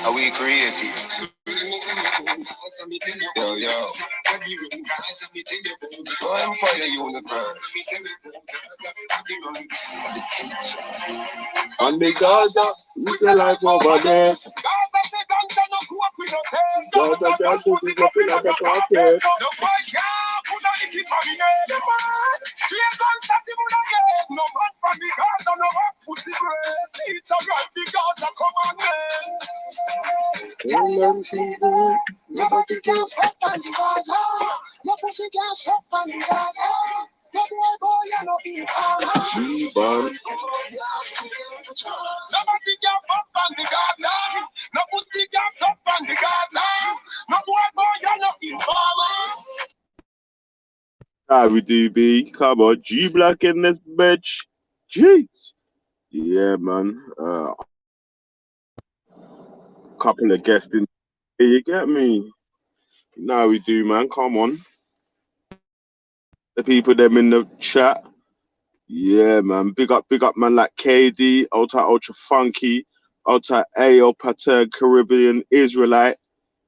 Are we creative? Yo, yo. I'm for the universe. On the Gaza, it's a life over there. Gaza can't put it up in the pocket. No man from the Gaza, no man put the bread. It's a right, the Gaza command. Nobody can stop on the Gaza. No pussy can stop on the Gaza. No boy, you know, in Gaza. Nobody can stop on the Gaza. No pussy can stop on the Gaza. No boy, you know, in Gaza. We do be. Come on, G Black in this bitch. Jeez. Yeah, man. Couple of guests in. You get me? Now we do, man. Come on. The people them in the chat. Yeah, man. Big up, man. Like KD, Ultra Funky, Ultra AO Pater, Caribbean Israelite.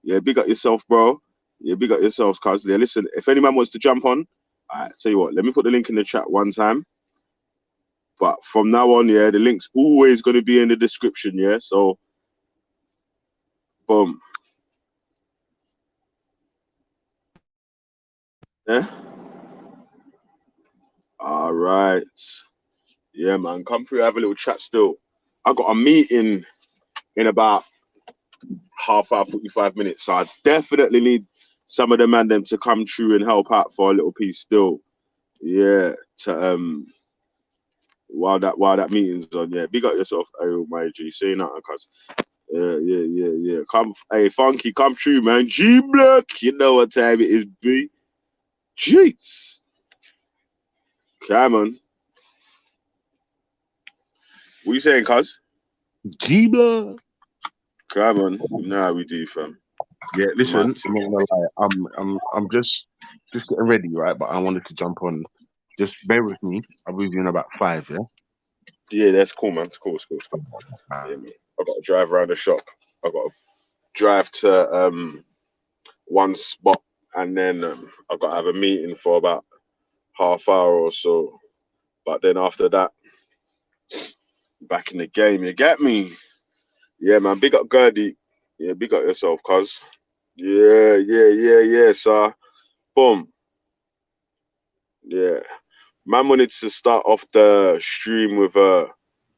Yeah, big up yourself, bro. Yeah, big up yourselves, cuz. Yeah, listen, if any man wants to jump on, alright, tell you what, let me put the link in the chat one time. But from now on, yeah, the link's always going to be in the description, yeah? So, boom. Yeah? All right. Yeah, man. Come through, have a little chat still. I got a meeting in about half hour, 45 minutes. So I definitely need some of the man them to come through and help out for a little piece still. Yeah. To while that meeting's on. Yeah. Big up yourself, oh my G. Say nothing, cuz. Yeah. Come, hey, Funky, come through, man. G Black, you know what time it is, B. Jeez. Come on. What you saying, cuz? G Black. Come on. Nah, we do, fam. Yeah, listen, I'm not gonna lie. I'm just getting ready, right? But I wanted to jump on. Just bear with me. I'll be with you in about 5, yeah? Yeah, that's cool, man. It's cool. Yeah, man. I got to drive around the shop. I got to drive to one spot, and then I got to have a meeting for about half hour or so. But then after that, back in the game. You get me? Yeah, man. Big up Gerdy. Yeah, big up yourself, cuz. Yeah, sir. Boom. Yeah. Man wanted to start off the stream with a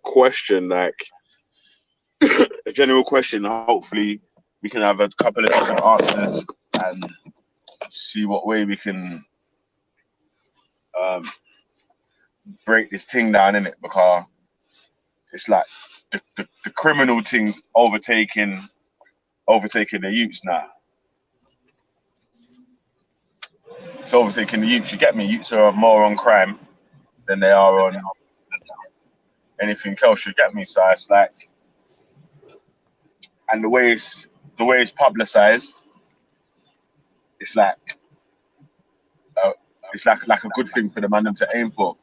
question, like a general question. Hopefully, we can have a couple of different answers and see what way we can break this thing down in it, because it's like the criminal things overtaking the youths now. It's overtaking the youths. You get me? Youths are more on crime than they are on anything else. You get me? So it's like, and the way it's publicized, it's like a good thing for the man them to aim for.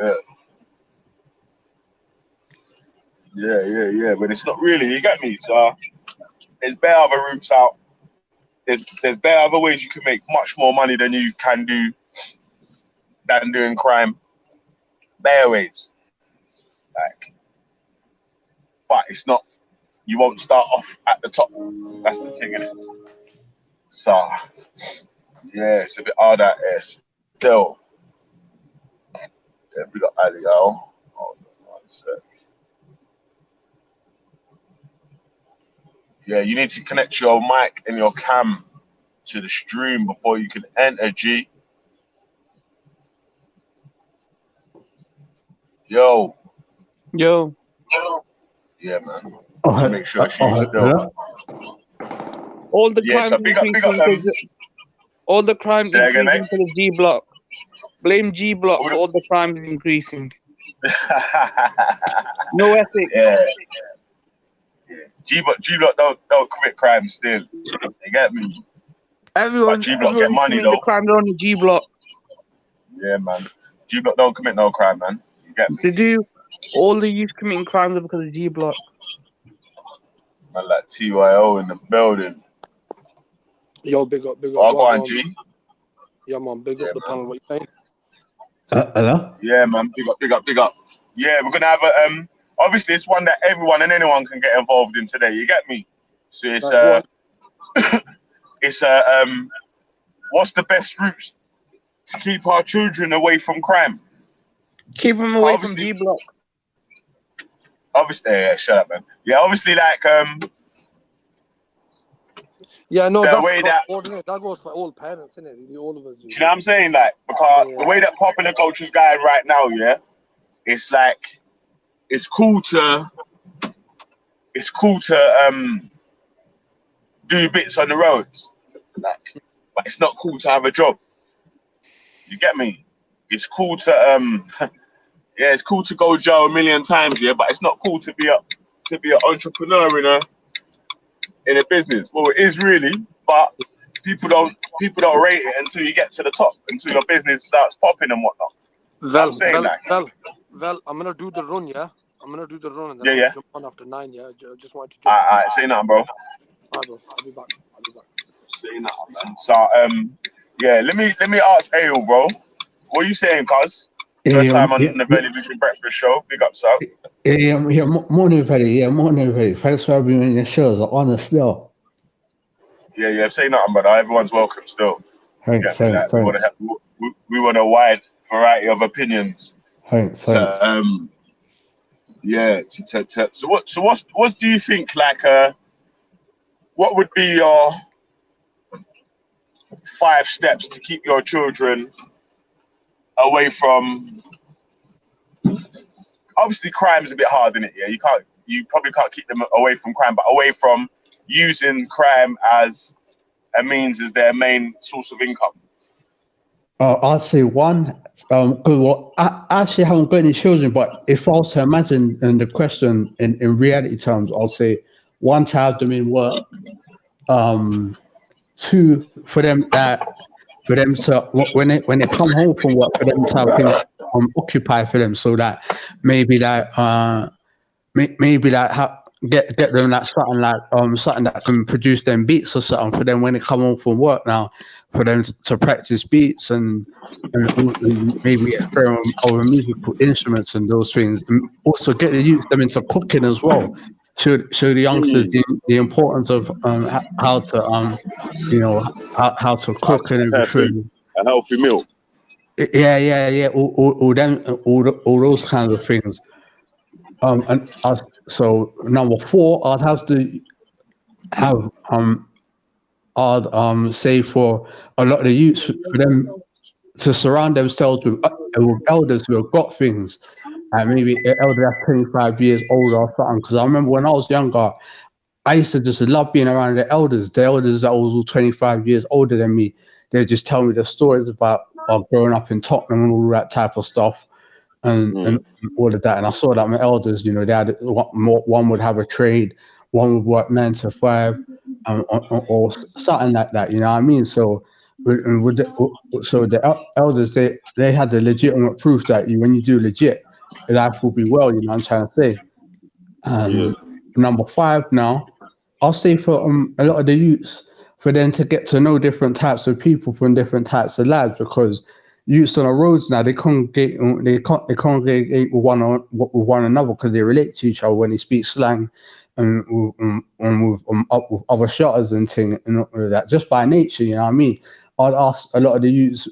Yeah. But it's not really. You get me? So there's bare other routes out. There's bare other ways you can make much more money than you can do than doing crime. Bare ways. Like, but it's not. You won't start off at the top. That's the thing, innit? So yeah, it's a bit hard out there still. Yeah, we got Ali. Hold on one sec. Yeah, you need to connect your mic and your cam to the stream before you can enter, G. Yo. Yeah, man. To make sure she's still. All the crimes all the crimes increasing for the G Block. Blame G Block for all the crimes increasing. No ethics. Yeah. G Block don't commit crime still. You get me? Everyone G Block get money though. The crime on the G Block. Yeah, man. G Block don't commit no crime, man. You get me? They do. All the youth committing crimes are because of G Block. Man, like TYO in the building. Yo, big up. Oh, go on, G. Yeah, man, big up the panel. What you saying? Hello? Yeah, man, big up. Yeah, we're gonna have a obviously it's one that everyone and anyone can get involved in today. You get me? So it's it's what's the best routes to keep our children away from crime? Keep them away from G Block. Obviously, yeah, shut up, man. Yeah, obviously, like yeah, no, the that's way that goes for all parents, isn't it? Really, all of us. Do you know what I'm saying? Like, because the way that popular culture's going right now, yeah, it's like it's cool to do bits on the roads, like, but it's not cool to have a job. You get me? It's cool to yeah, it's cool to go jail a million times, yeah, but it's not cool to be an entrepreneur in a business. Well, it is really, but people don't rate it until you get to the top, until your business starts popping and whatnot. Well, I'm gonna do the run, yeah. I'm gonna do the run and then I'm gonna jump on after 9, yeah. Just wanted to jump. Alright, say nothing, bro. Alright, bro. I'll be back. Say nothing, man. So yeah, let me ask Ayo, bro. What are you saying, cuz? First time on the Valley Vision Breakfast Show. Big up, sir. Morning, everybody. Thanks for having me on the show. It's an honor still. Yeah. Say nothing, brother. Everyone's welcome still. Thanks. We want a wide variety of opinions. Thanks. So what do you think? Like, what would be your 5 steps to keep your children away from? Obviously, crime is a bit hard, isn't it? Yeah, you probably can't keep them away from crime, but away from using crime as a means as their main source of income. I'd say one. I actually haven't got any children, but if I was to imagine in the question in reality terms, I'll say 1, to have them in work. 2, for them to when they come home from work, for them to have things occupy for them, so that maybe get them like something that can produce them beats or something for them when they come home from work now, for them to practice beats and maybe experiment over musical instruments and those things. And also get them into cooking as well. Show the youngsters the importance of how to how to cook and everything. A healthy meal. Yeah. All those kinds of things. So number 4, I'd have to have I'd say for a lot of the youths, for them to surround themselves with elders who have got things, and maybe an elder that's 25 years older or something. Because I remember when I was younger, I used to just love being around the elders that was all 25 years older than me. They'd just tell me the stories about growing up in Tottenham and all that type of stuff. And all of that, and I saw that my elders, they had one would have a trade, one would work 9 to 5, or something like that. You know what I mean? So, the elders, they had the legitimate proof that when you do legit, life will be well. You know what I'm trying to say? Number 5 now, I'll say for a lot of the youths, for them to get to know different types of people from different types of lives, because youths on the roads now, they congregate with one another because they relate to each other when they speak slang and with other shotters and things and all of that, just by nature. You know what I mean? I'd ask a lot of the youths,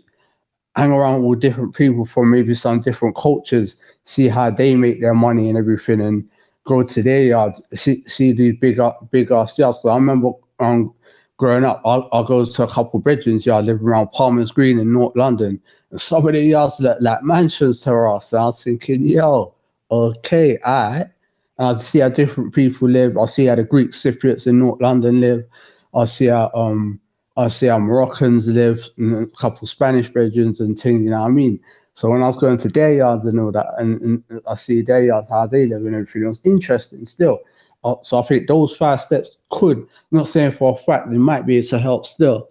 hang around with different people from maybe some different cultures, see how they make their money and everything, and go to their yard, see these big ass yards. So I remember growing up, I'll go to a couple of brethren's yard, living around Palmer's Green in North London, and some of the yards like mansions to us. And I was thinking, yo, okay, alright. And I see how different people live. I see how the Greek Cypriots in North London live. I see how Moroccans live, and a couple of Spanish brethren's and things. You know what I mean? So when I was going to their yards and all that, and I see their yards, how they live and everything, it was interesting still. So I think those 5 steps could, I'm not saying for a fact, they might be able to help still.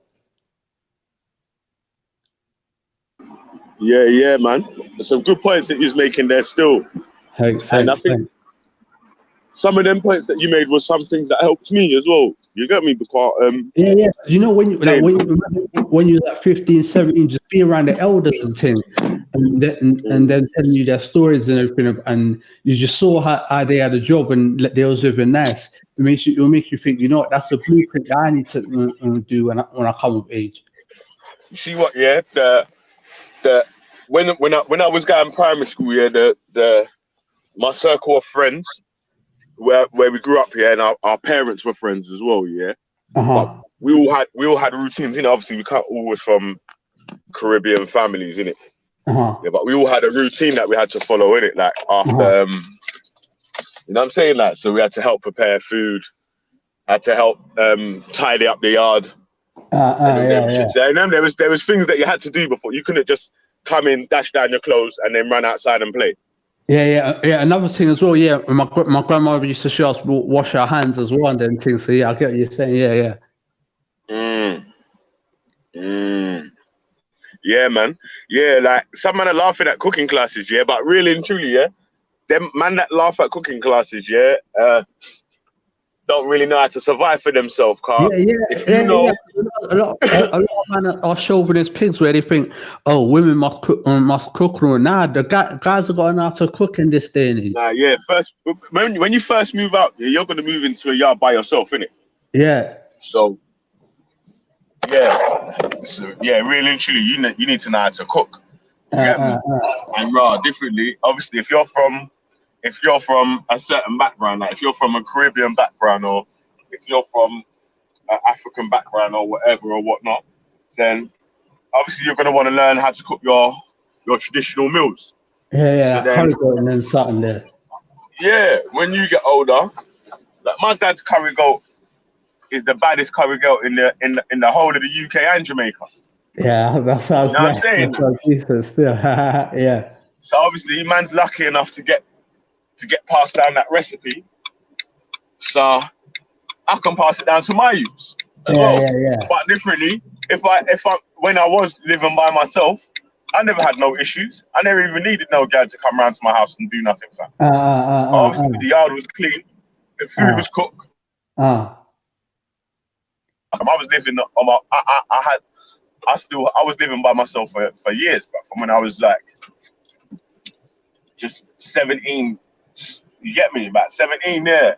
Yeah, man. There's some good points that he's making there still. Thanks. And I think some of them points that you made was some things that helped me as well. You get me? Because yeah. You know, when you're like 15, 17, just be around the elders and things, and then telling you their stories and everything, and you just saw how they had a job and they was living nice. It'll make you think, you know what, that's a blueprint that I need to do when I come of age. you see what? Yeah, when I was going primary school, yeah, my circle of friends where we grew up here, and our parents were friends as well, yeah. But we all had routines, you know. Obviously, we can't always from Caribbean families, innit? Yeah, but we all had a routine that we had to follow, innit? Like after, you know what I'm saying? Like, so we had to help prepare food, had to help tidy up the yard. And then there was things that you had to do before. You couldn't just come in, dash down your clothes, and then run outside and play. Yeah. Another thing as well. Yeah, my grandmother used to show us wash our hands as well, and then things. So yeah, I get what you're saying. Yeah. Yeah, man. Yeah, like some man are laughing at cooking classes, yeah, but really and truly, yeah, them man that laugh at cooking classes, yeah, don't really know how to survive for themselves, Carl. A lot of men are chauvinist pigs where they think, oh, women must cook. Nah, the guys are going out to cook in this day and age. Nah, yeah. First, when you first move out, you're gonna move into a yard by yourself, innit? Yeah. So, really and truly, you need to know how to cook. And differently, obviously, if you're from a certain background, like if you're from a Caribbean background or if you're from an African background or whatever or whatnot, then obviously you're going to want to learn how to cook your traditional meals. So then, and then something there. Yeah, when you get older, like my dad's curry goat is the baddest curry goat in the whole of the UK and Jamaica. Yeah, that sounds. You know what I'm saying? Yeah. So obviously, man's lucky enough to get passed down that recipe, so I can pass it down to my youths as well. But differently, when I was living by myself, I never had no issues. I never even needed no guy to come around to my house and do nothing, fam. Obviously, the yard was clean, the food was cooked. I was living on my. I was living by myself for years, but from when I was like just 17. You get me? About 17 there.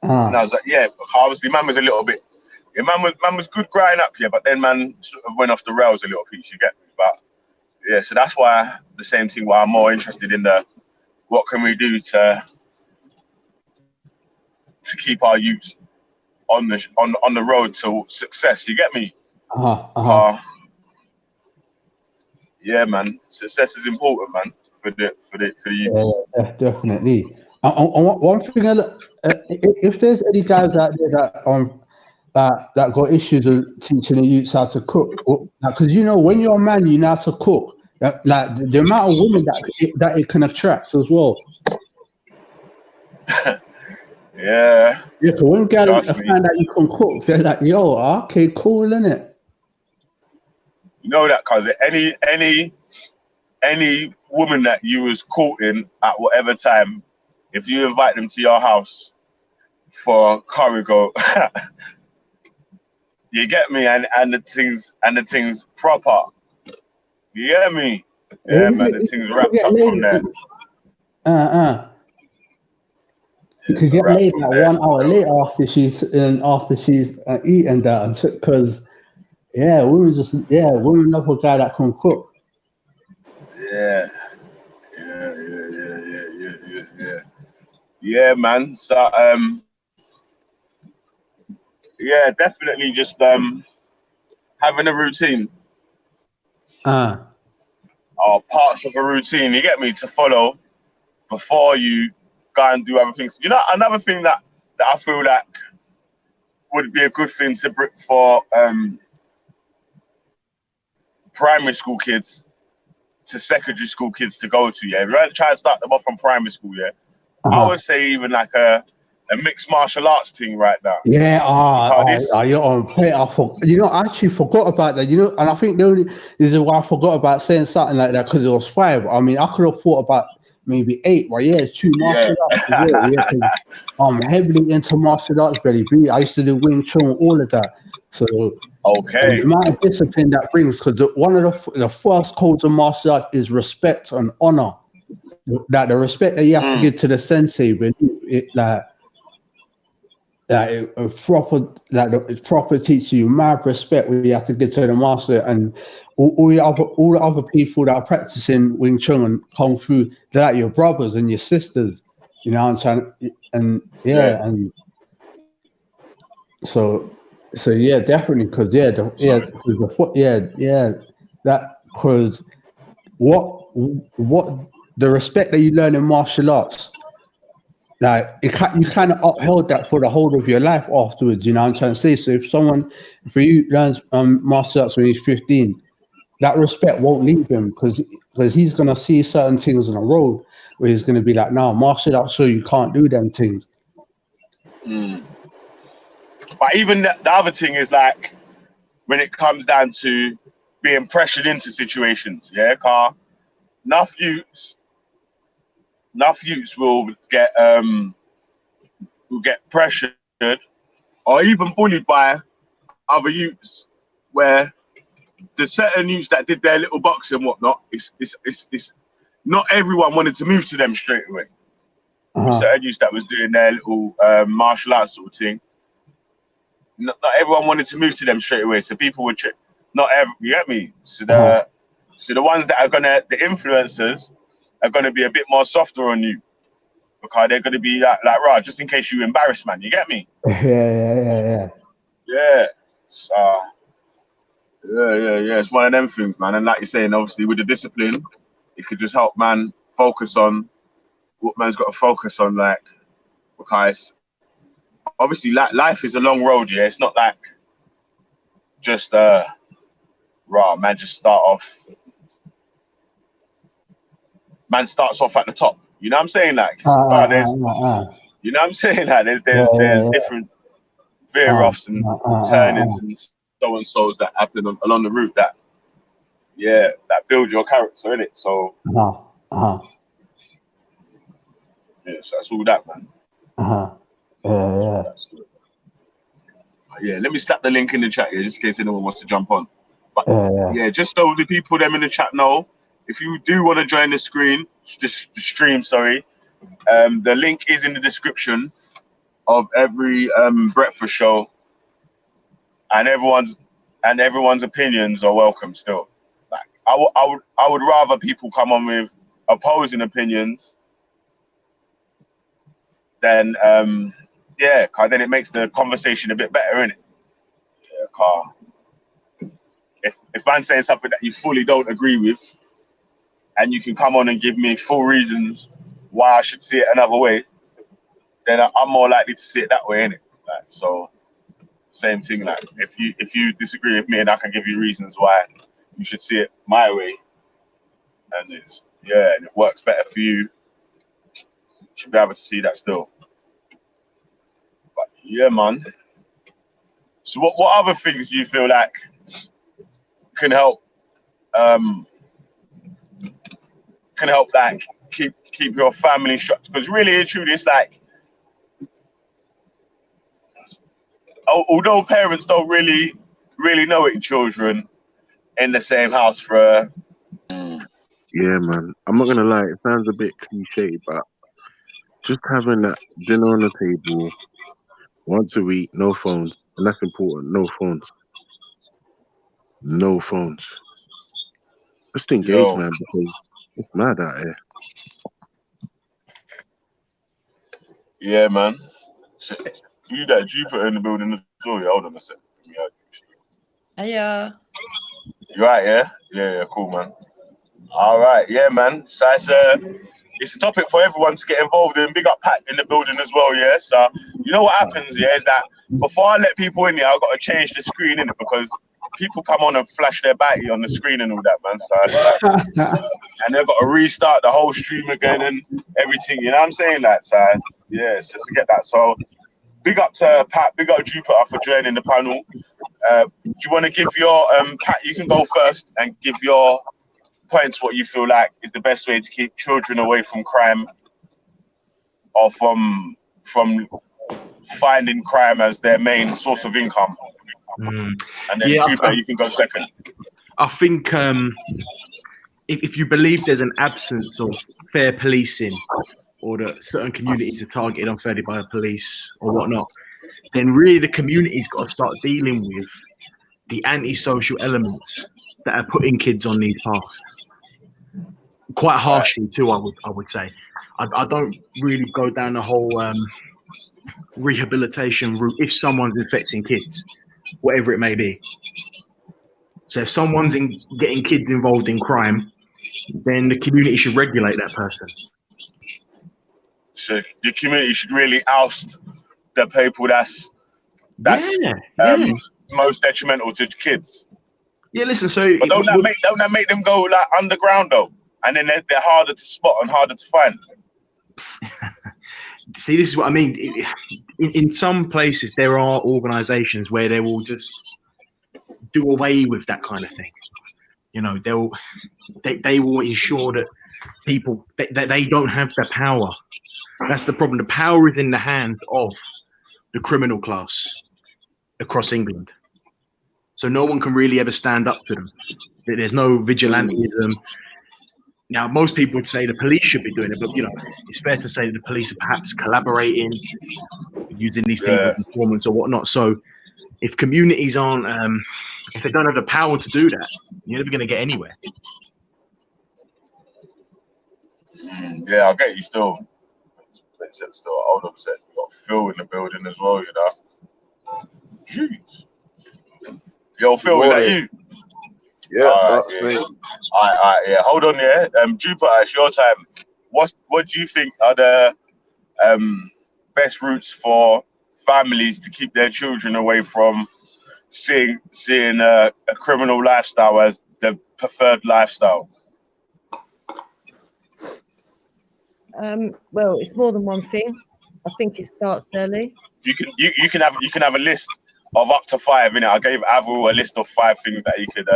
And I was like, yeah, obviously man was a little bit, man was good growing up here, but then man sort of went off the rails a little piece, you get me? But yeah, so that's why the same thing why I'm more interested in what can we do to keep our youths on the road to success, you get me? Yeah, man, success is important, man. For the youths. Yeah, definitely. One thing, if there's any guys out there that got issues with teaching the youths how to cook, because you know when you're a man, you know how to cook. Like the amount of women that it can attract as well. Yeah. So when guys find out you can cook, they're like, "Yo, okay, cool, innit?" You know that, cause any woman that you was courting at whatever time, if you invite them to your house for curry goat, you get me, and the things proper. You get me? Yeah, man, the things wrapped up from there. You could get laid like 1 hour later after she's eaten that, because women love a guy that can cook. Yeah, man. So definitely just having a routine. Or parts of a routine, you get me, to follow before you go and do other things. You know, another thing that I feel like would be a good thing to bring for primary school kids to secondary school kids to go to, yeah. If you try to start them off from primary school, yeah. I would say even like a mixed martial arts thing right now. Yeah, you're on point. I actually forgot about that. You know, and I think the only reason why I forgot about saying something like that because it was 5. I mean, I could have thought about maybe 8. Well, yeah, it's 2 martial arts. Yeah, 'cause I'm heavily into martial arts, Belly B. I used to do Wing Chun, all of that. So Okay. the amount of discipline that brings, because one of the first codes of martial arts is respect and honor. That the respect that you have to give to the sensei, when it's proper teaching you mad respect when you have to get to the master, and all the other people that are practicing Wing Chun and Kung Fu, they're like your brothers and your sisters, you know what I'm saying? And and so yeah, definitely, because what the respect that you learn in martial arts, like you kind of upheld that for the whole of your life afterwards, you know what I'm trying to say? So if you learns martial arts when he's 15, that respect won't leave him, because he's gonna see certain things on the road where he's gonna be like, no, martial arts, so you can't do them things. But even the other thing is, like, when it comes down to being pressured into situations, car enough youths will get pressured or even bullied by other youths, where the certain youths that did their little boxing and whatnot, it's not everyone wanted to move to them straight away. Certain youths that was doing their little martial arts sort of thing, not everyone wanted to move to them straight away. So people would you get me? So the ones that are the influencers are gonna be a bit more softer on you, because they're gonna be like right, just in case you embarrass, man. You get me? Yeah. So, yeah. It's one of them things, man. And like you're saying, obviously with the discipline, it could just help man focus on what man's got to focus on, like, because obviously life is a long road. Yeah, it's not like just man just starts off at the top. You know what I'm saying? Like, you know what I'm saying? Like, there's different veer-offs and turnings and so and so's that happen along the route that build your character, innit? So so that's all that, man. Let me slap the link in the chat here, just in case anyone wants to jump on. But just so the people them in the chat know, if you do want to join the stream, the link is in the description of every breakfast show, and everyone's opinions are welcome still. Like, I would rather people come on with opposing opinions than cause then it makes the conversation a bit better, innit? If I'm saying something that you fully don't agree with, and you can come on and give me full reasons why I should see it another way, then I'm more likely to see it that way, innit? Like, so same thing, like, if you disagree with me and I can give you reasons why you should see it my way, and and it works better for you, you should be able to see that still. But yeah, man. So what other things do you feel like can help like keep your family structured? Because really and truly, it's like, although parents don't really know it, children in the same house for yeah, man. I'm not gonna lie, it sounds a bit cliche, but just having that dinner on the table once a week, no phones, and that's important. No phones. Just engage, man, because it's mad out here. Yeah, man. So, you got Jupiter in the building as well. Yeah, hold on a sec. Hiya. You right? Yeah, cool, man. All right, yeah, man. So it's a topic for everyone to get involved in. Big up Pat in the building as well, yeah. So you know what happens, yeah, is that before I let people in here, I've got to change the screen in it, because people come on and flash their batty on the screen and all that, man. So it's like, and they've got to restart the whole stream again and everything. You know what I'm saying? That, so yeah, so forget that. So big up to Pat, big up Jupiter for joining the panel. Do you want to give your Pat? You can go first and give your points what you feel like is the best way to keep children away from crime, or from finding crime as their main source of income. And then Chupa, you can go second. I think if you believe there's an absence of fair policing, or that certain communities are targeted unfairly by the police or whatnot, then really the community's got to start dealing with the antisocial elements that are putting kids on these paths. Quite harshly too, I would say. I don't really go down the whole rehabilitation route if someone's infecting kids, whatever it may be. So if someone's getting kids involved in crime, then the community should regulate that person. So the community should really oust the people that's most detrimental to kids. Yeah, listen. So, but don't that make them go like underground though, and then they're harder to spot and harder to find. See, this is what I mean. In some places, there are organisations where they will just do away with that kind of thing. You know, they will ensure that people that they don't have the power. That's the problem. The power is in the hands of the criminal class across England. So no one can really ever stand up to them. There's no vigilantism. Now, most people would say the police should be doing it, but, you know, it's fair to say that the police are perhaps collaborating, using these people as informants or whatnot. So if communities aren't, if they don't have the power to do that, you're never going to get anywhere. Yeah, I'll get you still. Hold up a second. We've got Phil in the building as well, you know. Jeez. Yo, Phil, is that you? Yeah, that's me. All right, yeah. Hold on, yeah. Jupiter, it's your time. What do you think are the best routes for families to keep their children away from seeing a criminal lifestyle as the preferred lifestyle? Well, it's more than one thing. I think it starts early. You can have a list of up to 5. Innit? I gave Avril a list of 5 things that he could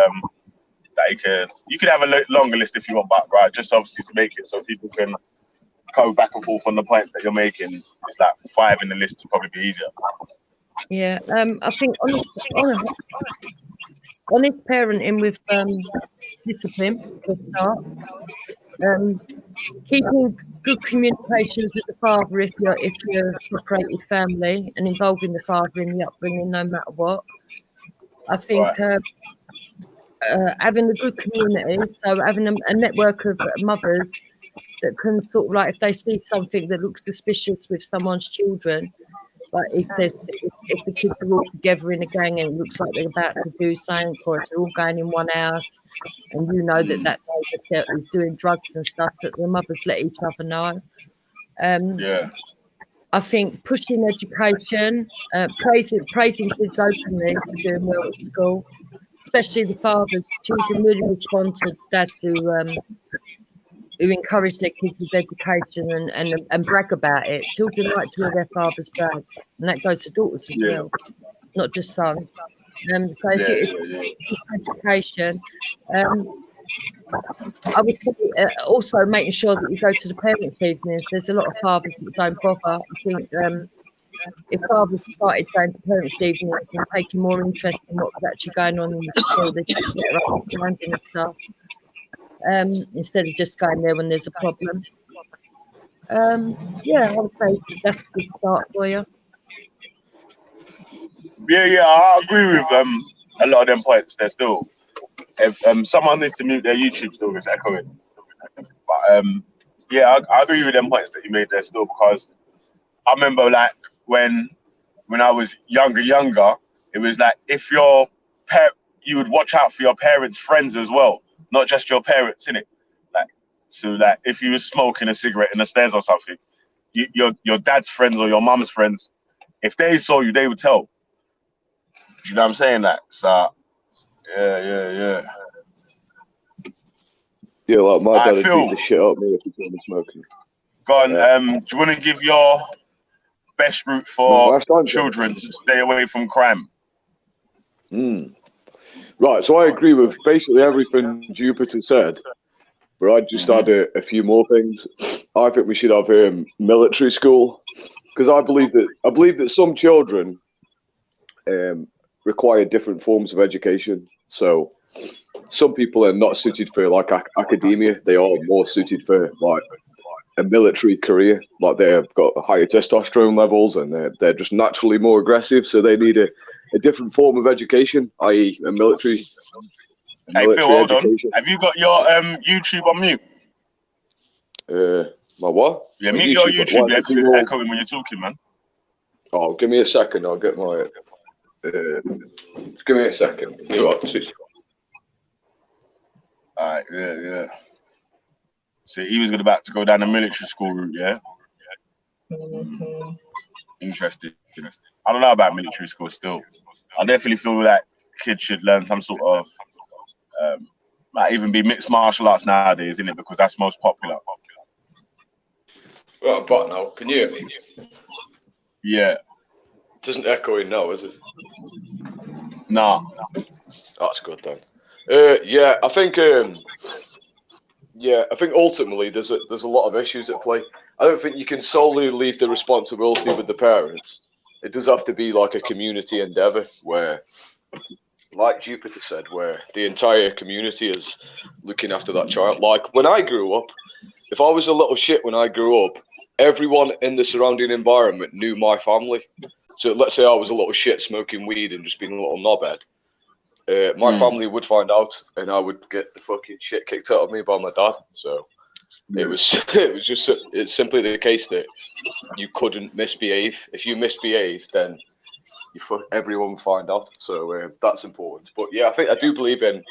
you could have a longer list if you want, but right, just obviously to make it so people can go back and forth on the points that you're making. It's like 5 in the list to probably be easier. Yeah, I think honest parenting with discipline for a start. Keeping good communications with the father if you're a separated family, and involving the father in the upbringing no matter what. I think having a good community, so having a network of mothers that can sort of like, if they see something that looks suspicious with someone's children, like if the kids are all together in a gang and it looks like they're about to do something, or if they're all going in one house, and you know that neighbour is doing drugs and stuff, that the mothers let each other know. I think pushing education, praising kids openly for doing well at school, especially the fathers. Children really respond to dads who encourage their kids with education and brag about it. Children like to hear their fathers brag, and that goes to daughters as well, not just sons. So education. I would say also making sure that you go to the parents' evenings. There's a lot of fathers that don't bother. I think if fathers started going to parents' evenings and taking more interest in what's actually going on in the school, they get better understanding of stuff. Instead of just going there when there's a problem. I would say that's a good start for you. Yeah, I agree with a lot of them points there still. If someone needs to mute their YouTube still, it's echoing. But I agree with them points that you made there still, because I remember like when I was younger, it was like if you would watch out for your parents' friends as well, not just your parents, innit? Like if you were smoking a cigarette in the stairs or something, your dad's friends or your mum's friends, if they saw you, they would tell. You know what I'm saying? That so yeah. Yeah, like my dad would beat the shit out of me if he saw me smoking. Go on. Do you want to give your best route for children to stay away from crime? Right, so I agree with basically everything Jupiter said. But I just add a few more things. I think we should have military school, because I believe that some children require different forms of education. So some people are not suited for like academia. They are more suited for like a military career. Like they've got higher testosterone levels and they're just naturally more aggressive. So they need a different form of education, i.e. a military. Hey Phil, hold on. Have you got your YouTube on mute? My what? Yeah, mute your YouTube, because it's echoing when you're talking, man. Oh, give me a second. I'll get my. Give me a second. Alright, yeah. So he was about to go down the military school route, yeah? Interesting. I don't know about military school still. I definitely feel that kids should learn some sort of, might even be mixed martial arts nowadays, isn't it? Because that's most popular. Well, but now, can you hear me? Yeah. It doesn't echo in now, is it? No. That's good then. Yeah, I think ultimately there's a lot of issues at play. I don't think you can solely leave the responsibility with the parents. It does have to be like a community endeavor where, like Jupiter said, where the entire community is looking after that child. Like when I grew up, if I was a little shit when I grew up, everyone in the surrounding environment knew my family. So let's say I was a little shit smoking weed and just being a little knobhead. My family would find out, and I would get the fucking shit kicked out of me by my dad. So it's simply the case that you couldn't misbehave. If you misbehave, then everyone will find out. So that's important. But yeah, I do believe in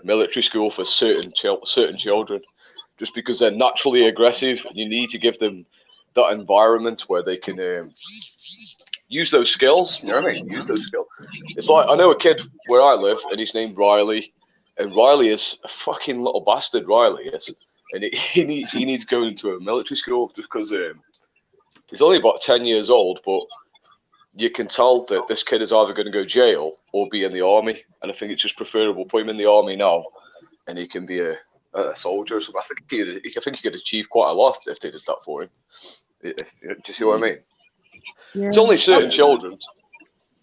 military school for certain children, just because they're naturally aggressive, and you need to give them that environment where they can use those skills. You know what I mean? Use those skills. It's like, I know a kid where I live, and he's named Riley, and Riley is a fucking little bastard. Riley is, and he needs going into a military school just because he's only about 10 years old, but you can tell that this kid is either going to go jail or be in the army, and I think it's just preferable put him in the army now, and he can be a soldier. So I think he could achieve quite a lot if they did that for him. Do you see what I mean? Yeah. It's only certain children.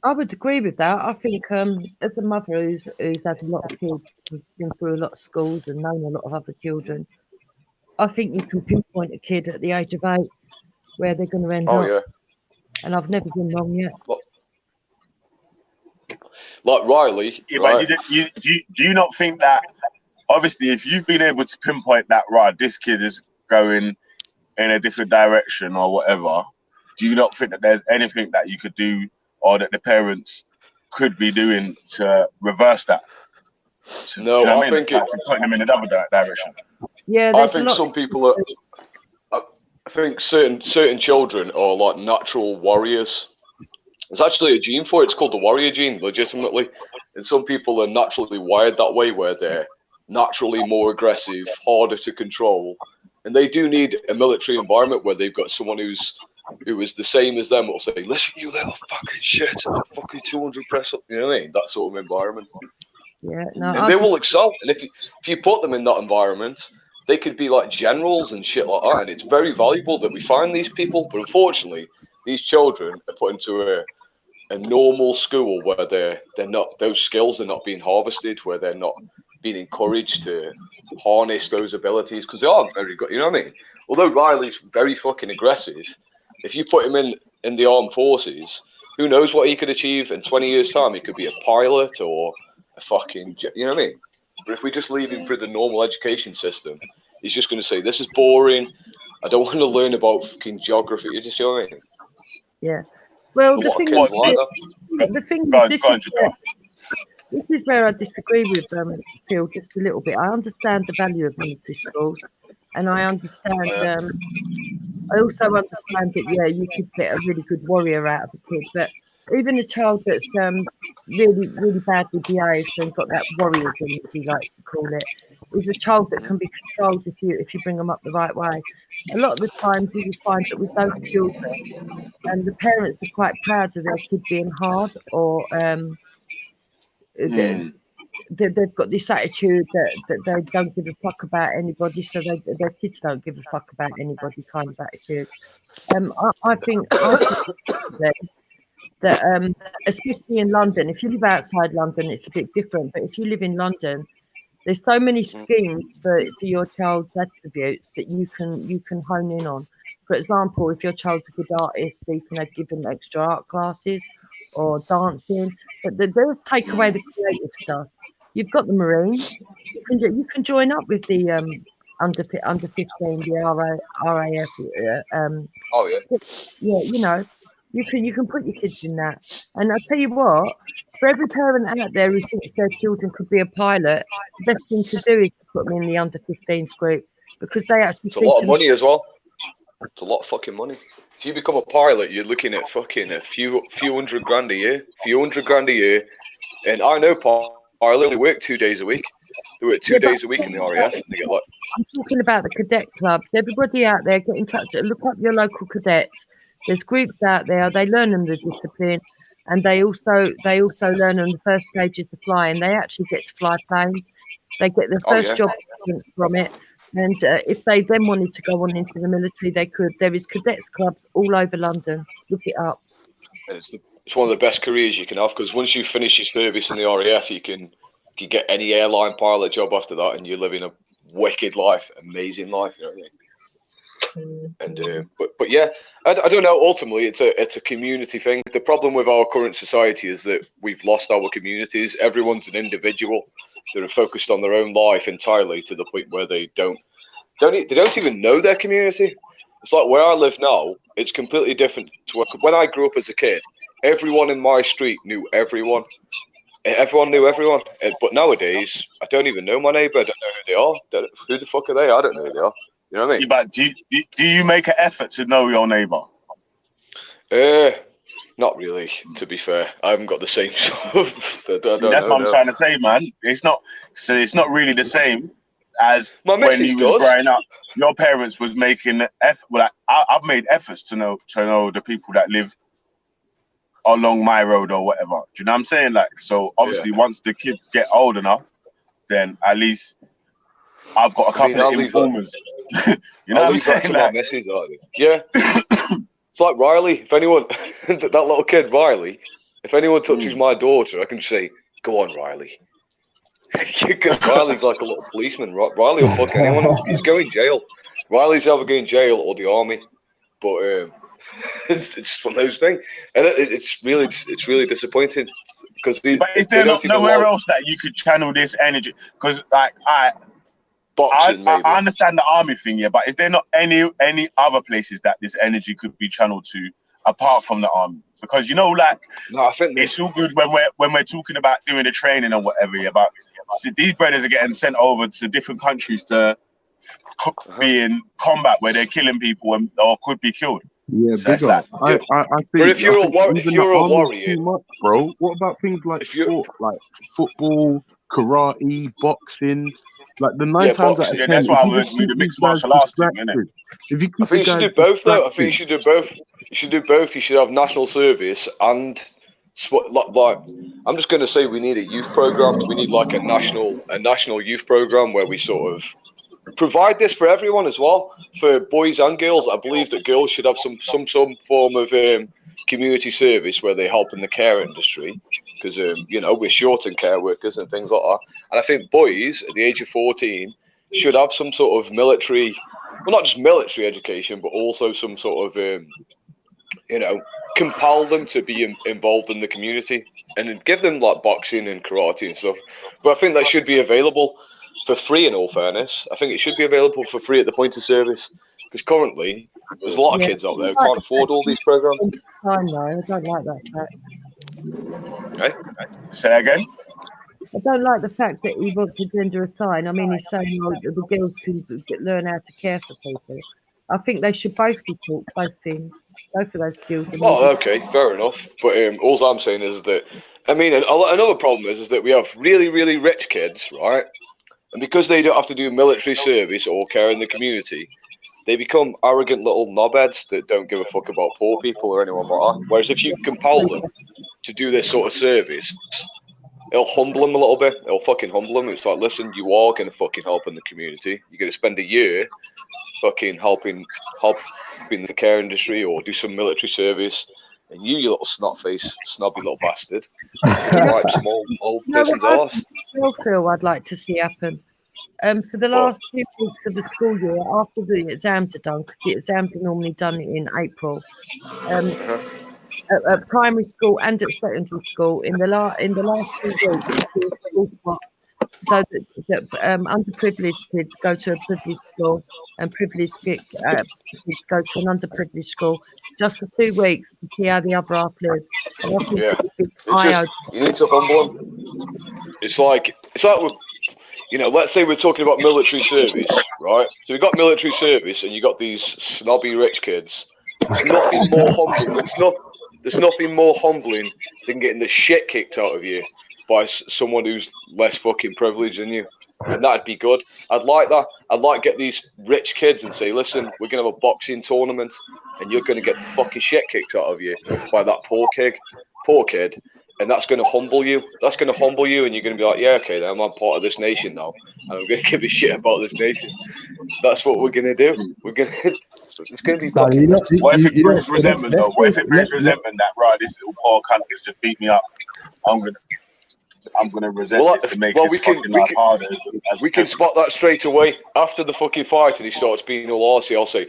I would agree with that. I think as a mother who's had a lot of kids, been through a lot of schools and known a lot of other children, I think you can pinpoint a kid at the age of 8 where they're going to end up. Oh yeah. And I've never been wrong yet. Like Riley. Yeah, right? but do you not think that, obviously, if you've been able to pinpoint that, right, this kid is going in a different direction or whatever, do you not think that there's anything that you could do or that the parents could be doing to reverse that? No, I think to putting them in another direction. Yeah, I think some people are. I think certain children are like natural warriors. There's actually a gene for it. It's called the warrior gene, legitimately. And some people are naturally wired that way, where they're naturally more aggressive, harder to control, and they do need a military environment where they've got someone who is the same as them, will say, "Listen, you little fucking shit, fucking 200 press up." You know what I mean? That sort of environment. Yeah, no, and they will excel. And if you put them in that environment, they could be like generals and shit like that. And it's very valuable that we find these people. But unfortunately, these children are put into a normal school where they're not, those skills are not being harvested, where they're not being encouraged to harness those abilities, because they aren't very good. You know what I mean? Although Riley's very fucking aggressive, if you put him in the armed forces, who knows what he could achieve in 20 years' time? He could be a pilot or a fucking, you know what I mean? But if we just leave him through the normal education system, he's just going to say, "This is boring. I don't want to learn about fucking geography." You just know what I mean? Yeah. Well, the thing is, this is where I disagree with Phil just a little bit. I understand the value of military schools, and I understand. I also understand that you could get a really good warrior out of a kid, but even a child that's really, really badly behaved and got that warriorism, as he likes to call it, is a child that can be controlled if you bring them up the right way. A lot of the times you will find that with those children, and the parents are quite proud of their kid being hard or they've got this attitude that they don't give a fuck about anybody, so their kids don't give a fuck about anybody kind of attitude. I think that especially in London, if you live outside London, it's a bit different. But if you live in London, there's so many schemes for your child's attributes that you can hone in on. For example, if your child's a good artist, so you can give them extra art classes or dancing. But they'll take away the creative stuff. You've got the Marines. You can join up with the under 15, the RAF. Oh yeah. Yeah, you know, you can put your kids in that. And I'll tell you what, for every parent out there who thinks their children could be a pilot, the best thing to do is to put them in the under 15s group, because they actually. It's a lot of money as well. It's a lot of fucking money. If you become a pilot, you're looking at fucking a few hundred grand a year. And I know pilots only work 2 days a week. They work 2 days a week in the RAF. And they get like. I'm talking about the cadet clubs. Everybody out there, get in touch. Look up your local cadets. There's groups out there. They learn them the discipline, and they also learn them the first stages of flying. They actually get to fly planes. They get their first job from it. And if they then wanted to go on into the military, they could. There is cadets clubs all over London. Look it up. It's one of the best careers you can have, because once you finish your service in the RAF, you can get any airline pilot job after that, and you're living a wicked life, amazing life. You know what I mean? And but yeah, I don't know. Ultimately, it's a community thing. The problem with our current society is that we've lost our communities. Everyone's an individual. They're focused on their own life entirely, to the point where they don't even know their community. It's like where I live now. It's completely different to when I grew up as a kid. Everyone in my street knew everyone. Everyone knew everyone. But nowadays, I don't even know my neighbour. I don't know who they are. Who the fuck are they? I don't know who they are. You know what I mean? Yeah, but do you make an effort to know your neighbour? Not really, to be fair. I haven't got the same sort of. That's what I'm trying to say, man. It's not really the same as when you was growing up. Your parents was making effort. Well, I've made efforts to know the people that live along my road or whatever. Do you know what I'm saying? Like, so obviously, once the kids get old enough, then at least I've got a couple of informers. You know what I'm saying? Like, yeah. It's like Riley. If anyone, that little kid Riley, if anyone touches my daughter, I can say, "Go on, Riley." Riley's like a little policeman. Riley will fuck anyone up. He's going to jail. Riley's either going to jail or the army. But it's just one of those things, and it's really disappointing, because but is there nowhere else that you could channel this energy? Because like I understand the army thing, yeah, but is there not any other places that this energy could be channeled to apart from the army? Because I think it's all good when we're talking about doing the training or whatever, yeah, but these brothers are getting sent over to different countries to be in combat where they're killing people or could be killed. Yeah, so big up. I think. But if you're a warrior, bro, what about things like sport, like football, karate, boxing? Like the 9 times out of 10, that's why I would do the mixed martial arts thing, innit? If you I think you should do both, though. I think you should do both. You should do both. You should have national service and like. I'm just going to say we need a youth program. We need like a national youth program where we sort of provide this for everyone as well, for boys and girls. I believe that girls should have some form of community service where they help in the care industry, because we're short on care workers and things like that. And I think boys at the age of 14 should have some sort of military, well, not just military education, but also some sort of compel them to be involved in the community, and give them like boxing and karate and stuff. But I think that should be available for free, in all fairness. I think it should be available for free at the point of service, because currently there's a lot of kids out there who can't afford all these programs. I know, I don't like that fact. Okay. Say again? I don't like the fact that he wants to gender a sign. I mean, he's saying that the girls can learn how to care for people. I think they should both be taught both things, both of those skills. Oh, okay, fair enough. But all I'm saying is that, I mean, another problem is that we have really, really rich kids, right? And because they don't have to do military service or care in the community, they become arrogant little knobheads that don't give a fuck about poor people or anyone like that. Whereas if you compel them to do this sort of service, it'll humble them a little bit. It'll fucking humble them. It's like, listen, you are going to fucking help in the community. You're going to spend a year fucking helping the care industry or do some military service. And you little snot-faced, snobby little bastard, wipe some old person's arse. I feel I'd like to see happen. For the last 2 weeks of the school year, after the exams are done, because the exams are normally done in April, at primary school and at secondary school, in the last 2 weeks, so that underprivileged kids go to a privileged school and privileged kids go to an underprivileged school, just for 2 weeks to see how the other half lives. Yeah, you need to humble them. It's like with, let's say we're talking about military service, right? So we've got military service, and you got these snobby rich kids. There's nothing more humbling. There's nothing more humbling than getting the shit kicked out of you by someone who's less fucking privileged than you. And that'd be good. I'd like that. I'd like to get these rich kids and say, listen, we're going to have a boxing tournament and you're going to get the fucking shit kicked out of you by that poor kid. And that's going to humble you. That's going to humble you, and you're going to be like, yeah, okay, then I'm part of this nation now, and I'm going to give a shit about this nation. That's what we're going to do. It's going to be fucking... What if it brings resentment, though? What if it brings resentment that, right, this little poor cunt has just beat me up? I'm gonna resent this and make his fucking life harder. We can spot that straight away. After the fucking fight and he starts being all arsey, I'll say,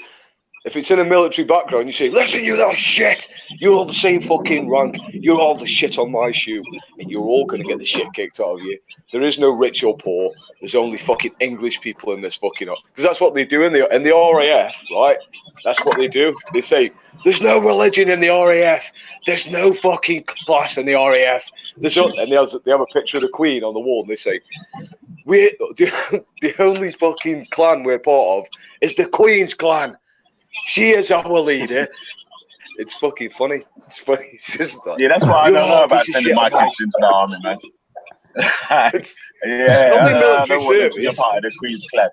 if it's in a military background, you say, listen, you little shit, you're all the same fucking rank, you're all the shit on my shoe, and you're all going to get the shit kicked out of you. There is no rich or poor, there's only fucking English people in this fucking... Because that's what they do in the RAF, right? That's what they do. They say, there's no religion in the RAF, there's no fucking class in the RAF. And they have a picture of the Queen on the wall, and they say, the only fucking clan we're part of is the Queen's clan. She is our leader. It's fucking funny. It's funny. It's just like, yeah, that's why I don't know about sending my kids into the army, man. Yeah, I don't want them to be a part of the Queen's clan.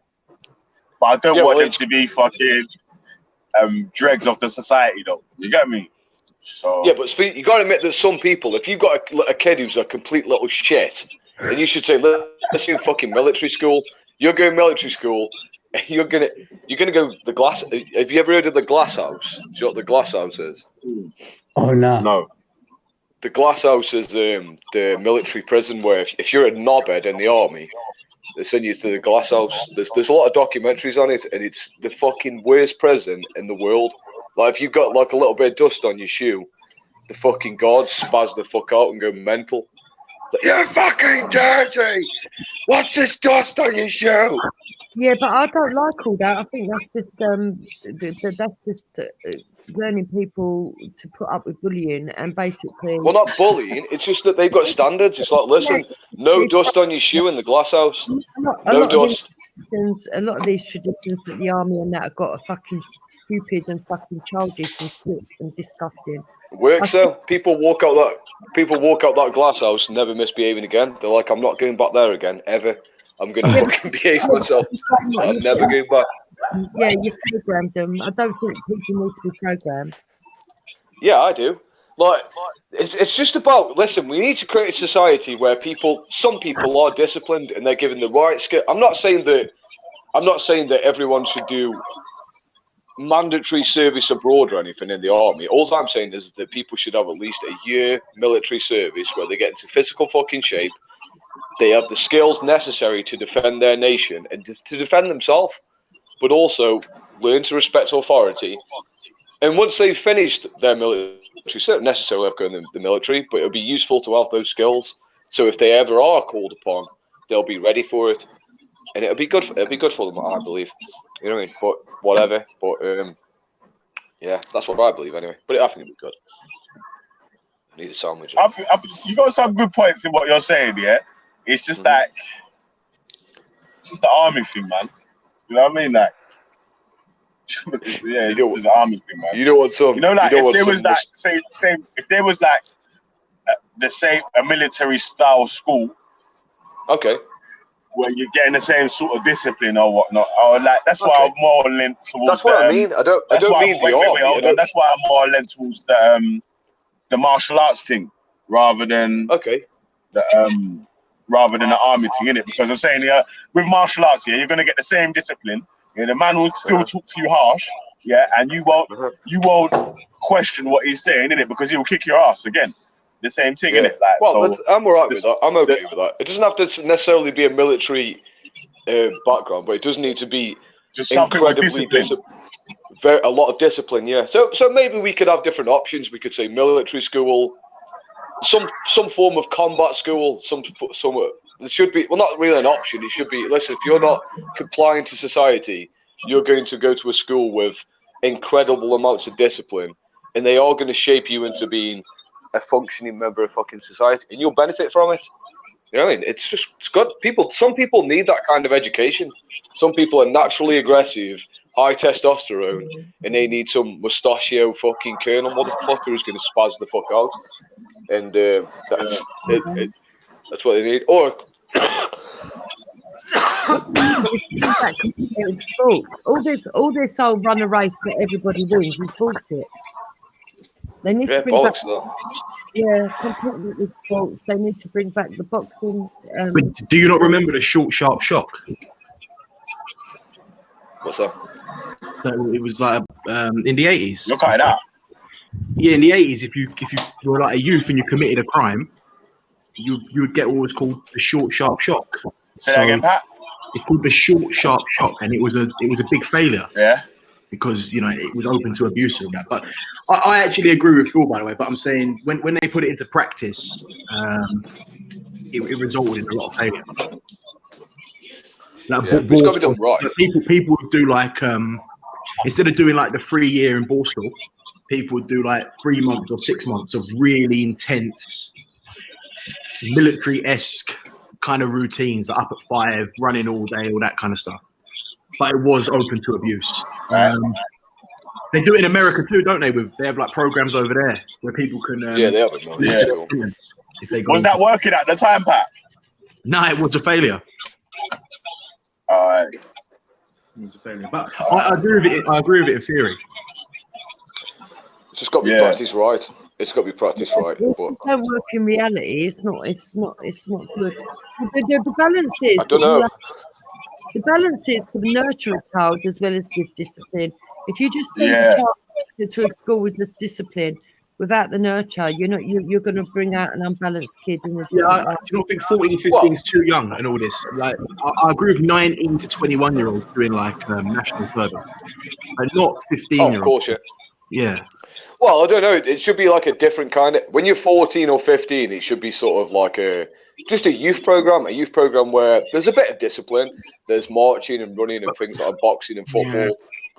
But I don't want them to be fucking dregs of the society, though. You get me? So yeah, but you got to admit that some people, if you've got a kid who's a complete little shit, then you should say, let's do fucking military school. You're going military school. You're gonna go the glass. Have you ever heard of the glass house? Do you know what the glass house is? Oh no. No. The glass house is the military prison where if you're a knobhead in the army, they send you to the glass house. There's a lot of documentaries on it, and it's the fucking worst prison in the world. Like if you've got like a little bit of dust on your shoe, the fucking guards spaz the fuck out and go mental. Like, you're fucking dirty! What's this dust on your shoe? Yeah, but I don't like all that. I think that's just learning people to put up with bullying and basically... Well, not bullying. It's just that they've got standards. It's like, listen, no dust on your shoe in the glass house. No dust. A lot of these traditions that the army and that have got are fucking stupid and fucking childish and sick and disgusting. It works though. People walk out that glass house and never misbehaving again. They're like, I'm not going back there again ever. I'm going to fucking behave myself. I'm never going back. Yeah, you programmed them. I don't think people need to be programmed. Yeah, I do. Like, it's just about, listen, we need to create a society where some people are disciplined and they're given the right skill. I'm not saying that everyone should do mandatory service abroad or anything in the army. All I'm saying is that people should have at least a year military service where they get into physical fucking shape. They have the skills necessary to defend their nation and to defend themselves, but also learn to respect authority. And once they've finished their military, they don't necessarily have to go in the military, but it'll be useful to have those skills. So if they ever are called upon, they'll be ready for it, and it'll be good for them, I believe. You know what I mean? But whatever. But yeah, that's what I believe anyway. But I think it'll be good. I need a sandwich. I think you got some good points in what you're saying. Yeah, it's just like it's just the army thing, man. You know what I mean? Like, yeah, it's just the army thing, man. You know what's up? You know, like if there was like if there was like the same a military style school. Okay. Where you're getting the same sort of discipline or whatnot, or like that's why I'm more lent towards. That's what I mean. I don't mean the army. That's why I'm more lent towards the martial arts thing rather than rather than the army thing, innit? Because I'm saying, yeah, with martial arts, yeah, you're gonna get the same discipline. Yeah, the man will still talk to you harsh, yeah, and you won't question what he's saying, innit? Because he'll kick your ass again. The same thing, innit? Like, well, so I'm alright with that. I'm okay with that. It doesn't have to necessarily be a military background, but it does need to be just something with discipline. A lot of discipline, yeah. So maybe we could have different options. We could say military school, some form of combat school, some. There should be, well, not really an option. It should be, listen, if you're not complying to society, you're going to go to a school with incredible amounts of discipline, and they are going to shape you into being a functioning member of fucking society, and you'll benefit from it. You know what I mean? It's good. Some people need that kind of education. Some people are naturally aggressive, high testosterone, and they need some mustachio fucking colonel motherfucker who's going to spaz the fuck out. And that's what they need. Or all this whole run a race that everybody wins is bullshit. They need to bring back completely false. They need to bring back the boxing. But do you not remember the short, sharp shock? What's that? So it was like in the 80s. Look at that. Yeah, in the 80s, if you were like a youth and you committed a crime, you would get what was called the short, sharp shock. Say that again, Pat. It's called the short, sharp shock, and it was a big failure. Yeah. Because it was open to abuse and that. But I actually agree with Phil, by the way. But I'm saying when they put it into practice, it resulted in a lot of failure. Like, it's got to be done right. People would do like instead of doing like the 3 year in Borstal, people would do like 3 months or 6 months of really intense military-esque kind of routines, like up at 5, running all day, all that kind of stuff. But it was open to abuse. They do it in America too, don't they? They have like programs over there where people can. They have it. If they was that working at the time, Pat? No, it was a failure. All right. It was a failure, but I agree with it. I agree with it in theory. It's just got to be practiced right. It's got to be practiced right. It don't work in reality. It's not good. The balance is. I don't know. The balance is to nurture a child as well as give discipline. If you just send a child to a school with this discipline without the nurture, you're going to bring out an unbalanced kid. I don't think 14, 15 is too young and all this. Like, I agree with 19 to 21-year-olds doing like national service, and not 15-year-olds. Of course, yeah. Well, I don't know. It should be like a different kind of. When you're 14 or 15, it should be sort of like just a youth program where there's a bit of discipline. There's marching and running and things like boxing and football. Yeah.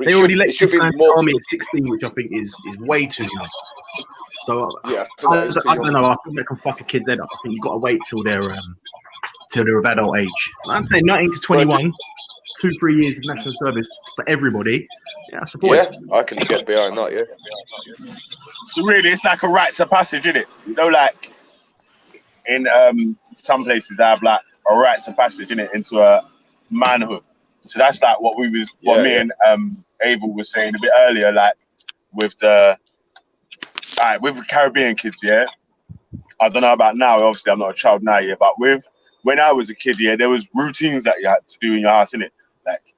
They already let you be more army at 16, which I think is way too young. So I don't know. I think they can fuck a kid's head up. I think you've got to wait till they're of adult age. I'm saying 19 to 21, 2-3 years of national service for everybody. Yeah, I support it. I can get behind that. Yeah. So really, it's like a rites of passage, isn't it? Like in some places they have like a rites of passage in it into a manhood. So that's like what me and Ava was saying a bit earlier, like with the Caribbean kids, yeah. I don't know about now. Obviously, I'm not a child now, yeah. But when I was a kid, yeah, there was routines that you had to do in your house, innit? Like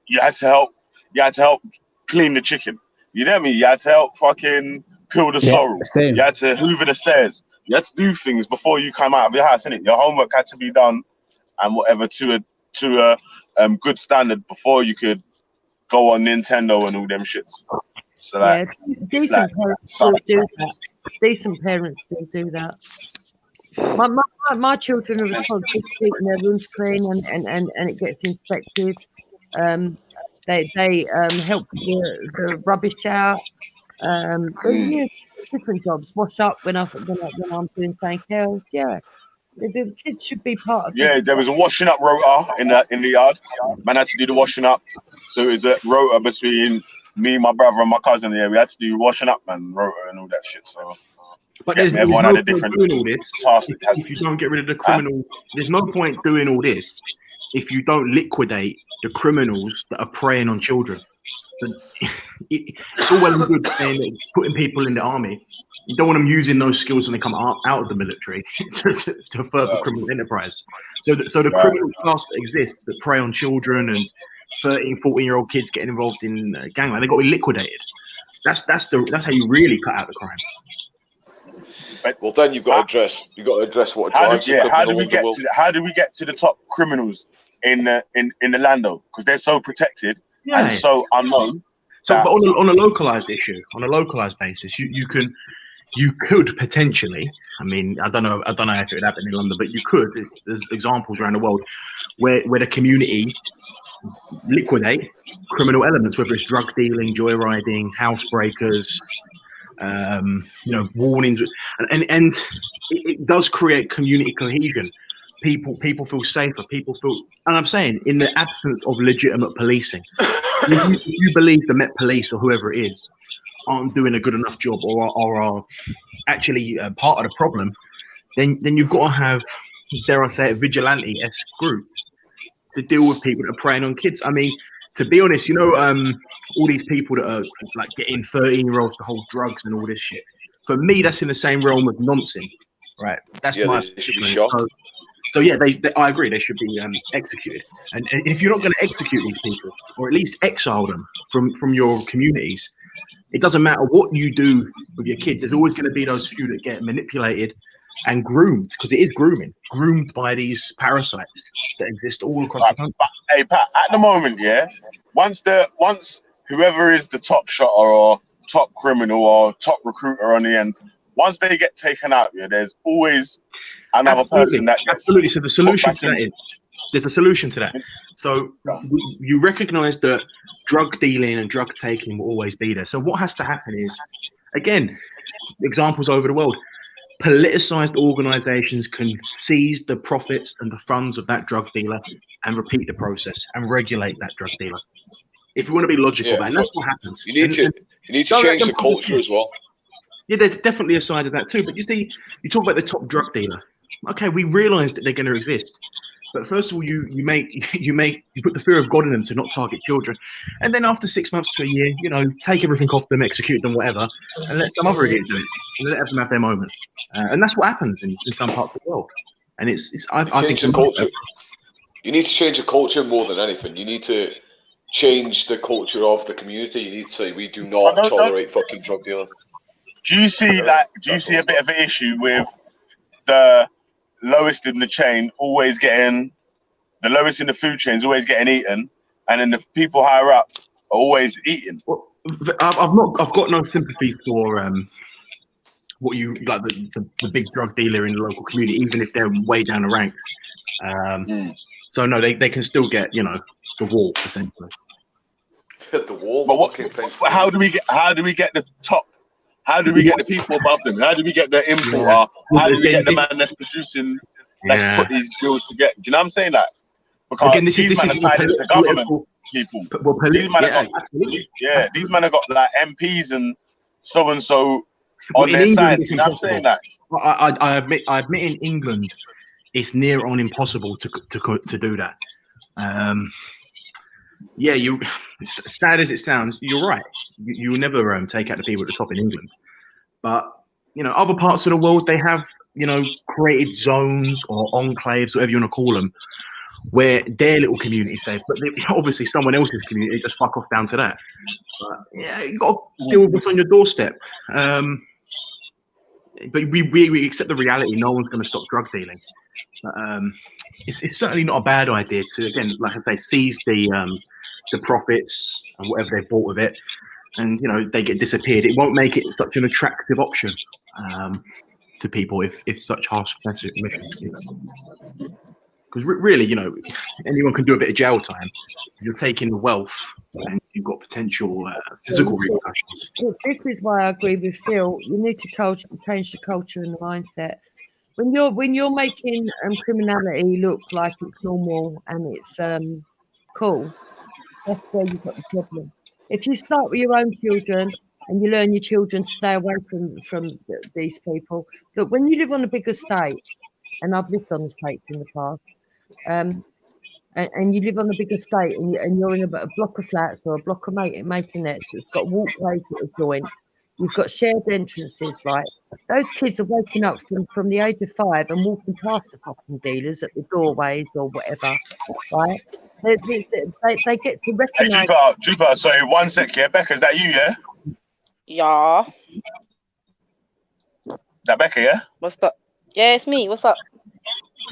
you had to help clean the chicken. You know what I mean? You had to help fucking peel the sorrel. You had to hoover the stairs. You had to do things before you come out of your house, innit? Your homework had to be done and whatever to a good standard before you could go on Nintendo and all them shits. So like, decent parents still do that. Decent parents still do that. My children are responsible for keeping their rooms clean and it gets inspected. They help the rubbish out. Different jobs. Wash up when I'm doing something else. Yeah. The kids should be part of it. Yeah, there was a washing up rota in the yard. Man had to do the washing up. So it was a rota between me, my brother, and my cousin. Yeah, we had to do washing up, man, rota and all that shit. So, but there's no point doing all this if you don't get rid of the criminal. There's no point doing all this if you don't liquidate the criminals that are preying on children. It's all well and good saying that putting people in the army. You don't want them using those skills when they come out of the military to further criminal enterprise. So the criminal class that exists that prey on children and 13, 14-year-old kids getting involved in gangland, they've got to be liquidated. That's how you really cut out the crime. Well, then you've got to address what drives the how do we get to the top criminals in the land though? Because they're so protected and so unknown. So, but on a localized issue, on a localized basis, you could potentially. I mean, I don't know if it would happen in London, but you could. There's examples around the world where the community liquidate criminal elements, whether it's drug dealing, joyriding, housebreakers, warnings, and it does create community cohesion. People feel safer. People feel, and I'm saying, in the absence of legitimate policing, if you believe the Met Police or whoever it is aren't doing a good enough job or are actually part of the problem, then you've got to have, dare I say it, vigilante-esque groups to deal with people that are preying on kids. I mean, to be honest, all these people that are like getting 13-year-olds to hold drugs and all this shit. For me, that's in the same realm of nonsense, right? That's my position. So yeah, I agree. They should be executed. And if you're not going to execute these people, or at least exile them from your communities, it doesn't matter what you do with your kids. There's always going to be those few that get manipulated and groomed, because it is groomed by these parasites that exist all across the country. Hey Pat, at the moment, once whoever is the top shotter or top criminal or top recruiter on the end, once they get taken out, there's always another person that gets. Absolutely. So the solution to that is there's a solution to that. So you recognize that drug dealing and drug taking will always be there. So what has to happen is, again, examples over the world, politicized organizations can seize the profits and the funds of that drug dealer and repeat the process and regulate that drug dealer. If you want to be logical about it, and that's what happens. You need to change the culture as well. Yeah, there's definitely a side of that too. But you see, you talk about the top drug dealer. Okay, we realise that they're going to exist, but first of all, you put the fear of God in them to not target children, and then after 6 months to a year, take everything off them, execute them, whatever, and let some other idiot do it, and let them have their moment. And that's what happens in some parts of the world. And I think the culture. You need to change the culture more than anything. You need to change the culture of the community. You need to say we do not tolerate fucking drug dealers. Do you see a bit of an issue with the lowest in the chain always getting, the lowest in the food chain is always getting eaten, and then the people higher up are always eating? Well, I've got no sympathy for what you like the big drug dealer in the local community, even if they're way down the ranks. So no, they can still get the wall essentially. The wall. But how do we get the top? How do we get the people above them? How do we get the importer? How do we get the man that's producing, that's put these bills together? Do you know what I'm saying? That because again, this these is men are tied into government people. These men these men have got like MPs and so on their side. You know what I'm saying? That I admit in England, it's near on impossible to do that. Sad as it sounds, you're right. You will never take out the people at the top in England. But, other parts of the world, they have, created zones or enclaves, whatever you want to call them, where their little community is safe. But obviously someone else's community, just fuck off down to that. But, you've got to deal with what's on your doorstep. But we accept the reality. No one's going to stop drug dealing. But, it's certainly not a bad idea to, again, like I say, seize the profits and whatever they bought with it, and they get disappeared. It won't make it such an attractive option to people if such harsh missions. Because really, anyone can do a bit of jail time. You're taking the wealth, and you've got potential physical repercussions. This is why I agree with Phil. You need to change the culture and the mindset. When you're making criminality look like it's normal and it's cool, that's where you've got the problem. If you start with your own children and you learn your children to stay away from these people, look, when you live on a big estate, and I've lived on estates in the past, and you live on a big estate, and you're in a block of flats or a block of maisonettes that's got walkways that are joint. You've got shared entrances, right? Those kids are waking up from the age of 5 and walking past the fucking dealers at the doorways or whatever, right? They get to Hey, recognise. Jupiter, sorry, 1 sec, yeah? Becca, is that you, yeah? Yeah. Is that Becca, yeah? What's up? Yeah, it's me. What's up?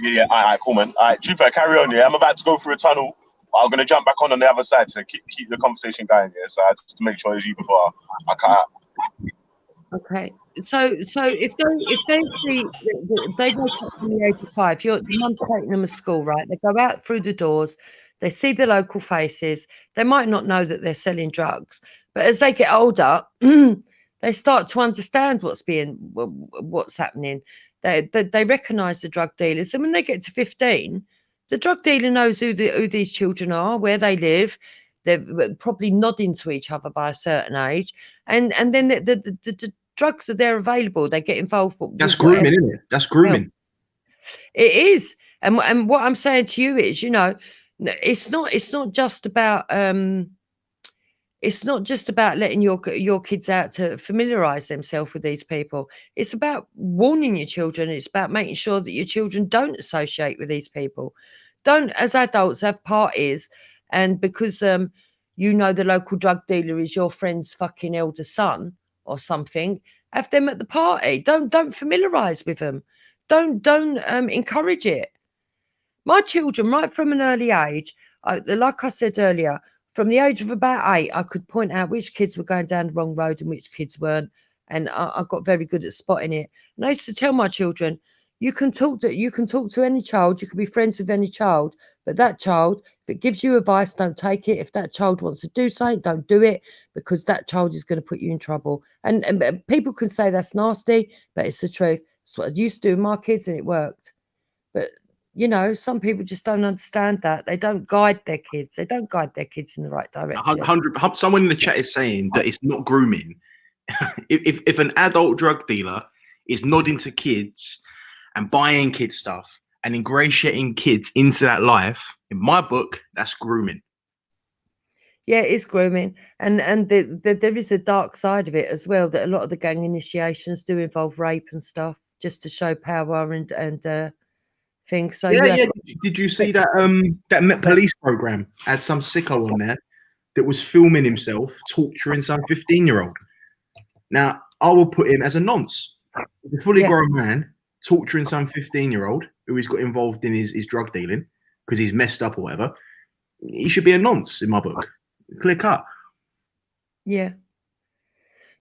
Yeah, all right, cool, man. All right, Jupiter, carry on, yeah? I'm about to go through a tunnel. I'm going to jump back on the other side to keep the conversation going, yeah? So I just to make sure it's you before I cut out. Okay, so if they see they go up from the age of 5, the mum's taking them to school, right? They go out through the doors, they see the local faces. They might not know that they're selling drugs, but as they get older, they start to understand what's happening. They recognise the drug dealers, and when they get to 15, the drug dealer knows who these children are, where they live. They're probably nodding to each other by a certain age, and then the drugs are there available. They get involved. That's grooming, isn't it? That's grooming. It is, and what I'm saying to you is, it's not just about letting your kids out to familiarize themselves with these people. It's about warning your children. It's about making sure that your children don't associate with these people. Don't, as adults, have parties, and because the local drug dealer is your friend's fucking elder son or something, have them at the party. Don't familiarize with them. Don't encourage it. My children, right from an early age, like I said earlier, from the age of about 8, I could point out which kids were going down the wrong road and which kids weren't, and I got very good at spotting it. And I used to tell my children, you can talk to any child, you can be friends with any child, but that child, if it gives you advice, don't take it. If that child wants to do something, don't do it, because that child is going to put you in trouble. And people can say that's nasty, but it's the truth. That's what I used to do with my kids, and it worked. But some people just don't understand that. They don't guide their kids. They don't guide their kids in the right direction. 100. Someone in the chat is saying that it's not grooming. if an adult drug dealer is nodding to kids and buying kids stuff and ingratiating kids into that life, in my book, that's grooming. Yeah, it is grooming, and there is a dark side of it as well. That a lot of the gang initiations do involve rape and stuff, just to show power and things. So yeah. Did you see that that Met Police program had some sicko on there that was filming himself torturing some 15-year-old? Now I will put him as a nonce, a fully grown man torturing some 15-year-old who he's got involved in his drug dealing because he's messed up or whatever. He should be a nonce in my book. Clear cut. Yeah.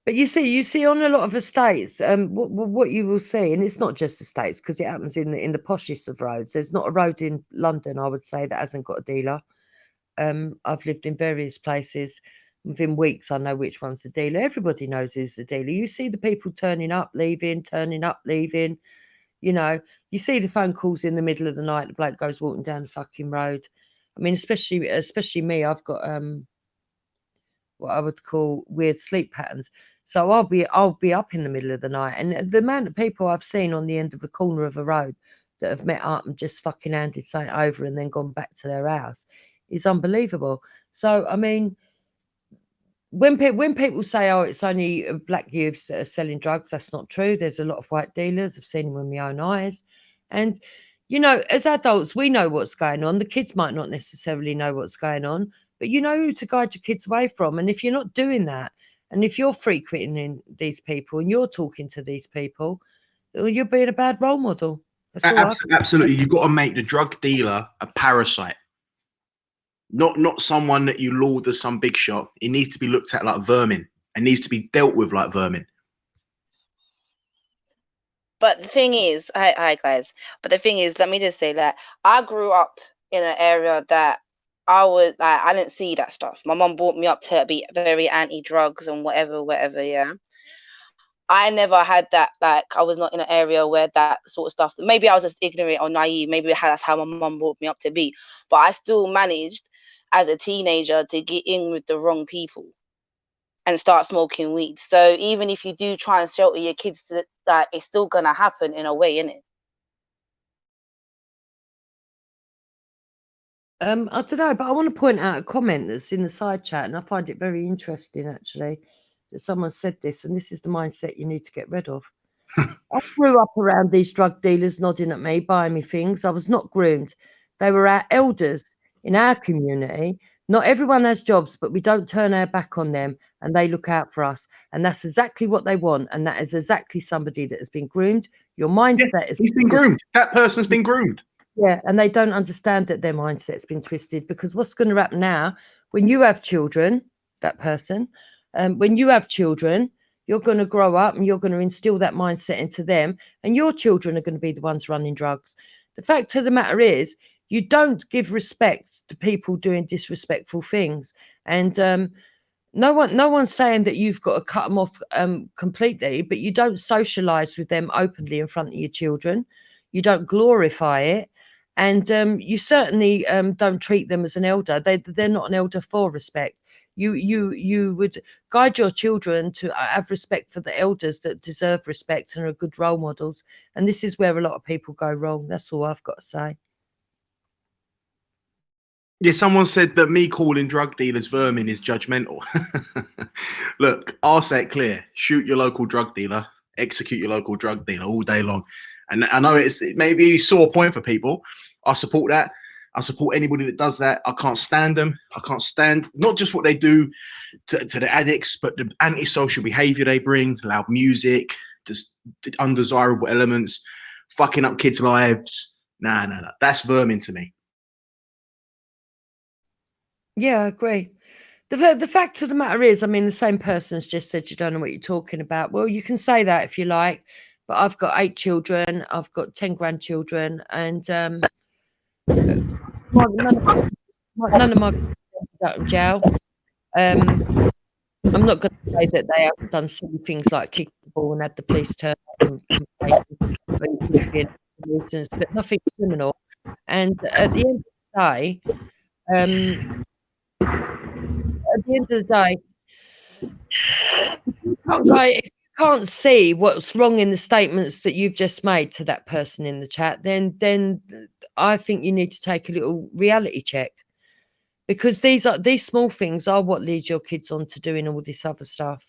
But you see on a lot of estates, what you will see, and it's not just estates because it happens in the poshest of roads. There's not a road in London, I would say, that hasn't got a dealer. I've lived in various places. Within weeks, I know which one's the dealer. Everybody knows who's the dealer. You see the people turning up, leaving. You see the phone calls in the middle of the night. The bloke goes walking down the fucking road. I mean, especially me. I've got what I would call weird sleep patterns. So I'll be up in the middle of the night, and the amount of people I've seen on the end of the corner of a road that have met up and just fucking handed something over and then gone back to their house is unbelievable. So I mean, when people say, "Oh, it's only black youths that are selling drugs," that's not true. There's a lot of white dealers. I've seen them with my own eyes, and as adults, we know what's going on. The kids might not necessarily know what's going on, but you know who to guide your kids away from. And if you're not doing that, and if you're frequenting these people and you're talking to these people, you're being a bad role model. Absolutely. You've got to make the drug dealer a parasite. Not someone that you laud as some big shot. It needs to be looked at like vermin. It needs to be dealt with like vermin. But the thing is, hi guys. But the thing is, let me just say that I grew up in an area that I didn't see that stuff. My mom brought me up to be very anti-drugs and whatever. Yeah. I never had that. Like, I was not in an area where that sort of stuff. Maybe I was just ignorant or naive. Maybe that's how my mom brought me up to be. But I still managed as a teenager to get in with the wrong people and start smoking weed. So even if you do try and shelter your kids, that it's still gonna happen in a way, innit? I don't know, but I want to point out a comment that's in the side chat, and I find it very interesting actually that someone said this, and this is the mindset you need to get rid of. I grew up around these drug dealers nodding at me, buying me things. I was not groomed. They were our elders in our community. Not everyone has jobs, but we don't turn our back on them, and they look out for us. And that's exactly what they want. And that is exactly somebody that has been groomed. Your mindset is... He's been groomed. That person's been groomed. Yeah, and they don't understand that their mindset's been twisted, because what's going to happen now, when you have children, that person, when you have children, you're going to grow up and you're going to instill that mindset into them, and your children are going to be the ones running drugs. The fact of the matter is, you don't give respect to people doing disrespectful things, and no one's saying that you've got to cut them off completely, but you don't socialize with them openly in front of your children. You don't glorify it. And you certainly don't treat them as an elder. They're not an elder for respect. You would guide your children to have respect for the elders that deserve respect and are good role models. And this is where a lot of people go wrong. That's all I've got to say. Yeah, someone said that me calling drug dealers vermin is judgmental. Look, I'll say it clear. Shoot your local drug dealer. Execute your local drug dealer all day long. And I know it may be a sore point for people. I support that. I support anybody that does that. I can't stand them. I can't stand not just what they do to the addicts, but the antisocial behavior they bring, loud music, just undesirable elements, fucking up kids' lives. No. That's vermin to me. Yeah, I agree. The fact of the matter is, I mean, the same person's just said you don't know what you're talking about. Well, you can say that if you like. But I've got 8 children, I've got 10 grandchildren, and none of my kids are out of jail. I'm not going to say that they haven't done silly things like kick the ball and had the police turn up and complain, but nothing criminal. And at the end of the day, if you can't see what's wrong in the statements that you've just made to that person in the chat, then I think you need to take a little reality check, because these small things are what leads your kids on to doing all this other stuff.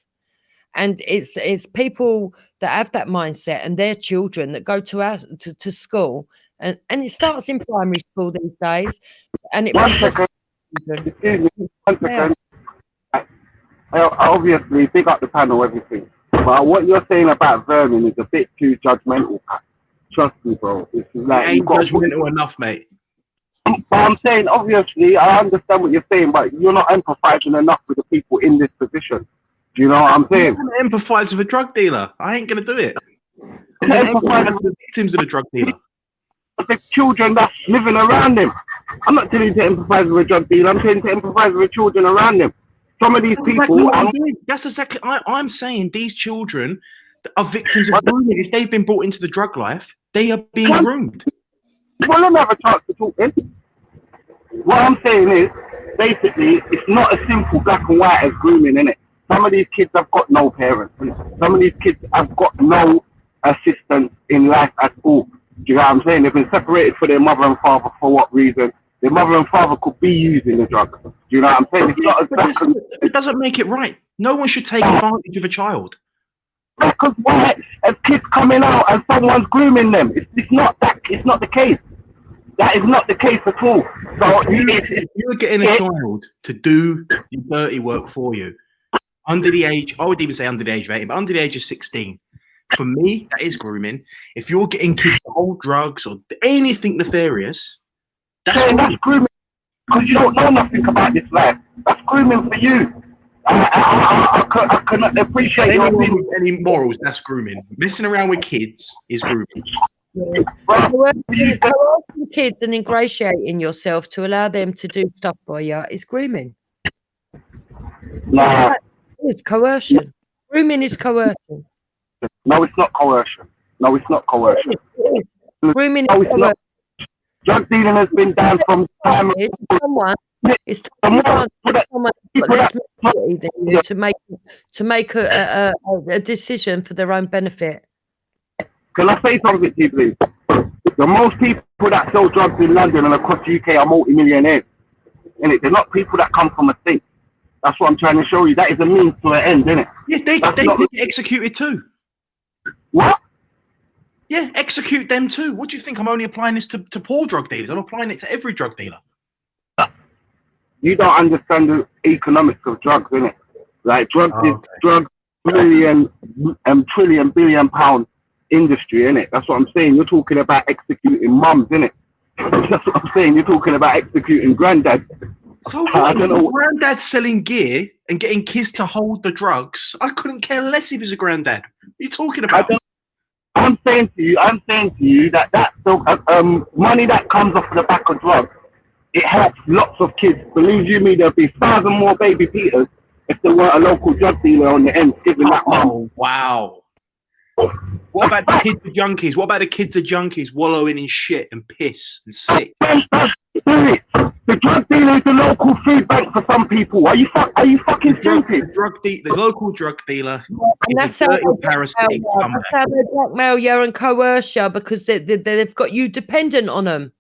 And it's people that have that mindset and their children that go to school, and it starts in primary school these days, and it obviously big up the panel, everything. But what you're saying about vermin is a bit too judgmental. Trust me, bro. It's like, it ain't judgmental enough, mate. But I'm saying, obviously, I understand what you're saying, but you're not empathizing enough with the people in this position. Do you know what I'm saying? I'm going to empathize with a drug dealer. I ain't going to do it. I'm going to empathize with the victims of the drug dealer. The children that's living around them. I'm not telling you to empathize with a drug dealer. I'm telling you to empathize with the children around them. Some of these people... That's exactly... I'm saying these children are victims of grooming. If they've been brought into the drug life, they are being groomed. Well, let me have a chance to talk then. What I'm saying is, basically, it's not as simple black and white as grooming, innit? Some of these kids have got no parents. Some of these kids have got no assistance in life at all. Do you know what I'm saying? They've been separated from their mother and father for what reason? Their mother and father could be using the drug. Do you know what I'm saying? It's not exactly... It doesn't make it right. No one should take advantage of a child. Because why? As kids coming out and someone's grooming them, it's not that. It's not the case. That is not the case at all. So if you're getting a child to do your dirty work for you under the age, I would even say under the age of 18, but under the age of 16, for me, that is grooming. If you're getting kids to hold drugs or anything nefarious, that's grooming. Because you don't know nothing about this life. That's grooming for you. I cannot appreciate any morals. That's grooming. Messing around with kids is grooming. Coercing kids and ingratiating yourself to allow them to do stuff for you is grooming. No, it's coercion. Grooming is coercion. No, it's not coercion. No, it's not coercion. Grooming is coercion. Drug dealing has been done from time. It's someone less maturity than you to make a decision for their own benefit. Can I say something to you, please? The most people people that sell drugs in London and across the UK are multi-millionaires. Innit? They're not people that come from a state. That's what I'm trying to show you. That is a means to an end, isn't it? Yeah, they get executed too. What? Yeah, execute them too. What do you think? I'm only applying this to poor drug dealers. I'm applying it to every drug dealer. You don't understand the economics of drugs, innit? Like drugs is trillion billion pound industry, innit? That's what I'm saying. You're talking about executing mums, innit? That's what I'm saying. You're talking about executing granddad. So what? Granddad selling gear and getting kids to hold the drugs. I couldn't care less if he's a granddad. What are you talking about? I'm saying to you that the money that comes off the back of drugs, it helps lots of kids. Believe you me, there'll be 1,000 more baby Peters if there weren't a local drug dealer on the end giving that money. Oh wow! What about the kids of junkies? What about the kids of junkies wallowing in shit and piss and sick? The drug dealer is the local food bank for some people. Are you fucking stupid? The local drug dealer. And that's how they blackmail you and coerce you because they've got you dependent on them.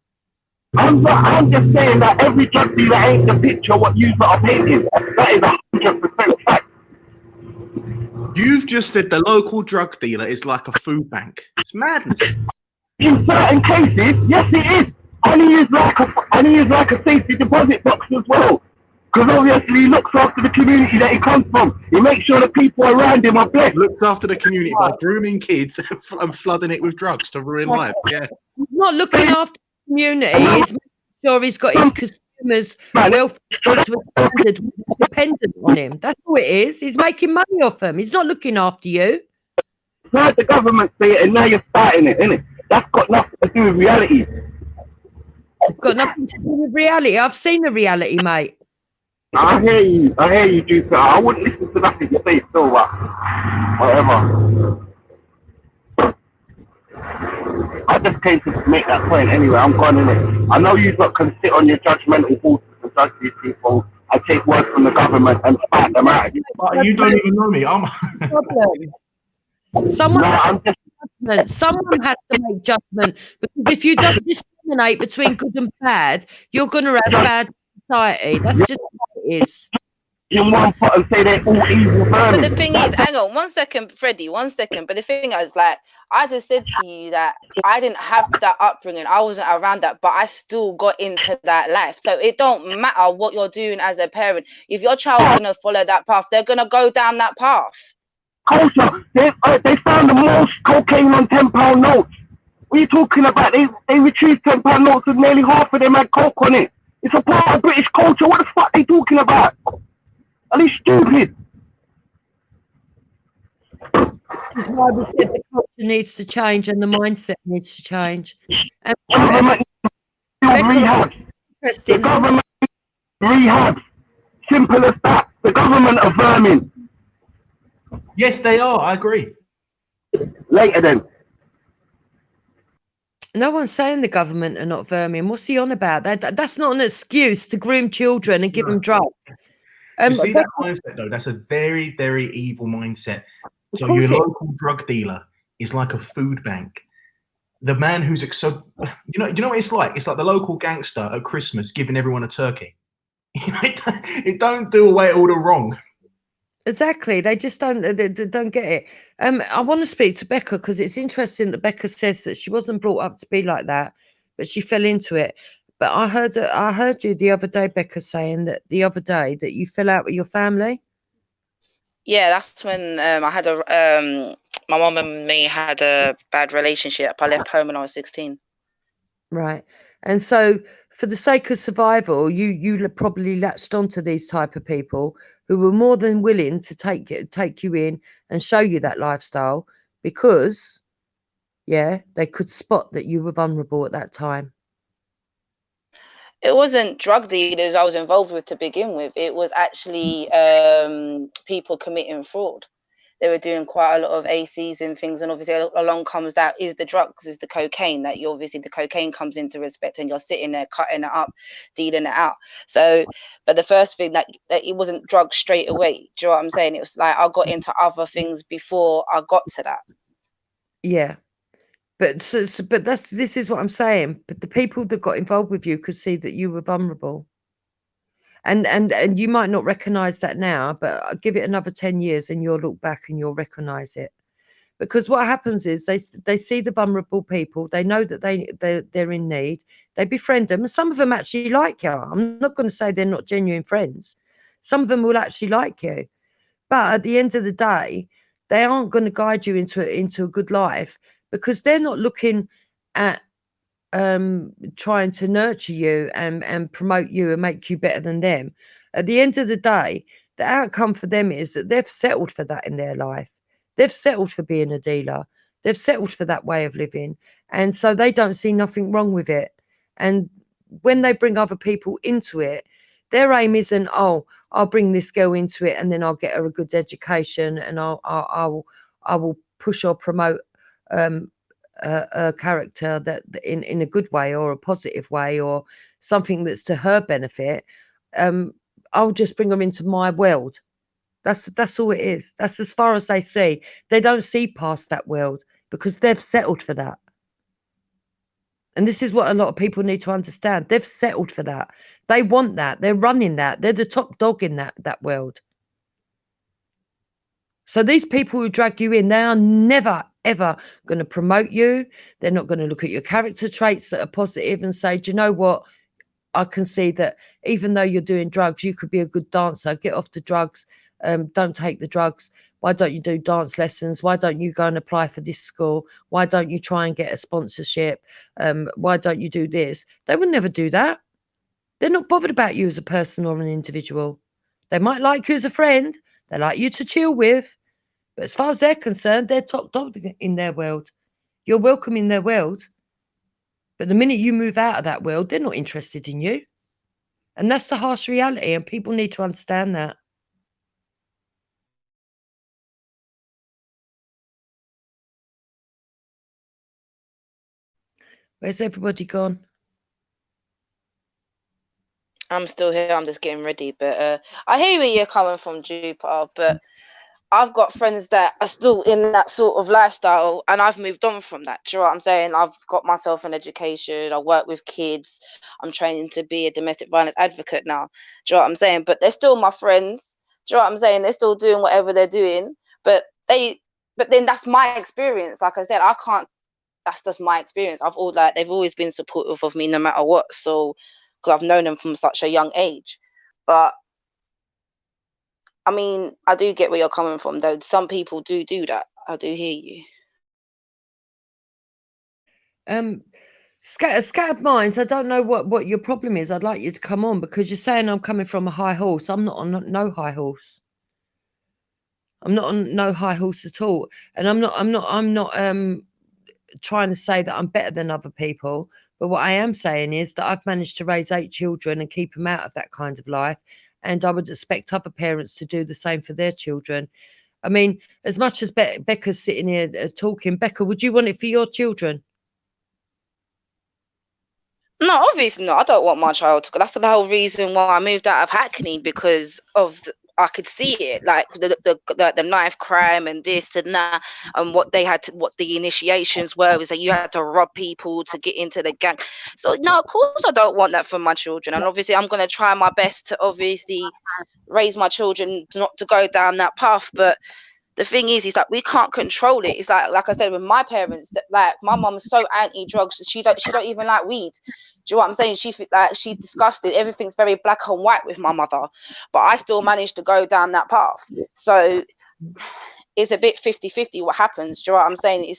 I'm just saying that every drug dealer ain't the picture what you are painting. That is 100% fact. You've just said the local drug dealer is like a food bank. It's madness. In certain cases, yes, it is. And he is like a safety deposit box as well. Because obviously he looks after the community that he comes from. He makes sure the people around him are blessed. Looks after the community by grooming kids and flooding it with drugs to ruin life. Yeah. He's not looking after the community. He's making sure he's got his consumers welfare dependent on him. That's all it is. He's making money off them. He's not looking after you. Heard the government say it and now you're starting it, innit? That's got nothing to do with reality. It's got nothing to do with reality. I've seen the reality, mate. I hear you, Jupiter. I wouldn't listen to nothing you say still, but whatever. I just came to make that point anyway. I'm gone in it. I know you lot can sit on your judgmental horses and judge these people. I take words from the government and fight them out. But you don't even know me. Someone has to make judgment because if you don't discriminate between good and bad, you're going to have bad society. That's just what it is. In one pot and say they're all evil vermin. But the thing is, hang on 1 second, Freddie, 1 second. But the thing is, like, I just said to you that I didn't have that upbringing. I wasn't around that, but I still got into that life. So it don't matter what you're doing as a parent. If your child's going to follow that path, they're going to go down that path. Culture. They found the most cocaine on £10 notes. What are you talking about? They retrieved £10 notes and nearly half of them had coke on it. It's a part of British culture. What the fuck are they talking about? Are they stupid? That's why we said the culture needs to change and the mindset needs to change. And rehab. The government rehab. Simple as that. The government are vermin. Yes, they are. I agree. Later then. No one's saying the government are not vermin. What's he on about? That's not an excuse to groom children and give them drugs. You see that mindset though? That's a very, very evil mindset. So your local drug dealer is like a food bank. The man who's you know what it's like? It's like the local gangster at Christmas giving everyone a turkey. It don't do away all the wrong. Exactly. They just don't get it. I want to speak to Becca because it's interesting that Becca says that she wasn't brought up to be like that, but she fell into it. But I heard you the other day, Becca, saying that the other day that you fell out with your family. Yeah, that's when I had my mom and me had a bad relationship. I left home when I was 16. Right. And so for the sake of survival, you probably latched onto these type of people who were more than willing to take you in and show you that lifestyle because, yeah, they could spot that you were vulnerable at that time. It wasn't drug dealers I was involved with to begin with. It was actually people committing fraud. They were doing quite a lot of ACs and things, and obviously along comes that is the drugs, is the cocaine, that you obviously the cocaine comes into respect and you're sitting there cutting it up, dealing it out. So, but the first thing that it wasn't drugs straight away. Do you know what I'm saying? It was like I got into other things before I got to that. Yeah. But but this is what I'm saying. But the people that got involved with you could see that you were vulnerable. And you might not recognize that now, but I'll give it another 10 years and you'll look back and you'll recognize it. Because what happens is they see the vulnerable people, they know that they're in need, they befriend them, and some of them actually like you. I'm not going to say they're not genuine friends. Some of them will actually like you. But at the end of the day, they aren't going to guide you into a good life, because they're not looking at trying to nurture you and promote you and make you better than them. At the end of the day, the outcome for them is that they've settled for that in their life. They've settled for being a dealer. They've settled for that way of living. And so they don't see nothing wrong with it. And when they bring other people into it, their aim isn't, oh, I'll bring this girl into it and then I'll get her a good education and I will push or promote a character that in a good way or a positive way or something that's to her benefit. I'll just bring them into my world. That's all it is. That's as far as they see. They don't see past that world because they've settled for that. And this is what a lot of people need to understand. They've settled for that. They want that. They're running that. They're the top dog in that world. So these people who drag you in, they are never, ever going to promote you. They're not going to look at your character traits that are positive and say, do you know what? I can see that even though you're doing drugs, you could be a good dancer. Get off the drugs. Don't take the drugs. Why don't you do dance lessons? Why don't you go and apply for this school? Why don't you try and get a sponsorship? Why don't you do this? They would never do that. They're not bothered about you as a person or an individual. They might like you as a friend. They like you to chill with. But as far as they're concerned, they're top dog in their world. You're welcome in their world. But the minute you move out of that world, they're not interested in you. And that's the harsh reality, and people need to understand that. Where's everybody gone? I'm still here. I'm just getting ready. But I hear where you're coming from, Jupiter. But I've got friends that are still in that sort of lifestyle, and I've moved on from that. Do you know what I'm saying? I've got myself an education. I work with kids. I'm training to be a domestic violence advocate now. Do you know what I'm saying? But they're still my friends. Do you know what I'm saying? They're still doing whatever they're doing. But then that's my experience. Like I said, I can't. That's just my experience. They've always been supportive of me no matter what. So, because I've known them from such a young age. But I mean, I do get where you're coming from, though. Some people do that. I do hear you. Scattered minds. I don't know what your problem is. I'd like you to come on, because you're saying I'm coming from a high horse. I'm not on no high horse. I'm not on no high horse at all. And I'm not trying to say that I'm better than other people. But what I am saying is that I've managed to raise 8 children and keep them out of that kind of life. And I would expect other parents to do the same for their children. I mean, as much as Becca's sitting here talking, Becca, would you want it for your children? No, obviously not. I don't want my child to go. That's the whole reason why I moved out of Hackney, because of I could see it, like the knife crime and this and that, and what the initiations were, was that you had to rob people to get into the gang. So no, of course I don't want that for my children. And obviously I'm going to try my best to obviously raise my children not to go down that path. But the thing is like we can't control it. It's like I said with my parents, that like my mom's so anti-drugs, she don't even like weed. Do you know what I'm saying? She's disgusted. Everything's very black and white with my mother, but I still managed to go down that path. So it's a bit 50-50 what happens. Do you know what I'm saying?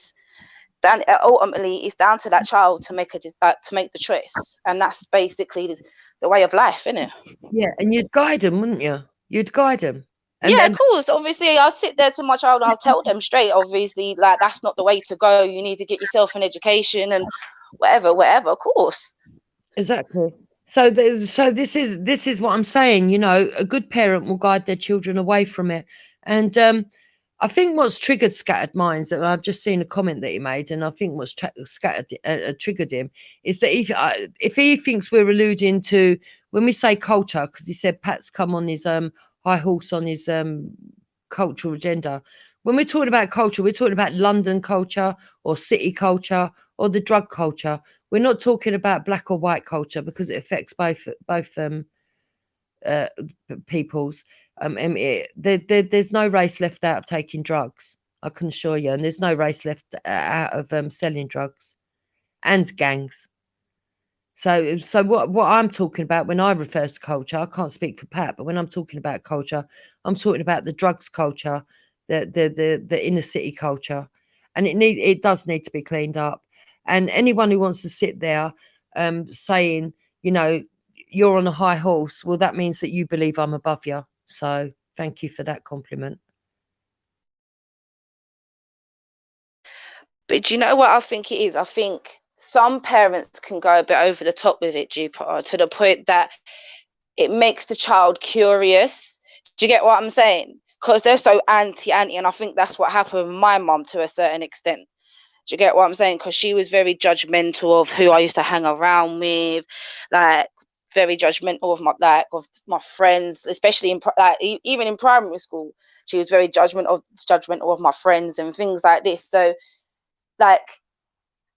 Ultimately it's down to that child to make the choice, and that's basically the way of life, isn't it? Yeah, and you'd guide them, wouldn't you? You'd guide them. Yeah, of course. Obviously, I'll sit there to my child and I'll tell them straight, obviously, like, that's not the way to go. You need to get yourself an education and whatever, of course. Exactly. So this is what I'm saying. You know, a good parent will guide their children away from it. And I think what's triggered Scattered Minds, and I've just seen a comment that he made, and I think what's triggered him is that if he thinks we're alluding to, when we say culture, because he said Pat's come on his high horse on his cultural agenda, When we're talking about culture, we're talking about London culture or city culture or the drug culture. We're not talking about black or white culture because it affects both peoples. There's no race left out of taking drugs, I can assure you, and there's no race left out of selling drugs and gangs. So what I'm talking about when I refer to culture, I can't speak for Pat, but when I'm talking about culture, I'm talking about the drugs culture, the inner city culture, and it does need to be cleaned up. And anyone who wants to sit there saying, you know, you're on a high horse, well, that means that you believe I'm above you. So thank you for that compliment. But do you know what I think it is? I think some parents can go a bit over the top with it, Jupiter, to the point that it makes the child curious. Do you get what I'm saying? Because they're so anti, and I think that's what happened with my mum to a certain extent. Do you get what I'm saying? Because she was very judgmental of who I used to hang around with, like very judgmental of my friends, especially even in primary school. She was very judgmental of my friends and things like this. So, like,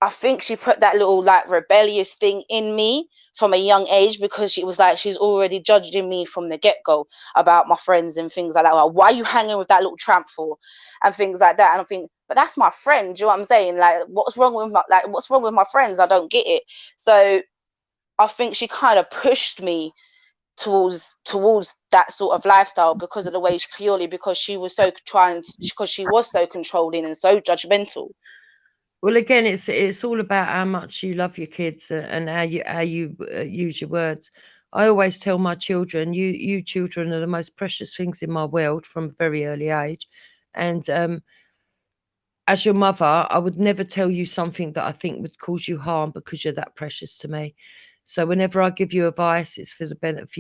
I think she put that little like rebellious thing in me from a young age, because she was like, she's already judging me from the get-go about my friends and things like that. Like, why are you hanging with that little tramp for? And things like that. And I think, but that's my friend. Do you know what I'm saying? Like, what's wrong with my friends? I don't get it. So I think she kind of pushed me towards that sort of lifestyle because of the way, purely because she was so controlling and so judgmental. Well, again, it's all about how much you love your kids and how you use your words. I always tell my children, you children are the most precious things in my world from a very early age, and as your mother, I would never tell you something that I think would cause you harm because you're that precious to me. So whenever I give you advice, it's for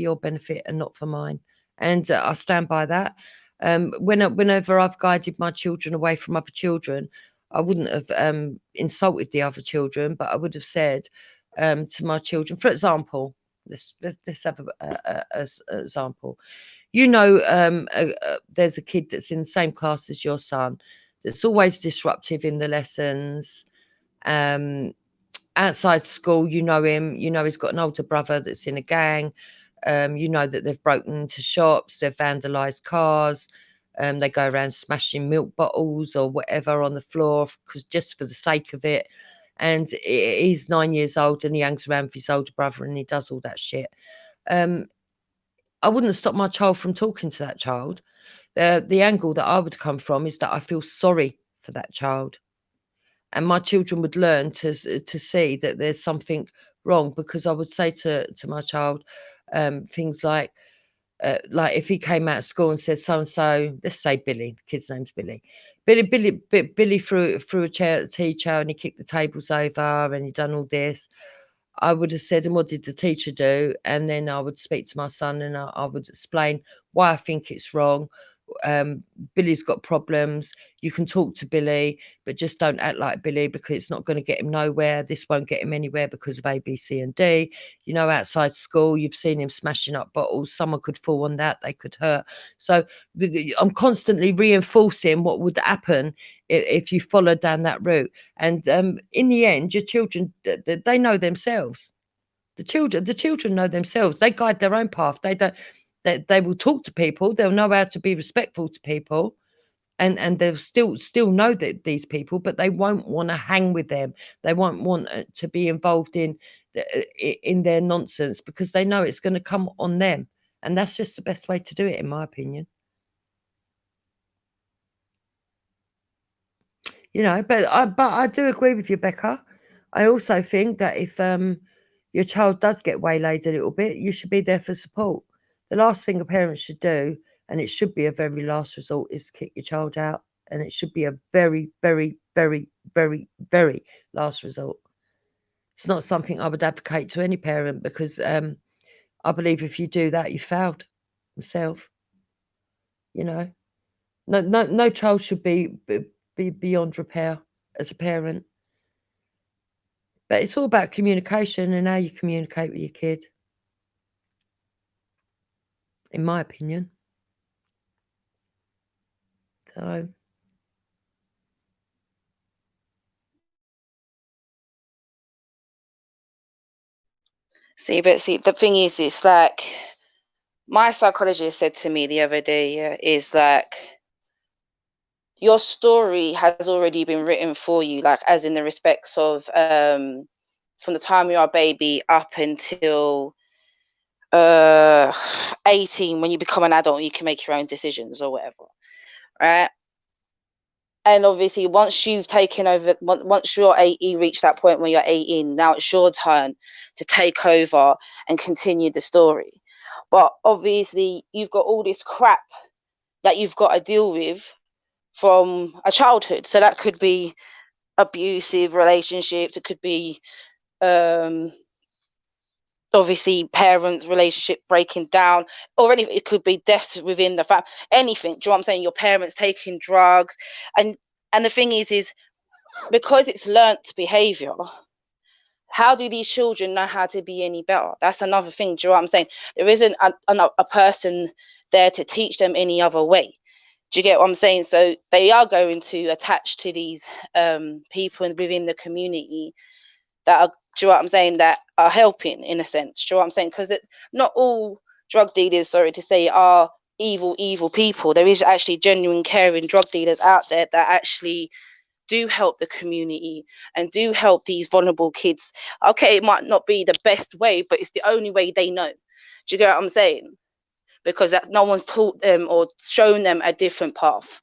your benefit and not for mine, and I stand by that. Whenever I've guided my children away from other children, I wouldn't have insulted the other children, but I would have said to my children, for example, let's have a example. You know, there's a kid that's in the same class as your son that's always disruptive in the lessons. Outside school, you know him. You know he's got an older brother that's in a gang. You know that they've broken into shops, they've vandalised cars. They go around smashing milk bottles or whatever on the floor just for the sake of it. And he's 9 years old and he hangs around with his older brother and he does all that shit. I wouldn't stop my child from talking to that child. The angle that I would come from is that I feel sorry for that child, and my children would learn to see that there's something wrong, because I would say to my child things like if he came out of school and said so and so, let's say Billy, the kid's name's Billy. Billy threw a chair at the teacher and he kicked the tables over and he done all this. I would have said, and what did the teacher do? And then I would speak to my son and I would explain why I think it's wrong. Billy's got problems. You can talk to Billy, but just don't act like Billy, because it's not going to get him nowhere. This won't get him anywhere because of A, B, C, and D. You know, outside school, you've seen him smashing up bottles. Someone could fall on that. They could hurt. So I'm constantly reinforcing what would happen if you follow down that route. And in the end, your children, they know themselves. The children know themselves. They guide their own path. They will talk to people. They'll know how to be respectful to people, and they'll still know that these people, but they won't want to hang with them. They won't want to be involved in their nonsense, because they know it's going to come on them, and that's just the best way to do it, in my opinion. You know, but I do agree with you, Becca. I also think that if your child does get waylaid a little bit, you should be there for support. The last thing a parent should do, and it should be a very last resort, is kick your child out. And it should be a very, very, very, very, very last resort. It's not something I would advocate to any parent, because I believe if you do that, you failed myself. You know, no child should be beyond repair as a parent. But it's all about communication and how you communicate with your kid, in my opinion. So, See, but see, the thing is, it's like my psychologist said to me the other day, yeah, is like your story has already been written for you, like as in the respects of from the time you're a baby up until 18, when you become an adult, you can make your own decisions or whatever, right? And obviously, once you've taken over, once you're 18, you reach that point when you're 18, now it's your turn to take over and continue the story. But obviously, you've got all this crap that you've got to deal with from a childhood. So that could be abusive relationships. It could be obviously parents' relationship breaking down, or anything. It could be deaths within the family. Anything. Do you know what I'm saying? Your parents taking drugs, and the thing is because it's learnt behavior. How do these children know how to be any better? That's another thing. Do you know what I'm saying? There isn't a person there to teach them any other way. Do you get what I'm saying? So they are going to attach to these people within the community that are, do you know what I'm saying, that are helping in a sense. Do you know what I'm saying? Because not all drug dealers, sorry to say, are evil people. There is actually genuine caring drug dealers out there that actually do help the community and do help these vulnerable kids. Okay, it might not be the best way, but it's the only way they know. Do you get what I'm saying? Because no one's taught them or shown them a different path.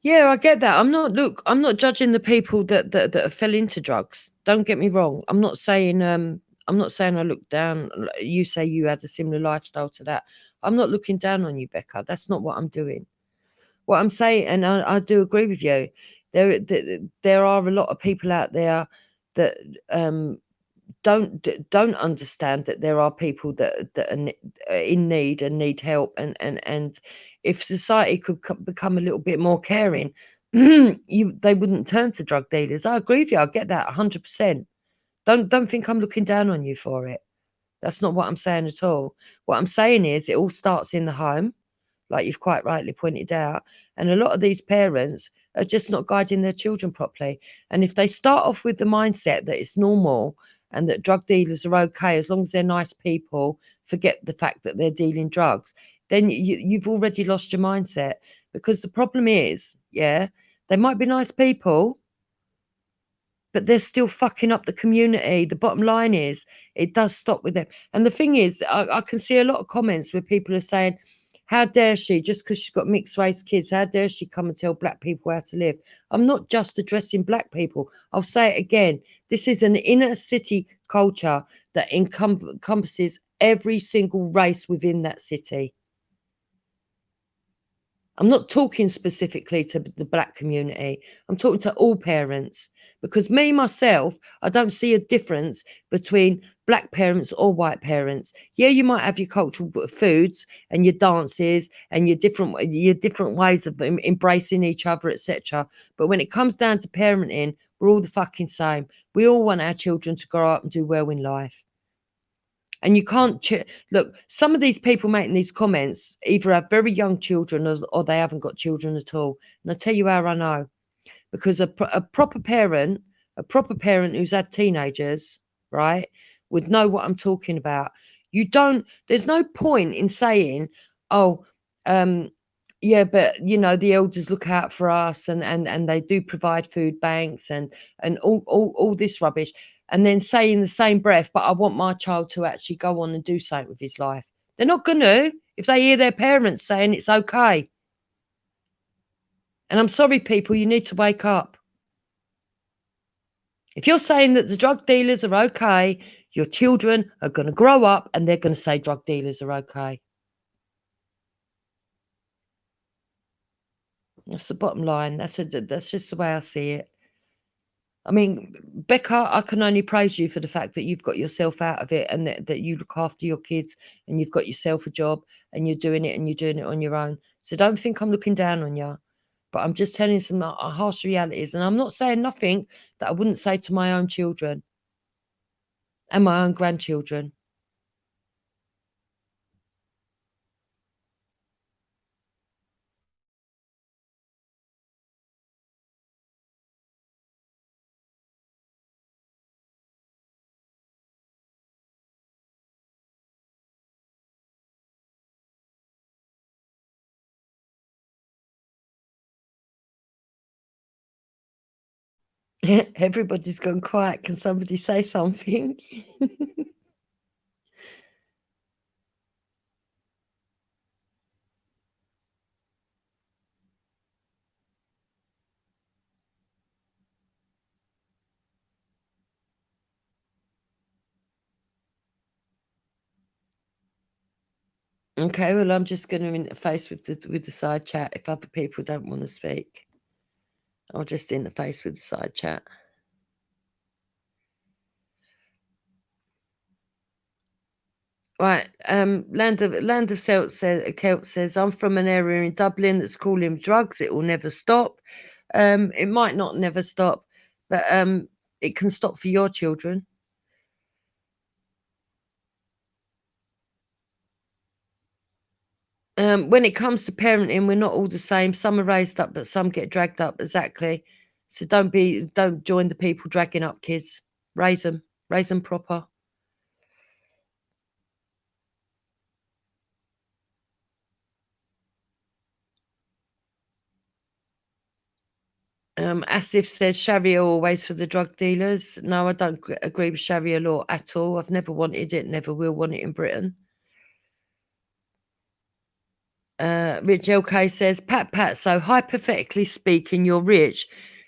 Yeah, I get that. I'm not judging the people that fell into drugs. Don't get me wrong. I'm not saying I look down. You say you had a similar lifestyle to that. I'm not looking down on you, Becca. That's not what I'm doing. What I'm saying, and I do agree with you, there are a lot of people out there that don't understand that there are people that are in need and need help, and if society could become a little bit more caring, they wouldn't turn to drug dealers. I agree with you. I get that 100%. Don't think I'm looking down on you for it. That's not what I'm saying at all. What I'm saying is it all starts in the home, like you've quite rightly pointed out. And a lot of these parents are just not guiding their children properly. And if they start off with the mindset that it's normal and that drug dealers are okay as long as they're nice people, forget the fact that they're dealing drugs, then you've already lost your mindset. Because the problem is, yeah, they might be nice people, but they're still fucking up the community. The bottom line is it does stop with them. And the thing is, I can see a lot of comments where people are saying, how dare she, just because she's got mixed race kids, how dare she come and tell black people how to live? I'm not just addressing black people. I'll say it again. This is an inner city culture that encompasses every single race within that city. I'm not talking specifically to the black community. I'm talking to all parents, because me, myself, I don't see a difference between black parents or white parents. Yeah, you might have your cultural foods and your dances and your different ways of embracing each other, etc. But when it comes down to parenting, we're all the fucking same. We all want our children to grow up and do well in life. And you can't look, some of these people making these comments either have very young children or they haven't got children at all. And I'll tell you how I know. Because a proper parent who's had teenagers, right, would know what I'm talking about. There's no point in saying, oh, yeah, but you know, the elders look out for us and they do provide food banks and all this rubbish. And then say in the same breath, but I want my child to actually go on and do something with his life. They're not going to if they hear their parents saying it's okay. And I'm sorry, people, you need to wake up. If you're saying that the drug dealers are okay, your children are going to grow up and they're going to say drug dealers are okay. That's the bottom line. That's just the way I see it. I mean, Becca, I can only praise you for the fact that you've got yourself out of it and that you look after your kids and you've got yourself a job and you're doing it on your own. So don't think I'm looking down on you. But I'm just telling you some harsh realities. And I'm not saying nothing that I wouldn't say to my own children and my own grandchildren. Everybody's gone quiet. Can somebody say something? Okay, well, I'm just going to interface with the side chat. If other people don't want to speak, I'll just interface with the side chat. Right, Land of Celt says, I'm from an area in Dublin that's calling drugs. It will never stop. It might not never stop, but it can stop for your children. When it comes to parenting, we're not all the same. Some are raised up, but some get dragged up. Exactly. So don't join the people dragging up kids. Raise them proper. Asif says Sharia always for the drug dealers. No, I don't agree with Sharia law at all. I've never wanted it, never will want it in Britain. Rich LK says, Pat, so hypothetically speaking, you're rich,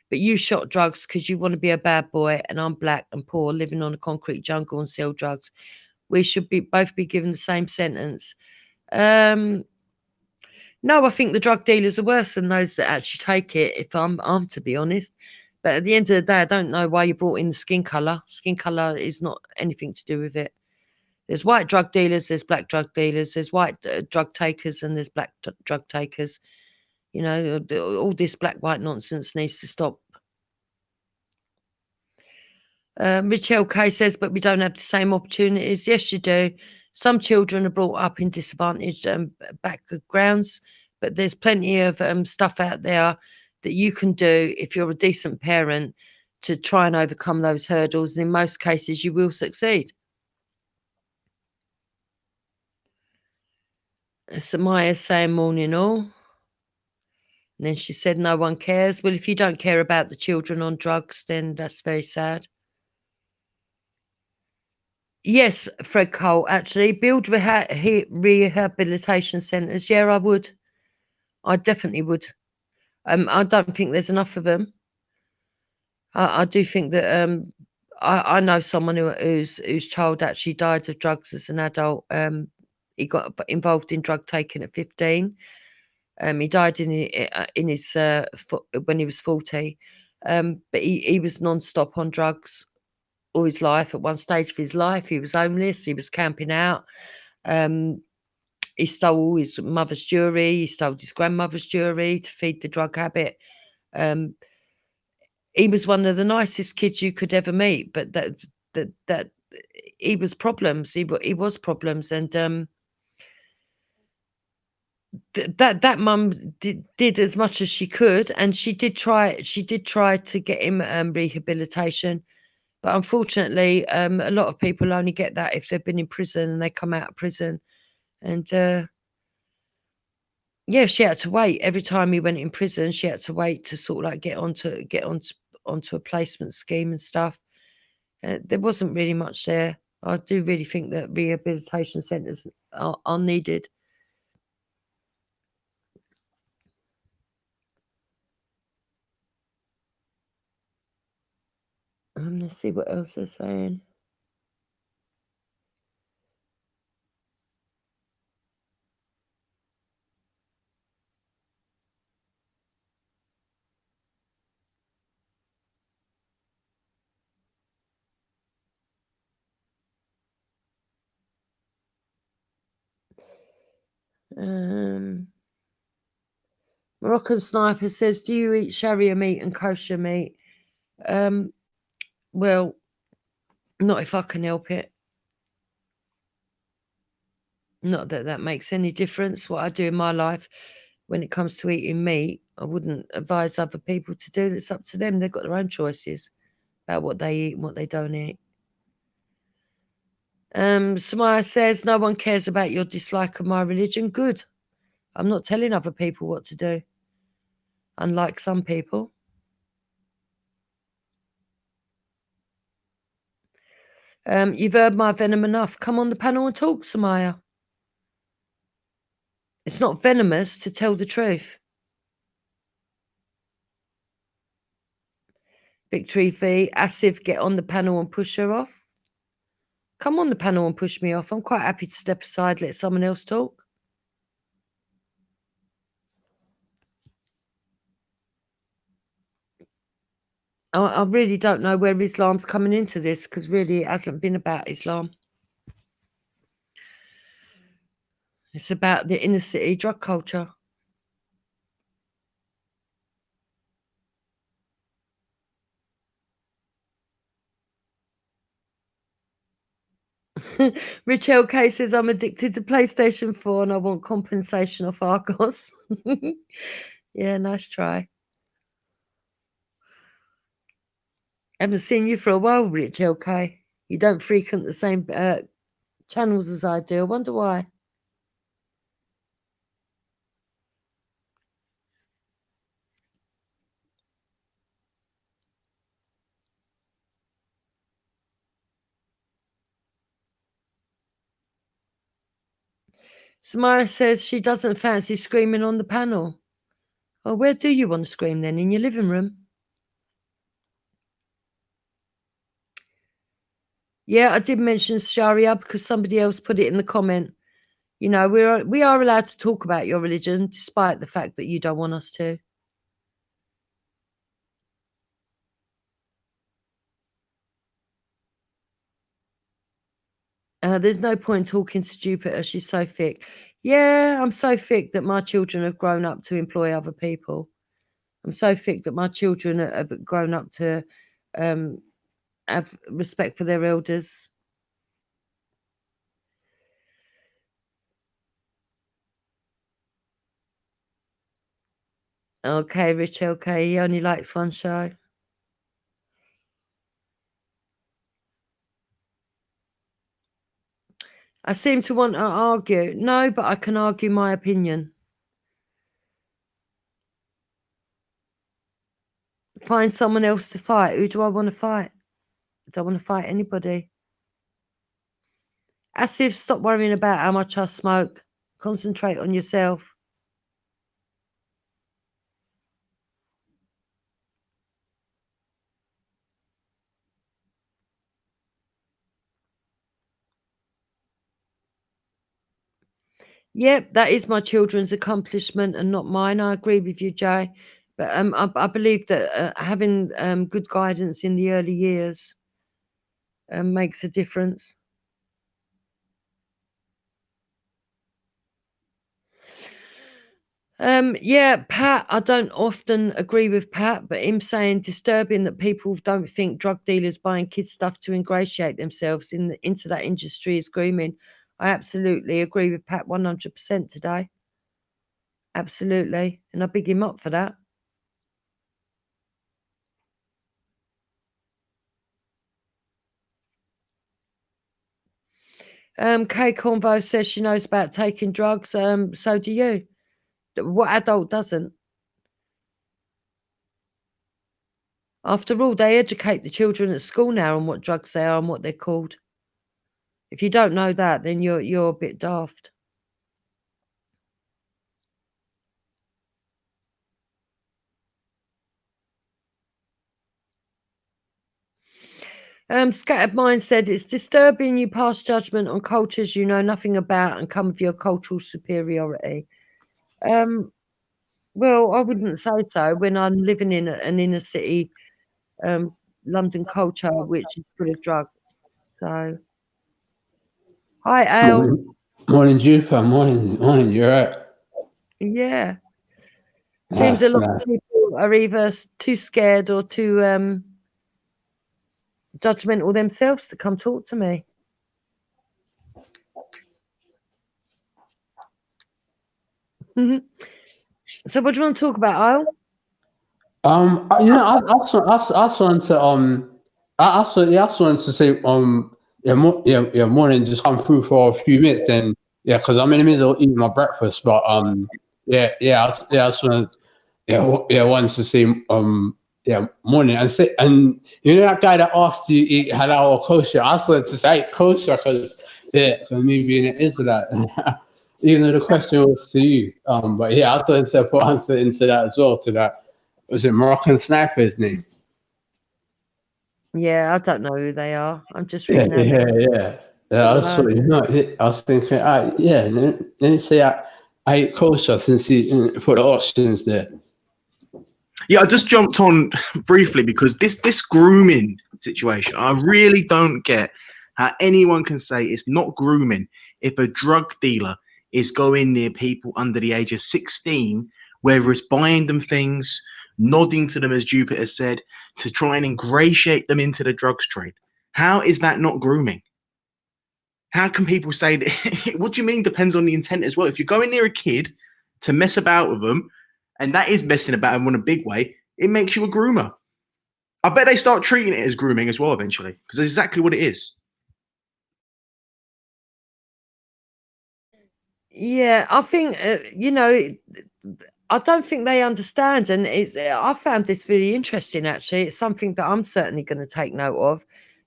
but you shot drugs because you want to be a bad boy, and I'm black and poor, living on a concrete jungle and sell drugs. We should both be given the same sentence. No, I think the drug dealers are worse than those that actually take it, if I'm to be honest. But at the end of the day, I don't know why you brought in the skin colour. Skin colour is not anything to do with it. There's white drug dealers, there's black drug dealers, there's white drug takers, and there's black drug takers. You know, all this black-white nonsense needs to stop. Richelle K says, but we don't have the same opportunities. Yes, you do. Some children are brought up in disadvantaged backgrounds, but there's plenty of stuff out there that you can do if you're a decent parent to try and overcome those hurdles. And in most cases, you will succeed. Samaya's saying morning all. And then she said, no one cares. Well, if you don't care about the children on drugs, then that's very sad. Yes, Fred Cole, actually, build rehabilitation centres. Yeah, I would. I definitely would. I don't think there's enough of them. I do think that I know someone whose child actually died of drugs as an adult. He got involved in drug taking at 15. He died in his when he was 40. But he was non-stop on drugs all his life. At one stage of his life, he was homeless. He was camping out. He stole his mother's jewelry. He stole his grandmother's jewelry to feed the drug habit. He was one of the nicest kids you could ever meet, but that he was problems. He was problems, and that mum did as much as she could, and she did try to get him rehabilitation. But unfortunately, a lot of people only get that if they've been in prison and they come out of prison. And yeah, she had to wait every time he went in prison. She had to wait to sort of like get onto a placement scheme and stuff. There wasn't really much there. I do really think that rehabilitation centres are needed. Let's see what else they're saying. Moroccan Sniper says, do you eat Sharia meat and kosher meat? Well, not if I can help it. Not that that makes any difference. What I do in my life when it comes to eating meat, I wouldn't advise other people to do. It's up to them. They've got their own choices about what they eat and what they don't eat. Samaya says, no one cares about your dislike of my religion. Good. I'm not telling other people what to do, unlike some people. You've heard my venom enough. Come on the panel and talk, Samaya. It's not venomous to tell the truth. Victory V, Asif, get on the panel and push her off. Come on the panel and push me off. I'm quite happy to step aside, let someone else talk. I really don't know where Islam's coming into this, because really it hasn't been about Islam. It's about the inner city drug culture. Rich LK says, I'm addicted to PlayStation 4 and I want compensation off Argos. Yeah, nice try. Haven't seen you for a while, Rich LK. You don't frequent the same channels as I do. I wonder why. Samara says she doesn't fancy screaming on the panel. Well, where do you want to scream then? In your living room? Yeah, I did mention Sharia because somebody else put it in the comment. You know, we are allowed to talk about your religion despite the fact that you don't want us to. There's no point talking to Jupiter. She's so thick. Yeah, I'm so thick that my children have grown up to employ other people. I'm so thick that my children have grown up to have respect for their elders. Okay, Rich LK, he only likes one show. I seem to want to argue. No, but I can argue my opinion. Find someone else to fight. Who do I want to fight? I don't want to fight anybody. Asif, stop worrying about how much I smoke. Concentrate on yourself. Yep, that is my children's accomplishment and not mine. I agree with you, Jay. But I believe that having good guidance in the early years makes a difference. Yeah, Pat, I don't often agree with Pat, but him saying disturbing that people don't think drug dealers buying kids stuff to ingratiate themselves into that industry is grooming. I absolutely agree with Pat 100% today. Absolutely. And I big him up for that. Kay Cornvo says she knows about taking drugs. So do you. What adult doesn't? After all, they educate the children at school now on what drugs they are and what they're called. If you don't know that, then you're a bit daft. Scattered Mind said, it's disturbing you pass judgment on cultures you know nothing about and come with your cultural superiority. Well, I wouldn't say so when I'm living in an inner city London culture, which is full of drugs. So, hi, Al. Morning, Jupiter. Morning. You're right. Yeah. Seems a lot of people are either too scared or too judgmental themselves to come talk to me. So what do you want to talk about, Al? You know, I wanted to say, more than just come through for a few minutes. Then, yeah, because I'm in the middle of eating my breakfast. But I just wanted, wanted to say, morning and you know that guy that asked you eat halal or kosher. I started to say kosher because for me being an Israelite, even though the question was to you. But I started to put answer into that as well. To that, was it Moroccan Sniper's name? Yeah, I don't know who they are. I'm just Yeah. reading I was thinking, let me say I ate kosher since he put the options there. Yeah, I just jumped on briefly because this grooming situation, I really don't get how anyone can say it's not grooming if a drug dealer is going near people under the age of 16, whether it's buying them things, nodding to them, as Jupiter said, to try and ingratiate them into the drugs trade. How is that not grooming? How can people say that? What do you mean depends on the intent as well? If you're going near a kid to mess about with them, and that is messing about them in a big way, it makes you a groomer. I bet they start treating it as grooming as well eventually, because that's exactly what it is. Yeah, I think, I don't think they understand. And I found this really interesting, actually. It's something that I'm certainly going to take note of,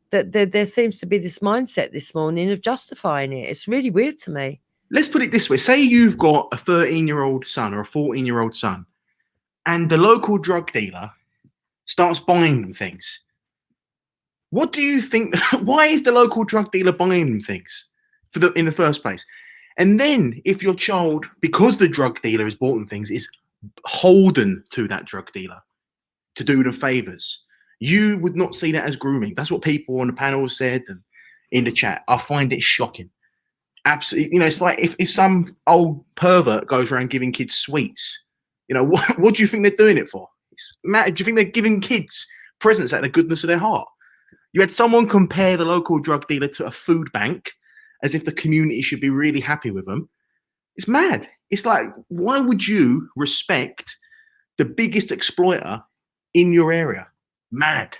that there seems to be this mindset this morning of justifying it. It's really weird to me. Let's put it this way. Say you've got a 13-year-old son or a 14-year-old son, and the local drug dealer starts buying them things. What do you think? Why is the local drug dealer buying them things in the first place? And then if your child, because the drug dealer has bought them things, is holden to that drug dealer to do them favors, you would not see that as grooming. That's what people on the panel said and in the chat. I find it shocking. Absolutely. It's like if some old pervert goes around giving kids sweets, what do you think they're doing it for? Do you think they're giving kids presents out of the goodness of their heart? You had someone compare the local drug dealer to a food bank as if the community should be really happy with them. It's mad. It's like, why would you respect the biggest exploiter in your area? Mad.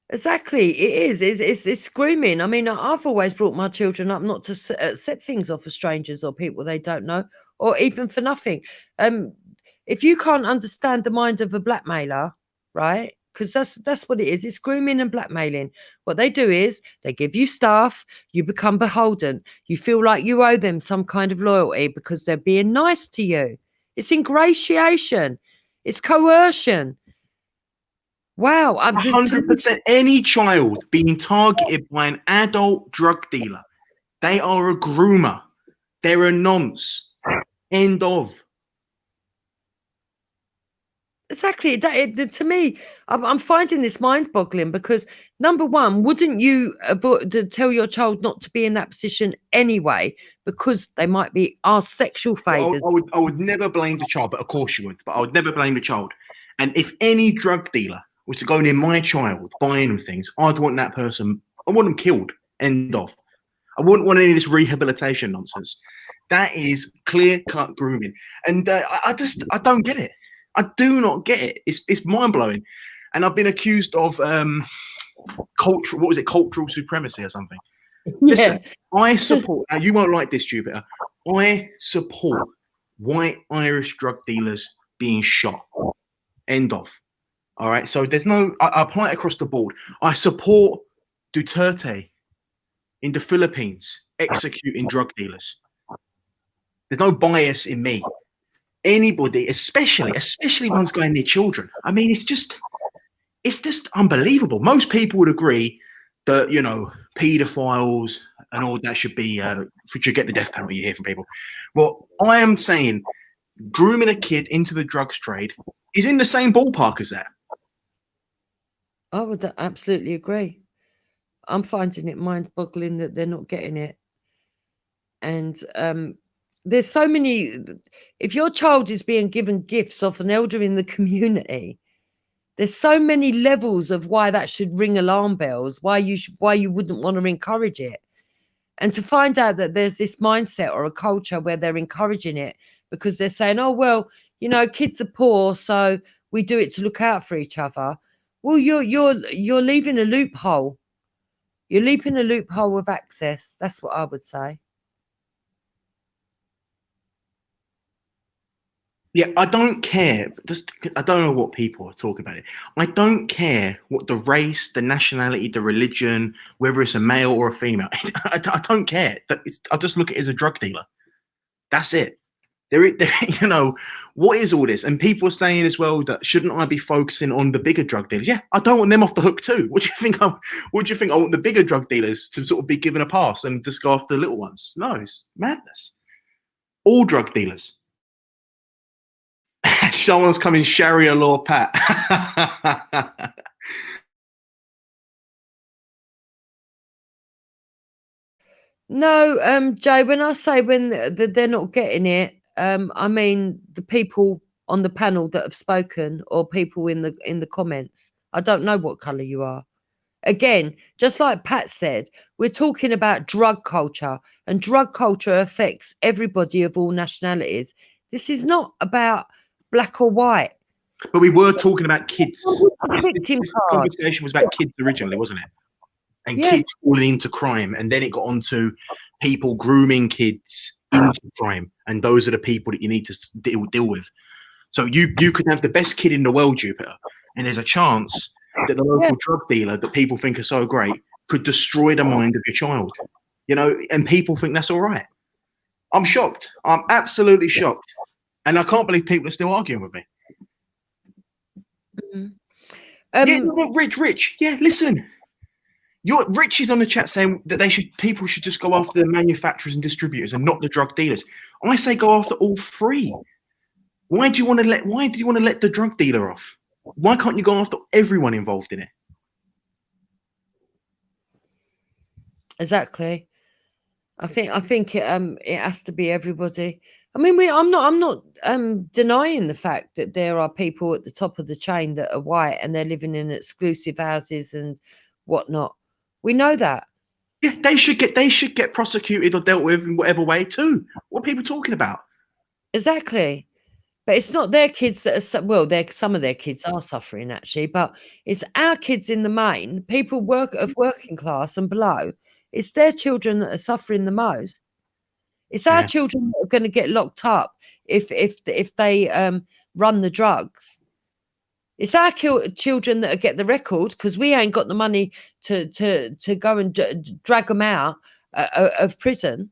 Exactly, it is. It's grooming. I mean, I've always brought my children up not to set things off for strangers or people they don't know, or even for nothing. If you can't understand the mind of a blackmailer, right? Because that's what it is. It's grooming and blackmailing. What they do is they give you stuff, you become beholden. You feel like you owe them some kind of loyalty because they're being nice to you. It's ingratiation. It's coercion. Wow. 100%. Any child being targeted by an adult drug dealer, they are a groomer. They're a nonce. End of. Exactly. To me, I'm finding this mind-boggling because, number one, wouldn't you tell your child not to be in that position anyway because they might be asked sexual favors? Well, I would never blame the child, but of course you would. But I would never blame the child. And if any drug dealer was to go near my child buying them things, I'd want that person. I want them killed. End of. I wouldn't want any of this rehabilitation nonsense. That is clear-cut grooming, and I don't get it. I do not get it. It's mind-blowing. And I've been accused of cultural supremacy or something. Yeah. Listen, I support, now you won't like this, Jupiter, I support white Irish drug dealers being shot. End of. All right, so there's no, I apply it across the board. I support Duterte in the Philippines executing drug dealers. There's no bias in me. Anybody, especially ones going near children. I mean, it's just unbelievable. Most people would agree that, paedophiles and all that should get the death penalty. You hear from people. Well, I am saying grooming a kid into the drugs trade is in the same ballpark as that. I would absolutely agree. I'm finding it mind-boggling that they're not getting it. And there's so many. If your child is being given gifts of an elder in the community, there's so many levels of why that should ring alarm bells. Why you wouldn't want to encourage it, and to find out that there's this mindset or a culture where they're encouraging it because they're saying, "Oh well, kids are poor, so we do it to look out for each other." Well, you're leaving a loophole. You're leaving a loophole of access. That's what I would say. Yeah, I don't care. I don't know what people are talking about it. I don't care what the race, the nationality, the religion, whether it's a male or a female. I don't care. I just look at it as a drug dealer. That's it. You know, what is all this? And people are saying as well that shouldn't I be focusing on the bigger drug dealers? Yeah, I don't want them off the hook too. What do you think? What do you think? I want the bigger drug dealers to sort of be given a pass and just go after the little ones? No, it's madness. All drug dealers. Someone's coming Sharia law, Pat. No, Jay, when I say when they're not getting it, I mean the people on the panel that have spoken or people in the comments. I don't know what colour you are. Again, just like Pat said, we're talking about drug culture, and drug culture affects everybody of all nationalities. This is not about black or white. But we were talking about kids. This conversation was about kids originally, wasn't it? And kids falling into crime, and then it got on to people grooming kids into crime, and those are the people that you need to deal with. So you could have the best kid in the world, Jupiter, and there's a chance that the local drug dealer that people think are so great could destroy the mind of your child, you know, and people think that's all right. I'm shocked. I'm absolutely shocked. And I can't believe people are still arguing with me. Rich. Yeah, listen. Rich is on the chat saying that people should just go after the manufacturers and distributors and not the drug dealers. I say go after all three. Why do you want to let the drug dealer off? Why can't you go after everyone involved in it? Exactly. I think it has to be everybody. I mean, I'm not denying the fact that there are people at the top of the chain that are white and they're living in exclusive houses and whatnot. We know that. Yeah, they should get prosecuted or dealt with in whatever way too. What are people talking about? Exactly. But it's not their kids that are, some of their kids are suffering actually, but it's our kids in the main, people of working class and below. It's their children that are suffering the most. It's our children that are going to get locked up if they run the drugs. It's our children that get the record because we ain't got the money to go and drag them out of prison.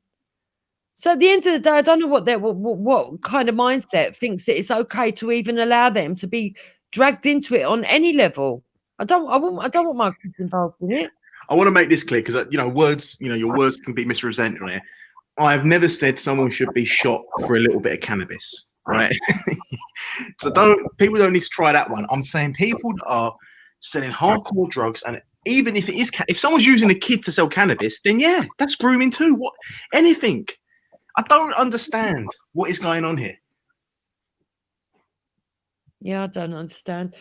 So at the end of the day, I don't know what kind of mindset thinks that it's okay to even allow them to be dragged into it on any level. I don't want my kids involved in it. I want to make this clear because your words can be misrepresented here. I've never said someone should be shot for a little bit of cannabis, right? So people don't need to try that one. I'm saying people that are selling hardcore drugs, and even if someone's using a kid to sell cannabis, then yeah, that's grooming too. What anything? I don't understand what is going on here. Yeah, I don't understand.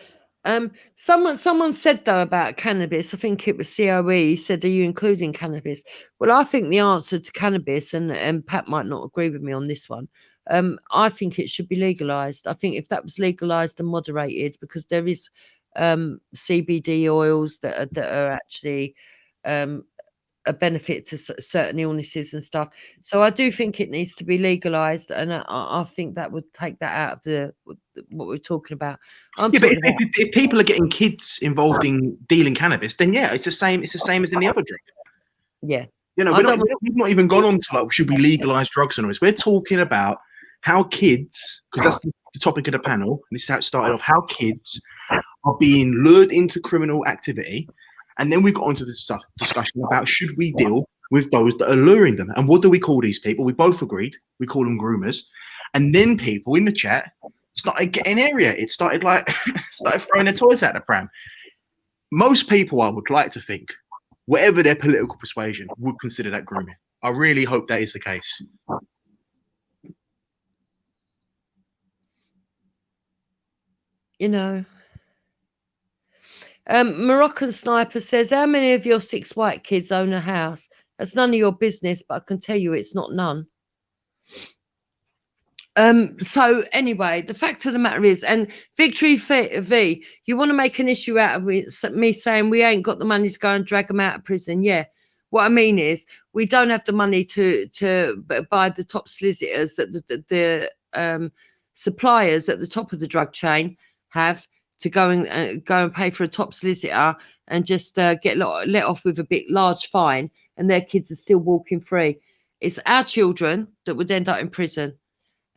Someone said though about cannabis, I think it was COE, he said, are you including cannabis? Well, I think the answer to cannabis, and Pat might not agree with me on this one, I think it should be legalized. I think if that was legalized and moderated, because there is CBD oils that are actually a benefit to certain illnesses and stuff. So I do think it needs to be legalized, and I think that would take that out of what we're talking about. If people are getting kids involved in dealing cannabis, then yeah, it's the same as any other drug. Yeah, you know, we've not even gone on to like should we legalize drugs and all this. We're talking about how kids, because that's the topic of the panel. And this is how it started off. How kids are being lured into criminal activity. And then we got onto this discussion about should we deal with those that are luring them? And what do we call these people? We both agreed. We call them groomers. And then people in the chat started getting area. It started throwing their toys out the pram. Most people, I would like to think, whatever their political persuasion, would consider that grooming. I really hope that is the case. You know. Moroccan Sniper says, how many of your 6 white kids own a house? That's none of your business, but I can tell you it's not none. So anyway, the fact of the matter is, and Victory V, you want to make an issue out of me saying we ain't got the money to go and drag them out of prison. Yeah. What I mean is we don't have the money to buy the top solicitors that the suppliers at the top of the drug chain have to go and pay for a top solicitor and just get let off with a bit large fine, and their kids are still walking free. It's our children that would end up in prison.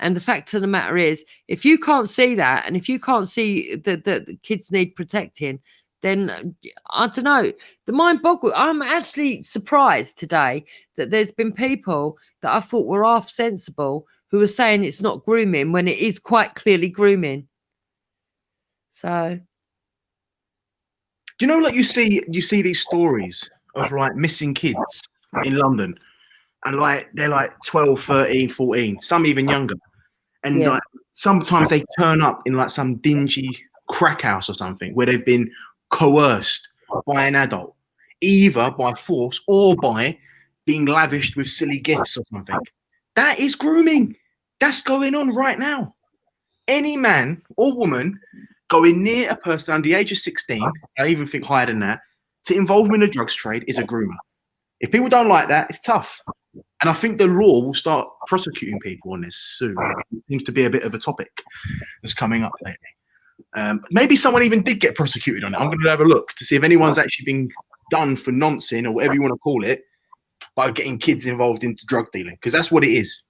And the fact of the matter is, if you can't see that, and if you can't see that the kids need protecting, then I don't know. The mind boggles. I'm actually surprised today that there's been people that I thought were half sensible who are saying it's not grooming when it is quite clearly grooming. So, do you know, like you see these stories of like missing kids in London, and like they're like 12, 13, 14, some even younger. And like sometimes they turn up in like some dingy crack house or something where they've been coerced by an adult, either by force or by being lavished with silly gifts or something. That is grooming. That's going on right now. Any man or woman going near a person under the age of 16, I even think higher than that, to involve them in the drugs trade is a groomer. If people don't like that, it's tough. And I think the law will start prosecuting people on this soon. It seems to be a bit of a topic that's coming up lately. Maybe someone even did get prosecuted on it. I'm going to have a look to see if anyone's actually been done for nonsense or whatever you want to call it by getting kids involved into drug dealing, because that's what it is.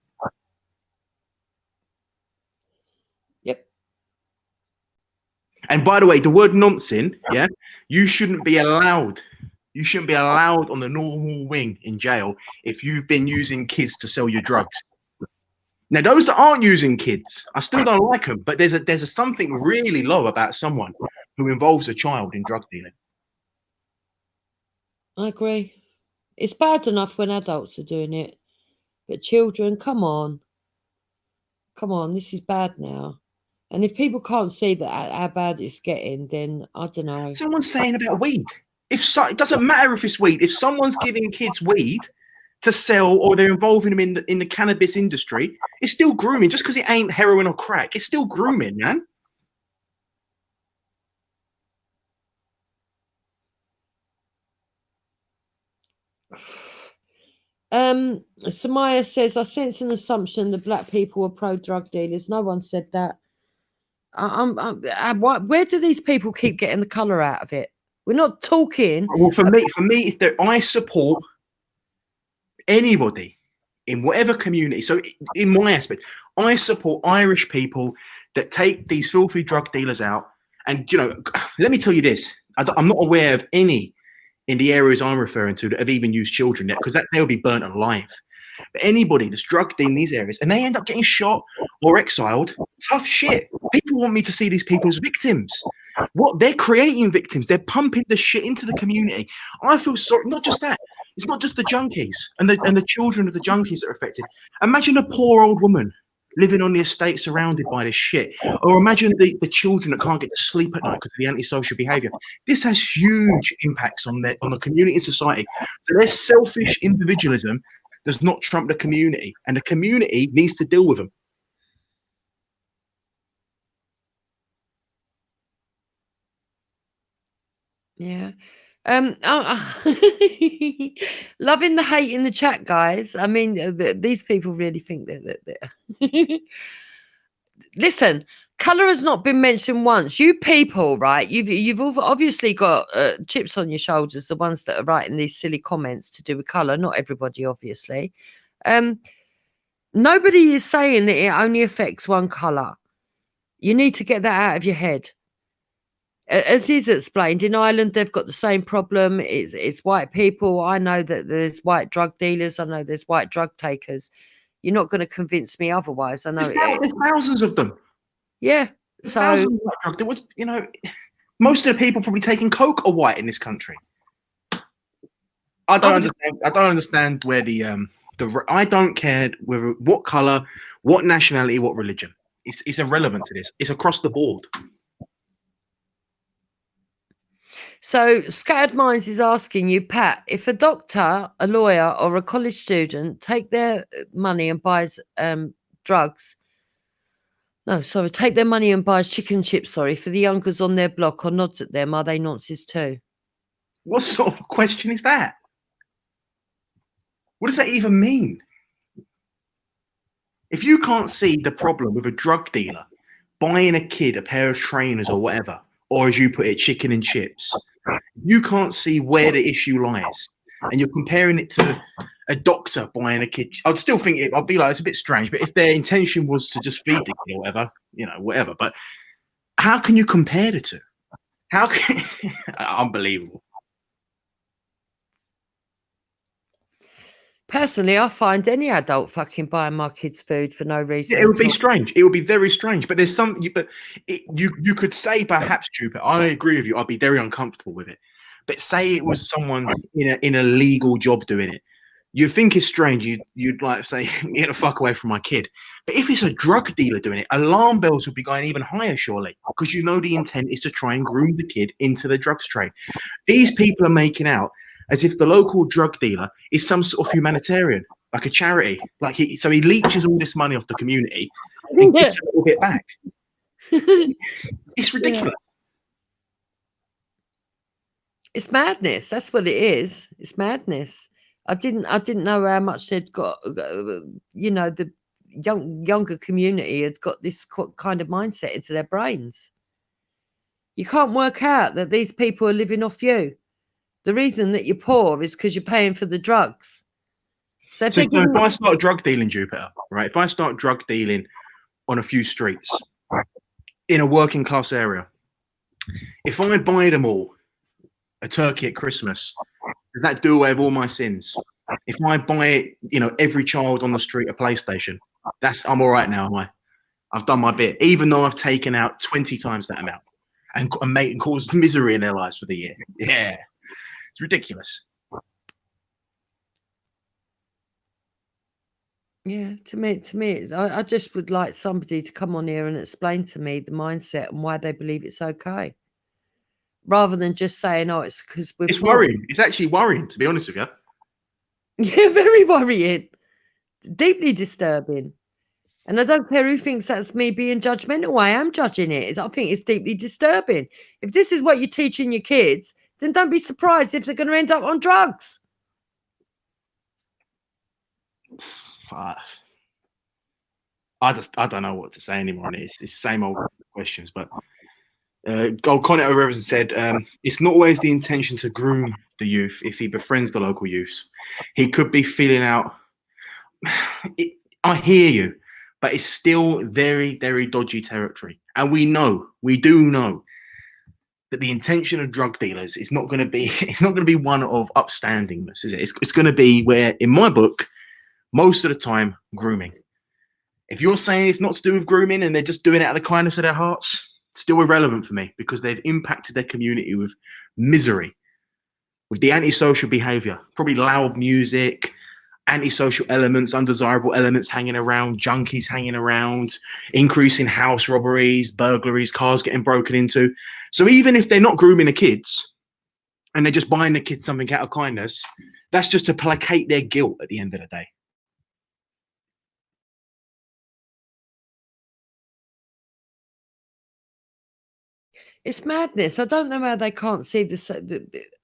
Yep. And by the way, the word nonsense, you shouldn't be allowed. You shouldn't be allowed on the normal wing in jail if you've been using kids to sell your drugs. Now, those that aren't using kids, I still don't like them, but there's a something really low about someone who involves a child in drug dealing. I agree. It's bad enough when adults are doing it, but children, come on, this is bad now. And if people can't see that how bad it's getting, then I don't know. Someone's saying about weed. It doesn't matter if it's weed. If someone's giving kids weed to sell, or they're involving them in the cannabis industry, it's still grooming. Just because it ain't heroin or crack, it's still grooming, man. Samaya says, I sense an assumption that black people are pro-drug dealers. No one said that. Where do these people keep getting the colour out of it? We're not talking. Well, for me, it's that I support anybody in whatever community. So in my aspect, I support Irish people that take these filthy drug dealers out. And, let me tell you this. I'm not aware of any in the areas I'm referring to that have even used children yet, because they'll be burnt alive. But anybody that's drug dealing in these areas and they end up getting shot or exiled, tough shit. People want me to see these people as victims. What they're creating victims, they're pumping the shit into the community. I feel sorry. Not just that. It's not just the junkies and the children of the junkies that are affected. Imagine a poor old woman living on the estate surrounded by this shit. Or imagine the children that can't get to sleep at night because of the antisocial behavior. This has huge impacts on the community and society. So their selfish individualism does not trump the community, and the community needs to deal with them. Yeah. Loving the hate in the chat, guys. I mean, these people really think that listen, colour has not been mentioned once. You people, right? You've obviously got chips on your shoulders, the ones that are writing these silly comments to do with colour. Not everybody, obviously. Nobody is saying that it only affects one colour. You need to get that out of your head. As he's explained, in Ireland, they've got the same problem. It's white people. I know that there's white drug dealers. I know there's white drug takers. You're not going to convince me otherwise. I know there's thousands of them. Yeah. There's thousands of white drug dealers. Most of the people probably taking coke are white in this country. I don't understand where I don't care whether what color, what nationality, what religion. It's irrelevant to this. It's across the board. So Scattered Minds is asking you, Pat, if a doctor, a lawyer, or a college student take their money and buys take their money and buys chicken chips, for the youngers on their block, or nods at them, are they Nazis too? What sort of a question is that? What does that even mean? If you can't see the problem with a drug dealer buying a kid a pair of trainers or whatever, or as you put it, chicken and chips, you can't see where the issue lies, and you're comparing it to a doctor buying a kid. I'd still think I'd be like, it's a bit strange, but if their intention was to just feed the kid or whatever, whatever. But how can you compare the two? How can unbelievable. Personally, I find any adult fucking buying my kids food for no reason. Yeah, it would be strange. It would be very strange. But there's some. You could say perhaps, Jupiter. I agree with you. I'd be very uncomfortable with it. But say it was someone in a legal job doing it. You think it's strange. You'd like say, get the fuck away from my kid. But if it's a drug dealer doing it, alarm bells would be going even higher, surely, because the intent is to try and groom the kid into the drugs trade. These people are making out as if the local drug dealer is some sort of humanitarian, like a charity. So he leeches all this money off the community and gets a little bit back. It's ridiculous. It's madness. That's what it is. It's madness. I didn't know how much they'd got. The younger community had got this kind of mindset into their brains. You can't work out that these people are living off you. The reason that you're poor is because you're paying for the drugs. So if I start drug dealing, Jupiter, right? If I start drug dealing on a few streets in a working class area, if I buy them all a turkey at Christmas, does that do away with all my sins? If I buy, every child on the street a PlayStation, I'm all right now, am I? I've done my bit, even though I've taken out 20 times that amount and caused misery in their lives for the year. Yeah. It's ridiculous. Yeah, to me, I just would like somebody to come on here and explain to me the mindset and why they believe it's okay, rather than just saying, "Oh, it's because we're." It's worrying. It's actually worrying, to be honest with you. Yeah, very worrying, deeply disturbing. And I don't care who thinks that's me being judgmental. I am judging it. I think it's deeply disturbing. If this is what you're teaching your kids, then don't be surprised if they're going to end up on drugs. I don't know what to say anymore. It's the same old questions. But Connor Reverend said, it's not always the intention to groom the youth if he befriends the local youths. He could be feeling out. I hear you, but it's still very, very dodgy territory. And we do know that the intention of drug dealers is not going to be one of upstandingness, is it? It's going to be where, in my book, most of the time, grooming. If you're saying it's not to do with grooming and they're just doing it out of the kindness of their hearts, it's still irrelevant for me, because they've impacted their community with misery, with the antisocial behavior, probably loud music, antisocial elements, undesirable elements hanging around, junkies hanging around, increasing house robberies, burglaries, cars getting broken into. So even if they're not grooming the kids and they're just buying the kids something out of kindness, that's just to placate their guilt at the end of the day. It's madness. I don't know how they can't see this.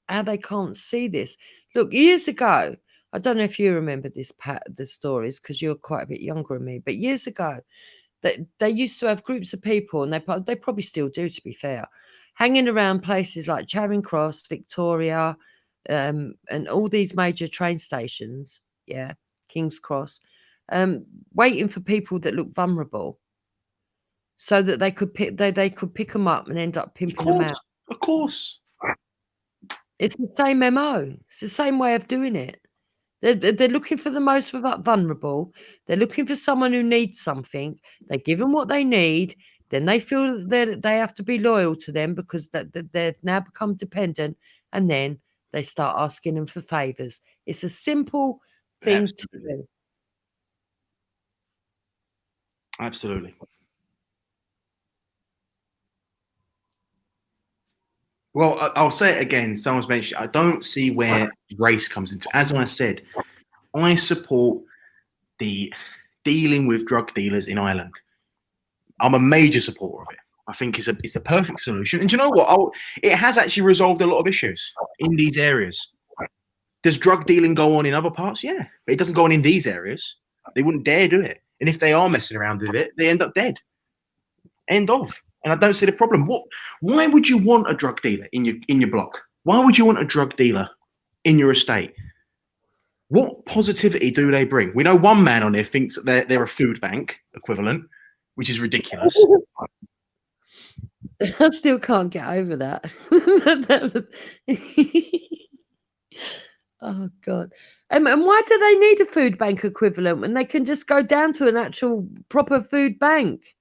How they can't see this. Look, years ago, I don't know if you remember the stories, because you're quite a bit younger than me. But years ago, they used to have groups of people, and they probably still do, to be fair, hanging around places like Charing Cross, Victoria, and all these major train stations. Yeah, King's Cross, waiting for people that look vulnerable, so that they could pick them up and end up pimping them out. Of course. It's the same MO. It's the same way of doing it. They're looking for the most vulnerable. They're looking for someone who needs something. They give them what they need. Then they feel that they have to be loyal to them because they've now become dependent. And then they start asking them for favors. It's a simple thing to do. Absolutely. Well, I'll say it again. Someone's mentioned, I don't see where race comes into it. As I said, I support the dealing with drug dealers in Ireland. I'm a major supporter of it. I think it's the perfect solution. And do you know what? It has actually resolved a lot of issues in these areas. Does drug dealing go on in other parts? Yeah, but it doesn't go on in these areas. They wouldn't dare do it. And if they are messing around with it, they end up dead. End of. And I don't see the problem. Why would you want a drug dealer in your block? Why would you want a drug dealer in your estate? What positivity do they bring? We know one man on there thinks that they're a food bank equivalent, which is ridiculous. I still can't get over that. Oh God! And why do they need a food bank equivalent when they can just go down to an actual proper food bank?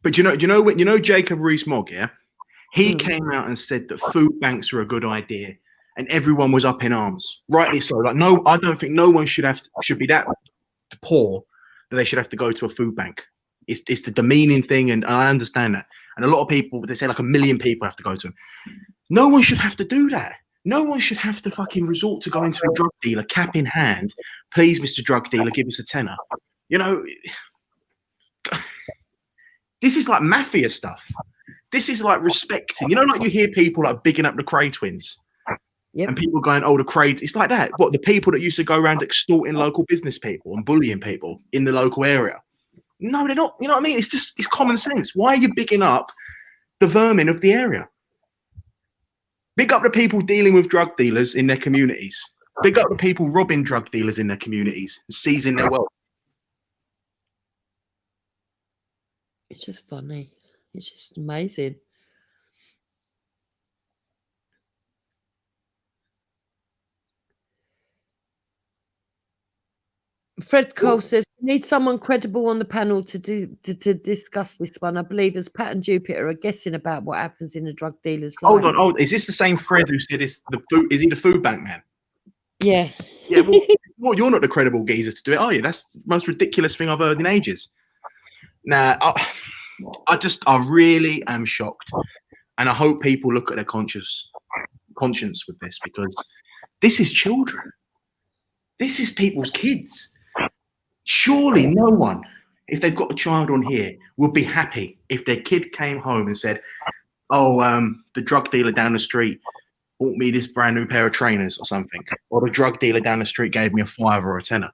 But you know Jacob Rees-Mogg, yeah? He came out and said that food banks are a good idea, and everyone was up in arms, rightly so. Like, no, I don't think no one should be that poor that they should have to go to a food bank. It's the demeaning thing, and I understand that. And a lot of people, they say like 1 million people have to go to them. No one should have to do that. No one should have to fucking resort to going to a drug dealer, cap in hand. Please, Mr. Drug Dealer, give us a tenner. You know, this is like mafia stuff. This is like respecting. You know, like you hear people like bigging up the Cray twins. Yep. And people going, oh, the Cray. It's like that. What, the people that used to go around extorting local business people and bullying people in the local area? No, they're not. You know what I mean? It's common sense. Why are you bigging up the vermin of the area? Big up the people dealing with drug dealers in their communities. Big up the people robbing drug dealers in their communities and seizing their wealth. It's just funny. It's just amazing. Fred Cole says, we need someone credible on the panel to discuss this one. I believe as Pat and Jupiter are guessing about what happens in a drug dealer's life. Hold on. Is this the same Fred who said is he the food bank man? Yeah. Yeah, well, you're not the credible geezer to do it, are you? That's the most ridiculous thing I've heard in ages. Now, I really am shocked. And I hope people look at their conscience with this, because this is children. This is people's kids. Surely no one, if they've got a child on here, would be happy if their kid came home and said, oh, the drug dealer down the street bought me this brand new pair of trainers or something. Or the drug dealer down the street gave me a $5 or a $10.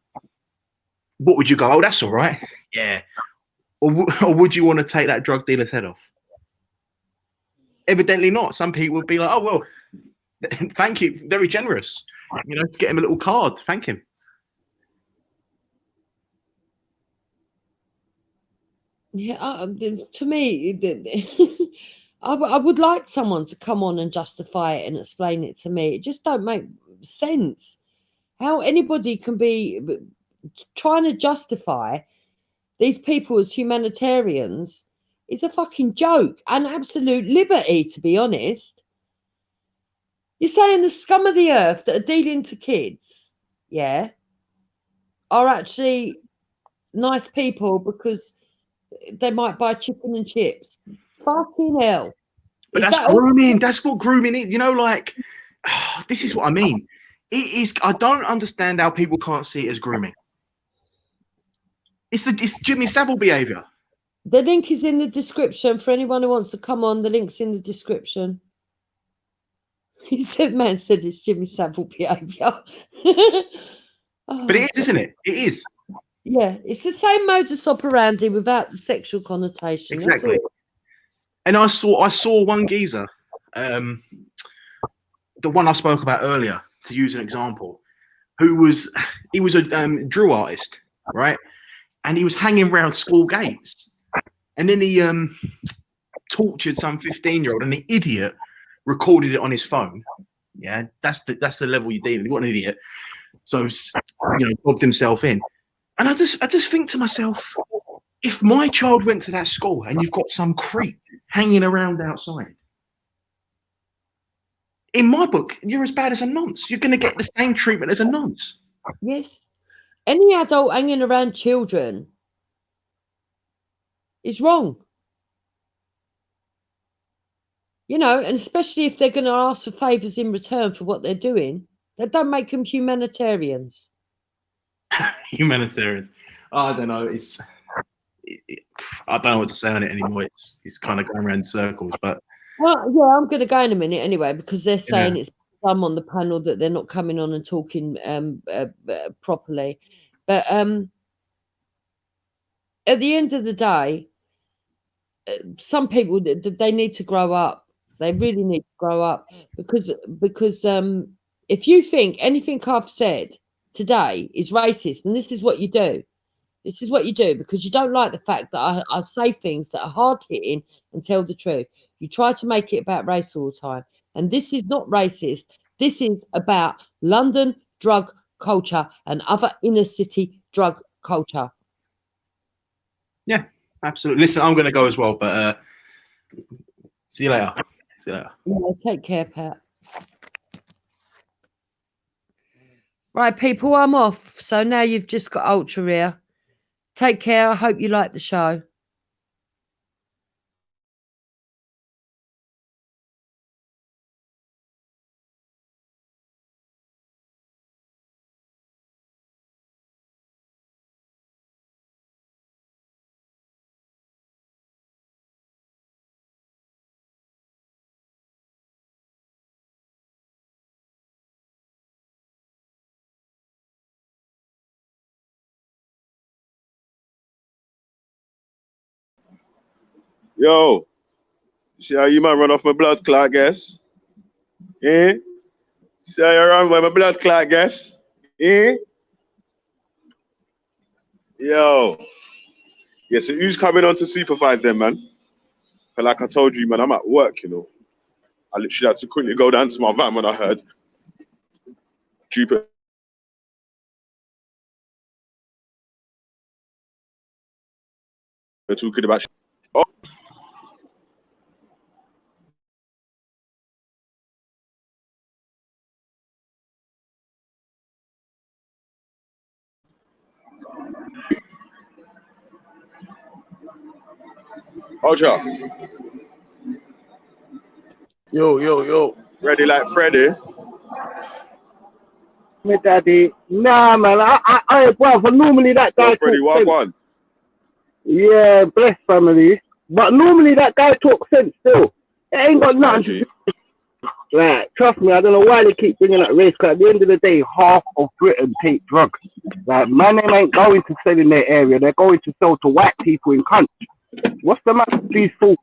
What would you go, oh, that's all right? Yeah. Or would you want to take that drug dealer's head off? Evidently not. Some people would be like, oh, well, thank you. Very generous. You know, get him a little card. Thank him. Yeah, to me, I would like someone to come on and justify it and explain it to me. It just don't make sense. How anybody can be trying to justify these people as humanitarians is a fucking joke, an absolute liberty, to be honest. You're saying the scum of the earth that are dealing to kids, yeah, are actually nice people because they might buy chicken and chips. Fucking hell. But that's grooming. That's what grooming is. You know, like, this is what I mean. It is. I don't understand how people can't see it as grooming. It's Jimmy Savile behaviour. The link is in the description for anyone who wants to come on. The link's in the description. He said, man said it's Jimmy Savile behaviour. But it is, isn't it? It is. Yeah, it's the same modus operandi without the sexual connotation. Exactly. And I saw one geezer, the one I spoke about earlier, to use an example, he was a drill artist, right? And he was hanging around school gates, and then he tortured some 15-year-old, and the idiot recorded it on his phone. Yeah, that's the level you're dealing with. What an idiot! So, you know, bobbed himself in. And I just think to myself, if my child went to that school and you've got some creep hanging around outside, in my book, you're as bad as a nonce. You're going to get the same treatment as a nonce. Yes. Any adult hanging around children is wrong. You know, and especially if they're going to ask for favours in return for what they're doing, that don't make them humanitarians. Humanitarians. I don't know. I don't know what to say on it anymore. It's kind of going around in circles. But well, yeah, I'm going to go in a minute anyway, because they're saying it's some on the panel that they're not coming on and talking properly. But at the end of the day, some people they need to grow up. They really need to grow up because if you think anything I've said today is racist, and this is what you do. This is what you do because you don't like the fact that I say things that are hard hitting and tell the truth. You try to make it about race all the time. And this is not racist. This is about London drug culture and other inner city drug culture. Yeah, absolutely. Listen, I'm going to go as well, but see you later. See you later. Yeah, take care, Pat. Right, people, I'm off. So now you've just got Ultra here. Take care. I hope you like the show. Yo, see how you man run off my blood clot, guess? Eh? See how you run with my blood clot, guess? Eh? Yo. Yeah, so who's coming on to supervise them, man? But like I told you, man, I'm at work, you know. I literally had to quickly go down to my van when I heard Jupiter talking about. Oh. Ultra. Yo. Ready like Freddy? My daddy. Nah, man. I brother, normally that guy. Yo, Freddy, walk on. Yeah, bless family. But normally that guy talks sense still. It ain't got nothing to do. Like, trust me, I don't know why they keep bringing that race, because at the end of the day, half of Britain take drugs. Like, man, they ain't going to sell in their area. They're going to sell to white people in country. What's the matter with these fools?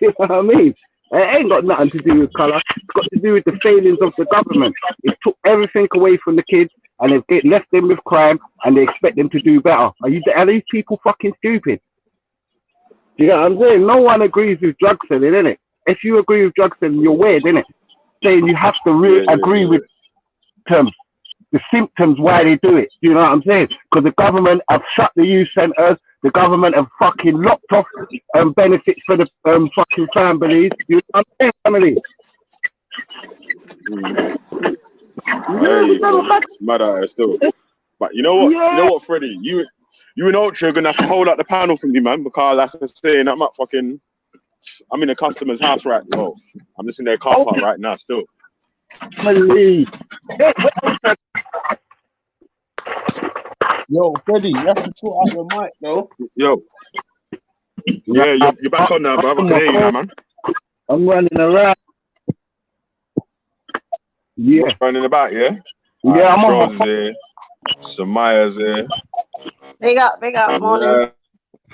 You know what I mean? It ain't got nothing to do with colour. It's got to do with the failings of the government. It took everything away from the kids, and they've left them with crime, and they expect them to do better. Are these people fucking stupid? Do you know what I'm saying? No one agrees with drug selling, innit? If you agree with drug selling, you're weird, innit? Saying you have to agree with the symptoms why they do it. Do you know what I'm saying? Because the government have shut the youth centres. The government have fucking locked off benefits for the fucking families. You know what I'm saying, family? It's mad out here still. But you know what? Yeah. You know what, Freddie? You and Ultra are gonna have to hold up the panel for me, man, because like I was saying, I'm in a customer's house right now. I'm just in their car park right now still. Yo, Freddie, you have to sort out your mic, though. Yo. Yeah, you're back on now, brother. I can hear you now, man. I'm running around. Yeah. Running about, yeah? Yeah, I'm on my here. Samaya's here. Big up, morning.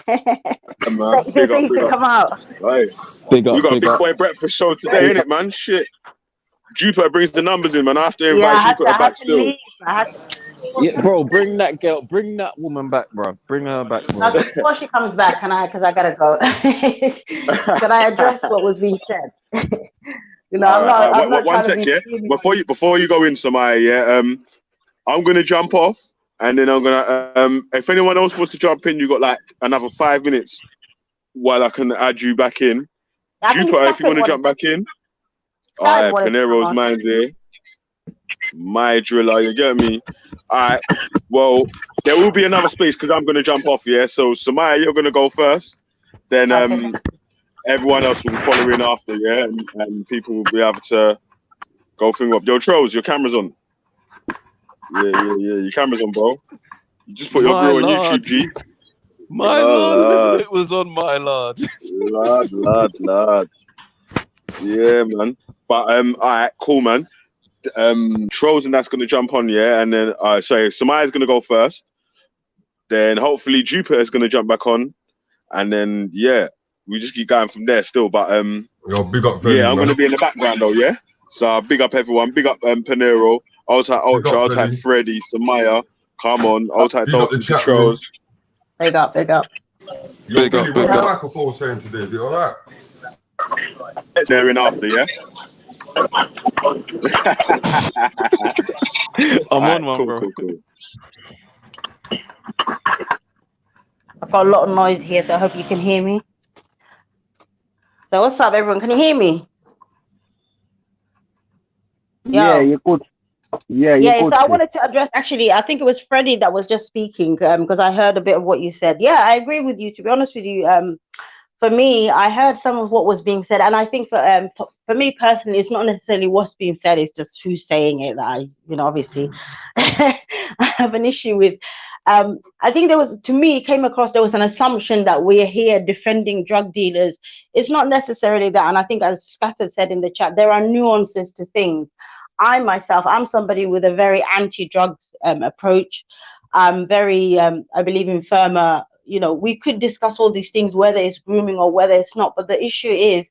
Man, big up. To come out. Hey, we got a big boy breakfast show today, innit, man? Shit. Jupiter brings the numbers in, man. I have to invite Jupiter back still. Yeah, bro, bring that woman back, bro. Bring her back, bro. Before she comes back, because I gotta go. Can I address what was being said? You know, I'm not one sec, yeah. Before you go in, Samaya, yeah. I'm gonna jump off, and then I'm gonna if anyone else wants to jump in, you got like another 5 minutes while I can add you back in. Jupiter, if you want to jump back in. Alright, Panero's mine's here. My driller, you get me? Alright, well, there will be another space because I'm going to jump off, yeah? So, Samaya, you're going to go first. Then everyone else will be following after, yeah? And people will be able to go thing up. Yo, Trolls, your camera's on. Yeah, your camera's on, bro. You just put your grill on YouTube, G. My lord, it was on my lord. Lord. Yeah, man. But alright, cool, man. Trolls and that's gonna jump on, yeah, and then Samaya's gonna go first. Then hopefully Jupiter's gonna jump back on, and then yeah, we just keep going from there still. But Yo, big up Feli, yeah, I'm man. gonna be in the background though. Yeah, so big up everyone. Big up Panero, old type Ultra, old type Freddy, Samaya. Come on, old type Big up the Dolphin chat Patrols. Big up, big up. Yo, Big up, Feli, big what the up. microphone saying today? Is it all right? There in after, yeah. I'm Alright, on one, cool, bro. cool. I've got a lot of noise here, so I hope you can hear me. So what's up, everyone? Can you hear me? Yeah, you're good. Yeah, you're Yeah, good. so I sis. wanted to address, actually, I think it was Freddie that was just speaking, because I heard a bit of what you said. Yeah, I agree with you, to be honest with you. For me, I heard some of what was being said, and I think for me personally, it's not necessarily what's being said, it's just who's saying it that I, obviously I have an issue with. I think to me, it came across, there was an assumption that we're here defending drug dealers. It's not necessarily that, and I think, as Scattered said in the chat, there are nuances to things. I'm somebody with a very anti-drug approach. I'm very, I believe in firmer, we could discuss all these things, whether it's grooming or whether it's not. But the issue is,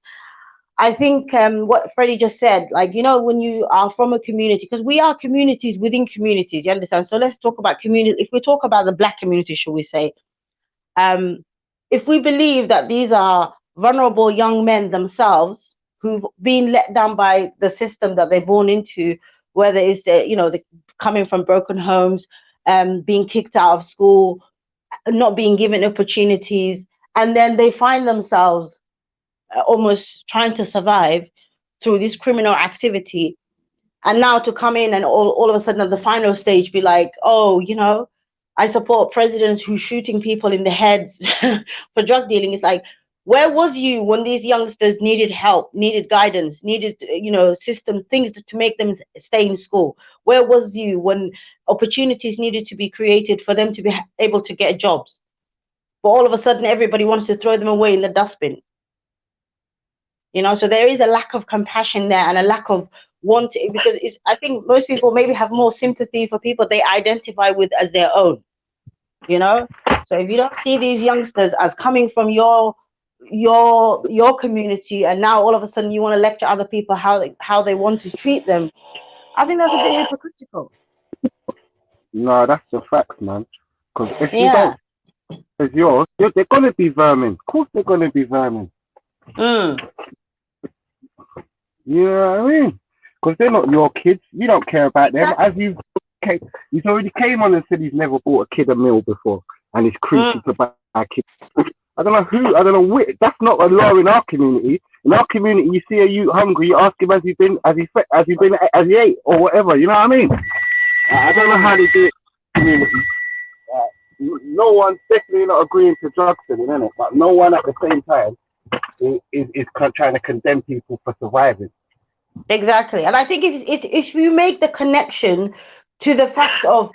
I think what Freddie just said, like, when you are from a community, because we are communities within communities, you understand? So let's talk about community. If we talk about the Black community, shall we say, if we believe that these are vulnerable young men themselves who've been let down by the system that they're born into, whether it's the coming from broken homes, being kicked out of school, not being given opportunities, and then they find themselves almost trying to survive through this criminal activity, and now to come in and all of a sudden at the final stage be like, oh, I support presidents who's shooting people in the heads for drug dealing. It's like, where was you when these youngsters needed help, needed guidance, needed, systems, things to make them stay in school? Where was you when opportunities needed to be created for them to be able to get jobs? But all of a sudden, everybody wants to throw them away in the dustbin. So there is a lack of compassion there and a lack of wanting, because I think most people maybe have more sympathy for people they identify with as their own. So if you don't see these youngsters as coming from your community, and now all of a sudden you want to lecture other people how they want to treat them, I think that's a bit hypocritical. No, that's the facts, man. Because if you don't, it's yours, they're gonna be vermin. Of course, they're gonna be vermin. You know what I mean? Because they're not your kids. You don't care about them. As he's already came on and said he's never bought a kid a meal before, and he's creepy to buy a kid. I don't know which. That's not a law in our community. In our community, you see a youth hungry, you ask him has he ate or whatever. You know what I mean? I don't know how they do it in the community. No one's definitely not agreeing to drug selling, innit? But no one at the same time is trying to condemn people for surviving. Exactly. And I think if you make the connection to the fact of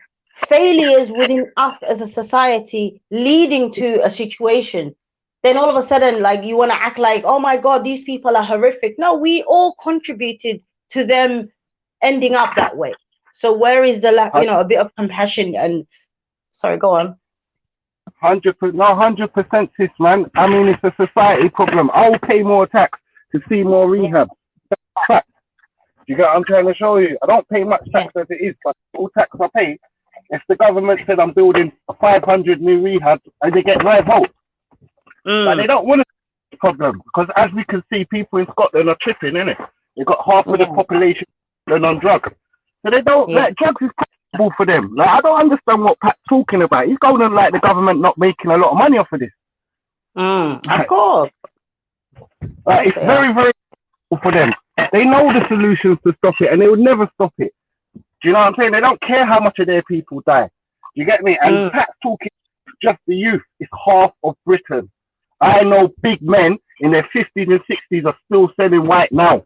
failures within us as a society leading to a situation, then all of a sudden, like, you want to act like, oh my God, these people are horrific. No, we all contributed to them ending up that way. So where is the lack, a bit of compassion? And sorry, go on. 100%, sis, man. I mean, it's a society problem. I'll pay more tax to see more rehab. That's fact. You get what I'm trying to show you? I don't pay much tax as it is, but all tax I pay, if the government said I'm building 500 new rehabs, and they get my vote. But they don't want to see the problem, because as we can see, people in Scotland are tripping, innit? They've got half of the population on drugs. So they don't, like, drugs is possible for them. Like, I don't understand what Pat's talking about. He's going on like the government not making a lot of money off of this. Of course. Like, it's very, very for them. They know the solutions to stop it, and they would never stop it. Do you know what I'm saying? They don't care how much of their people die. You get me? And Pat's talking just the youth. It's half of Britain. I know big men in their 50s and 60s are still selling white now.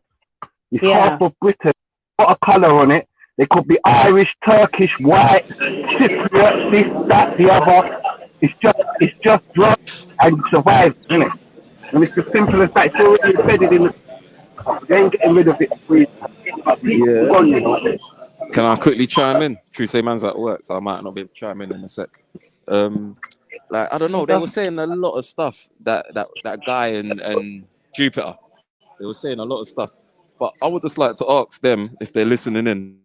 It's half of Britain. Got a colour on it. They could be Irish, Turkish, white, Cypriot, this, that, the other. It's just drugs and survive, isn't it? And it's as simple as that. It's already embedded in the. They ain't getting rid of it. Can I quickly chime in? True say man's at work, so I might not be able to chime in a sec. Like I don't know, they were saying a lot of stuff that guy and Jupiter. They were saying a lot of stuff, but I would just like to ask them if they're listening in,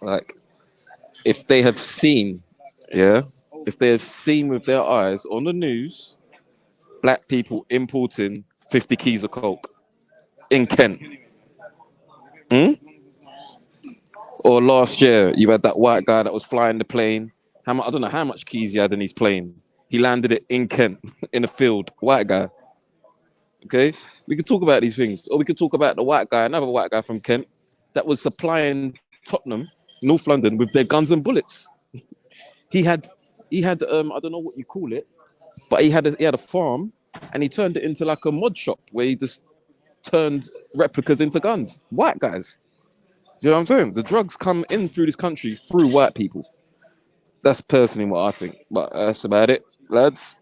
like if they have seen, if they have seen with their eyes on the news, black people importing 50 keys of coke in Kent. Or last year, you had that white guy that was flying the plane. I don't know how much keys he had in his plane. He landed it in Kent, in a field, white guy. Okay, we could talk about these things, or we could talk about the white guy, another white guy from Kent, that was supplying Tottenham, North London, with their guns and bullets. He had, I don't know what you call it, but he had a farm, and he turned it into like a mod shop where he just turned replicas into guns. White guys. Do you know what I'm saying? The drugs come in through this country through white people. That's personally what I think, but that's about it, lads.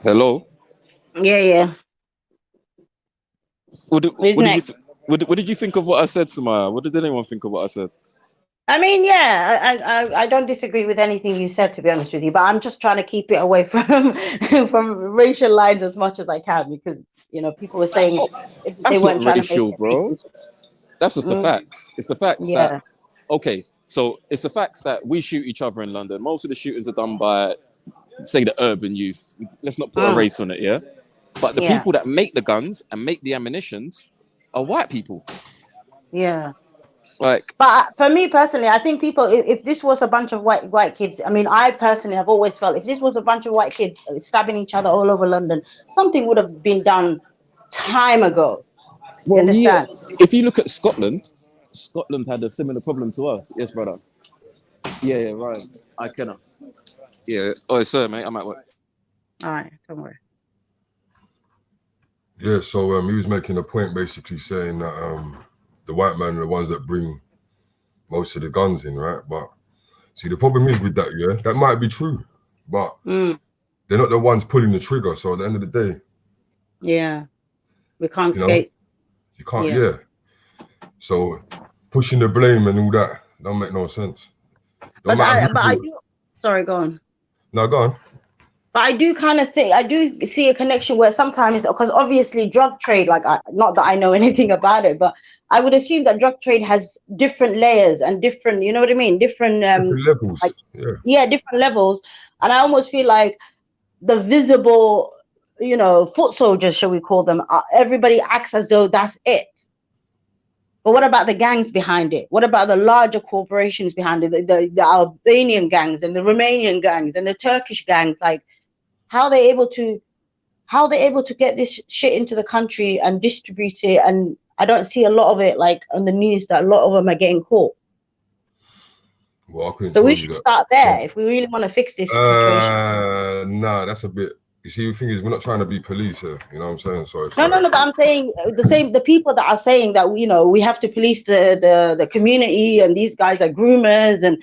Hello. Yeah. What did you think of what I said, Samaya? What did anyone think of what I said? I mean, yeah, I don't disagree with anything you said, to be honest with you, but I'm just trying to keep it away from racial lines as much as I can, because people were saying they weren't trying to make it bro. That's just the facts. It's the facts that okay. So it's the facts that we shoot each other in London. Most of the shootings are done by, say, the urban youth. Let's not put a race on it, yeah. But the people that make the guns and make the ammunitions are white people. Yeah. Like, but for me personally, I think people, if this was a bunch of white kids, I mean, I personally have always felt if this was a bunch of white kids stabbing each other all over London, something would have been done time ago. You understand? Yeah. If you look at Scotland had a similar problem to us. Yes, brother. Yeah, right. I cannot. Yeah. Oh, sorry, mate. I'm at work. All right, don't worry. Yeah, so he was making a point, basically saying that the white men are the ones that bring most of the guns in, right? But see, the problem is with that, that might be true, but they're not the ones pulling the trigger. So at the end of the day, we can't skate. You can't, So pushing the blame and all that don't make no sense. I do. Sorry, go on. No, go on. But I do kind of think, I do see a connection where sometimes, because obviously drug trade, like, not that I know anything about it, but I would assume that drug trade has different layers and different, you know what I mean? Different levels. Like, different levels. And I almost feel like the visible, foot soldiers, shall we call them, everybody acts as though that's it. But what about the gangs behind it? What about the larger corporations behind it? The Albanian gangs and the Romanian gangs and the Turkish gangs? Like, how are they able to get this shit into the country and distribute it? And I don't see a lot of it, like, on the news, that a lot of them are getting caught. Well, so we should start there if we really want to fix this situation. Nah, that's a bit. You see, the thing is, we're not trying to be police here. You know what I'm saying? So no. But I'm saying the people that are saying that we have to police the community, and these guys are groomers, and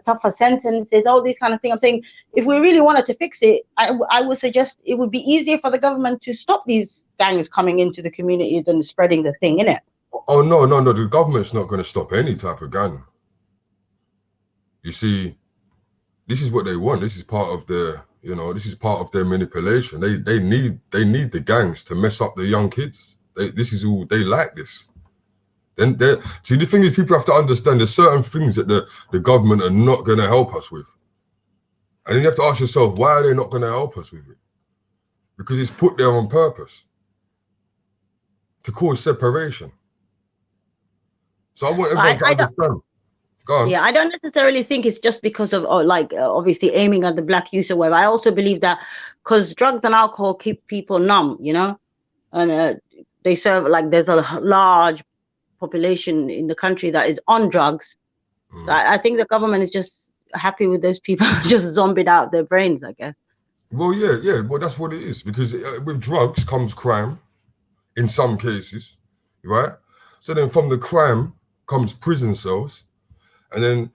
tougher sentences, all these kind of things. I'm saying if we really wanted to fix it, I would suggest it would be easier for the government to stop these gangs coming into the communities and spreading the thing, innit? Oh no! The government's not going to stop any type of gang. You see, this is what they want. This is part of their. This is part of their manipulation. They need the gangs to mess up the young kids. This is all they like. This. Then see, the thing is, people have to understand there's certain things that the government are not going to help us with, and then you have to ask yourself, why are they not going to help us with it? Because it's put there on purpose to cause separation. So I want everyone to understand. Yeah, I don't necessarily think it's just because of obviously aiming at the black youth or whatever. I also believe that because drugs and alcohol keep people numb, and they serve, like, there's a large population in the country that is on drugs. I think the government is just happy with those people just zombied out their brains, I guess. Well, yeah, well, that's what it is, because with drugs comes crime in some cases, right? So then from the crime comes prison cells. And then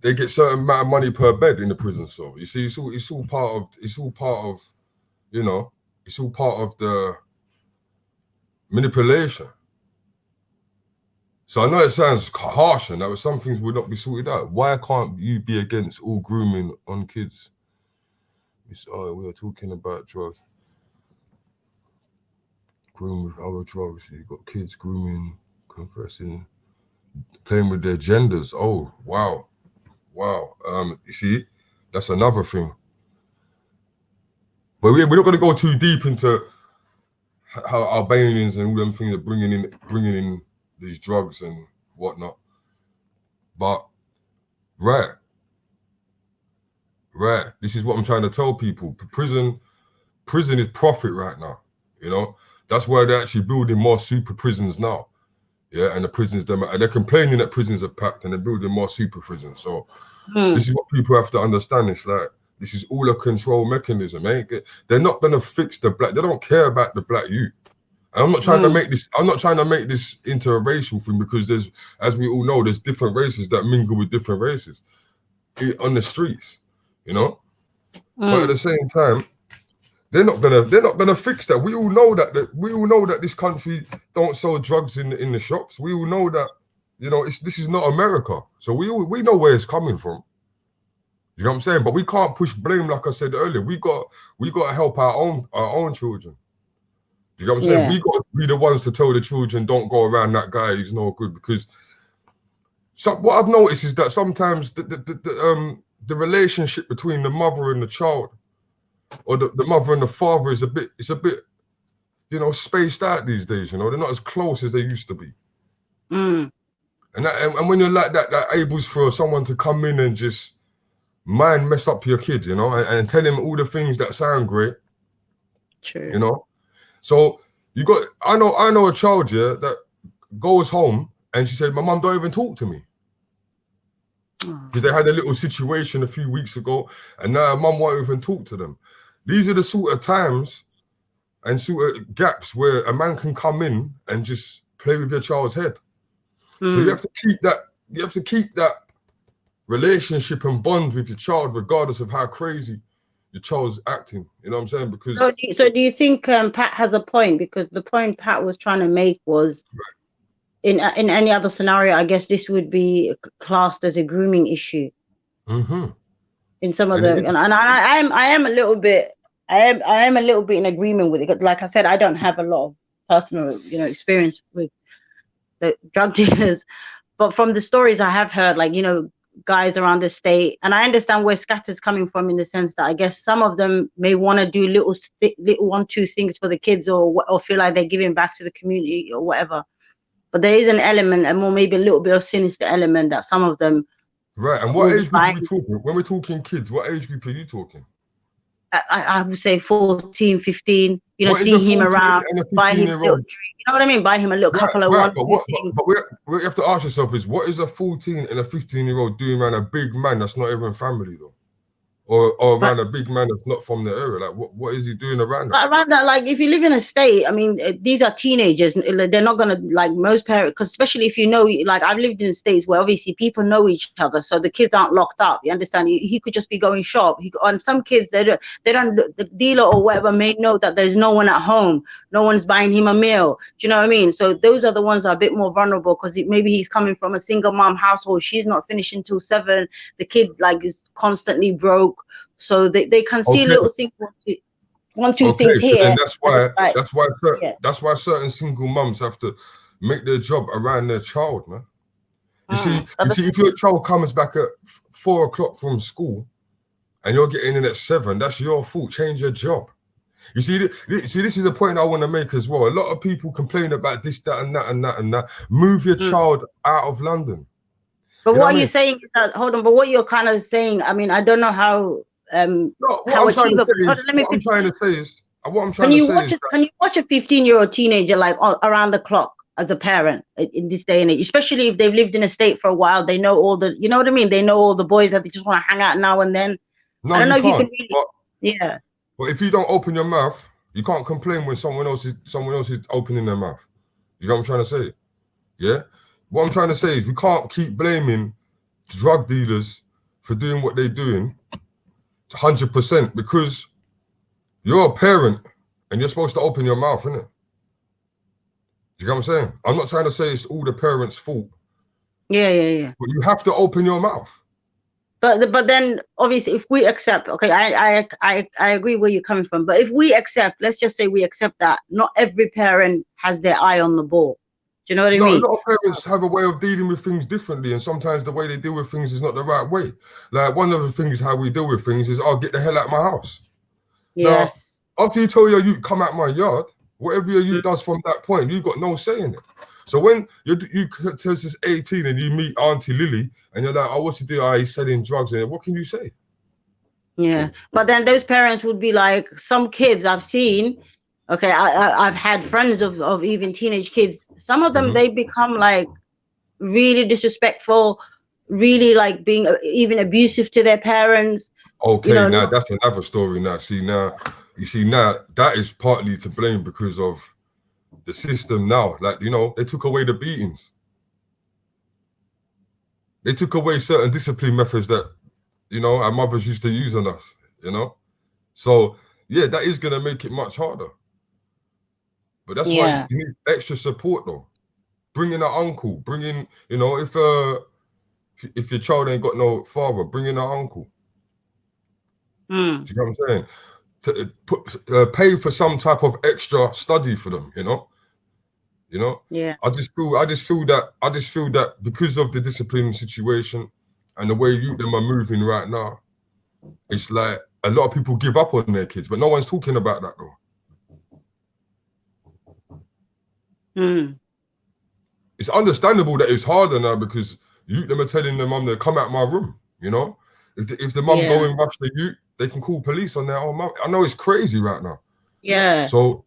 they get certain amount of money per bed in the prison cell. You see, it's all part of the manipulation. So I know it sounds harsh and that some things would not be sorted out. Why can't you be against all grooming on kids? Oh, we are talking about drugs. Groom with other drugs. You got kids grooming, confessing, playing with their genders. Oh, wow. Wow. You see, that's another thing. But we're not going to go too deep into how Albanians and all them things are bringing in these drugs and whatnot. But right. This is what I'm trying to tell people. Prison is profit right now. You know, that's why they're actually building more super prisons now. Yeah, and the prisons they're complaining that prisons are packed and they're building more super prisons. So this is what people have to understand. It's like this is all a control mechanism. They're not gonna fix the black. They don't care about the black youth. And I'm not trying to make this. I'm not trying to make this into a racial thing because there's, as we all know, there's different races that mingle with different races on the streets. You know, but at the same time, they're not gonna fix that. We all know that this country don't sell drugs in the shops. We all know that, you know, this is not America. So we know where it's coming from. You know what I'm saying? But we can't push blame, like I said earlier. We got to help our own children. You know what I'm saying? We got to be the ones to tell the children, don't go around that guy, he's no good. Because what I've noticed is that sometimes the relationship between the mother and the child, or the mother and the father, is a bit, you know, spaced out these days. You know, they're not as close as they used to be. And when you're like that enables for someone to come in and just mess up your kid, you know, and tell him all the things that sound great. True. You know, so I know a child here that goes home and she said, my mum don't even talk to me. Because they had a little situation a few weeks ago and now mum won't even talk to them. These are the sort of times and sort of gaps where a man can come in and just play with your child's head. So you have to keep that relationship and bond with your child regardless of how crazy your child's acting. You know what I'm saying? Because so do you think Pat has a point? Because the point Pat was trying to make was in any other scenario, I guess this would be classed as a grooming issue. In some of and I am a little bit in agreement with it. Like I said, I don't have a lot of personal, you know, experience with the drug dealers, but from the stories I have heard, like, you know, guys around the state, and I understand where Scatter's coming from in the sense that I guess some of them may want to do little 1-2 things for the kids or feel like they're giving back to the community or whatever. But there is an element, and more maybe a little bit of sinister element that some of them. Right. And what age group are we talking? When we're talking kids, what age group are you talking? I would say 14, 15. You know, see him around, buy him a little drink. You know what I mean? Buy him a little couple of one. But we have to ask yourself is what is a 14 and a 15-year-old doing around a big man that's not even family though? Or around a big man that's not from the area? Like what is he doing around that? Around that, like if you live in a state, I mean, these are teenagers. They're not gonna, like most parents, because especially if you know, like I've lived in states where obviously people know each other, so the kids aren't locked up. You understand? He could just be going shop. And some kids, they don't. The dealer or whatever may know that there's no one at home. No one's buying him a meal. Do you know what I mean? So those are the ones that are a bit more vulnerable because maybe he's coming from a single mom household. She's not finishing till 7. The kid like is constantly broke. So they can see little things, 1-2 things here. Then that's why certain single mums have to make their job around their child, man. You see, if your child comes back at 4 o'clock from school and you're getting in at 7, that's your fault. Change your job. You see, this is a point I want to make as well. A lot of people complain about this, that, and that, and that, and that. Move your child out of London. But what you're saying is that, hold on, but what you're kind of saying, I mean, I don't know how achievable. Can you watch a 15-year-old teenager like around the clock as a parent in this day and age, especially if they've lived in a state for a while? They know all the, you know what I mean? They know all the boys that they just want to hang out now and then. No, I don't know if you can really, But if you don't open your mouth, you can't complain when someone else is opening their mouth. You know what I'm trying to say? Yeah. What I'm trying to say is we can't keep blaming drug dealers for doing what they're doing 100% because you're a parent and you're supposed to open your mouth, innit? you get what I'm saying? I'm not trying to say it's all the parents' fault. Yeah. But you have to open your mouth. But then obviously if we accept, okay, I agree where you're coming from. But if we accept, let's just say we accept that not every parent has their eye on the ball. Do you know what I mean? A lot of parents have a way of dealing with things differently, and sometimes the way they deal with things is not the right way. Like one of the things how we deal with things is, "I'll get the hell out of my house." Yes. Now, after you tell your youth come out my yard, whatever your youth does from that point, you've got no say in it. So when you tells us 18 and you meet Auntie Lily and you're like, "Oh, what's he doing? Oh, he's selling drugs," and what can you say? Yeah, but then those parents would be like, some kids I've seen. Okay, I've had friends of even teenage kids. Some of them they become like really disrespectful, really like being even abusive to their parents. Okay, now that's another story. Now, you see now that is partly to blame because of the system. Now, like they took away the beatings. They took away certain discipline methods that our mothers used to use on us. So yeah, that is gonna make it much harder. But that's why you need extra support though. Bring in an uncle. Bring in, if your child ain't got no father, bring in an uncle. Do you know what I'm saying? Pay for some type of extra study for them. Yeah. I just feel that because of the discipline situation and the way them are moving right now, it's like a lot of people give up on their kids, but no one's talking about that though. It's understandable that it's harder now because them are telling their mum to come out my room. If the mum go and rush the youth, they can call police on their own mum. I know it's crazy right now. Yeah. So,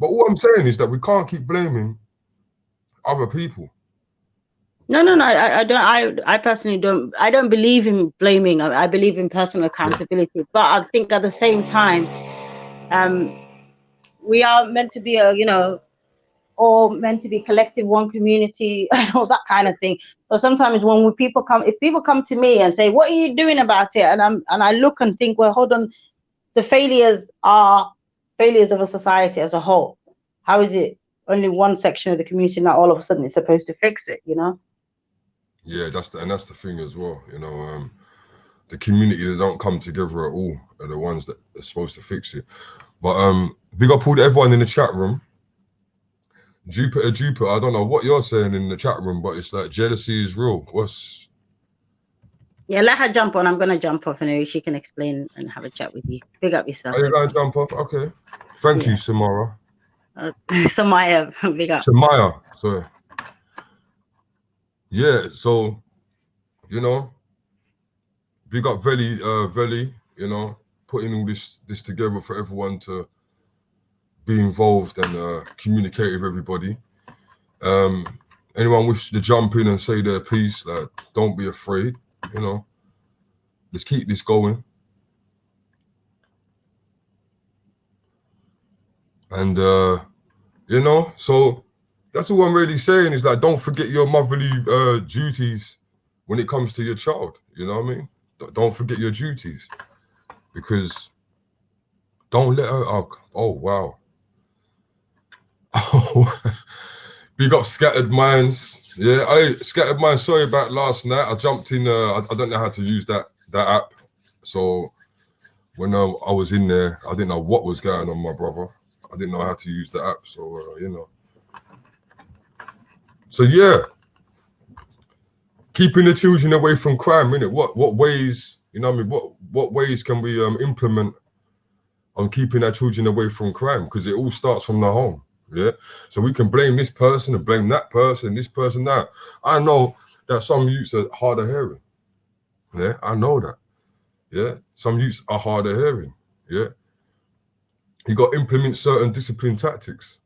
but all I'm saying is that we can't keep blaming other people. No. I don't. I personally don't. I don't believe in blaming. I believe in personal accountability. But I think at the same time, we are meant to be all meant to be collective, one community, all that kind of thing. So sometimes if people come to me and say, "What are you doing about it?" and I look and think, well, hold on, the failures are failures of a society as a whole. How is it only one section of the community now all of a sudden it's supposed to fix it? Yeah, that's the thing as well. The community that don't come together at all are the ones that are supposed to fix it. But big up all everyone in the chat room. Jupiter, I don't know what you're saying in the chat room, but it's like jealousy is real. Yeah, let her jump on. I'm gonna jump off anyway. She can explain and have a chat with you. Big up yourself. Are you gonna jump off? Okay. Thank you, Samara. Samaya, big up. Samaya, sorry. Yeah, so big up Veli, putting all this together for everyone to be involved and communicate with everybody. Anyone wishes to jump in and say their piece, like, don't be afraid, let's keep this going. And so that's all I'm really saying is like, don't forget your motherly duties when it comes to your child. You know what I mean? Don't forget your duties, because don't let her. Oh wow. Big up Scattered Minds. Yeah, Scattered Minds. Sorry about last night. I jumped in. I don't know how to use that app. So when I was in there, I didn't know what was going on, my brother. I didn't know how to use the app. So So yeah, keeping the children away from crime. Innit? What ways? What ways can we implement on keeping our children away from crime? Because it all starts from the home. Yeah, so we can blame this person and blame that person, this person, that. I know that some youths are hard of hearing. Yeah, I know that. Yeah, some youths are hard of hearing. Yeah, you got to implement certain discipline tactics.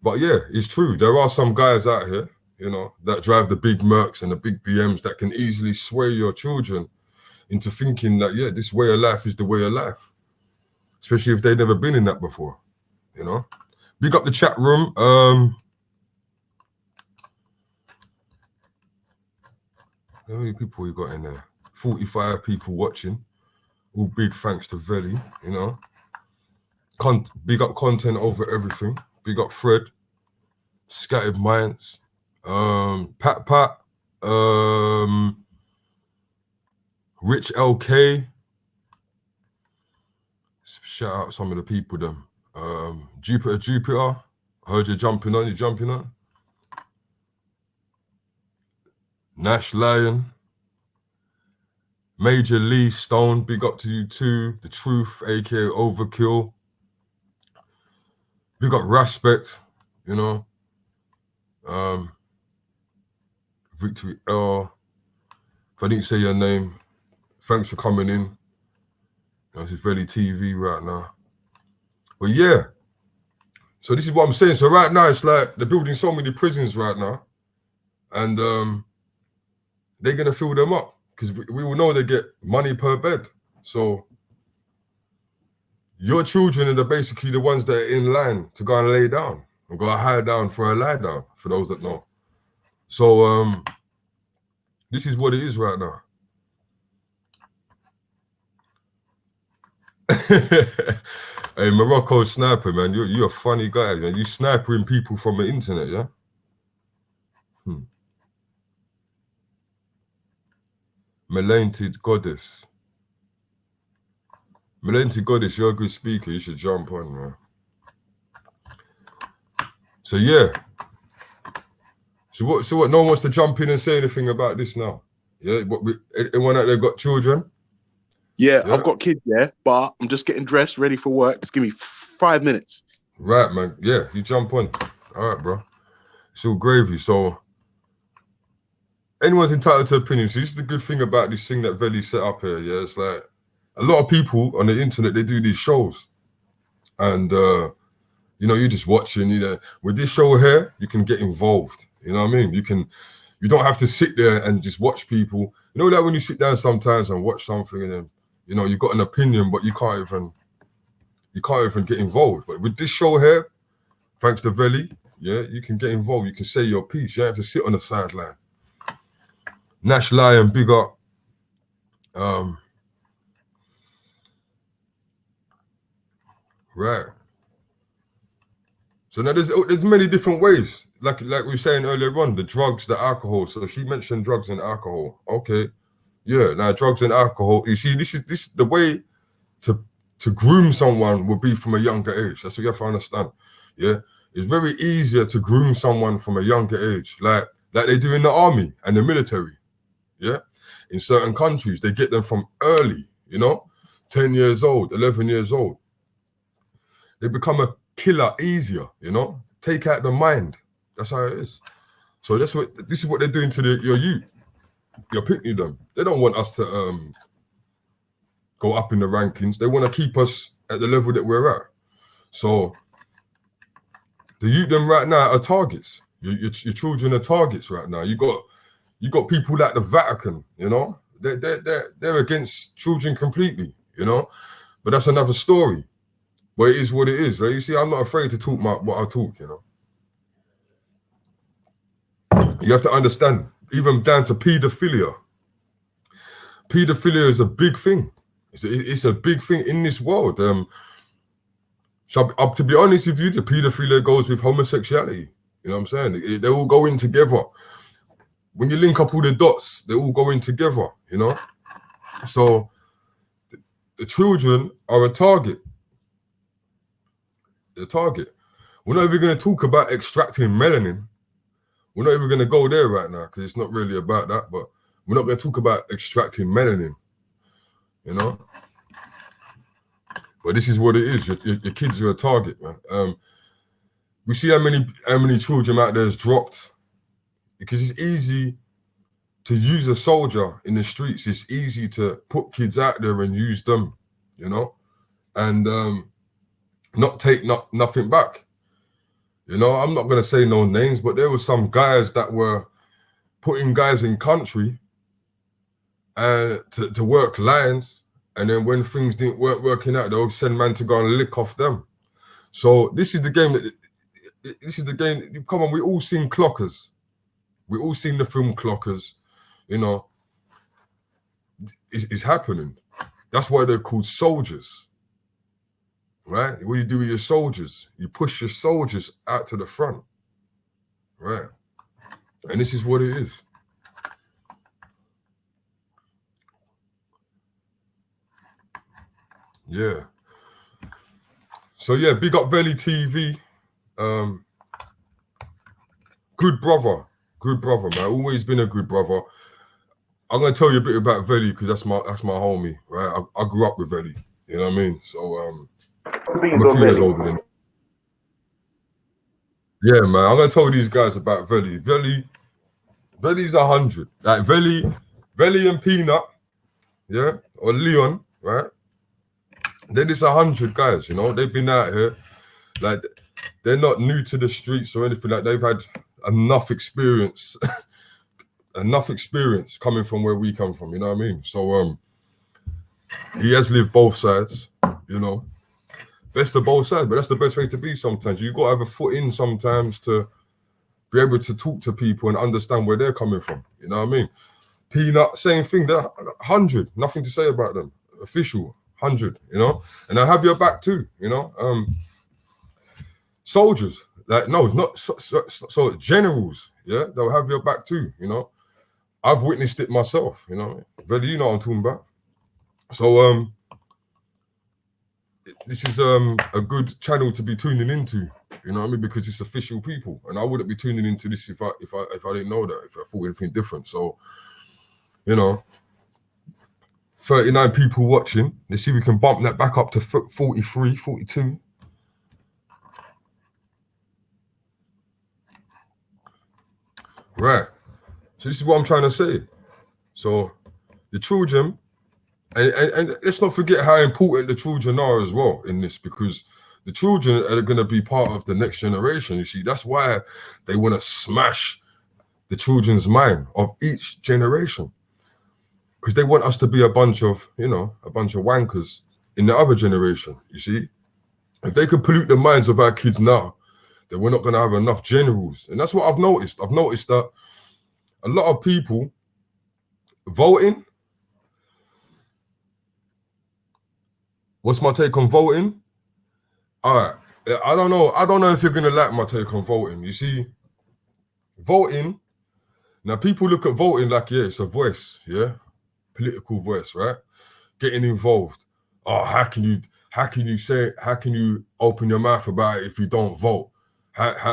But yeah, it's true. There are some guys out here, that drive the big Mercs and the big BMs that can easily sway your children into thinking that, yeah, this way of life is the way of life, especially if they've never been in that before. Big up the chat room. How many people we got in there? 45 people watching. All big thanks to Veli, Big up content over everything. Big up Fred. Scattered Minds, Pat Pat, Rich LK. Shout out some of the people them. Jupiter. I heard you jumping on. Nash Lion. Major Lee Stone, big up to you too. The Truth, aka Overkill. We got Respect, you know. Victory L. If I didn't say your name, thanks for coming in. You know, this is Veli TV right now. But yeah, so this is what I'm saying. So right now, it's like they're building so many prisons right now, and they're gonna fill them up because we will know they get money per bed. So your children are basically the ones that are in line to go and lay down or go high down for a lie down, for those that know. So this is what it is right now. Hey, Morocco Sniper, man, you're a funny guy, man. You snipering people from the internet, yeah? Melanted Goddess. Melanted Goddess, you're a good speaker. You should jump on, man. So yeah. So what? No one wants to jump in and say anything about this now. Yeah. Anyone out there got children? Yeah, I've got kids, but I'm just getting dressed, ready for work. Just give me 5 minutes. Right, man. Yeah, you jump on. All right, bro. It's all gravy. So anyone's entitled to opinions. So this is the good thing about this thing that Veli set up here. Yeah, it's like a lot of people on the internet, they do these shows, and you know, you're just watching. You know, with this show here, you can get involved. You know what I mean? You don't have to sit there and just watch people. You know, like when you sit down sometimes and watch something, and then you know you got an opinion, but you can't even get involved. But with this show here, thanks to Veli, yeah, you can get involved. You can say your piece. You don't have to sit on the sideline. Nash Lion, big up. Right. So now there's many different ways. Like we were saying earlier on, the drugs, the alcohol. So she mentioned drugs and alcohol. Okay. Yeah, now drugs and alcohol. You see, this is the way to groom someone will be from a younger age. That's what you have to understand. Yeah. It's very easier to groom someone from a younger age, like they do in the army and the military. Yeah. In certain countries, they get them from early, you know, 10 years old, 11 years old. They become a killer easier, you know, take out the mind. That's how it is. So this is what they're doing to your youth. You're picking them. They don't want us to go up in the rankings. They want to keep us at the level that we're at. So the youth them right now are targets. Your children are targets right now. You got people like the Vatican, you know, they're against children completely, you know. But that's another story. But it is what it is. Like, you see, I'm not afraid to talk what I talk, you know. You have to understand, even down to paedophilia. Paedophilia is a big thing. It's a big thing in this world. So to be honest with you, the paedophilia goes with homosexuality. You know what I'm saying? They all go in together. When you link up all the dots, they all go in together, you know? So the children are a target. The target. We're not even going to talk about extracting melanin. We're not even going to go there right now because it's not really about that. But we're not going to talk about extracting melanin, you know. But this is what it is. Your kids are a target, man. We see how many children out there is dropped because it's easy to use a soldier in the streets. It's easy to put kids out there and use them, you know, and not take nothing back. You know, I'm not going to say no names, but there were some guys that were putting guys in country to work lines, and then when things weren't working out, they'll send man to go and lick off them. So this is the game come on, we all seen Clockers. We all seen the film Clockers, you know. It's happening. That's why they're called soldiers. Right? What do you do with your soldiers? You push your soldiers out to the front. right? And this is what it is. Yeah. So yeah, big up Veli TV. Good brother, man. Always been a good brother. I'm gonna tell you a bit about Veli because that's my homie, right? I grew up with Veli. You know what I mean? So I'm a few years older than. Yeah, man. I'm gonna tell these guys about Veli. Veli's 100. Like Veli and Peanut, yeah, or Leon, right? They're just 100 guys, you know. They've been out here, like they're not new to the streets or anything. Like they've had enough experience, coming from where we come from. You know what I mean? So he has lived both sides, you know. Best of both sides, but that's the best way to be sometimes. You got to have a foot in sometimes to be able to talk to people and understand where they're coming from. You know what I mean? Peanut, same thing. They're 100. Nothing to say about them. Official 100. You know, and I have your back too. You know, soldiers. Like no, it's not. So generals. Yeah, they'll have your back too. You know, I've witnessed it myself. You know, Veli, you know what I'm talking about. So this is a good channel to be tuning into, you know what I mean? Because it's official people, and I wouldn't be tuning into this if I didn't know that, if I thought anything different. So, you know, 39 people watching. Let's see if we can bump that back up to 43, 42. Right. So this is what I'm trying to say. So the children. And let's not forget how important the children are as well in this, because the children are going to be part of the next generation. You see, that's why they want to smash the children's mind of each generation, because they want us to be a bunch of wankers in the other generation. You see, if they can pollute the minds of our kids now, then we're not going to have enough generals. And that's what I've noticed. I've noticed that a lot of people voting. What's my take on voting? All right. I don't know if you're going to like my take on voting. You see, voting, now people look at voting like, yeah, it's a voice, yeah? Political voice, right? Getting involved. Oh, how can you open your mouth about it if you don't vote?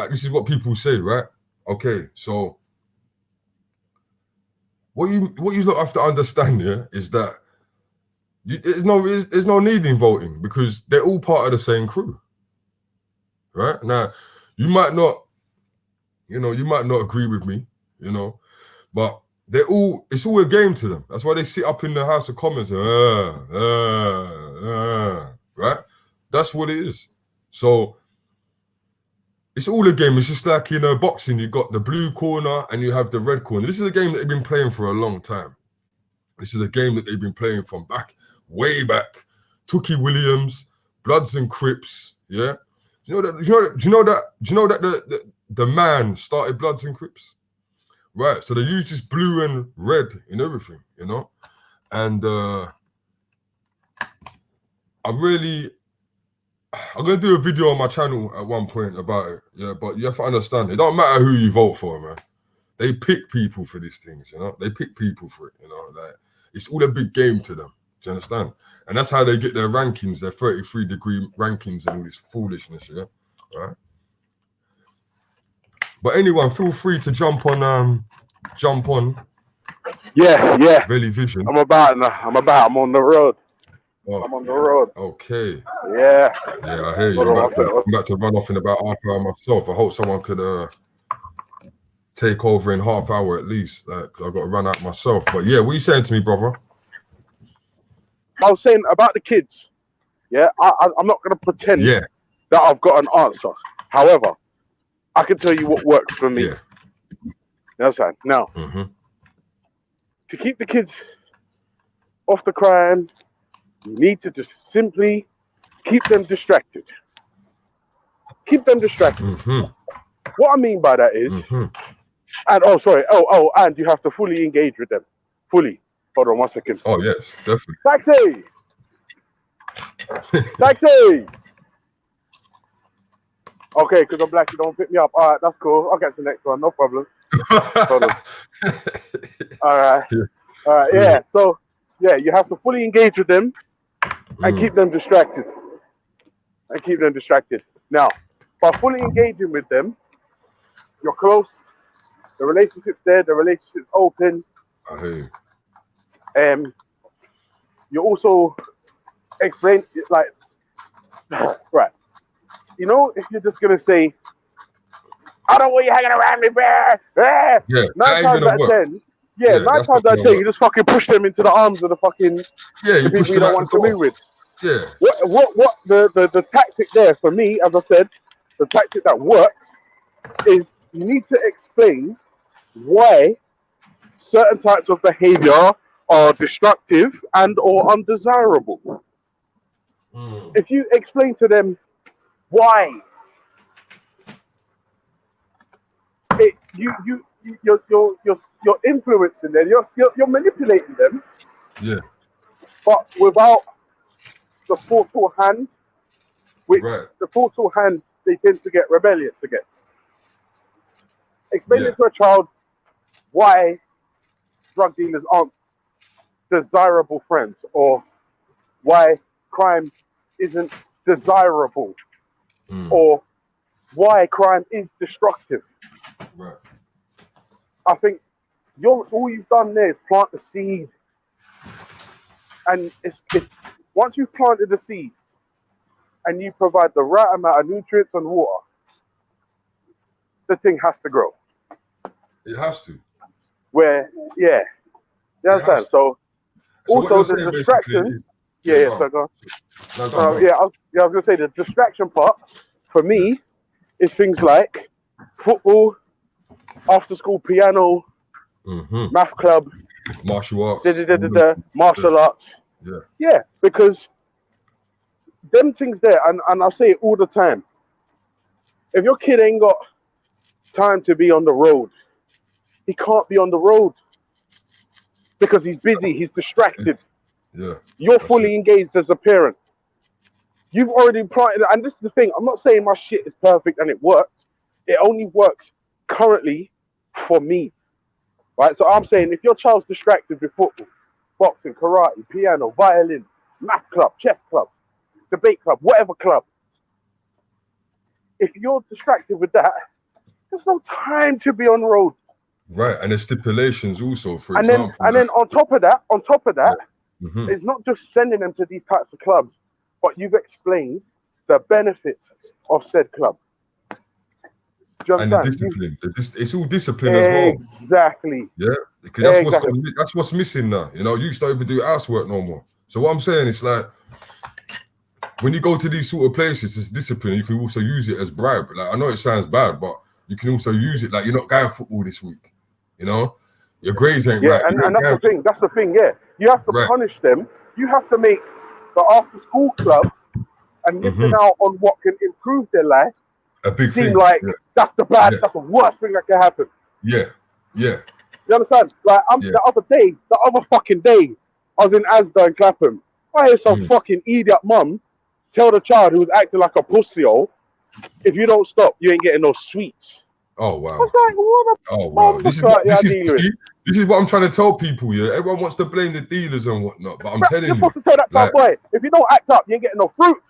This is what people say, right? Okay, so what you lot have to understand, yeah, is that there's no need in voting, because they're all part of the same crew, right? Now, you might not agree with me, you know, but it's all a game to them. That's why they sit up in the House of Commons, right? That's what it is. So it's all a game. It's just like in boxing, you got the blue corner and you have the red corner. This is a game that they've been playing for a long time. This is a game that they've been playing from way back. Tookie Williams, Bloods and Crips, yeah. Do you know that the man started Bloods and Crips? Right. So they use this blue and red in everything, you know. And I'm gonna do a video on my channel at one point about it, yeah. But you have to understand, it don't matter who you vote for, man. They pick people for these things, you know. They pick people for it, you know. Like, it's all a big game to them. Do you understand? And that's how they get their rankings, their 33-degree rankings and all this foolishness, yeah? Right? But anyone, feel free to jump on. Yeah. Veli Vision. I'm on the road. Oh, I'm on the road. Okay. Yeah. Yeah, I hear you. I'm about to run off in about half an hour myself. I hope someone could take over in half hour at least. Like, I've got to run out myself. But yeah, what are you saying to me, brother? I was saying about the kids. Yeah, I'm not going to pretend that I've got an answer. However, I can tell you what works for me. Yeah. You know what I'm saying? Now, to keep the kids off the crime, you need to just simply keep them distracted. Keep them distracted. What I mean by that is, and and you have to fully engage with them. Fully. Hold on 1 second. Oh, yes, definitely. Taxi! Taxi! Okay, because I'm black, you don't pick me up. All right, that's cool. I'll get to the next one. No problem. Hold on. All right. All right. Yeah. So, yeah, you have to fully engage with them and keep them distracted. Now, by fully engaging with them, you're close. The relationship's there. The relationship's open. I hear you. You also explain, like, right. You know, if you're just going to say, I don't want you hanging around me, bear. Yeah, 9 times out of 10, 9 times out of 10, you just fucking push them into the arms of the fucking the people you don't want to move with. Yeah. What the tactic there for me, as I said, the tactic that works is you need to explain why certain types of behavior are destructive and or undesirable. If you explain to them why you're influencing them, you're manipulating them, but without the forceful hand, which the forceful hand they tend to get rebellious against. Explaining to a child why drug dealers aren't desirable friends, or why crime isn't desirable, or why crime is destructive. I think all you've done there is plant the seed, and it's once you've planted the seed and you provide the right amount of nutrients and water, the thing has to grow. It has to. Where, you understand? So also the distraction. So go on. I was gonna say the distraction part for me is things like football, after school piano, math club, martial arts, martial arts. Yeah, because them things there, and I say it all the time. If your kid ain't got time to be on the road, he can't be on the road because he's busy, he's distracted. You're fully engaged as a parent. You've already planted, and this is the thing, I'm not saying my shit is perfect and it works. It only works currently for me. Right? So I'm saying if your child's distracted with football, boxing, karate, piano, violin, math club, chess club, debate club, whatever club, if you're distracted with that, there's no time to be on road. Right, and the stipulations also, for and example. Then on top of that, it's not just sending them to these types of clubs, but you've explained the benefits of said club. Do you and the understand? discipline. It's all discipline as well. Exactly. Yeah, because that's what's missing now. You know, you used to overdo housework no more. So what I'm saying is like, when you go to these sort of places, it's discipline. You can also use it as bribe. Like I know it sounds bad, but you can also use it like you're not going football this week. You know, your grades ain't right. And that's the thing. That's the thing. Yeah, you have to punish them. You have to make the after-school clubs and missing out on what can improve their life a big seem thing. like that's the that's the worst thing that can happen. Yeah. You understand? Like the other fucking day, I was in Asda and Clapham. I hear some fucking idiot mum tell the child who was acting like a pussy-hole, if you don't stop, you ain't getting no sweets. Oh wow. I was like, what This is what I'm trying to tell people. Yeah, everyone wants to blame the dealers and whatnot, but I'm telling you're you, supposed to tell that like, boy, if you don't act up, you ain't getting no fruit.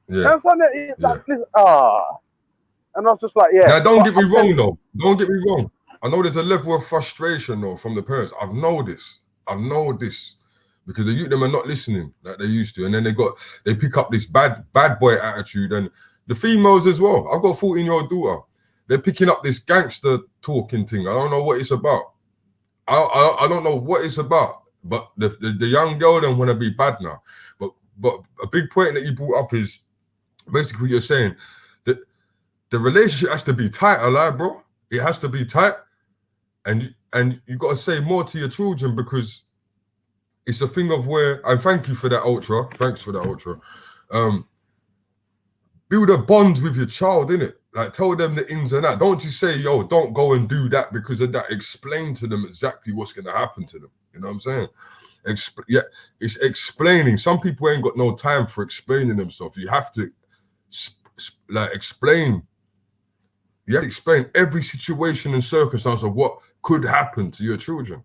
Yeah. And I was just like, Now, don't get me wrong though. Don't get me wrong. I know there's a level of frustration though from the parents. I know this because the youth them are not listening like they used to, and then they pick up this bad boy attitude, and the females as well. I've got a 14-year-old daughter. They're picking up this gangster talking thing. I don't know what it's about. I don't know what it's about. But the young girl don't want to be bad now. But a big point that you brought up is basically you're saying that the relationship has to be tight, alive, bro. It has to be tight, and you got to say more to your children because it's a thing of where. And thank you for that, Ultra. Thanks for that, Ultra. Build a bond with your child, innit? Like tell them the ins and outs. Don't just say, yo, don't go and do that because of that. Explain to them exactly what's going to happen to them. You know what I'm saying? It's explaining. Some people ain't got no time for explaining themselves. You have to explain. You have to explain every situation and circumstance of what could happen to your children.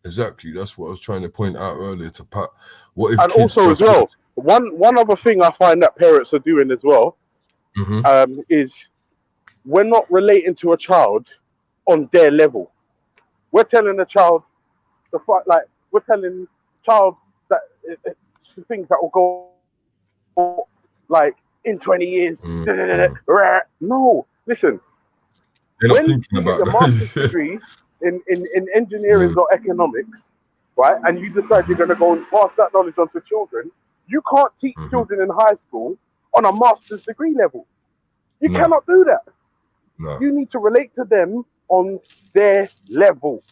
Exactly. That's what I was trying to point out earlier to Pat. What if And kids also as just well, one other thing I find that parents are doing as well is we're not relating to a child on their level. We're telling the child we're telling child that it's things that will go like in 20 years. No, listen. They're not When thinking you get about your master's degree in engineering or economics, right, and you decide you're going to go and pass that knowledge on to children, you can't teach children in high school on a master's degree level. You cannot do that. No. You need to relate to them on their level.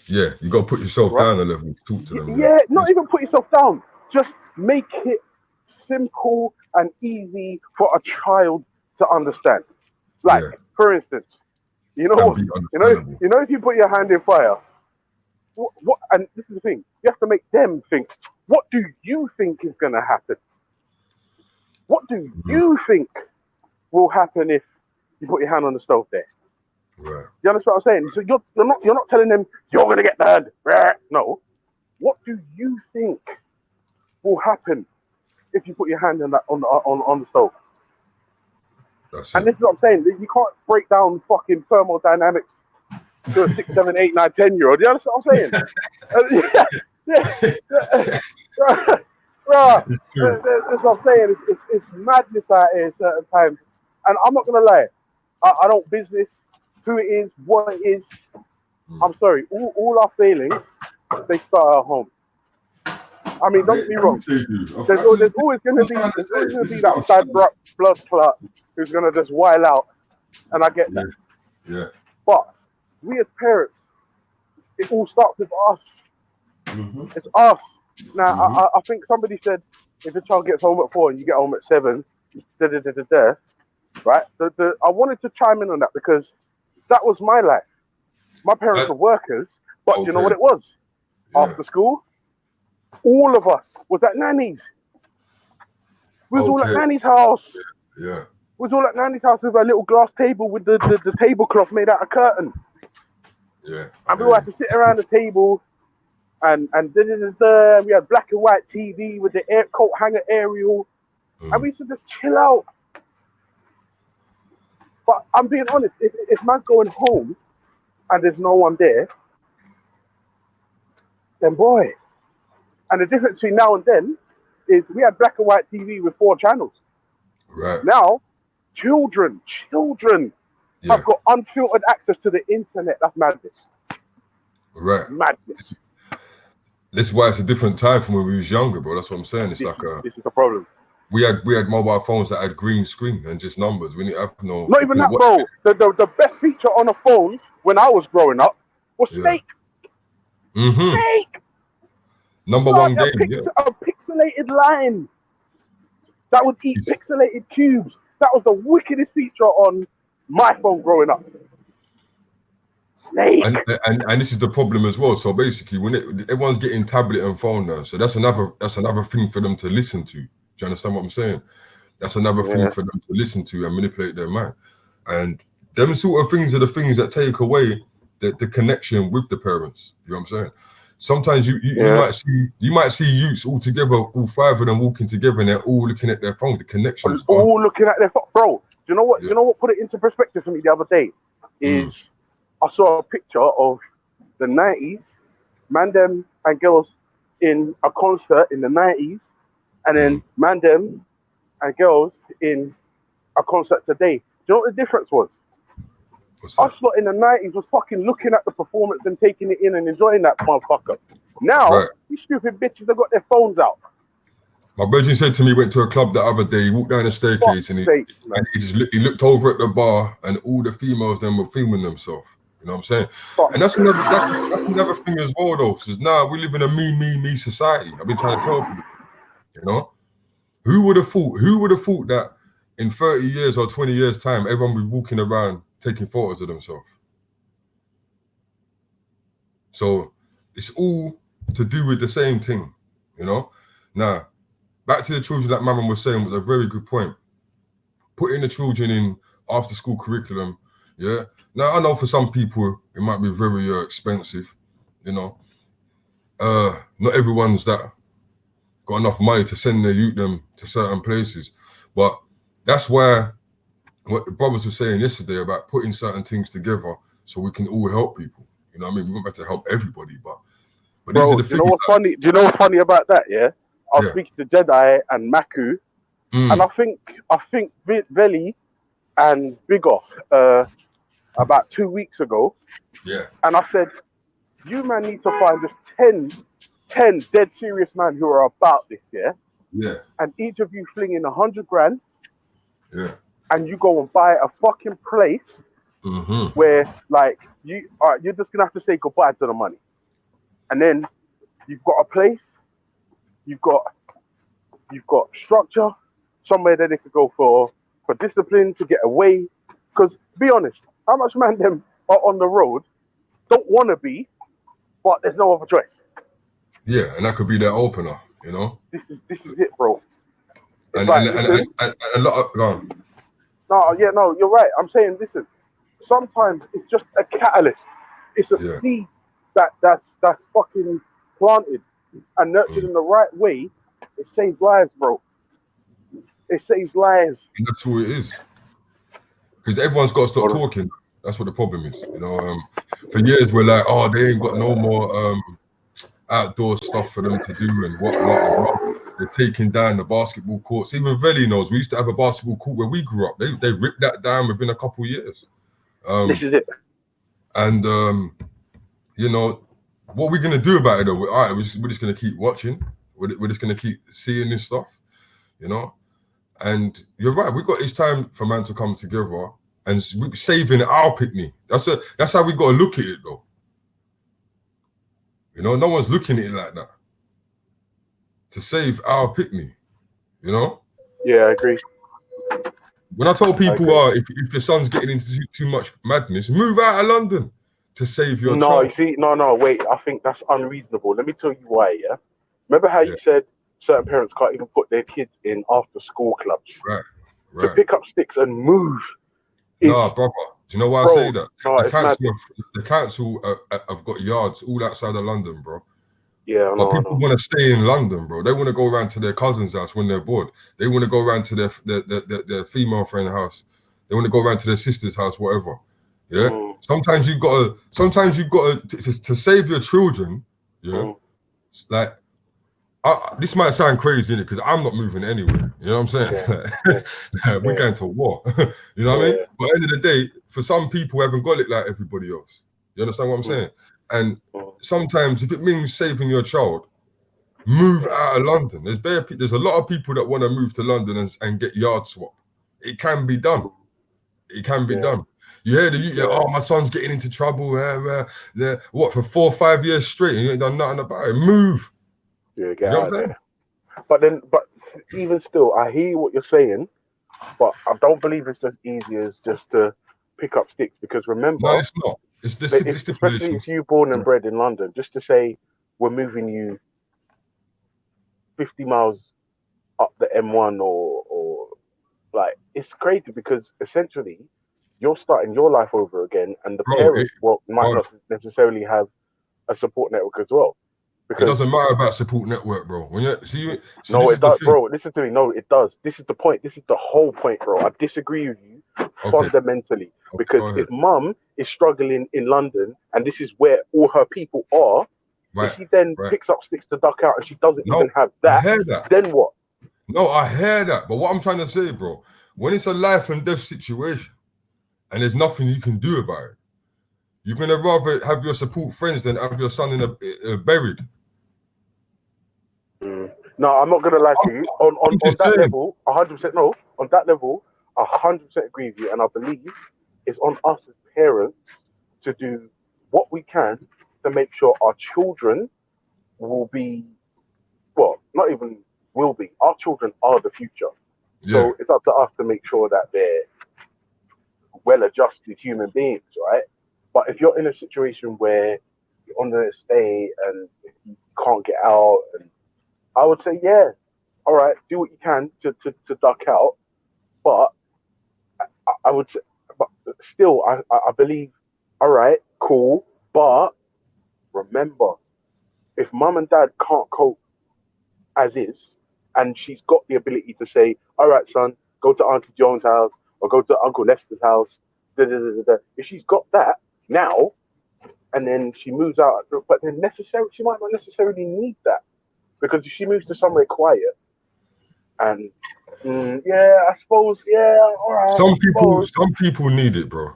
Yeah, you got to put yourself down a level, talk to them. Yeah, not even put yourself down. Just make it simple and easy for a child to understand. Like, for instance, if you put your hand in fire, what? And this is the thing, you have to make them think. What do you think is going to happen? What do you think will happen if you put your hand on the stove there? Right. You understand what I'm saying? So you're not telling them you're going to get burned. No. What do you think will happen if you put your hand on the stove? And this is what I'm saying. You can't break down fucking thermodynamics to a 6, 7, 8, 9, 10-year-old. You understand what I'm saying? That's what I'm saying. It's madness out here at certain times. And I'm not going to lie. I don't business who it is, what it is. I'm sorry. All our failings, they start at home. I mean, don't get me wrong. There's always going to be that bad blood clot who's going to just wild out, and I get that. Yeah. But we as parents, it all starts with us. It's us. Now, I think somebody said if a child gets home at 4 and you get home at 7, right? I wanted to chime in on that because that was my life. My parents were workers, but you know what it was? After school, all of us was at nanny's. We was all at nanny's house. Yeah. We was all at nanny's house with a little glass table with the tablecloth made out of curtain. Yeah. And we all had to sit around the table and we had black and white TV with the coat hanger aerial. And we used to just chill out. But I'm being honest, if man's going home and there's no one there, then boy. And the difference between now and then is we had black and white TV with 4 channels. Right. Now, children have got unfiltered access to the internet. That's madness. Right. Madness. This is why it's a different time from when we was younger, bro. That's what I'm saying. It's this is the problem. We had mobile phones that had green screen and just numbers. We didn't have no. Not even that, bro. The best feature on a phone when I was growing up was Snake. Snake. Number one game. A pixelated line that would eat pixelated cubes. That was the wickedest feature on my phone growing up. Snake. And this is the problem as well. So basically, when everyone's getting tablet and phone now, so that's another thing for them to listen to. Do you understand what I'm saying? That's another thing for them to listen to and manipulate their mind. And them sort of things are the things that take away the connection with the parents. You know what I'm saying? Sometimes you might see youths all together, all 5 of them walking together, and they're all looking at their phone. The connection's gone. All looking at their phone, bro. Do you know what? You know what put it into perspective for me the other day is I saw a picture of the 90s, man them and girls in a concert in the 90s, and then man them and girls in a concert today. Do you know what the difference was? Us lot in the 90s was fucking looking at the performance and taking it in and enjoying that motherfucker. Now, these stupid bitches have got their phones out. My brother said to me, he went to a club the other day, he walked down the staircase and he looked over at the bar and all the females then were filming themselves. You know what I'm saying? And that's another thing as well though, because now we live in a me society. I've been trying to tell people, you know? Who would have thought that in 30 years or 20 years time, everyone would be walking around taking photos of themselves? So it's all to do with the same thing, you know? Now, back to the children that Maman was saying was a very good point. putting the children in after school curriculum. Yeah. Now I know for some people it might be very expensive, you know. Not everyone's that got enough money to send their youth them to certain places, but that's where what the brothers were saying yesterday about putting certain things together so we can all help people. You know what I mean? We want to help everybody, but these Bro, are the do things. you know what's funny? Do you know what's funny about that? Yeah, I was speaking to Jedi and Maku, and I think Veli and Big Off about 2 weeks ago. Yeah. And I said, you man need to find just 10 dead serious men who are about this, yeah? Yeah. And each of you fling in 100 grand. Yeah. And you go and buy a fucking place where, like, you're just gonna have to say goodbye to the money. And then you've got a place, you've got structure, somewhere that they could go for discipline, to get away. Because be honest, how much man them are on the road don't want to be, but there's no other choice. Yeah, and that could be their opener, you know. This is it, bro. And like, a lot of gone. No, you're right. I'm saying, listen, sometimes it's just a catalyst. It's a seed that's fucking planted and nurtured in the right way. It saves lives, bro. It saves lives. And that's all it is. Because everyone's got to stop talking. That's what the problem is. You know, for years we're like, oh, they ain't got no more outdoor stuff for them to do and whatnot. They're taking down the basketball courts. Even Veli knows we used to have a basketball court where we grew up. They ripped that down within a couple of years. This is it. And you know, what we're gonna do about it though? All right, we're just gonna keep watching. We're just gonna keep seeing this stuff, you know. And you're right. It's time for man to come together and we're saving our picnic. That's how we got to look at it though. You know, no one's looking at it like that. To save our picnic, you know. Yeah, I agree. When I told people, if your son's getting into too much madness, move out of London to save your child. You see, no, wait. I think that's unreasonable. Let me tell you why. Yeah. Remember how you said certain parents can't even put their kids in after school clubs. Right. To pick up sticks and move. Nah, brother. Do you know why I say that? No, the council have got yards all outside of London, bro. Yeah, but people want to stay in London, bro. They want to go around to their cousin's house when they're bored. They want to go around to their female friend's house. They want to go around to their sister's house, whatever. Yeah. Sometimes you got to save your children. Yeah. Like, this might sound crazy, innit? Because I'm not moving anywhere. You know what I'm saying? We're going to war. You know what I mean? But at the end of the day, for some people, haven't got it like everybody else. You understand what I'm saying? And sometimes, if it means saving your child, move out of London. There's a lot of people that want to move to London and get yard swap. It can be done. It can be done. You hear oh, my son's getting into trouble. What, for 4 or 5 years straight? And you ain't done nothing about it. Move. Yeah, get out there. But even still, I hear what you're saying, but I don't believe it's as easy as just to pick up sticks. Because remember, no, it's not. It's especially if you're born and bred in London, just to say we're moving you 50 miles up the M1 or like, it's crazy because essentially you're starting your life over again, and the parents might not necessarily have a support network as well. Because it doesn't matter about support network, bro. It does, bro. Listen to me. No, it does. This is the point. This is the whole point, bro. I disagree with you fundamentally. Because if mum is struggling in London and this is where all her people are, if she then picks up sticks to duck out and she doesn't even have that, then what? No, I hear that. But what I'm trying to say, bro, when it's a life and death situation and there's nothing you can do about it, you're going to rather have your support friends than have your son buried. No, I'm not going to lie to you. On that level, 100% no. On that level, 100% agree with you. And I believe it's on us as parents to do what we can to make sure our children will be, well, not even will be. Our children are the future. Yeah. So it's up to us to make sure that they're well-adjusted human beings, right? But if you're in a situation where you're on the estate and you can't get out, and I would say, yeah, all right, do what you can to duck out. But I would say, but still, I believe, all right, cool, but remember, if mum and dad can't cope as is, and she's got the ability to say, all right, son, go to Auntie Joan's house or go to Uncle Lester's house, if she's got that now, and then she moves out, but then she might not necessarily need that, because if she moves to somewhere quiet, and yeah, I suppose, yeah, all right. Some people need it, bro.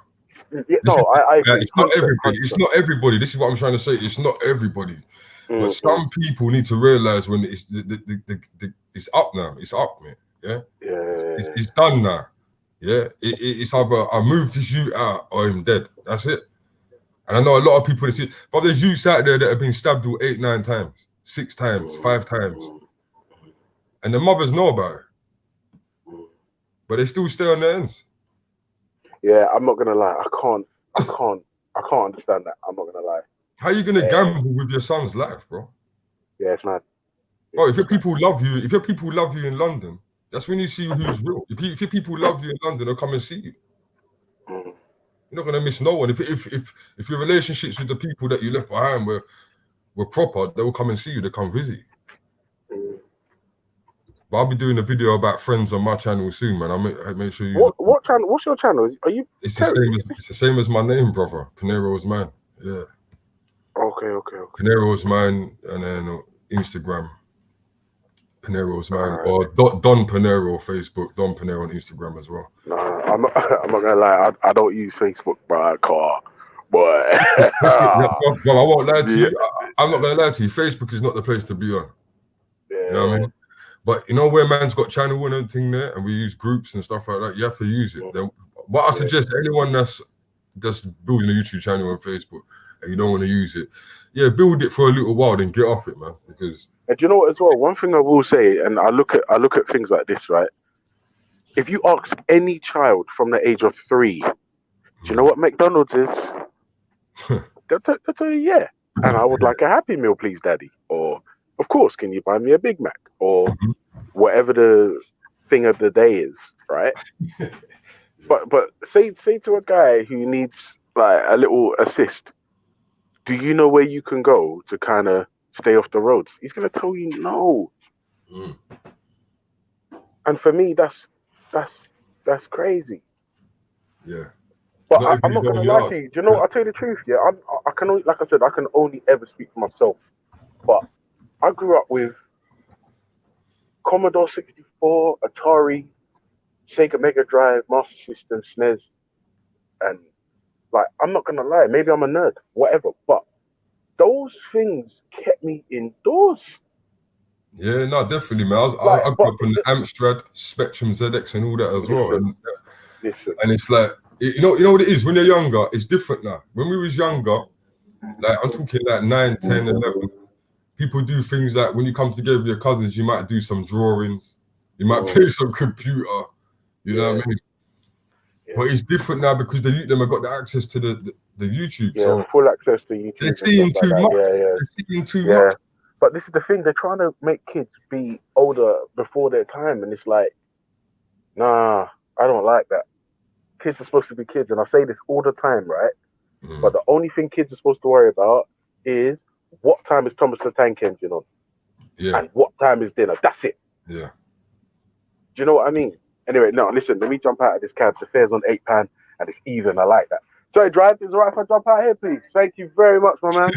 Yeah, no, I agree. It's not everybody. It's not everybody. This is what I'm trying to say. It's not everybody. But some people need to realize when it's up now. It's up, man. Yeah. It's done now. Yeah. It's either I move this youth out or I'm dead. That's it. And I know a lot of people that see, but there's youths out there that have been stabbed 8, 9 times, 6 times, 5 times, and the mothers know about it, but they still stay on their ends. Yeah, I'm not gonna lie. I can't understand that. I'm not gonna lie. How are you gonna gamble with your son's life, bro? Yeah, it's mad. Bro, if your people love you in London, that's when you see who's real. If your people love you in London, they'll come and see you. You're not gonna miss no one. If your relationships with the people that you left behind were proper, they will come and see you. They come visit you. But I'll be doing a video about friends on my channel soon, man. I'll make sure you. What channel? What's your channel? Are you? It's the same as my name, brother. Pinero's Man. Yeah. Okay. Pinero's Man, and then Instagram. Pinero's Man, or Don Pinero Facebook, Don Pinero on Instagram as well. Nah, I'm not gonna lie. I don't use Facebook, but boy. Bro, I won't lie to you. I'm not gonna lie to you. Facebook is not the place to be on. Yeah. You know what I mean? But you know where man's got channel and everything there, and we use groups and stuff like that. You have to use it. Then, what I suggest to anyone that's building a YouTube channel on Facebook and you don't want to use it, build it for a little while, then get off it, man. Because and do you know what as well? One thing I will say, and I look at things like this, right? If you ask any child from the age of 3, do you know what McDonald's is? They'll tell you, yeah. And I would like a Happy Meal, please, Daddy. Or, of course, can you buy me a Big Mac? Or whatever the thing of the day is, right? But say to a guy who needs like a little assist, do you know where you can go to kind of stay off the roads? He's gonna tell you no. And for me, that's crazy. Yeah. But I'm not gonna lie to you. Do you know what? I'll tell you the truth. Yeah, I can only, like I said, I can only ever speak for myself. But I grew up with Commodore 64, Atari, Sega Mega Drive, Master System, SNES, and like I'm not gonna lie. Maybe I'm a nerd, whatever. But those things kept me indoors. Yeah, no, definitely, man. I grew up on the Amstrad, Spectrum ZX, and all that as well. And it's like, you know what it is? When you're younger, it's different now. When we was younger, like I'm talking like 9, 10, 11, people do things like when you come together with your cousins, you might do some drawings, you might play some computer, you know what I mean? But it's different now because the youth them have got the access to the YouTube. Yeah, so full access to YouTube. they're seeing too much. They're seeing too much. But this is the thing, they're trying to make kids be older before their time, and it's like, nah, I don't like that. Kids are supposed to be kids, and I say this all the time, right? But the only thing kids are supposed to worry about is what time is Thomas the Tank Engine on? And what time is dinner? That's it. Yeah. Do you know what I mean? Anyway, no, listen, let me jump out of this cab. The fare's on £8 and it's even. I like that. Sorry, Drive, is it right if I jump out here, please? Thank you very much, my man.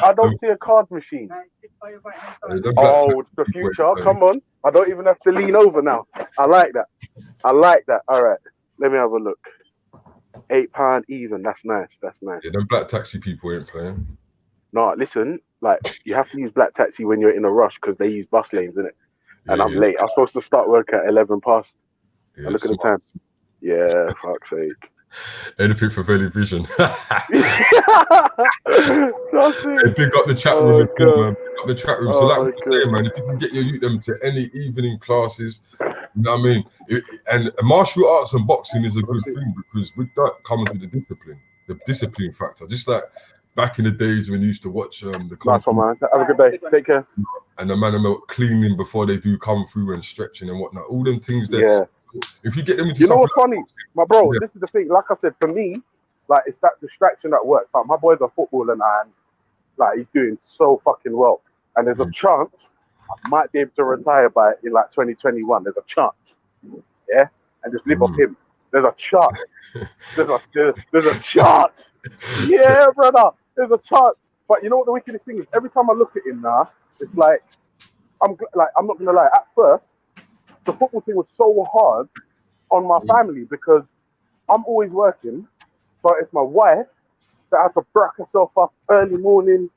I don't see a card machine. Oh, the future. Come on. I don't even have to lean over now. I like that. All right. Let me have a look. £8 even. That's nice. Yeah, them black taxi people ain't playing. No, listen, like you have to use black taxi when you're in a rush because they use bus lanes, innit? And I'm late. I'm supposed to start work at 11 past. And look at the time. Yeah, fuck's sake. Anything for Valley Vision. That's it. Hey, big up the chat room, man. Big up the chat room. So like I say, man, if you can get your youth them to any evening classes, you know what I mean? And martial arts and boxing is a good thing because with that comes with the discipline factor. Just like back in the days when you used to watch the nice one, man. Have a good day. Take care. And the man about cleaning before they do come through and stretching and whatnot. All them things there. If you get them into You know what's something, funny, my bro? yeah. This is the thing. Like I said, for me, like it's that distraction that works. Like my boy's a footballer now, and like he's doing so fucking well. And there's a chance I might be able to retire by in like 2021. There's a chance, yeah, and just live off him. There's a chance. There's a chance. Yeah, brother. There's a chance. But you know what the wickedest thing is? Every time I look at him now, it's like I'm not gonna lie. At first, the football thing was so hard on my family because I'm always working. So it's my wife that had to brack herself up early morning,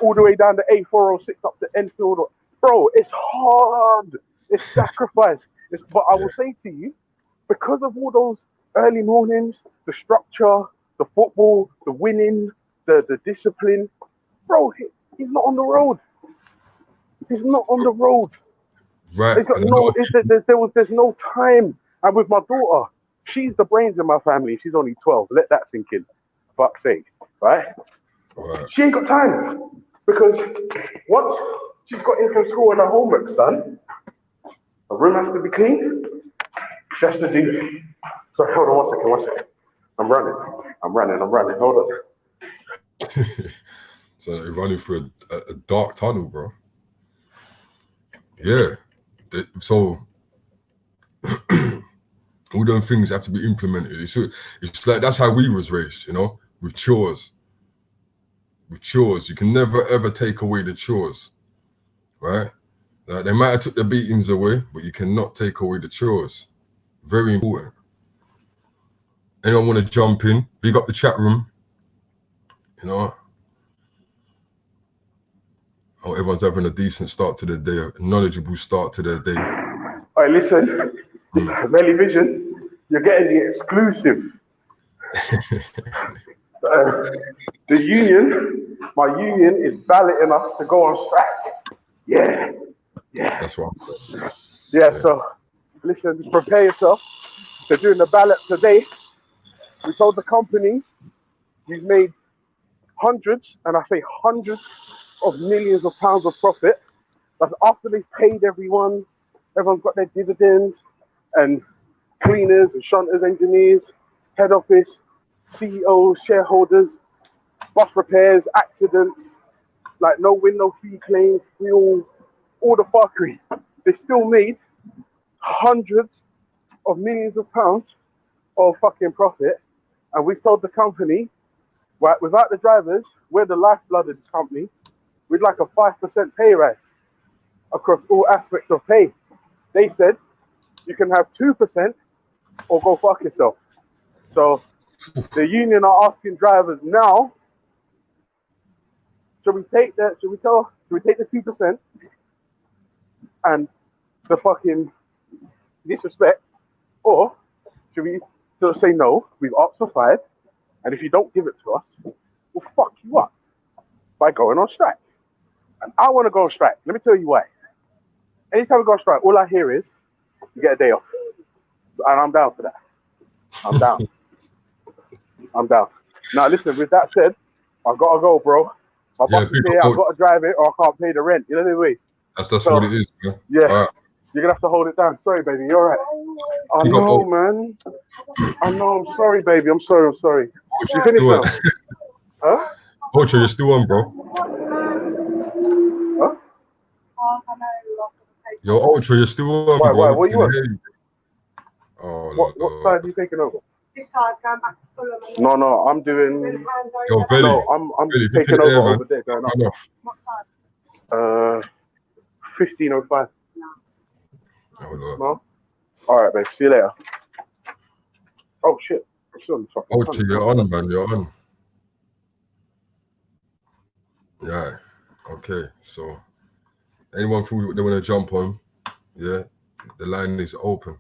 all the way down the A406 up to Enfield. Bro, it's hard. It's sacrifice. But I will say to you, because of all those early mornings, the structure, the football, the winning, the discipline, bro, he's not on the road. He's not on the road. Right. There's no time. And with my daughter, she's the brains in my family. She's only 12. Let that sink in. Fuck's sake, right? She ain't got time because once she's got in from school and her homework's done, her room has to be clean. She has to do. Sorry, hold on one second. I'm running. Hold on. So you're running through a dark tunnel, bro. Yeah. So all those things have to be implemented. It's like that's how we was raised, you know, with chores. With chores, you can never ever take away the chores, right? Like they might have took the beatings away, but you cannot take away the chores. Very important. Anyone want to jump in? Big up the chat room. You know, how everyone's having a decent start to their day, a knowledgeable start to their day. All right, listen, Melly Vision, you're getting the exclusive. The union, my union is balloting us to go on strike. Yeah. That's right. Yeah, so listen, just prepare yourself. They're doing the ballot today. We told the company we've made hundreds, and I say hundreds of millions of pounds of profit. That's after they've paid everyone's got their dividends, and cleaners and shunters, engineers, head office, CEOs, shareholders, bus repairs, accidents, like no win, no fee claims, fuel, all the fuckery. They still made hundreds of millions of pounds of fucking profit. And we told the company, right, without the drivers, we're the lifeblood of this company, we'd like a 5% pay rise across all aspects of pay. They said, you can have 2% or go fuck yourself. So the union are asking drivers now, should we take the 2% and the fucking disrespect, or should we sort of say no, we've asked for 5, and if you don't give it to us, we'll fuck you up by going on strike. And I want to go on strike. Let me tell you why. Anytime we go on strike, all I hear is you get a day off. So, and I'm down for that. I'm down. Now listen, with that said, I've got to go, bro. My boss is here, I've got to drive it or I can't pay the rent. You know the ways. That's what it is, man. Yeah. Right. You're gonna have to hold it down. Sorry, baby, you're right. I know, man. I know, I'm sorry, baby. I'm sorry. You finished now? Huh? Ocho, you're still on, bro. Huh? Yo, Ultra, you're still on, Why, bro. what you want? Oh, what side are you taking over? This side, going back to Fulham. No, I'm doing. Yo, Belly. No, I'm taking over there, going up. What side? 15:05. No. No? All right, babe. See you later. Oh shit. Ultra, you're on, man. You're on. Yeah. Okay. So, anyone who they want to jump on, yeah, the line is open.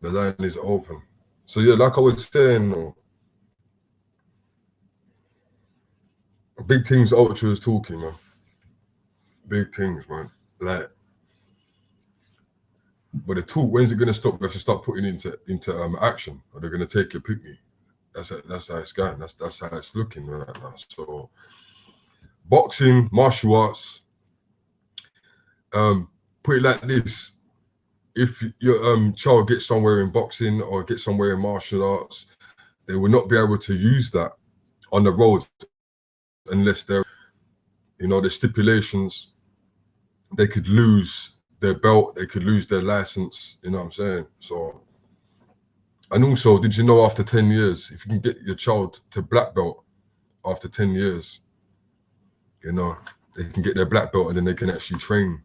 The line is open. So yeah, like I was saying, big things Ultra is talking, man. Big things, man. Like, but the talk, when's it gonna stop? We have to start putting into action, or they're gonna take your picnic. That's how it's going. That's how it's looking right now. So, boxing, martial arts. Put it like this: if your child gets somewhere in boxing or gets somewhere in martial arts, they will not be able to use that on the roads unless they're, the stipulations. They could lose their belt, they could lose their license, you know what I'm saying? So, and also, did you know after 10 years, if you can get your child to black belt after 10 years, they can get their black belt and then they can actually train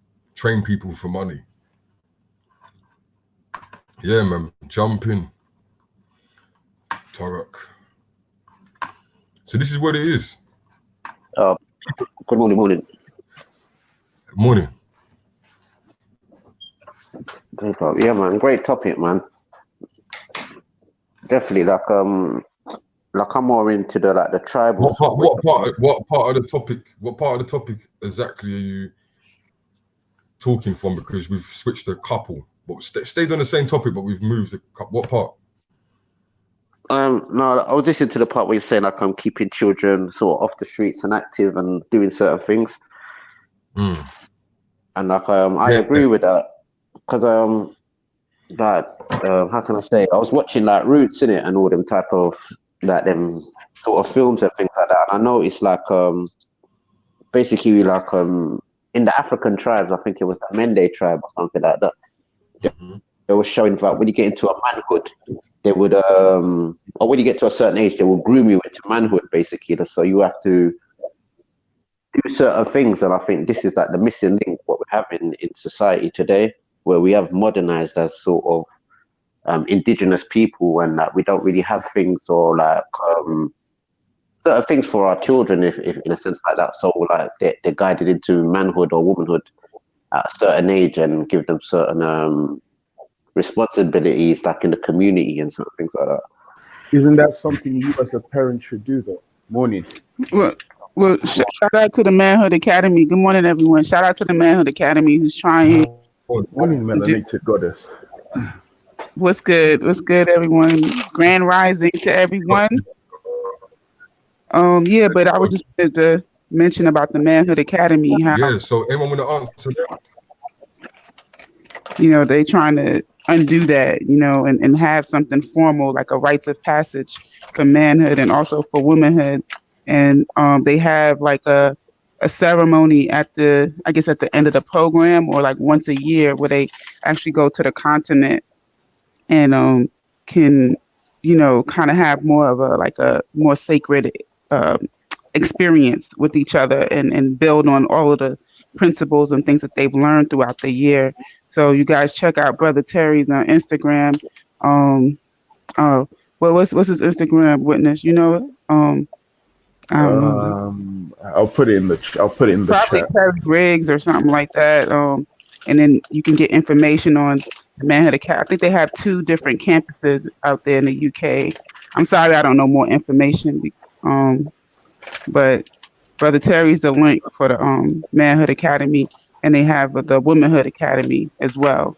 people for money. Yeah, man, jumping. Tarak. So this is what it is. Good morning. Morning. Yeah, man, great topic, man. Definitely, like I'm more into the tribal. What part of the topic exactly are you talking from? Because we've switched a couple, but stayed on the same topic, but we've moved what part? No, I was listening to the part where you're saying like I'm keeping children sort of off the streets and active and doing certain things. And like I agree with that, because how can I say? I was watching like Roots in it and all them type of them sort of films and things like that, and I noticed like basically like in the African tribes, I think it was the Mende tribe or something like that. They were showing that when you get into a manhood, they would or when you get to a certain age, they will groom you into manhood basically. So you have to do certain things, and I think this is like the missing link what we have in society today, where we have modernized as sort of indigenous people, and that we don't really have things or like certain things for our children, if in a sense like that. So like they're guided into manhood or womanhood at a certain age and give them certain responsibilities like in the community and certain things like that. Isn't that something you as a parent should do though? Morning. Well, shout out to the Manhood Academy. Good morning, everyone. Shout out to the Manhood Academy who's trying. Morning, melanated goddess. What's good? What's good, everyone? Grand rising to everyone. Yeah, but I was just wanted to mention about the Manhood Academy. How, so anyone want to answer that? they trying to undo that, and have something formal like a rites of passage for manhood and also for womanhood. And they have like a ceremony at the end of the program, or like once a year, where they actually go to the continent and can kind of have more of a more sacred experience with each other and build on all of the principles and things that they've learned throughout the year. So you guys check out Brother Terry's on Instagram. What's his Instagram, Witness? I'll put it in the probably chat. Terry Griggs or something like that. And then you can get information on the Manhood Academy. I think they have 2 different campuses out there in the UK. I'm sorry, I don't know more information. But Brother Terry's the link for the Manhood Academy, and they have the Womanhood Academy as well.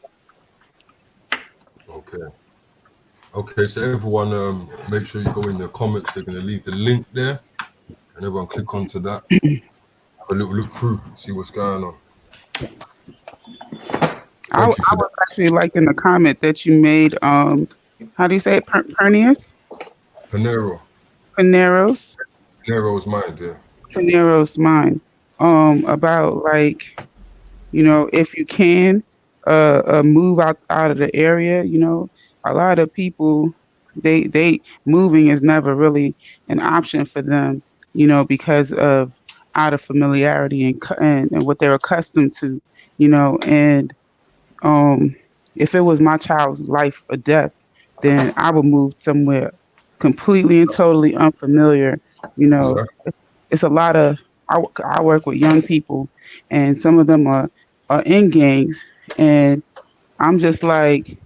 Okay, so everyone, make sure you go in the comments. They're going to leave the link there, and everyone click onto that. Have a little look through, see what's going on. I was actually liking the comment that you made. How do you say it? Pernius? Panero's mind, yeah. Panero's mind. About like, if you can move out of the area, a lot of people, they moving is never really an option for them, because of out of familiarity and what they're accustomed to, and if it was my child's life or death, then I would move somewhere completely and totally unfamiliar. It's a lot of, I work with young people, and some of them are in gangs, and I'm just like,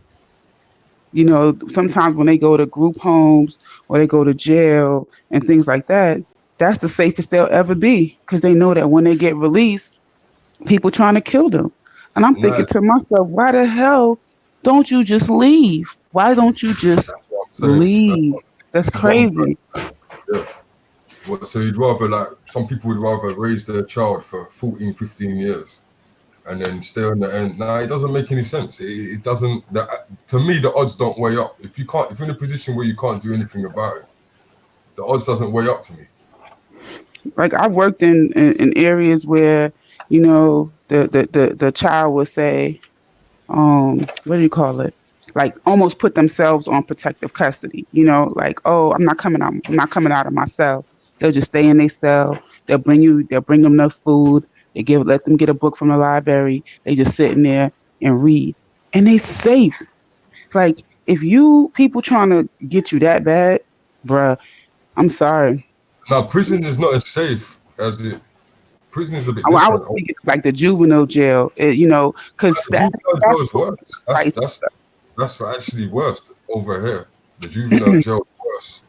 sometimes when they go to group homes or they go to jail and things like that, that's the safest they'll ever be, because they know that when they get released, people trying to kill them. And I'm thinking to myself, why the hell don't you just leave? Why don't you just leave? That's crazy. Yeah. Well, so you'd rather, like, some people would rather raise their child for 14, 15 years and then stay on the end. Nah, it doesn't make any sense. It doesn't. To me, the odds don't weigh up. If you're in a position where you can't do anything about it, the odds doesn't weigh up to me. Like I've worked in areas where, you know, the child would say, what do you call it? Like almost put themselves on protective custody, you know, like, oh, I'm not coming out of my cell. They'll just stay in their cell. They'll bring them enough food. Let them get a book from the library. They just sit in there and read, and they safe. It's like if people trying to get you that bad, bruh, I'm sorry. Now prison is not as safe as it. Prison is a bit I different. was thinking like the juvenile jail, you know, because juvenile jail is worse. That's actually worse over here. The juvenile jail is worse.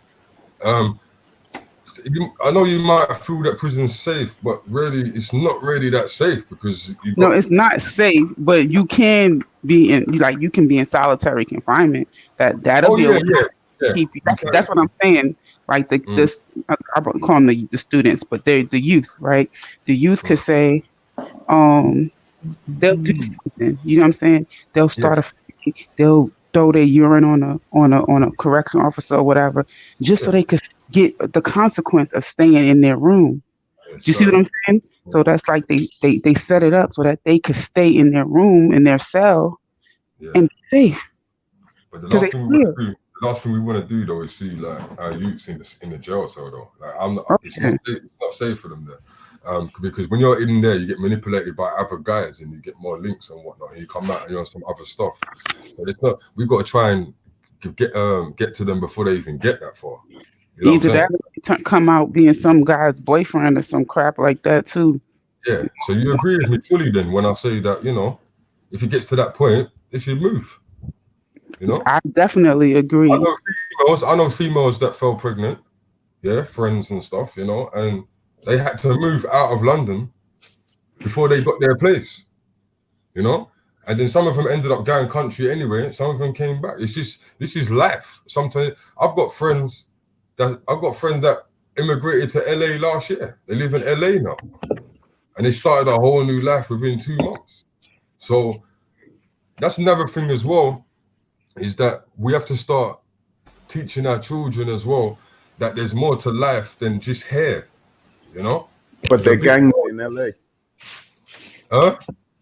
I know you might feel that prison's safe, but really, it's not really that safe because no, it's not safe. But you can be in solitary confinement. That'll be okay. Keep you. That's what I'm saying. Like I call them the students, but they're the youth, right? The youth could say, they'll do something. You know what I'm saying? They'll start they'll throw their urine on a correction officer or whatever, just so they could get the consequence of staying in their room. Do you see what I'm saying? So that's like they set it up so that they could stay in their room, in their cell, and be safe. But the last thing we want to do though is see like our youths in the jail cell though. Like it's not safe for them there. Because when you're in there, you get manipulated by other guys and you get more links and whatnot. And you come out and you're on some other stuff. But it's not. We've got to try and get to them before they even get that far. You know either that or come out being some guy's boyfriend or some crap like that too. Yeah. So you agree with me fully then when I say that, you know, if it gets to that point, they should move. You know? I definitely agree. I know females that fell pregnant, friends and stuff, you know, and they had to move out of London before they got their place, you know? And then some of them ended up going country anyway. Some of them came back. It's just, this is life. Sometimes I've got friends that immigrated to LA last year. They live in LA now. And they started a whole new life within 2 months. So that's another thing as well, is that we have to start teaching our children as well that there's more to life than just hair. You know, but they're gangs in LA. Huh?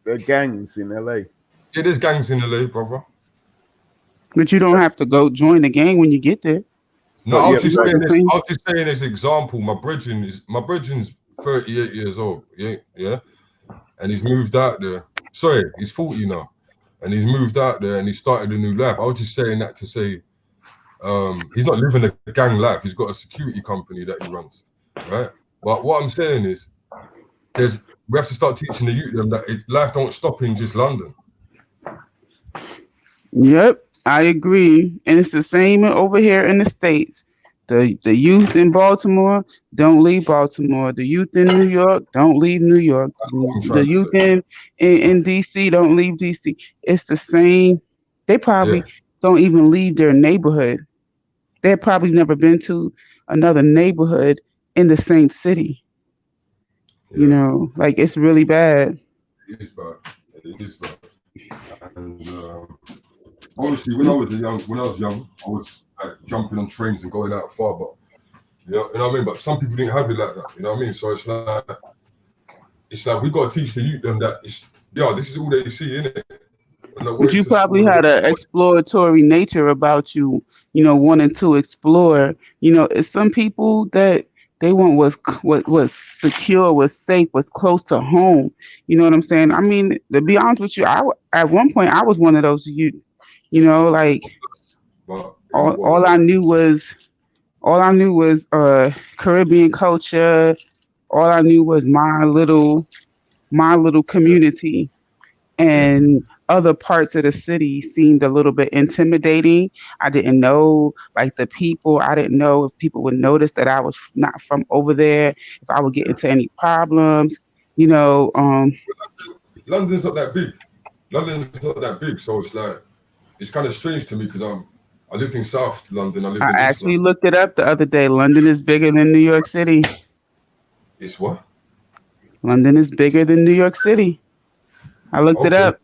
They're gangs in LA. Yeah, there's gangs in LA, brother. But you don't have to go join the gang when you get there. No, I was just saying as example. My brethren's 38 years old. Yeah, and he's moved out there. Sorry, he's 40 now, and he's moved out there and he started a new life. I was just saying that to say, he's not living a gang life. He's got a security company that he runs, right? But what I'm saying is, we have to start teaching the youth them that life don't stop in just London. Yep, I agree, and it's the same over here in the States. The youth in Baltimore don't leave Baltimore. The youth in New York don't leave New York. The youth in DC don't leave DC. It's the same. They probably don't even leave their neighborhood. They've probably never been to another neighborhood in the same city. You know, like it's really bad. It is bad. It is bad. And honestly, when I was young, I was like jumping on trains and going out far, but you know what I mean. But some people didn't have it like that. You know what I mean. So it's like we got to teach the youth them that this is all they see, innit? But you probably had an exploratory nature about you, you know, wanting to explore. You know, it's some people that they want was secure, was safe, was close to home. You know what I'm saying? I mean, to be honest with you, at one point I was one of those youth. You know, like all I knew was Caribbean culture. All I knew was my little community, and other parts of the city seemed a little bit intimidating. I didn't know like the people. I didn't know if people would notice that I was not from over there, if I would get into any problems, you know. London's not that big. So it's like, it's kind of strange to me because I lived in South London. I actually looked it up the other day. London is bigger than New York City. It's what? London is bigger than New York City. I looked it up.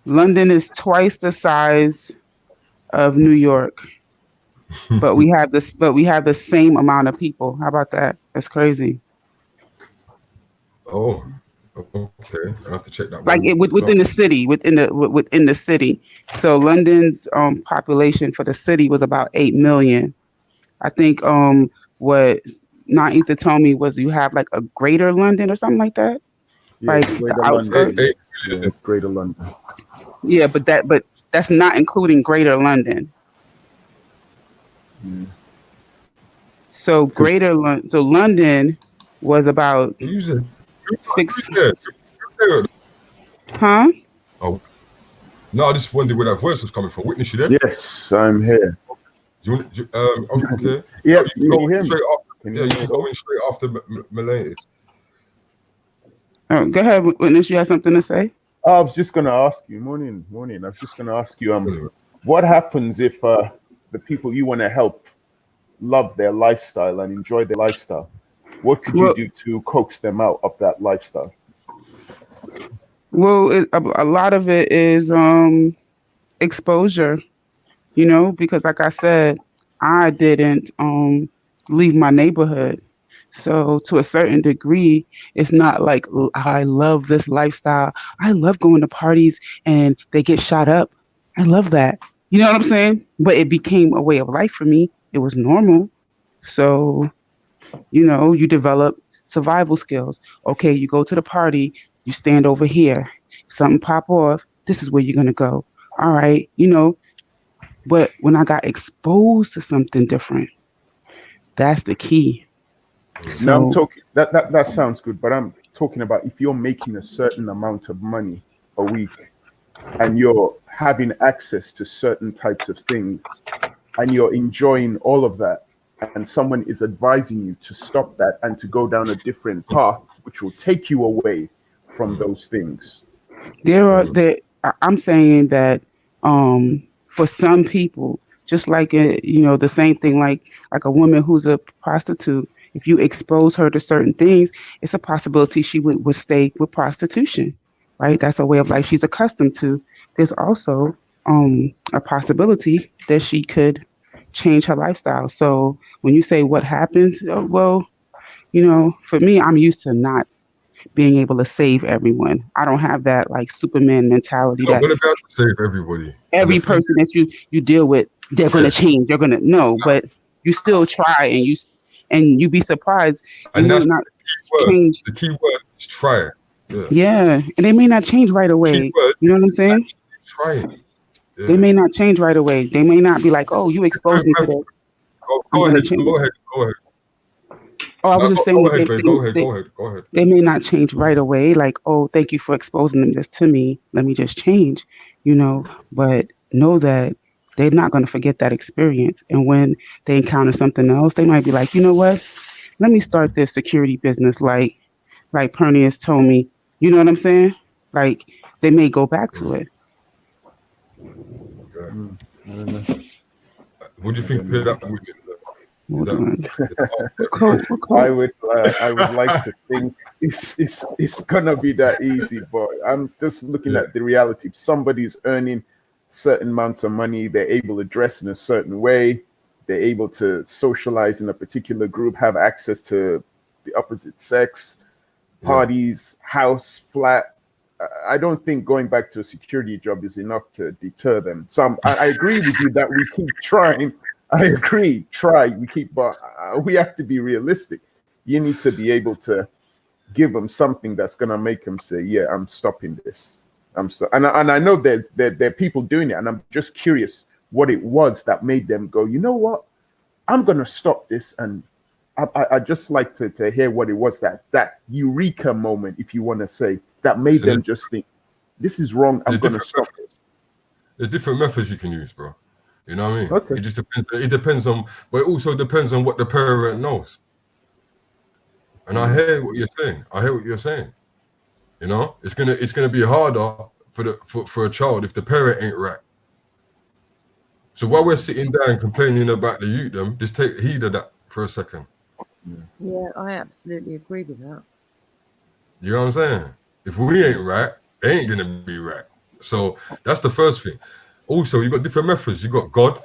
London is twice the size of New York, but we have this. But we have the same amount of people. How about that? That's crazy. Oh, okay. I have to check that. Like within the city, within the city. So London's population for the city was about 8 million. I think what Naitha told me was you have like a Greater London or something like that. Yeah, Like Greater the outskirts. London. Yeah, Greater London. Yeah, but that's not including Greater London. Mm. So so London was about 6. Huh? Oh, no, I just wondered where that voice was coming from. Witness, you there? Yes, I'm here. Okay. Yeah, you go go him. straight after. Can Yeah, you you can go in straight after Malay. Oh, go ahead, Witness. You have something to say? I was just going to ask you, morning. I was just going to ask you, what happens if the people you want to help love their lifestyle and enjoy their lifestyle? What could you do to coax them out of that lifestyle? Well, a lot of it is exposure, because like I said, I didn't leave my neighborhood. So to a certain degree, it's not like I love this lifestyle. I love going to parties and they get shot up. I love that. You know what I'm saying? But it became a way of life for me. It was normal. So, you develop survival skills. Okay, you go to the party, you stand over here. Something pop off. This is where you're going to go. All right, But when I got exposed to something different, that's the key. So, now I'm talking that sounds good, but I'm talking about if you're making a certain amount of money a week and you're having access to certain types of things and you're enjoying all of that, and someone is advising you to stop that and to go down a different path, which will take you away from those things. I'm saying that for some people, just like the same thing, like a woman who's a prostitute, if you expose her to certain things, it's a possibility she would stay with prostitution, right? That's a way of life she's accustomed to. There's also a possibility that she could change her lifestyle. So when you say what happens, well, for me, I'm used to not being able to save everyone. I don't have that like Superman mentality. You're not gonna be able to save everybody. Every person that you deal with, they're gonna change. They're gonna but you still try, and you be surprised. And that's not the change. The key word is try. Yeah, and they may not change right away. You know what I'm saying? Try it. Yeah. They may not change right away. They may not be like, "Oh, you exposed me to this." Go ahead. Oh, I was just saying. Go ahead. They may not change right away. Like, "Oh, thank you for exposing this to me. Let me just change." But know that they're not going to forget that experience. And when they encounter something else, they might be like, "You know what? Let me start this security business." Like Pernius told me. You know what I'm saying? Like they may go back to it. What do you think of that? I would like to think it's gonna be that easy, but I'm just looking at the reality. If somebody's earning certain amounts of money, they're able to dress in a certain way, they're able to socialize in a particular group, have access to the opposite sex, parties, house, flat. I don't think going back to a security job is enough to deter them. So I agree with you that we keep trying. I agree. We keep, but we have to be realistic. You need to be able to give them something that's gonna make them say, "Yeah, I'm stopping this. And I know there are people doing it, and I'm just curious what it was that made them go, "You know what? I'm gonna stop this." And I just like to hear what it was that eureka moment, if you want to say, that made them just think, "This is wrong. I'm gonna stop it." There's different methods you can use, bro. You know what I mean? Okay. It just depends. It depends on, but it also depends on what the parent knows. And I hear what you're saying. It's gonna be harder for a child if the parent ain't right. So while we're sitting down complaining about the youth, just take heed of that for a second. Yeah, I absolutely agree with that. You know what I'm saying? If we ain't right, they ain't gonna be right. So that's the first thing. Also, you got different methods. You got God,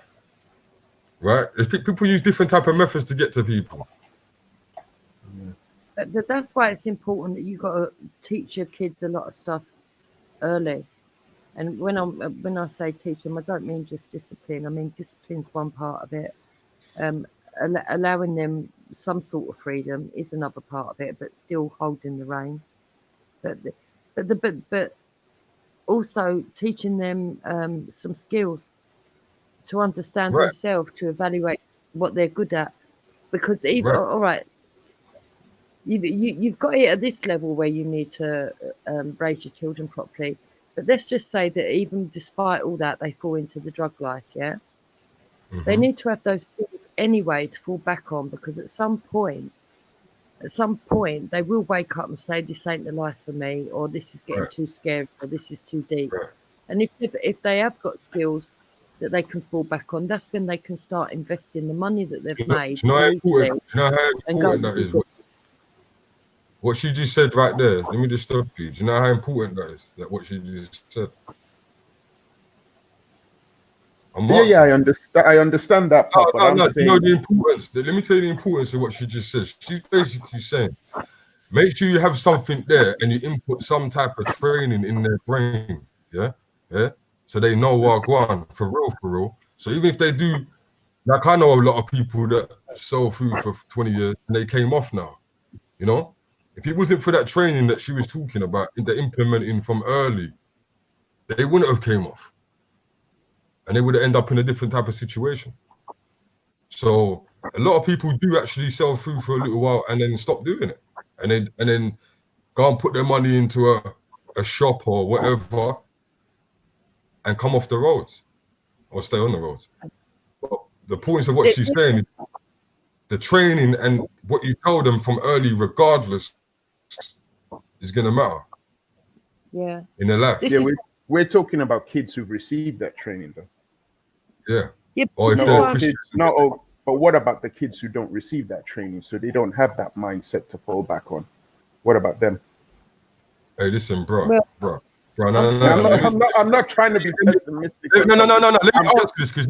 right? People use different type of methods to get to people. That's why it's important that you got to teach your kids a lot of stuff early. And when I say teach them, I don't mean just discipline. I mean discipline's one part of it. Allowing them some sort of freedom is another part of it, but still holding the reins. But also teaching them some skills to understand themselves, to evaluate what they're good at. Because even all right, you've got it at this level where you need to raise your children properly. But let's just say that even despite all that, they fall into the drug life. Yeah, they need to have those skills anyway to fall back on, because at some point they will wake up and say, this ain't the life for me, or this is getting too scary, or this is too deep. And if they have got skills that they can fall back on, that's when they can start investing the money that they've made. Do you know how important that is? What she just said right there, let me just stop you. Do you know how important that is? That what she just said? Yeah, I understand that part. No, you know the importance. Let me tell you the importance of what she just said. She's basically saying, make sure you have something there and you input some type of training in their brain. Yeah. So they know what going on for real. So even if they do, like I know a lot of people that sold food for 20 years and they came off now. You know, if it wasn't for that training that she was talking about, the implementing from early, they wouldn't have came off. And they would end up in a different type of situation. So a lot of people do actually sell food for a little while and then stop doing it, and then go and put their money into a shop or whatever, and come off the roads or stay on the roads. But the point of what she's saying is the training and what you tell them from early, regardless, is going to matter. Yeah. In their life. Yeah, we're talking about kids who've received that training, though. Yeah. Or if but what about the kids who don't receive that training, so they don't have that mindset to fall back on? What about them? Hey, listen, bro. No. I'm not trying to be pessimistic. No. Let me answer this, because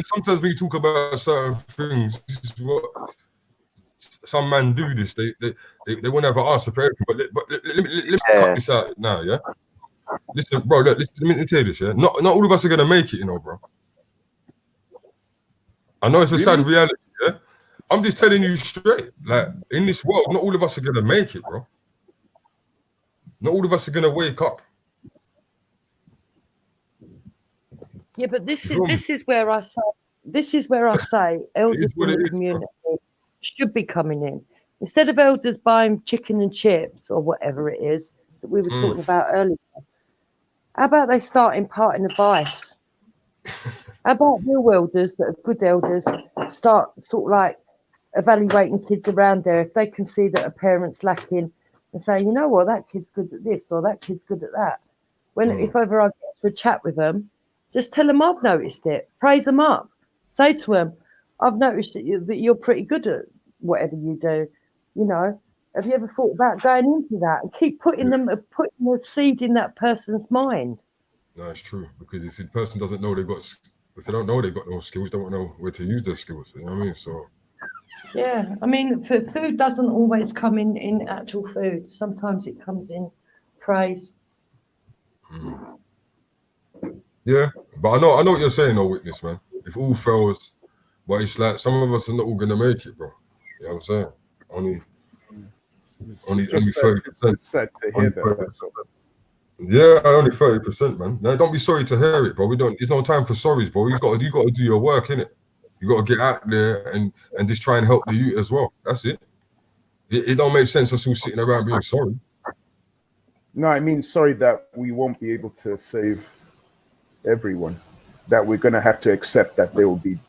sometimes when you talk about certain things, this is what some men do. This they won't have an answer for everything. But let me cut this out now. Yeah. Listen, bro. Look, let me tell you this. Yeah. Not all of us are gonna make it, you know, bro. I know it's a sad reality. Yeah. I'm just telling you straight. Like, in this world, not all of us are gonna make it, bro. Not all of us are gonna wake up. Yeah, but this is where I say elders in the community should be coming in. Instead of elders buying chicken and chips or whatever it is that we were talking about earlier, how about they start imparting advice? How about real elders that are good elders start sort of like evaluating kids around there if they can see that a parent's lacking, and say, you know what, that kid's good at this or that kid's good at that. If ever I get to a chat with them, just tell them I've noticed it. Praise them up. Say to them, I've noticed that you're pretty good at whatever you do. You know, have you ever thought about going into that? And keep putting the seed in that person's mind. No, it's true, because if the person doesn't know if they don't know they've got no skills, they don't know where to use their skills. You know what I mean? So. Yeah, I mean, food doesn't always come in actual food. Sometimes it comes in praise. Yeah, but I know what you're saying, though, Witness, man. If all fails, but it's like some of us are not all gonna make it, bro. You know what I'm saying? Only 30%. Sad to hear that. Yeah, only 30%, man. Now, don't be sorry to hear it, bro. There's no time for sorries, bro. You got to do your work, innit? You got to get out there and just try and help the youth as well. That's it. It don't make sense us all sitting around being sorry. No, I mean sorry that we won't be able to save everyone. That we're going to have to accept that there will be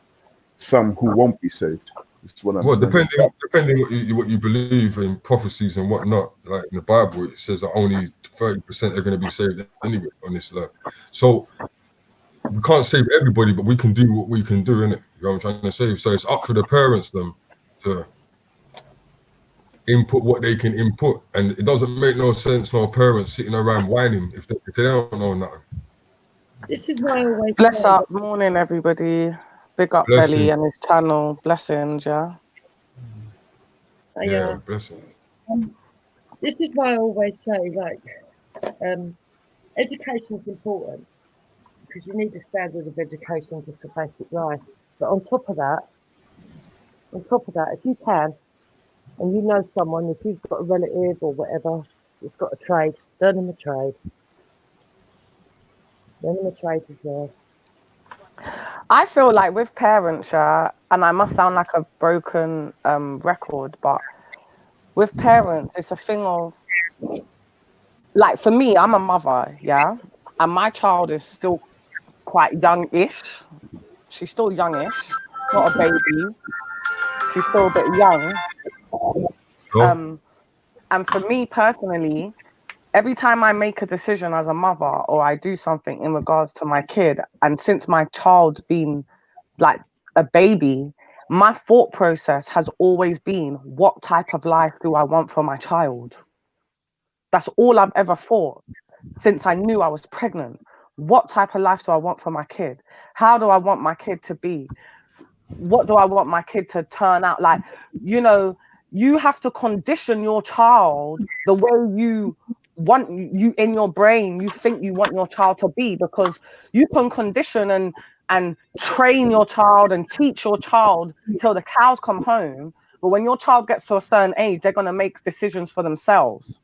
some who won't be saved. That's what I'm saying. Depending what you believe in prophecies and whatnot, like in the Bible, it says that only 30% are going to be saved anyway on this earth. So we can't save everybody, but we can do what we can do, innit? You know what I'm trying to say? So it's up for the parents them to input what they can input, and it doesn't make no sense. No parents sitting around whining if they don't know nothing. This is why I always Bless say up, morning everybody. Big up Belly and his channel. Blessings, yeah. Yeah, blessings. This is why I always say, like, education is important because you need a standard of education just for basic life. But on top of that, if you can, and you know someone, if you've got a relative or whatever, it's got a trade, learn them a trade. Learn them a trade as well. I feel like with parents, yeah, and I must sound like a broken record, but with parents, it's a thing of, like, for me, I'm a mother, yeah, and my child is still quite young-ish. She's still youngish, not a baby. She's still a bit young. And for me personally, every time I make a decision as a mother or I do something in regards to my kid, and since my child's been like a baby, my thought process has always been, what type of life do I want for my child? That's all I've ever thought since I knew I was pregnant. What type of life do I want for my kid? How do I want my kid to be? What do I want my kid to turn out like? You know, you have to condition your child the way you want, you in your brain, you think you want your child to be, because you can condition and train your child and teach your child till the cows come home. But when your child gets to a certain age, they're going to make decisions for themselves.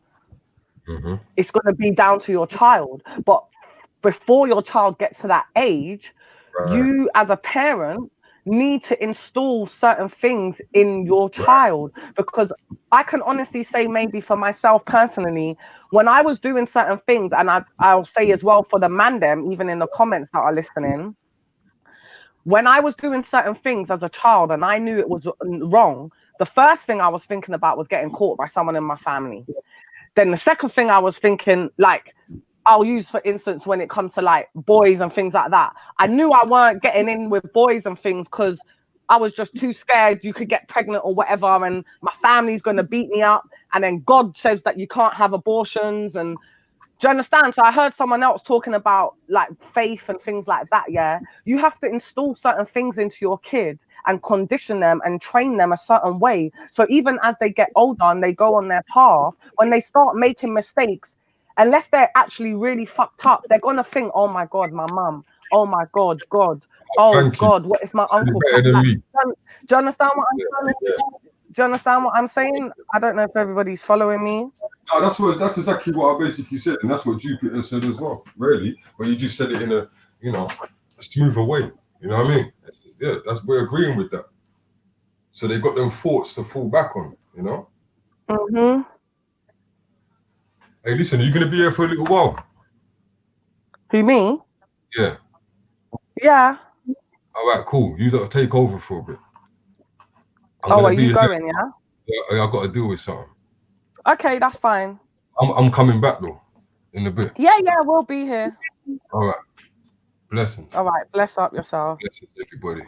It's going to be down to your child. But before your child gets to that age, you as a parent need to install certain things in your child, because I can honestly say, maybe for myself personally, when I was doing certain things, and I'll say as well for the man them, even in the comments that are listening, when I was doing certain things as a child and I knew it was wrong, the first thing I was thinking about was getting caught by someone in my family. Then the second thing I was thinking, like, I'll use, for instance, when it comes to like boys and things like that, I knew I weren't getting in with boys and things because I was just too scared you could get pregnant or whatever, and my family's going to beat me up. And then God says that you can't have abortions. And do you understand? So I heard someone else talking about like faith and things like that. Yeah, you have to install certain things into your kid and condition them and train them a certain way. So even as they get older and they go on their path, when they start making mistakes, unless they're actually really fucked up, they're gonna think, oh my God, my mum, oh my God, oh God, what if my uncle comes back? Do you understand what I'm trying to say? Do you understand what I'm saying? I don't know if everybody's following me. No, that's exactly what I basically said, and that's what Jupiter said as well, really. But you just said it in a, you know, smoother way. You know what I mean? Yeah, we're agreeing with that. So they got them thoughts to fall back on, you know? Hey, listen, are you going to be here for a little while? Who, me? Yeah. Yeah. All right, cool. You got to take over for a bit. Are you going, yeah? Yeah, I got to deal with something. Okay, that's fine. I'm coming back, though, in a bit. Yeah, we'll be here. All right. Blessings. All right, bless up yourself. Blessings, everybody.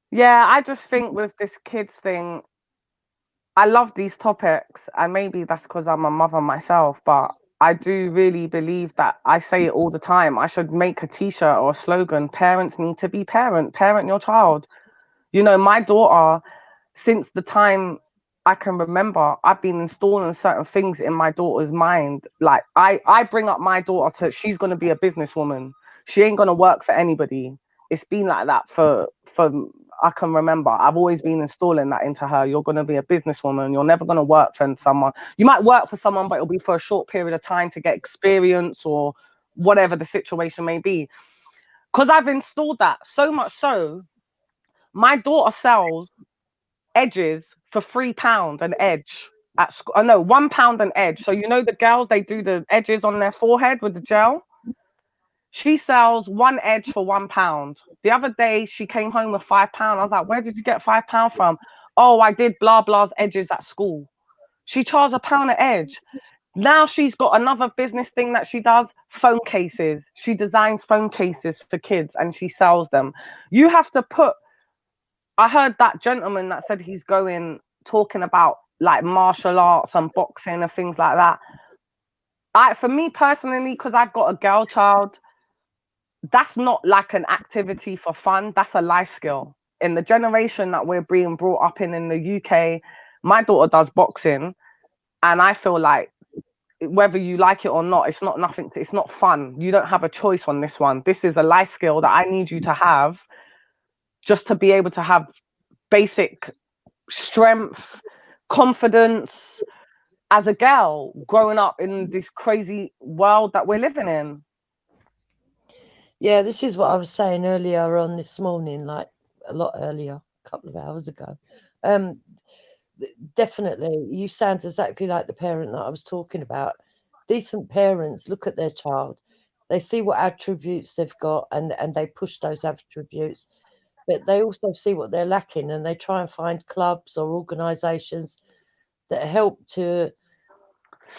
Yeah, I just think with this kids thing, I love these topics, and maybe that's because I'm a mother myself, but I do really believe that, I say it all the time, I should make a t-shirt or a slogan: parents need to be parent your child. You know, my daughter, since the time I can remember, I've been installing certain things in my daughter's mind. Like I bring up my daughter to, she's going to be a businesswoman. She ain't going to work for anybody. It's been like that for I can remember. I've always been installing that into her. You're going to be a businesswoman. You're never going to work for someone. You might work for someone, but it'll be for a short period of time to get experience or whatever the situation may be. Because I've installed that so much so, my daughter sells edges for £3 an edge at school. Oh no, £1 an edge. So you know the girls, they do the edges on their forehead with the gel. She sells one edge for £1. The other day she came home with £5. I was like, where did you get £5 from? Oh, I did blah blah's edges at school. She charged £1 an edge. Now she's got another business thing that she does, phone cases. She designs phone cases for kids and she sells them. You have to put I heard that gentleman that said he's talking about like martial arts and boxing and things like that. For me personally, because I've got a girl child, that's not like an activity for fun. That's a life skill. In the generation that we're being brought up in the UK, my daughter does boxing, and I feel like whether you like it or not, it's not fun. You don't have a choice on this one. This is a life skill that I need you to have just to be able to have basic strength, confidence as a girl growing up in this crazy world that we're living in. Yeah, this is what I was saying earlier on this morning, like a lot earlier, a couple of hours ago. Definitely, you sound exactly like the parent that I was talking about. Decent parents look at their child, they see what attributes they've got, and they push those attributes, but they also see what they're lacking, and they try and find clubs or organisations that help to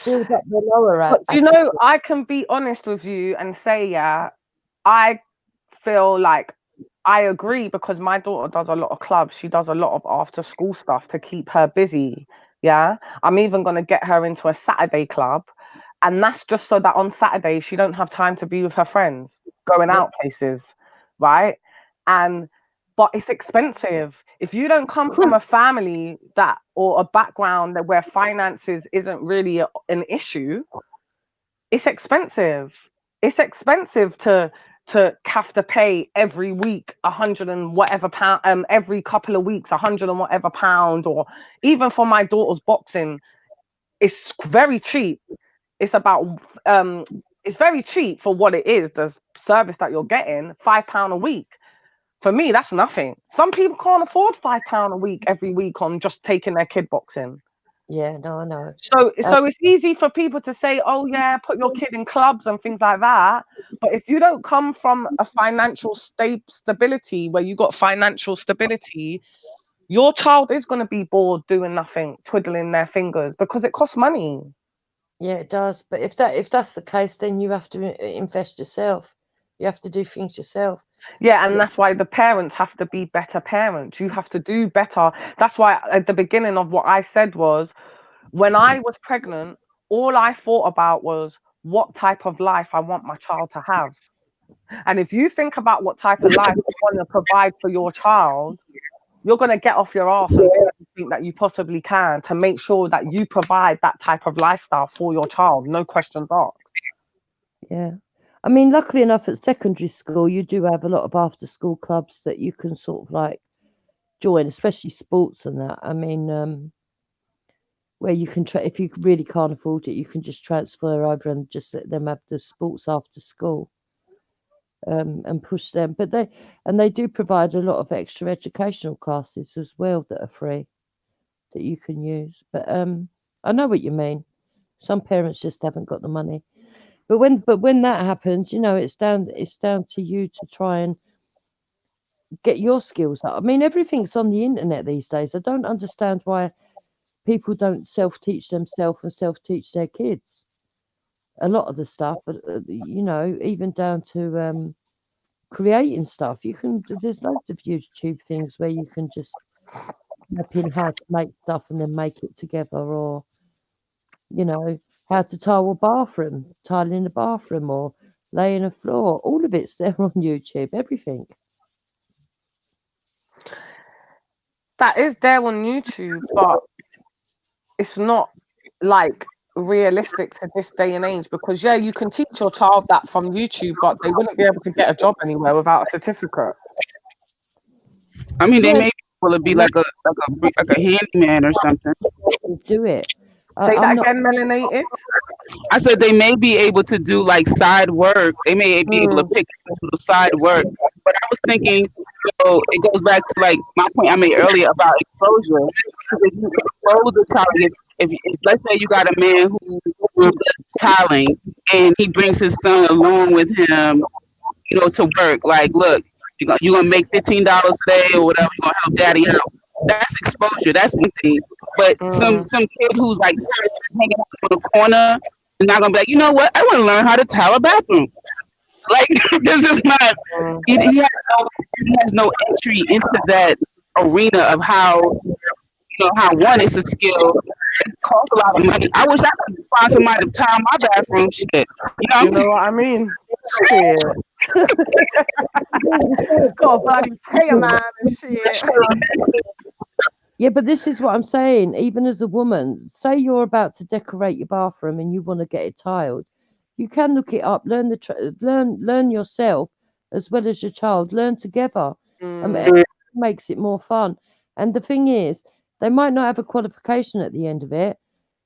build up the lower But you know, I can be honest with you and say, yeah, I feel like I agree, because my daughter does a lot of clubs. She does a lot of after school stuff to keep her busy. Yeah. I'm even going to get her into a Saturday club. And that's just so that on Saturday, she don't have time to be with her friends, going out places. Right. But it's expensive. If you don't come from a family or a background where finances isn't really an issue, it's expensive. It's expensive to have to pay every week 100 and whatever pound, every couple of weeks 100 and whatever pound, or even for my daughter's boxing, it's very cheap. It's about it's very cheap for what it is. The service that you're getting, £5 a week. For me, that's nothing. Some people can't afford £5 a week every week on just taking their kid boxing. Yeah, no, I know. So it's easy for people to say, oh yeah, put your kid in clubs and things like that. But if you don't come from a financial stability where you got financial stability, your child is going to be bored doing nothing, twiddling their fingers, because it costs money. Yeah, it does. But if that's the case, then you have to invest yourself. You have to do things yourself. Yeah, and that's why the parents have to be better parents. You have to do better. That's why at the beginning of what I said was, when I was pregnant, all I thought about was what type of life I want my child to have. And if you think about what type of life you want to provide for your child, you're going to get off your ass and do everything that you possibly can to make sure that you provide that type of lifestyle for your child. No questions asked. Yeah. I mean, luckily enough, at secondary school, you do have a lot of after-school clubs that you can sort of like join, especially sports and that. I mean, where you can, if you really can't afford it, you can just transfer over and just let them have the sports after school, and push them. But they do provide a lot of extra educational classes as well that are free that you can use. But I know what you mean. Some parents just haven't got the money. But when that happens, you know, it's down to you to try and get your skills up. I mean, everything's on the internet these days. I don't understand why people don't self-teach themselves and self-teach their kids. A lot of the stuff, you know, even down to creating stuff. There's loads of YouTube things where you can just type in how to make stuff and then make it together, or, you know, how to tiling the bathroom, or laying a floor. All of it's there on YouTube, everything. That is there on YouTube, but it's not like realistic to this day and age, because yeah, you can teach your child that from YouTube, but they wouldn't be able to get a job anywhere without a certificate. I mean, they may be able to be like a handyman or something. Do it. Say that again, Melanated. I said they may be able to do like side work. They may be able to pick up the side work. But I was thinking, so it goes back to like my point I made earlier about exposure. Because if you expose a child, if let's say you got a man who does tiling and he brings his son along with him, you know, to work. Like, look, you're gonna make $15 a day or whatever. You're gonna help daddy out. That's exposure. That's one thing. But some kid who's like hanging out in the corner is not gonna be like, you know what? I want to learn how to tile a bathroom. Like, this is not. He has no entry into that arena of how how one is a skill. It costs a lot of money. I wish I could find somebody to tile my bathroom. Shit, You know what I mean? Shit. God, bloody pay a man and shit. Yeah, but this is what I'm saying. Even as a woman, say you're about to decorate your bathroom and you want to get it tiled, you can look it up, learn learn yourself as well as your child, learn together. It makes it more fun. And the thing is, they might not have a qualification at the end of it,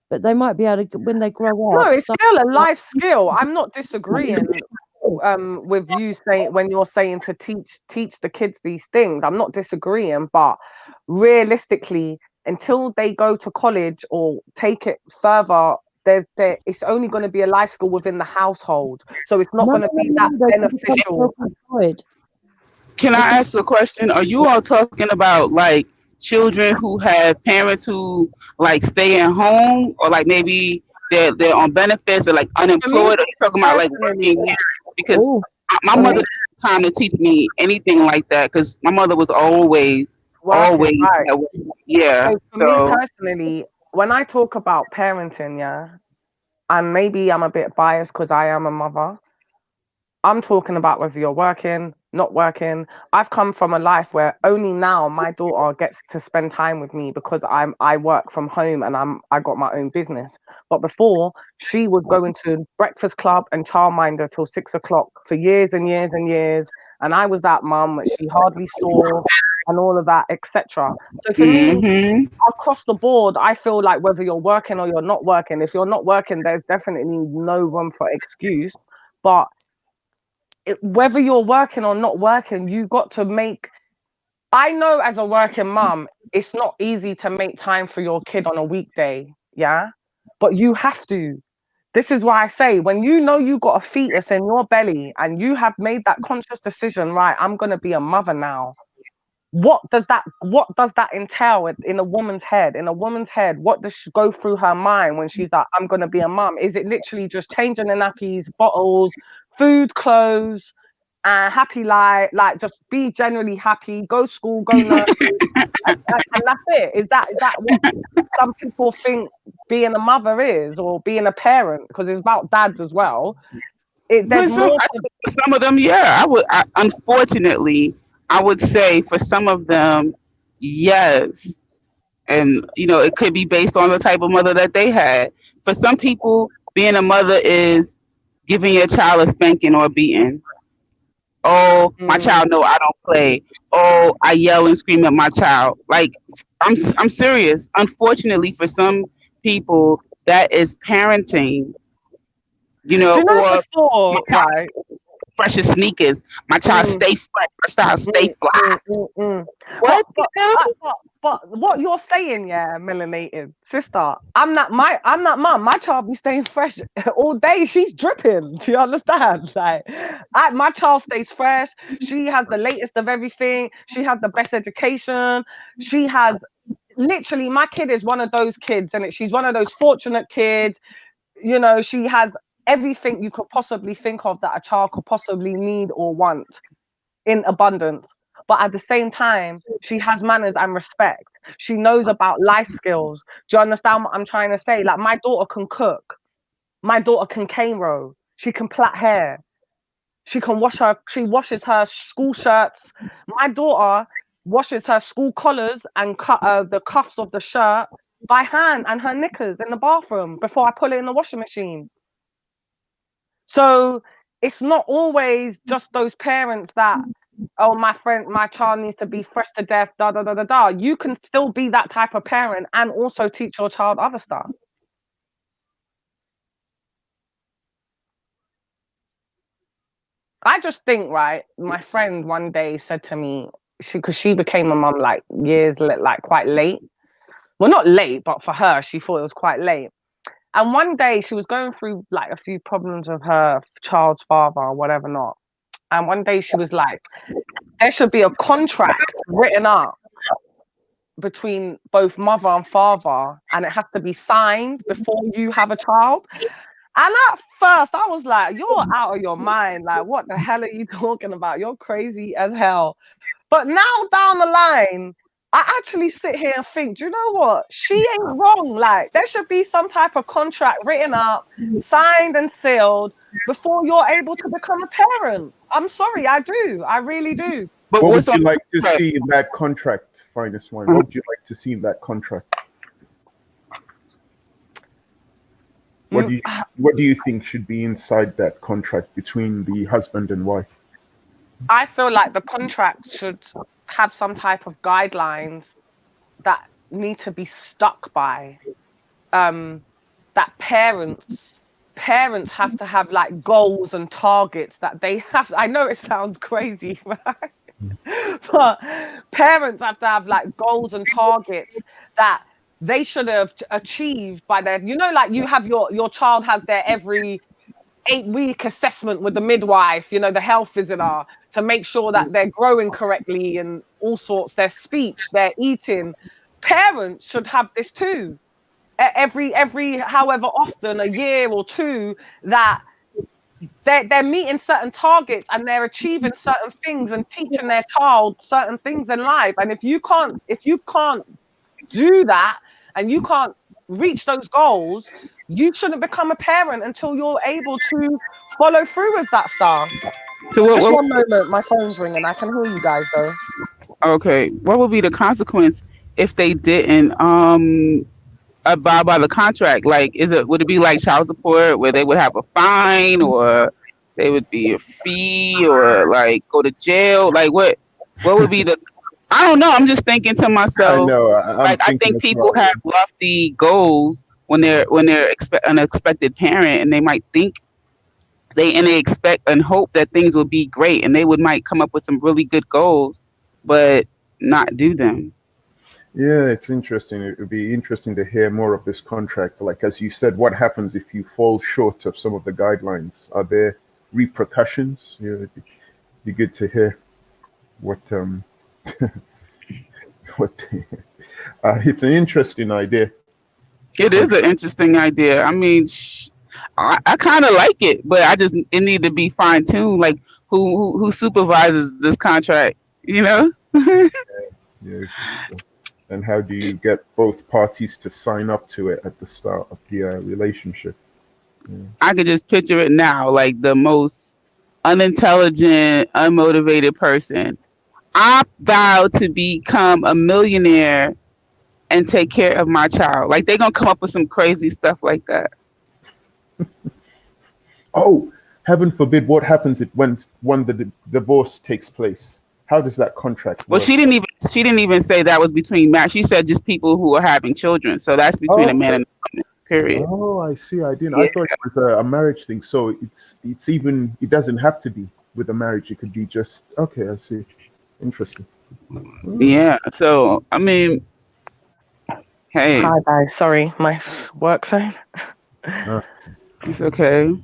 but they might be able to, when they grow up. No, it's still a life skill. I'm not disagreeing with you saying when you're saying to teach the kids these things. I'm not disagreeing, but realistically, until they go to college or take it further, it's only going to be a life skill within the household. So it's not going to be that beneficial. Can I ask a question? Are you all talking about like children who have parents who like stay at home, or like maybe they're on benefits or like unemployed? Or are you talking about like working parents? Because my mother didn't have time to teach me anything like that, because my mother was always Working, right. at work. Yeah. So for me personally, when I talk about parenting, and maybe I'm a bit biased because I am a mother, I'm talking about whether you're working, not working. I've come from a life where only now my daughter gets to spend time with me because I work from home and I got my own business. But before, she was going to breakfast club and childminder till 6 o'clock for years and years and years. And I was that mum that she hardly saw and all of that, etc. So for me, across the board, I feel like whether you're working or you're not working, if you're not working, there's definitely no room for excuse. But whether you're working or not working, you got to make. I know as a working mum, it's not easy to make time for your kid on a weekday, but you have to. This is why I say, when you know you got a fetus in your belly and you have made that conscious decision, right, I'm going to be a mother now. What does that entail in a woman's head? In a woman's head, what does she go through her mind when she's like, I'm gonna be a mum? Is it literally just changing the nappies, bottles, food, clothes, happy life, like just be generally happy, go school, go nursery, and that's it? Is that what some people think being a mother is, or being a parent? Because it's about dads as well. There's more. Some of them, unfortunately, I would say for some of them, yes. And, it could be based on the type of mother that they had. For some people, being a mother is giving your child a spanking or a beating. Oh, my child, no, I don't play. Oh, I yell and scream at my child. Like, I'm serious. Unfortunately, for some people, that is parenting. Or right. Fresh as sneakers. My child stay fresh. My child stay fly. What? But what you're saying, melanated sister, I'm that mum. My child be staying fresh all day. She's dripping. Do you understand? Like, my child stays fresh. She has the latest of everything. She has the best education. She has literally. My kid is one of those kids, and she's one of those fortunate kids. She has everything you could possibly think of that a child could possibly need or want in abundance. But at the same time, she has manners and respect. She knows about life skills. Do you understand what I'm trying to say? Like, my daughter can cook. My daughter can cane row. She can plait hair. She washes her school shirts. My daughter washes her school collars and the cuffs of the shirt by hand, and her knickers in the bathroom before I put it in the washing machine. So it's not always just those parents that, oh, my child needs to be fresh to death, da da da da da. You can still be that type of parent and also teach your child other stuff. I just think, right, my friend one day said to me, because she became a mum like quite late. Well, not late, but for her, she thought it was quite late. And one day she was going through like a few problems with her child's father or whatever not. And one day she was like, there should be a contract written up between both mother and father, and it has to be signed before you have a child. And at first I was like, you're out of your mind. Like, what the hell are you talking about? You're crazy as hell. But now down the line, I actually sit here and think, do you know what? She ain't wrong. Like, there should be some type of contract written up, signed and sealed before you're able to become a parent. I'm sorry, I do. I really do. But What what's would you on like to see in that contract, Finest One? What would you like to see in that contract? What do you think should be inside that contract between the husband and wife? I feel like the contract should have some type of guidelines that need to be stuck by. That parents have to have like goals and targets that they have. I know it sounds crazy, right? But parents have to have like goals and targets that they should have achieved by their, you know, like you have your child has their every 8-week assessment with the midwife, you know, the health visitor, to make sure that they're growing correctly and all sorts, their speech, their eating. Parents should have this too. Every however often, a year or two, that they're meeting certain targets and they're achieving certain things and teaching their child certain things in life. And if you can't do that and you can't reach those goals, you shouldn't become a parent until you're able to follow through with that stuff. So Just one moment, my phone's ringing. I can hear you guys though. Okay, what would be the consequence if they didn't abide by the contract? Like, would it be like child support where they would have a fine, or they would be a fee, or like go to jail? Like, what would be the? I don't know. I'm just thinking to myself. I know. I think people have lofty goals when they're an expected parent, and they might think they expect and hope that things will be great, and they might come up with some really good goals, but not do them. Yeah, it's interesting. It would be interesting to hear more of this contract. Like, as you said, what happens if you fall short of some of the guidelines? Are there repercussions? Yeah, it'd be good to hear what it's an interesting idea. It is an interesting idea. I mean, I kind of like it, but it need to be fine tuned. Like, who supervises this contract? You know? Yeah. And how do you get both parties to sign up to it at the start of the relationship? Yeah. I could just picture it now, like the most unintelligent, unmotivated person. I vow to become a millionaire and take care of my child. Like, they're gonna come up with some crazy stuff like that. Oh, heaven forbid! What happens when the divorce takes place? How does that contract work? Well, she didn't even say that was between marriage. She said just people who are having children. So that's between a man and a woman. Period. Oh, I see. I didn't. Yeah. I thought it was a marriage thing. So it's even. It doesn't have to be with a marriage. It could be just. Okay, I see. Interesting. Yeah. So I mean, hey. Hi guys. Sorry, my work phone. It's okay.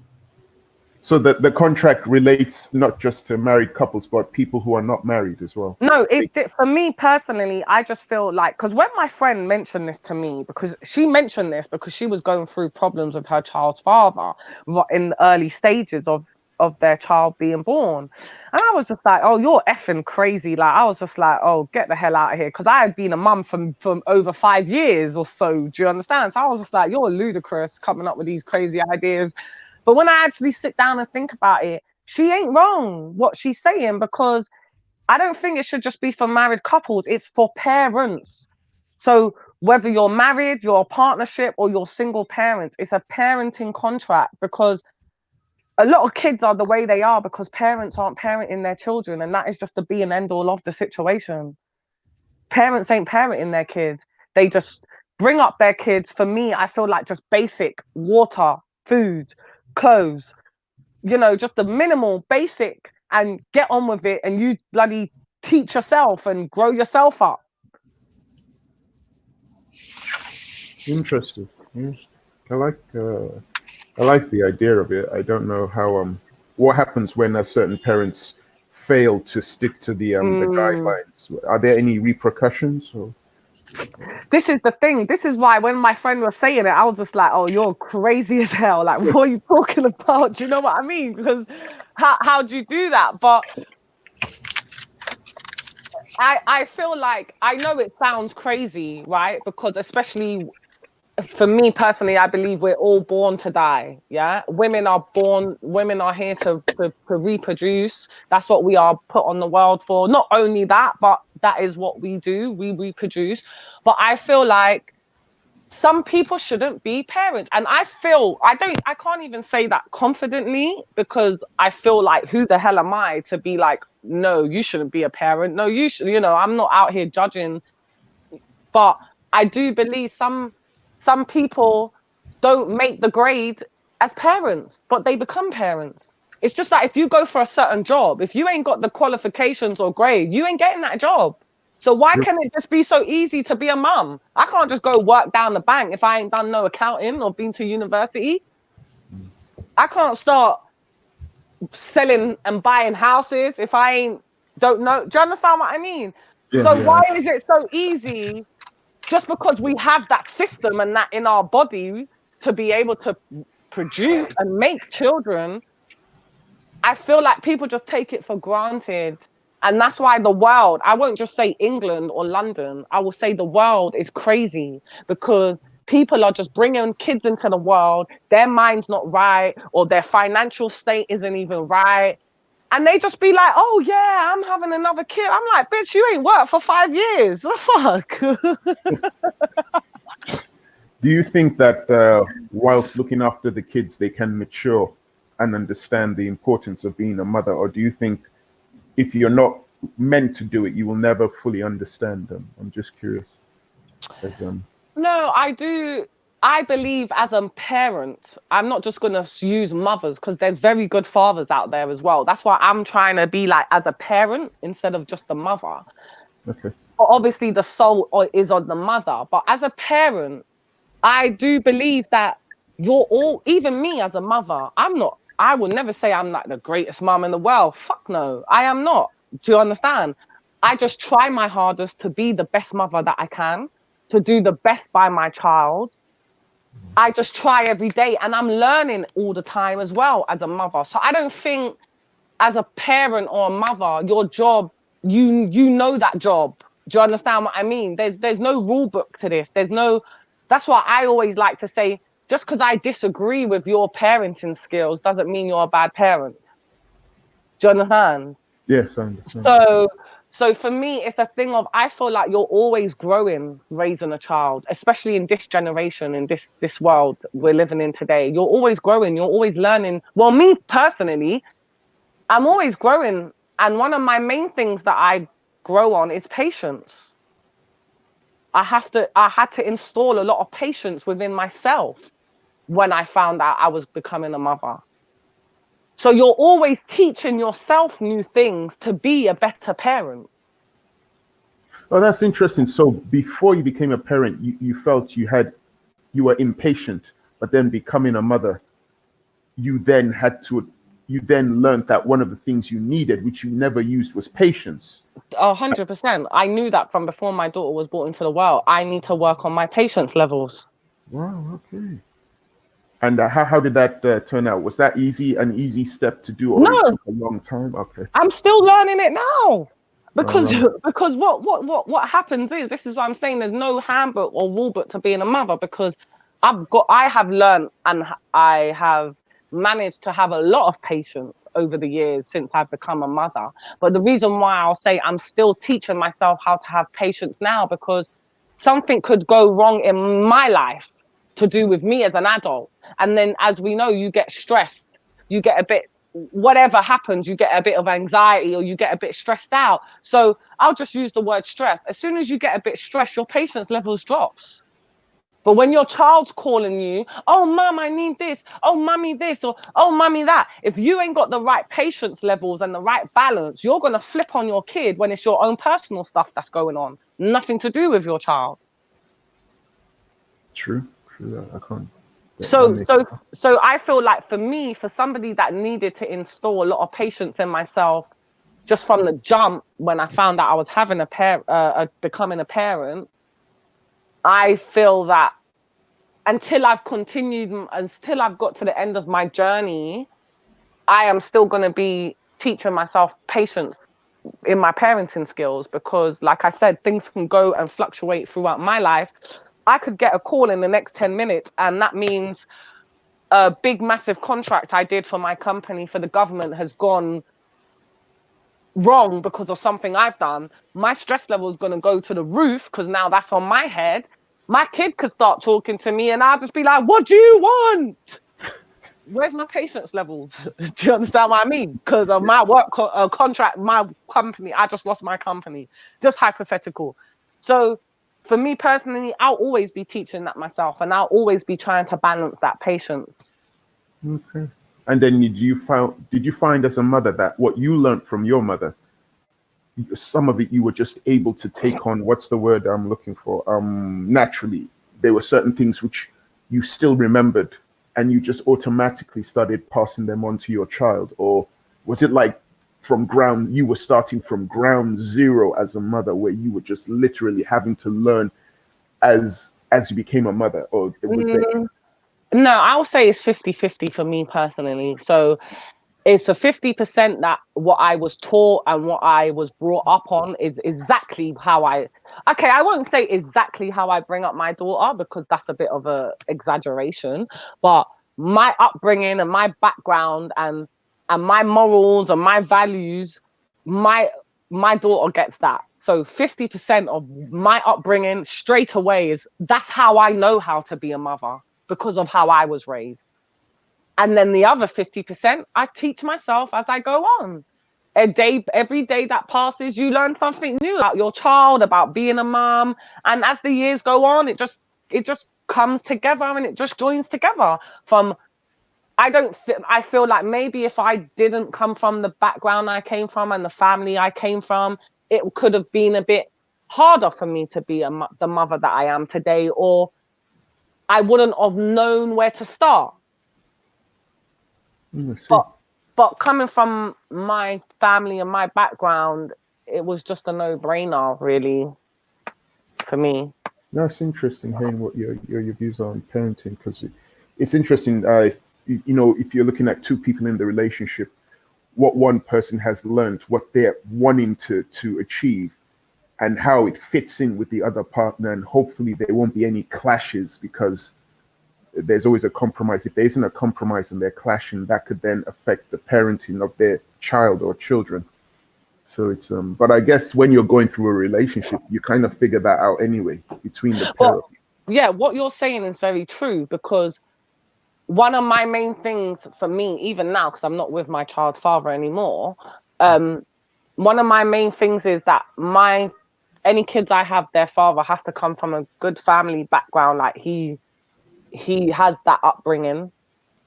So the contract relates not just to married couples, but people who are not married as well. No, for me personally, I just feel like, because when my friend mentioned this to me, because she mentioned this because she was going through problems with her child's father in the early stages of their child being born. And I was just like, oh, you're effing crazy. Like, I was just like, oh, get the hell out of here. Because I had been a mum from over 5 years or so. Do you understand? So I was just like, you're ludicrous coming up with these crazy ideas. But when I actually sit down and think about it, she ain't wrong what she's saying, because I don't think it should just be for married couples. It's for parents. So whether you're married, you're a partnership, or you're single parents, it's a parenting contract, because a lot of kids are the way they are because parents aren't parenting their children, and that is just the be and end all of the situation. Parents ain't parenting their kids. They just bring up their kids. For me, I feel like just basic water, food, clothes, you know, just the minimal basic, and get on with it, and you bloody teach yourself and grow yourself up. Interesting. I like the idea of it. I don't know how what happens when certain parents fail to stick to the guidelines. Are there any repercussions? Or? This is the thing. This is why when my friend was saying it, I was just like, oh, you're crazy as hell. Like, what are you talking about? Do you know what I mean? Because how do you do that? But I feel like, I know it sounds crazy, right? Because especially for me personally, I believe we're all born to die. Yeah, women are here to reproduce. That's what we are put on the world for. Not only that, but that is what we do. We reproduce. But I feel like some people shouldn't be parents, and I can't even say that confidently, because I feel like, who the hell am I to be like, no, you shouldn't be a parent. No, you should. I'm not out here judging, but I do believe some people don't make the grade as parents, but they become parents. It's just like, if you go for a certain job, if you ain't got the qualifications or grade, you ain't getting that job. So why can it just be so easy to be a mum? I can't just go work down the bank if I ain't done no accounting or been to university. I can't start selling and buying houses if I don't know. Do you understand what I mean? Why is it so easy? Just because we have that system and that in our body to be able to produce and make children, I feel like people just take it for granted. And that's why the world, I won't just say England or London, I will say the world is crazy, because people are just bringing kids into the world, their mind's not right, or their financial state isn't even right. And they just be like, oh yeah, I'm having another kid. I'm like, bitch, you ain't worked for 5 years. What the fuck? Do you think that whilst looking after the kids, they can mature and understand the importance of being a mother? Or do you think if you're not meant to do it, you will never fully understand them? I'm just curious. No, I do. I believe as a parent, I'm not just going to use mothers, because there's very good fathers out there as well. That's why I'm trying to be like, as a parent instead of just a mother. Okay. But obviously the soul is on the mother. But as a parent, I do believe that you're all, even me as a mother, I will never say I'm like the greatest mom in the world. Fuck no, I am not. Do you understand? I just try my hardest to be the best mother that I can, to do the best by my child. I just try every day, and I'm learning all the time as well as a mother. So I don't think as a parent or a mother, your job, you know that job. Do you understand what I mean? There's no rule book to this. That's why I always like to say, just because I disagree with your parenting skills doesn't mean you're a bad parent. Do you understand? Yes, I understand. So for me, it's a thing of, I feel like you're always growing, raising a child, especially in this generation, in this world we're living in today. You're always growing, you're always learning. Well, me personally, I'm always growing. And one of my main things that I grow on is patience. I had to install a lot of patience within myself when I found out I was becoming a mother. So you're always teaching yourself new things to be a better parent. Oh, that's interesting. So before you became a parent, you felt you were impatient, but then becoming a mother, you then learned that one of the things you needed, which you never used, was patience. 100%. I knew that from before my daughter was brought into the world. I need to work on my patience levels. Wow, okay. And how did that turn out? Was that an easy step to do, or No. it took a long time? Okay. I'm still learning it now. Because what happens is, this is what I'm saying, there's no handbook or rule book to being a mother, because I have learned and I have managed to have a lot of patience over the years since I've become a mother. But the reason why I'll say I'm still teaching myself how to have patience now, because something could go wrong in my life to do with me as an adult. And then, as we know, you get stressed, you get a bit, whatever happens, you get a bit of anxiety, or you get a bit stressed out. So I'll just use the word stress. As soon as you get a bit stressed, your patience levels drops. But when your child's calling you, oh, mum, I need this, oh, mummy this, or oh, mummy that, if you ain't got the right patience levels and the right balance, you're going to flip on your kid when it's your own personal stuff that's going on. Nothing to do with your child. True. I can't. So I feel like for somebody that needed to install a lot of patience in myself, just from the jump, when I found out I was having becoming a parent, I feel that until I've continued, until I've got to the end of my journey, I am still going to be teaching myself patience in my parenting skills, because like I said, things can go and fluctuate throughout my life. I could get a call in the next 10 minutes, and that means a big, massive contract I did for my company for the government has gone wrong because of something I've done. My stress level is going to go to the roof because now that's on my head. My kid could start talking to me and I'll just be like, what do you want? Where's my patience levels? Do you understand what I mean? Because of my work contract, my company, I just lost my company. Just hypothetical. So for me personally, I'll always be teaching that myself, and I'll always be trying to balance that patience. Okay. And then did you find as a mother that what you learned from your mother, some of it you were just able to take on, what's the word I'm looking for? Naturally. There were certain things which you still remembered and you just automatically started passing them on to your child? Or was it like you were starting from ground zero as a mother, where you were just literally having to learn as you became a mother? Or was there... No, I would say it's 50-50 for me personally. So it's a 50% that what I was taught and what I was brought up on is exactly how I won't say exactly how I bring up my daughter, because that's a bit of a exaggeration, but my upbringing and my background and my morals and my values, my daughter gets that. So 50% of my upbringing straight away that's how I know how to be a mother, because of how I was raised. And then the other 50%, I teach myself as I go on. Every day that passes, you learn something new about your child, about being a mom. And as the years go on, it just comes together and it just joins together. I feel like maybe if I didn't come from the background I came from and the family I came from, it could have been a bit harder for me to be the mother that I am today, or I wouldn't have known where to start. But coming from my family and my background, it was just a no-brainer, really, for me. That's interesting hearing what your views are on parenting, because it's interesting. If you're looking at two people in the relationship, what one person has learned, what they're wanting to achieve, and how it fits in with the other partner, and hopefully there won't be any clashes, because there's always a compromise. If there isn't a compromise and they're clashing, that could then affect the parenting of their child or children. So it's but I guess when you're going through a relationship, you kind of figure that out anyway between the pair of you. Yeah, what you're saying is very true, because one of my main things for me, even now, because I'm not with my child's father anymore, one of my main things is that any kids I have, their father has to come from a good family background. Like he has that upbringing,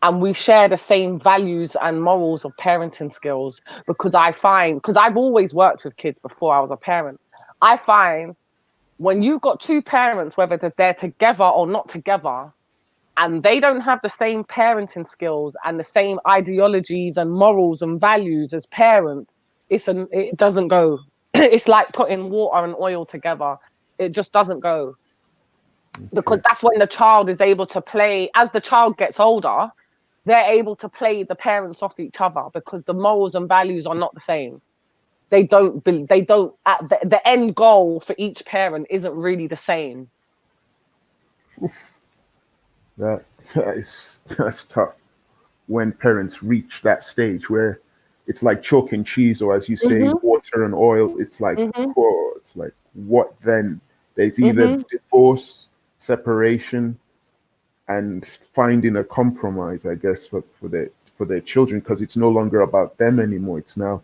and we share the same values and morals of parenting skills, because I've always worked with kids before I was a parent. I find when you've got two parents, whether they're together or not together, and they don't have the same parenting skills and the same ideologies and morals and values as parents, it doesn't go. It's like putting water and oil together. It just doesn't go. Because that's when the child is able to play. As the child gets older, they're able to play the parents off each other, because the morals and values are not the same. The end goal for each parent isn't really the same. That's tough when parents reach that stage where it's like chalk and cheese, or as you say, water and oil. It's like, it's like, what then? There's either divorce, separation, and finding a compromise, I guess, for their children, because it's no longer about them anymore. It's now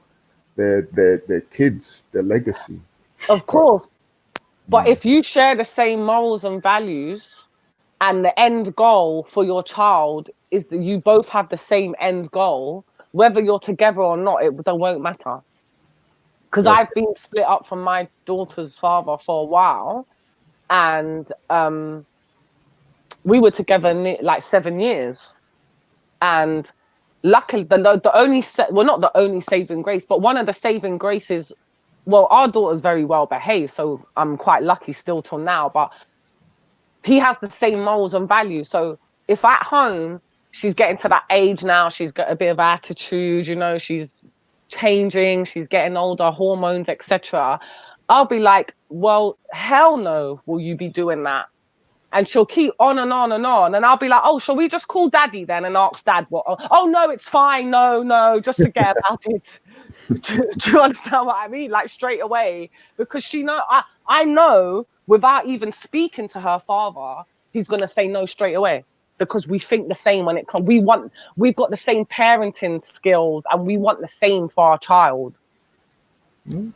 their kids, their legacy. Of course. But if you share the same morals and values, and the end goal for your child is that you both have the same end goal, whether you're together or not, it won't matter. Because I've been split up from my daughter's father for a while, and we were together like 7 years. And luckily, the only not the only saving grace, but one of the saving graces, well, our daughter's very well behaved, so I'm quite lucky still till now, but he has the same morals and values. So if at home she's getting to that age now, she's got a bit of attitude, she's changing, she's getting older, hormones, etc. I'll be like, well, hell no, will you be doing that? And she'll keep on and on and on. And I'll be like, oh, shall we just call daddy then and ask dad what? Oh, no, it's fine. No, just forget about it. Do you understand what I mean? Like straight away, because I know without even speaking to her father, he's going to say no straight away, because we think the same when it comes. We've got the same parenting skills and we want the same for our child.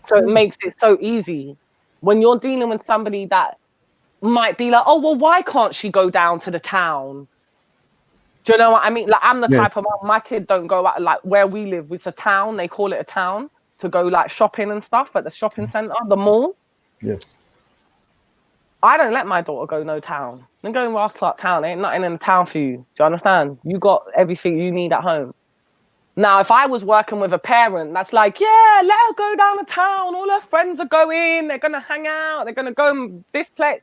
So it makes it so easy when you're dealing with somebody that might be like, oh, well, why can't she go down to the town? Do you know what I mean? Like, I'm the type of mom, my kid don't go out, like where we live, it's a town, they call it a town, to go like shopping and stuff at the shopping centre, the mall. Yes. I don't let my daughter go no town. Then go in Ross Clark Town, ain't nothing in the town for you. Do you understand? You got everything you need at home. Now, if I was working with a parent that's like, yeah, let her go down the town, all her friends are going, they're going to hang out, they're going to go this place,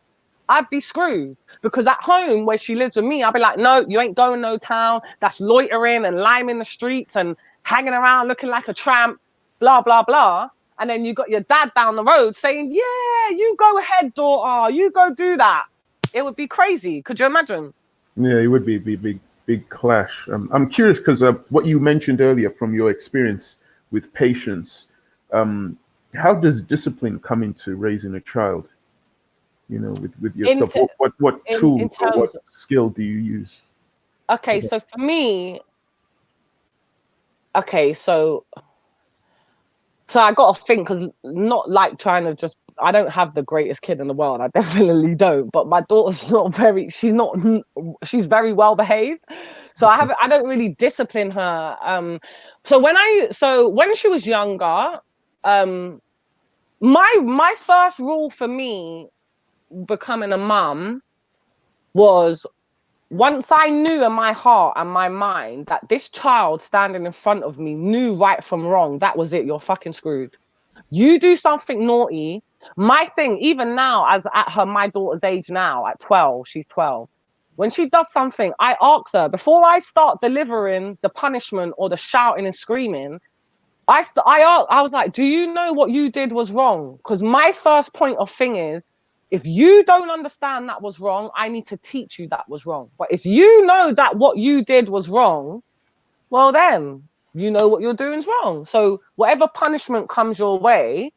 I'd be screwed. Because at home where she lives with me, I'd be like, no, you ain't going no town. That's loitering and liming the streets and hanging around looking like a tramp, blah, blah, blah. And then you got your dad down the road saying, yeah, you go ahead, daughter, you go do that. It would be crazy. Could you imagine? Yeah, it would be big clash. I'm curious because what you mentioned earlier from your experience with patients, how does discipline come into raising a child? You know, with yourself, what tool or what skill do you use? Okay, so for me, so I got to think, because not like trying to just, I don't have the greatest kid in the world. I definitely don't. But my daughter's she's very well behaved. So I don't really discipline her. So when she was younger, my first rule for me becoming a mum was, once I knew in my heart and my mind that this child standing in front of me knew right from wrong, that was it, you're fucking screwed. You do something naughty. My thing, even now, as at my daughter's age now, at 12, she's 12. When she does something, I ask her, before I start delivering the punishment or the shouting and screaming, I was like, do you know what you did was wrong? Because my first point of thing is, if you don't understand that was wrong, I need to teach you that was wrong. But if you know that what you did was wrong, well then, you know what you're doing is wrong. So whatever punishment comes your way,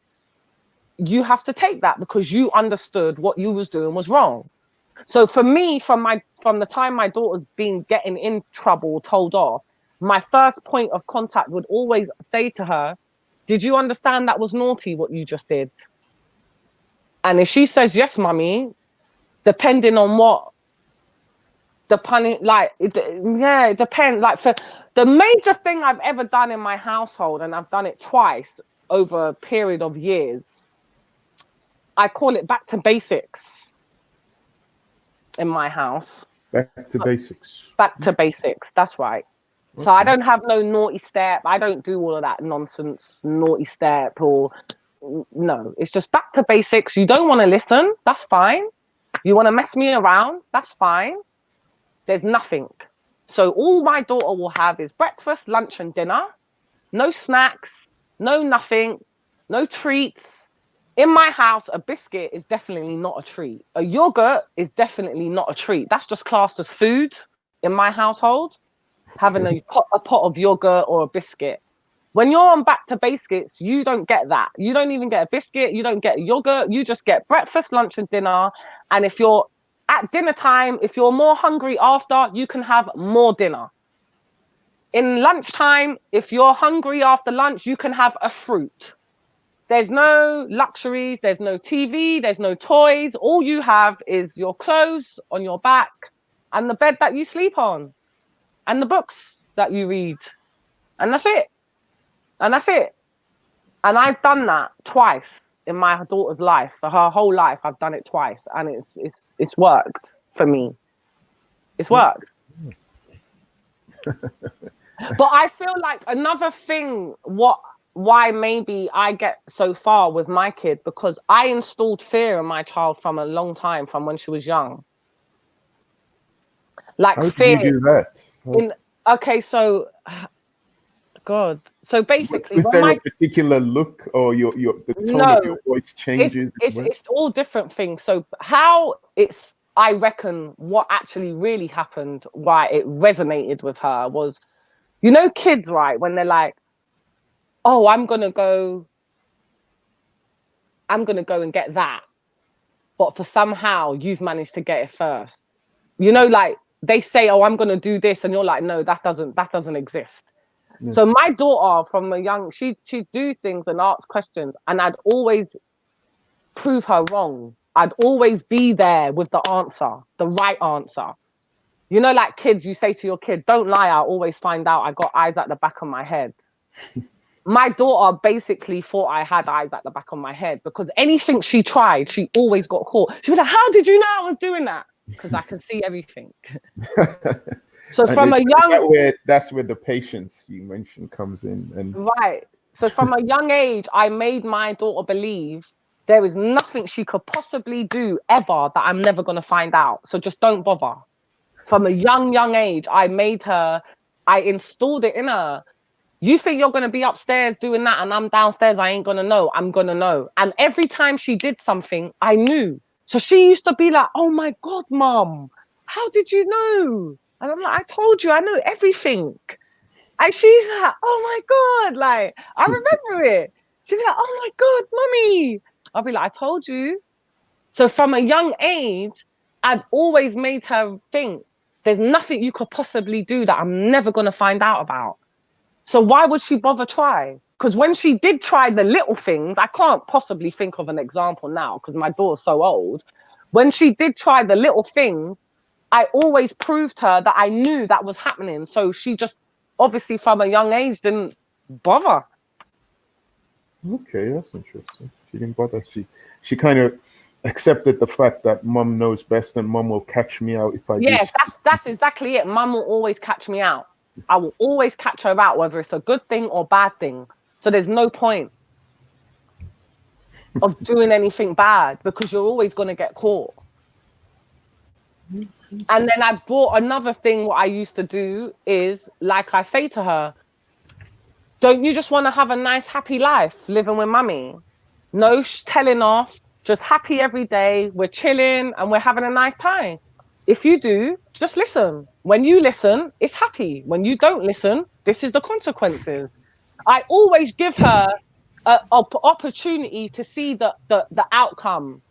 you have to take that because you understood what you was doing was wrong. So for me, from the time my daughter's been getting in trouble, told off, my first point of contact would always say to her, did you understand that was naughty what you just did? And if she says, yes, mummy, depending on what the it depends. Like, for the major thing I've ever done in my household, and I've done it twice over a period of years, I call it back to basics in my house. Back to basics. Back to basics, that's right. So I don't have no naughty step. I don't do all of that nonsense, naughty step or... No, it's just back to basics. You don't want to listen, that's fine. You want to mess me around, that's fine. There's nothing. So all my daughter will have is breakfast, lunch and dinner. No snacks, no nothing, no treats. In my house, a biscuit is definitely not a treat. A yogurt is definitely not a treat. That's just classed as food in my household. Having a pot of yogurt or a biscuit. When you're on back to basics, you don't get that. You don't even get a biscuit. You don't get yogurt. You just get breakfast, lunch, and dinner. And if you're at dinner time, if you're more hungry after, you can have more dinner. In lunchtime, if you're hungry after lunch, you can have a fruit. There's no luxuries. There's no TV. There's no toys. All you have is your clothes on your back and the bed that you sleep on and the books that you read. And that's it. And that's it. And I've done that twice in my daughter's life. For her whole life, I've done it twice. And it's worked for me. It's worked. But I feel like another thing, why maybe I get so far with my kid, because I installed fear in my child from a long time, from when she was young. Like, how fear. Did you do that? Okay, so God. So basically, Was when there my a particular look or the tone no, of your voice changes? it's all different things. So how it's, I reckon, what actually really happened, why it resonated with her was, you know, kids, right? When they're like, "Oh, I'm gonna go and get that," but for somehow you've managed to get it first. You know, like they say, "Oh, I'm gonna do this," and you're like, "No, that doesn't exist." Yeah. So my daughter, from a young, she'd do things and ask questions, and I'd always prove her wrong. I'd always be there with the answer, the right answer. You know, like kids, you say to your kid, "Don't lie, I'll always find out I got eyes at the back of my head." My daughter basically thought I had eyes at the back of my head, because anything she tried, she always got caught. She was like, "How did you know I was doing that?" Because I can see everything. So And from a young... that's where the patience you mentioned comes in. And Right. So from a young age, I made my daughter believe there is nothing she could possibly do ever that I'm never going to find out. So just don't bother. From a young age, I installed it in her. You think you're going to be upstairs doing that and I'm downstairs, I ain't going to know. I'm going to know. And every time she did something, I knew. So she used to be like, "Oh my God, Mom, how did you know?" And I'm like, "I told you, I know everything." And she's like, "Oh my God," like, I remember it. She'd be like, "Oh my God, Mummy." I'll be like, "I told you." So from a young age, I'd always made her think there's nothing you could possibly do that I'm never going to find out about. So why would she bother try? Because when she did try the little things, I can't possibly think of an example now because my daughter's so old. When she did try the little things, I always proved her that I knew that was happening. So she just, obviously from a young age, didn't bother. Okay, that's interesting. She didn't bother. She kind of accepted the fact that Mum knows best and Mum will catch me out if I do. Yes, that's exactly it. Mum will always catch me out. I will always catch her out, whether it's a good thing or bad thing. So there's no point of doing anything bad because you're always going to get caught. And then I brought another thing. What I used to do is, like I say to her, "Don't you just want to have a nice, happy life living with Mummy? No telling off, just happy every day. We're chilling and we're having a nice time. If you do, just listen. When you listen, it's happy. When you don't listen, this is the consequences." I always give her an opportunity to see the outcome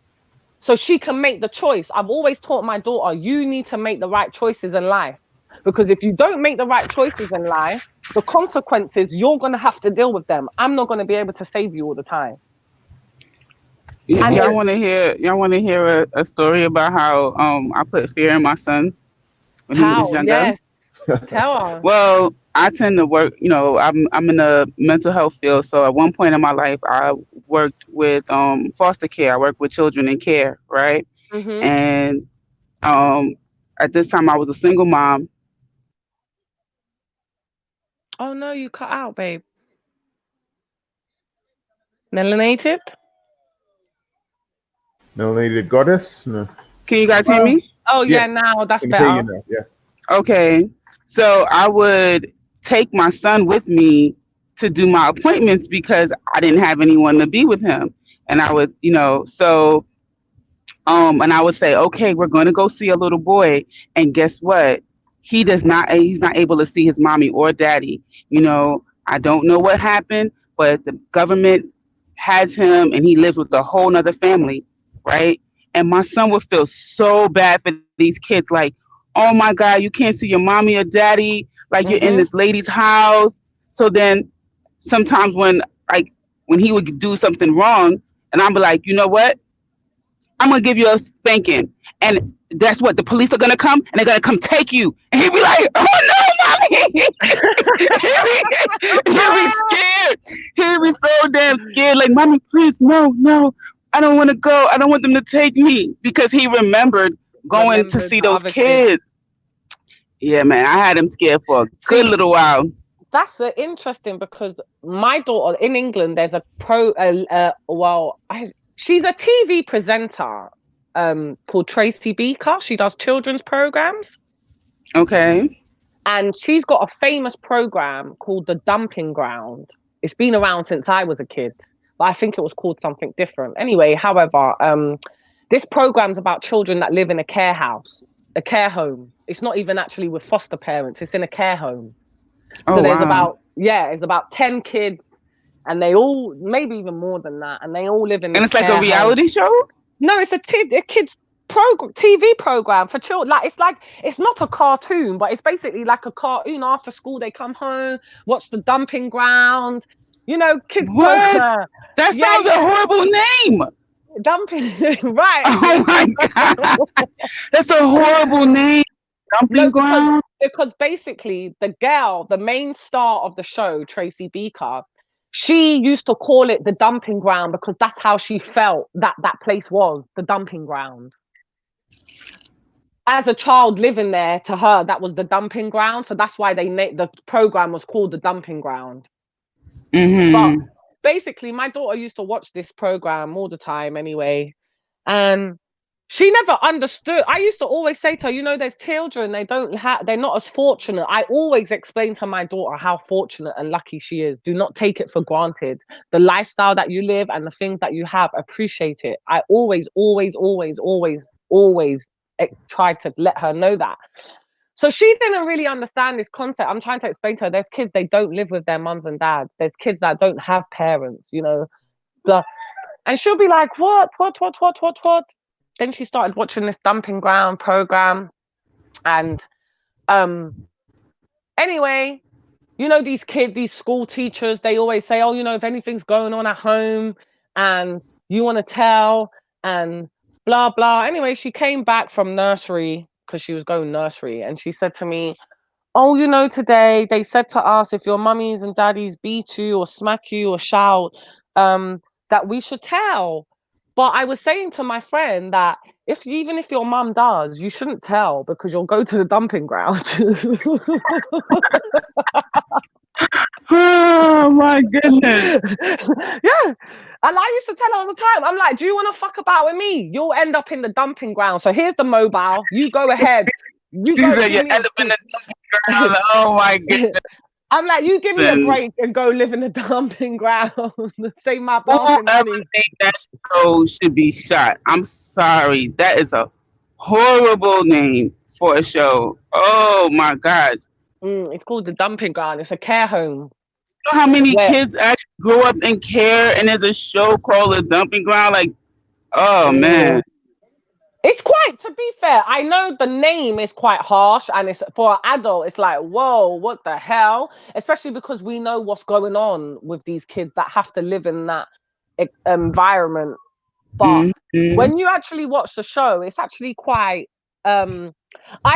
so she can make the choice. I've always taught my daughter, you need to make the right choices in life. Because if you don't make the right choices in life, the consequences, you're going to have to deal with them. I'm not going to be able to save you all the time. Y'all want to hear a story about how I put fear in my son when he was younger? Yes. Tell her. Well, I tend to work, I'm in the mental health field. So at one point in my life, I worked with foster care. I worked with children in care, right? Mm-hmm. And at this time, I was a single mom. Oh, no, you cut out, babe. Melanated? Melanated goddess? No. Can you guys hear me? Oh, yeah, now that's I can better. hear you now, yeah. Okay. So I would take my son with me to do my appointments because I didn't have anyone to be with him. And I would, and I would say, "Okay, we're going to go see a little boy." And guess what? He's not able to see his mommy or daddy. I don't know what happened, but the government has him and he lives with a whole nother family, right? And my son would feel so bad for these kids, like, "Oh my God, you can't see your mommy or daddy, like you're in this lady's house." So then sometimes when he would do something wrong, and I'm like, "You know what? I'm gonna give you a spanking." And that's what the police are gonna come and they're gonna come take you. And he'd be like, "Oh no, Mommy!" he'd be scared. He'd be so damn scared. Like, "Mommy, please, no, I don't want to go. I don't want them to take me," because he remembered going to see those kids. Yeah, man, I had him scared for a good little while. That's interesting because my daughter in England, there's she's a TV presenter called Tracy Beaker. She does children's programs. Okay. And she's got a famous program called The Dumping Ground. It's been around since I was a kid, but I think it was called something different. Anyway, however, this program's about children that live in a care house, a care home. It's not even actually with foster parents, it's in a care home. Oh, So there's wow. it's about 10 kids, and they all, maybe even more than that, and they all live in this And it's like care a home. reality show? No, it's a kids TV program for children. Like it's not a cartoon, but it's basically like a cartoon. After school, they come home, watch The Dumping Ground. You know, kids What? program. That sounds a horrible name. Dumping, right? Oh my God, that's a horrible name. Dumping Ground. Because basically the main star of the show, Tracy Beaker, she used to call it the dumping ground because that's how she felt that place was, the dumping ground. As a child living there, to her, that was the dumping ground. So that's why the program was called The Dumping Ground. But basically, my daughter used to watch this program all the time anyway. And she never understood. I used to always say to her, you know, there's children, they're not as fortunate. I always explain to my daughter how fortunate and lucky she is. Do not take it for granted. The lifestyle that you live and the things that you have, appreciate it. I always try to let her know that. So she didn't really understand this concept. I'm trying to explain to her, there's kids, they don't live with their mums and dads. There's kids that don't have parents, you know. And she'll be like, what? Then she started watching this Dumping Ground program. And anyway, you know, these school teachers, they always say, oh, you know, if anything's going on at home and you want to tell and blah, blah. Anyway, she came back from nursery because she was going nursery. And she said to me, oh, you know, today they said to us, if your mummies and daddies beat you or smack you or shout, that we should tell. But I was saying to my friend that even if your mum does, you shouldn't tell because you'll go to the dumping ground. Oh my goodness. Yeah. And I used to tell her all the time, I'm like, do you want to fuck about with me? You'll end up in the dumping ground. So here's the mobile. You go ahead. She said you end up in the dumping ground. Oh my goodness. I'm like, you give me a break and go live in the dumping ground. Save my blasting Whoever money. made that show should be shot. I'm sorry. That is a horrible name for a show. Oh my God. It's called The Dumping Ground. It's a care home. You know how many kids actually grow up in care and there's a show called The Dumping Ground? Like, oh man. It's quite, to be fair, I know the name is quite harsh and it's for an adult, it's like, whoa, what the hell? Especially because we know what's going on with these kids that have to live in that environment. But when you actually watch the show, it's actually quite, I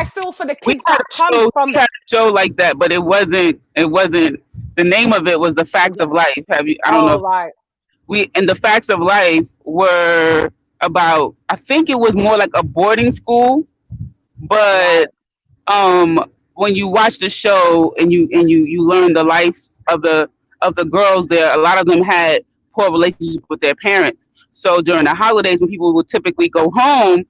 feel for the kids that come from... We had a show like that, but it wasn't, the name of it was The Facts of Life. I don't know. Right. And The Facts of Life were about, I think it was more like a boarding school, but when you watch the show and you learn the lives of the girls there, a lot of them had poor relationships with their parents. So during the holidays, when people would typically go home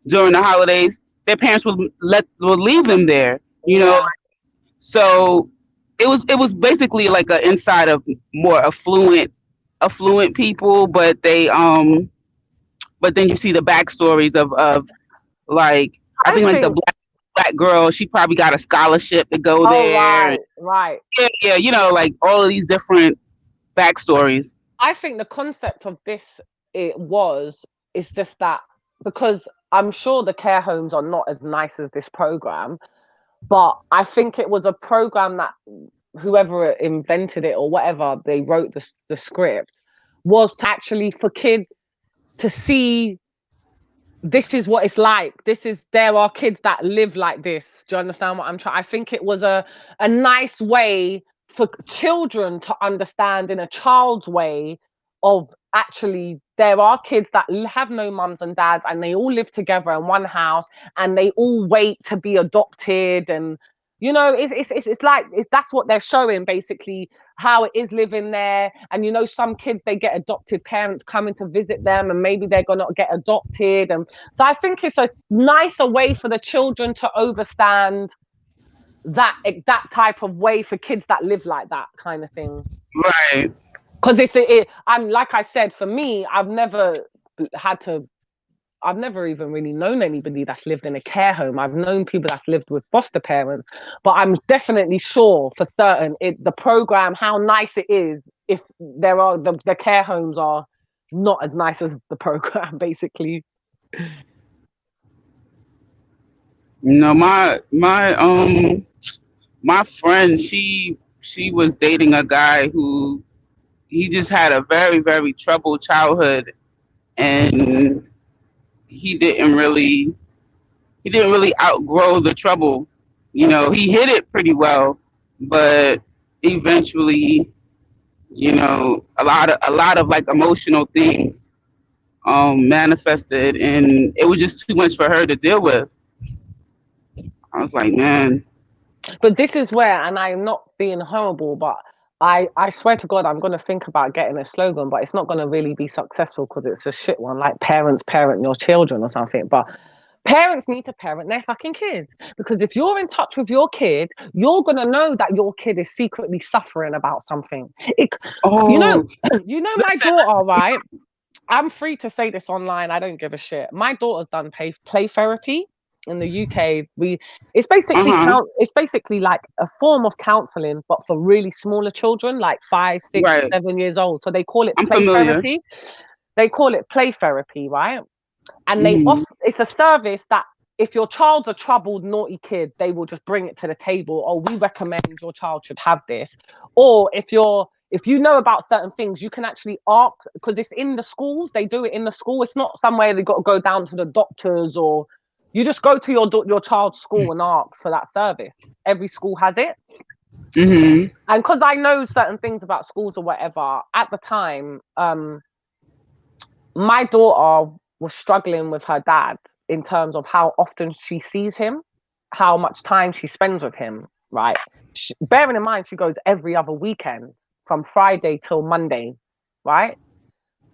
during the holidays, their parents would leave them there, you know. So it was basically like an inside of more affluent people, but they but then you see the backstories of like I think like the black girl, she probably got a scholarship to go there. Right. Yeah, you know, like all of these different backstories. I think the concept of this is just that, because I'm sure the care homes are not as nice as this program, but I think it was a program that whoever invented it or whatever, they wrote the script, was to actually for kids to see this is what it's like. There are kids that live like this. Do you understand what I'm trying? I think it was a nice way for children to understand in a child's way of actually there are kids that have no mums and dads and they all live together in one house and they all wait to be adopted. And you know, it's like that's what they're showing, basically how it is living there. And you know, some kids, they get adopted parents coming to visit them and maybe they're gonna get adopted. And so I think it's a nicer way for the children to understand that type of way for kids that live like that kind of thing. Right. Because I'm like I said, for me, I've never even really known anybody that's lived in a care home. I've known people that's lived with foster parents, but I'm definitely sure for certain the program, how nice it is, if there are the care homes are not as nice as the program, basically. My friend, she was dating a guy who he just had a very, very troubled childhood, and he didn't really outgrow the trouble. He hid it pretty well, but eventually, a lot of like emotional things manifested, and it was just too much for her to deal with. I was like, man. But this is where, and I'm not being horrible, but I swear to God, I'm going to think about getting a slogan, but it's not going to really be successful because it's a shit one, like parents parent your children or something. But parents need to parent their fucking kids, because if you're in touch with your kid, you're going to know that your kid is secretly suffering about something. You know my daughter, right? I'm free to say this online. I don't give a shit. My daughter's done play therapy in the UK. It's basically like a form of counselling, but for really smaller children, like 5, 6, Right. 7 years old. So they call it I'm play familiar. therapy. They call it play therapy, right? And it's a service that if your child's a troubled, naughty kid, they will just bring it to the table. Oh, we recommend your child should have this. Or if you know about certain things, you can actually ask, because it's in the schools. They do it in the school. It's not somewhere they got to go down to the doctors, or you just go to your child's school and ask for that service. Every school has it. Mm-hmm. And because I know certain things about schools or whatever, at the time, my daughter was struggling with her dad in terms of how often she sees him, how much time she spends with him, right? Bearing in mind, she goes every other weekend from Friday till Monday, right?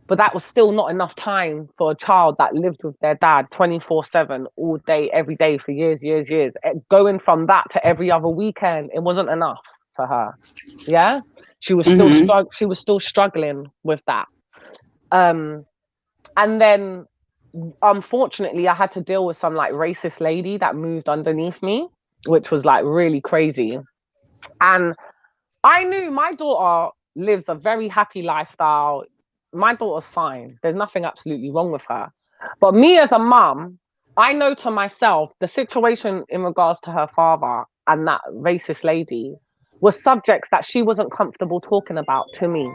But that was still not enough time for a child that lived with their dad 24/7 all day, every day for years. Going from that to every other weekend, it wasn't enough for her. Yeah, she was still struggling with that. And then, unfortunately, I had to deal with some like racist lady that moved underneath me, which was like really crazy. And I knew my daughter lives a very happy lifestyle. My daughter's fine. There's nothing absolutely wrong with her. But me as a mum, I know to myself, the situation in regards to her father and that racist lady was subjects that she wasn't comfortable talking about to me.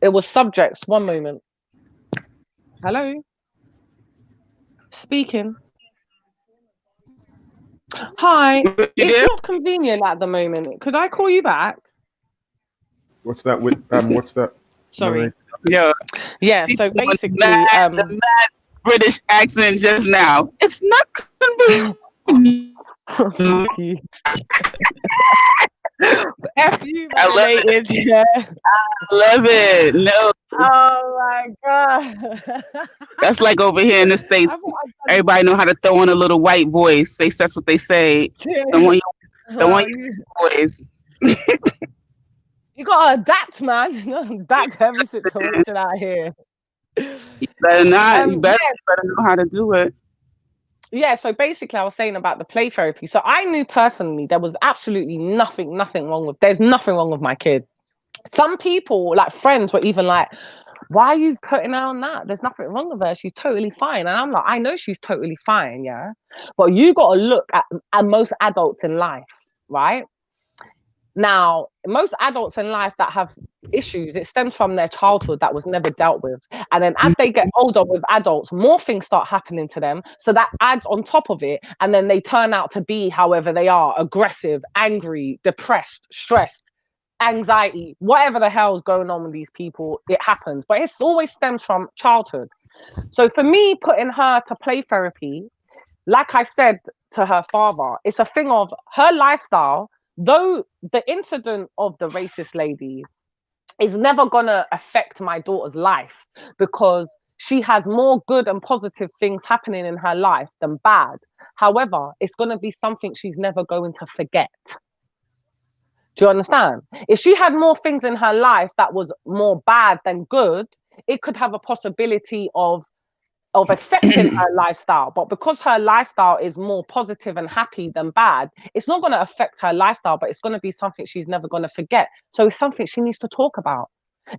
It was subjects. One moment. Hello? Speaking. Hi. It's not convenient at the moment. Could I call you back? What's that with what's that? Sorry. Yeah. So basically, the mad British accent just now. It's not convenient. F you, I love it. yeah. I love it. No. Oh my God. That's like over here in the States. Everybody know how to throw in a little white voice. That's what they say. Don't want your voice. You gotta adapt, man. You gotta adapt to every situation out here. You better not. You better know how to do it. Yeah, so basically I was saying about the play therapy. So I knew personally there was absolutely nothing wrong with, there's nothing wrong with my kid. Some people, like friends, were even like, why are you putting her on that? There's nothing wrong with her. She's totally fine. And I'm like, I know she's totally fine, yeah? But you got to look at most adults in life, right? Now, most adults in life that have issues, it stems from their childhood that was never dealt with. And then as they get older with adults, more things start happening to them. So that adds on top of it. And then they turn out to be however they are: aggressive, angry, depressed, stressed, anxiety, whatever the hell's going on with these people, it happens. But it always stems from childhood. So for me, putting her to play therapy, like I said to her father, it's a thing of her lifestyle. Though the incident of the racist lady is never gonna affect my daughter's life, because she has more good and positive things happening in her life than bad. However, it's going to be something she's never going to forget. Do you understand? If she had more things in her life that was more bad than good, it could have a possibility of affecting her lifestyle. But because her lifestyle is more positive and happy than bad, it's not going to affect her lifestyle, but it's going to be something she's never going to forget. So it's something she needs to talk about.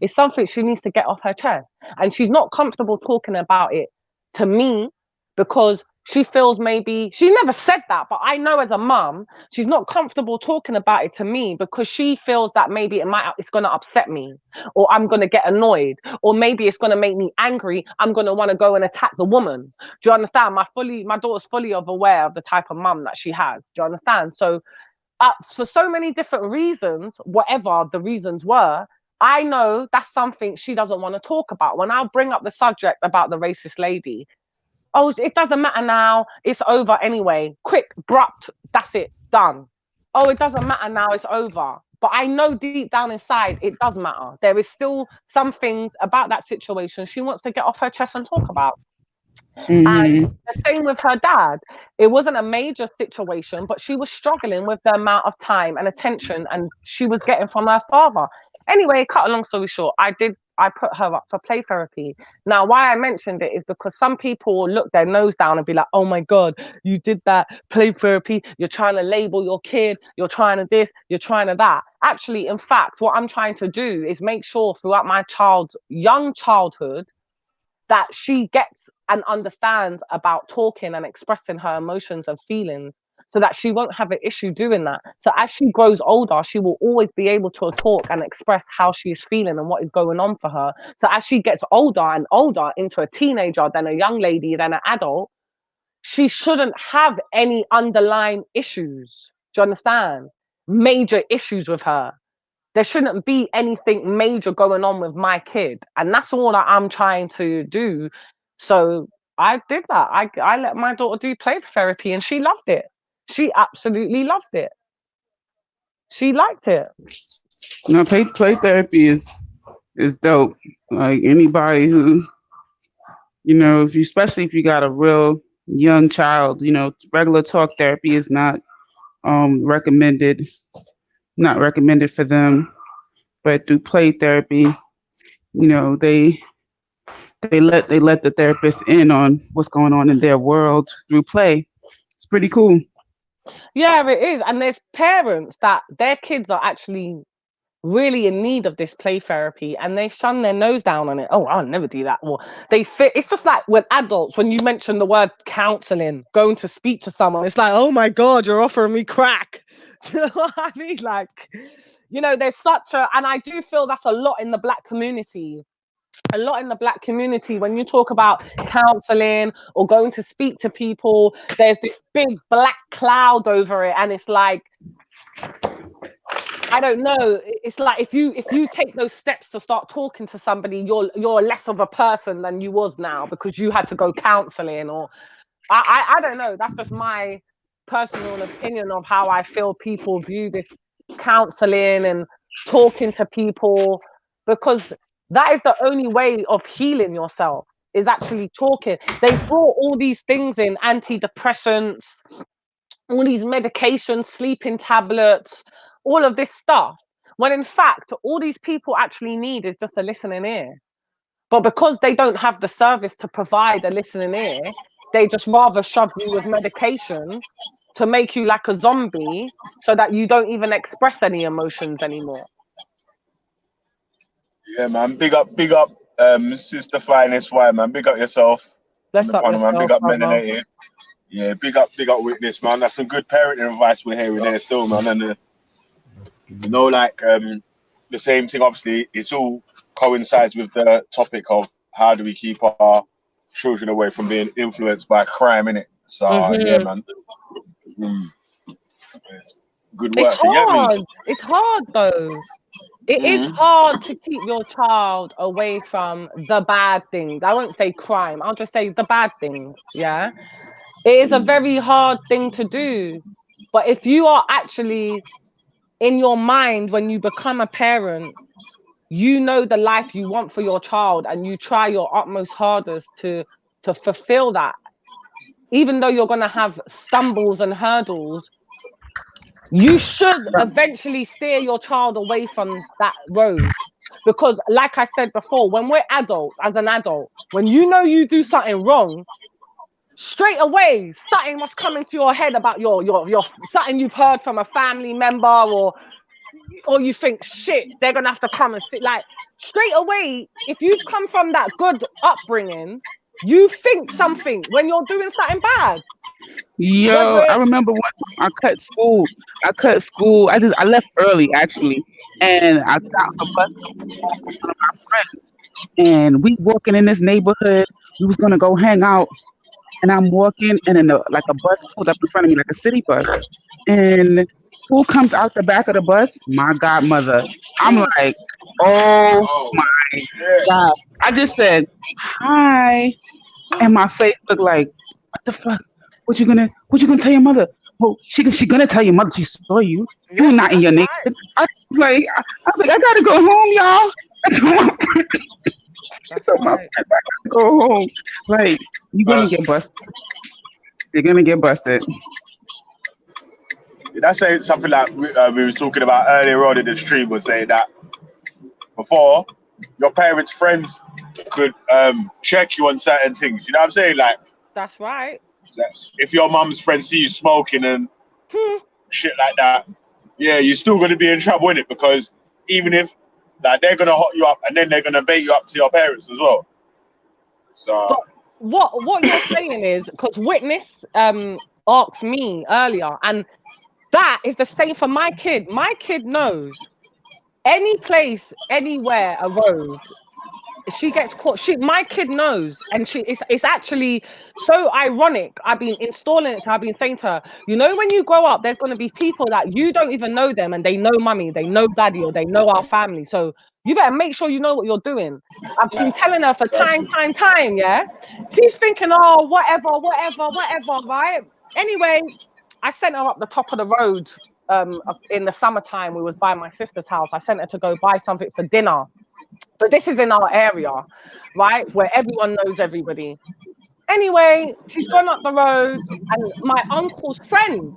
It's something she needs to get off her chest. And she's not comfortable talking about it to me because she feels maybe, she never said that, but I know as a mum, she's not comfortable talking about it to me because she feels that maybe it's going to upset me, or I'm going to get annoyed, or maybe it's going to make me angry. I'm going to want to go and attack the woman. Do you understand? My daughter's fully aware of the type of mum that she has. Do you understand? So for so many different reasons, whatever the reasons were, I know that's something she doesn't want to talk about. When I bring up the subject about the racist lady, oh, it doesn't matter now. It's over anyway. Quick, abrupt. That's it. Done. Oh, it doesn't matter now. It's over. But I know deep down inside, it does matter. There is still some things about that situation she wants to get off her chest and talk about. And the same with her dad. It wasn't a major situation, but she was struggling with the amount of time and attention and she was getting from her father. Anyway, cut a long story short, I put her up for play therapy. Now, why I mentioned it is because some people will look their nose down and be like, oh my God, you did that play therapy. You're trying to label your kid. You're trying to this, you're trying to that. Actually, in fact, what I'm trying to do is make sure throughout my child's young childhood that she gets and understands about talking and expressing her emotions and feelings so that she won't have an issue doing that. So as she grows older, she will always be able to talk and express how she is feeling and what is going on for her. So as she gets older and older into a teenager, then a young lady, then an adult, she shouldn't have any underlying issues. Do you understand? Major issues with her. There shouldn't be anything major going on with my kid. And that's all that I'm trying to do. So I did that. I let my daughter do play therapy and she loved it. She absolutely loved it. She liked it. No, play therapy is dope. Like anybody who, especially if you got a real young child, regular talk therapy is not recommended for them. But through play therapy, they let the therapist in on what's going on in their world through play. It's pretty cool. Yeah, it is. And there's parents that their kids are actually really in need of this play therapy and they shun their nose down on it. Oh, I'll never do that. Or it's just like when adults, when you mention the word counseling, going to speak to someone, it's like, oh my God, you're offering me crack. Do you know what I mean? Like, there's such and I do feel that's a lot in the Black community. A lot in the Black community, when you talk about counseling or going to speak to people, there's this big black cloud over it. And it's like, I don't know. It's like if you take those steps to start talking to somebody, you're less of a person than you was now because you had to go counseling. Or I don't know. That's just my personal opinion of how I feel people view this counseling and talking to people, because that is the only way of healing yourself, is actually talking. They brought all these things in, antidepressants, all these medications, sleeping tablets, all of this stuff, when in fact, all these people actually need is just a listening ear. But because they don't have the service to provide a listening ear, they just rather shove you with medication to make you like a zombie so that you don't even express any emotions anymore. Yeah, man. Big up, Sister Finest White, man. Big up yourself. Bless up yourself, man. Big up brother. Melanated. Yeah, big up Witness, man. That's some good parenting advice we're hearing there still, man. And the same thing, obviously, it's all coincides with the topic of how do we keep our children away from being influenced by crime, innit? So yeah, man. Good work. It's hard. It's hard though. It is hard to keep your child away from the bad things. I won't say crime. I'll just say the bad things. Yeah. It is a very hard thing to do. But if you are actually in your mind, when you become a parent, you know the life you want for your child and you try your utmost hardest to fulfill that. even though you're gonna have stumbles and hurdles, you should eventually steer your child away from that road. Because like I said before, when we're adults, as an adult, when you know you do something wrong, straight away something must come into your head about your something you've heard from a family member, or you think, shit, they're gonna have to come and sit. Like, straight away, if you've come from that good upbringing, you think something when you're doing something bad. Yo, I remember when I cut school. I left early actually, and I got a bus with one of my friends, and we walking in this neighborhood. We was gonna go hang out, and I'm walking, and then like a bus pulled up in front of me, like a city bus, and who comes out the back of the bus? My godmother. I'm like, oh my God. I just said hi, and my face looked like, what the fuck? What you gonna tell your mother? Oh, she gonna tell your mother she saw you. You're not in your neighborhood. I was like, I gotta go home, y'all. I told my friend, I gotta go home. Like, you're gonna get busted. You're gonna get busted. That's something like we was talking about earlier on in the stream, was saying that before your parents' friends could check you on certain things. You know what I'm saying? Like, that's right. So if your mum's friends see you smoking and shit like that, yeah, you're still going to be in trouble in it, because even if like they're going to hot you up and then they're going to bait you up to your parents as well. So but what you're saying is, because Witness asked me earlier, and that is the same for my kid. My kid knows any place, anywhere, a road. She gets caught. My kid knows, and it's actually so ironic. I've been installing it. I've been saying to her, you know, when you grow up, there's going to be people that you don't even know them, and they know mummy, they know daddy, or they know our family. So you better make sure you know what you're doing. I've been telling her for time. Yeah, she's thinking, oh, whatever, right? Anyway, I sent her up the top of the road. In the summertime, we was by my sister's house. I sent her to go buy something for dinner. But this is in our area, right? Where everyone knows everybody. Anyway, she's gone up the road, and my uncle's friend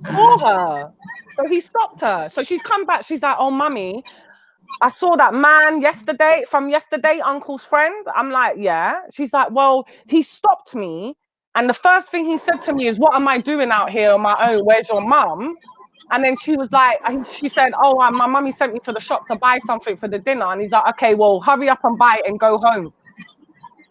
saw her. So he stopped her. So she's come back. She's like, oh, mummy, I saw that man yesterday, uncle's friend. I'm like, yeah. She's like, well, he stopped me. And the first thing he said to me is, what am I doing out here on my own? Where's your mum? And then she was like, she said, oh, my mummy sent me to the shop to buy something for the dinner. And he's like, okay, well, hurry up and buy it and go home.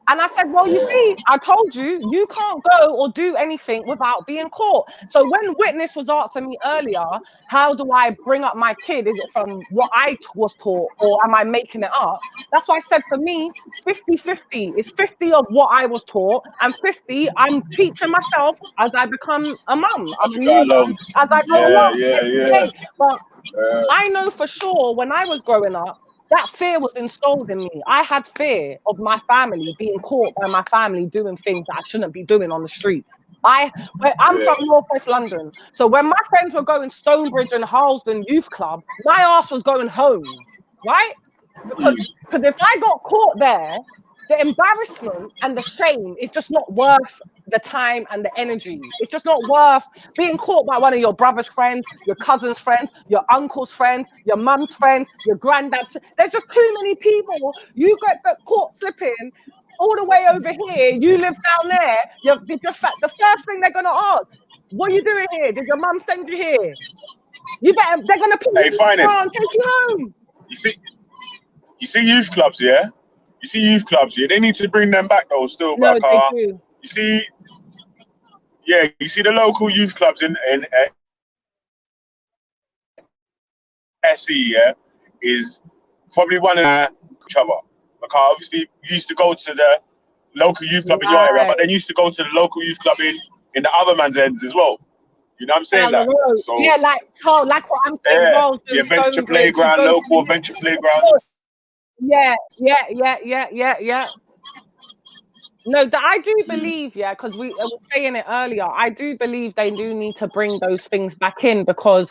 And I said, well, you see, I told you, you can't go or do anything without being caught. So when Witness was asking me earlier, how do I bring up my kid? Is it from what I was taught, or am I making it up? That's why I said, for me, 50-50. It's 50 of what I was taught, and 50, I'm teaching myself as I become a mum. I'm a new mum as I go along. Yeah. But I know for sure when I was growing up, that fear was installed in me. I had fear of my family being caught by my family doing things that I shouldn't be doing on the streets. I'm from Northwest London. So when my friends were going Stonebridge and Harlesden Youth Club, my ass was going home, right? Because if I got caught there, the embarrassment and the shame is just not worth the time and the energy. It's just not worth being caught by one of your brother's friends, your cousin's friends, your uncle's friends, your mum's friends, your granddad's. There's just too many people. You get caught slipping all the way over here. You live down there. The first thing they're going to ask, what are you doing here? Did your mum send you here? They're going to put you down and take you home. You see youth clubs, yeah? You see youth clubs, yeah? They need to bring them back though, still. No, back, they do. You see the local youth clubs in SE, yeah, is probably one of each other. Because obviously you used to go to the local youth club in your area, but then you used to go to the local youth club in the other man's ends as well. You know what I'm saying? Like what I'm saying. The adventure playground, local adventure playground. Yeah. No, I do believe, because we were saying it earlier, I do believe they do need to bring those things back in, because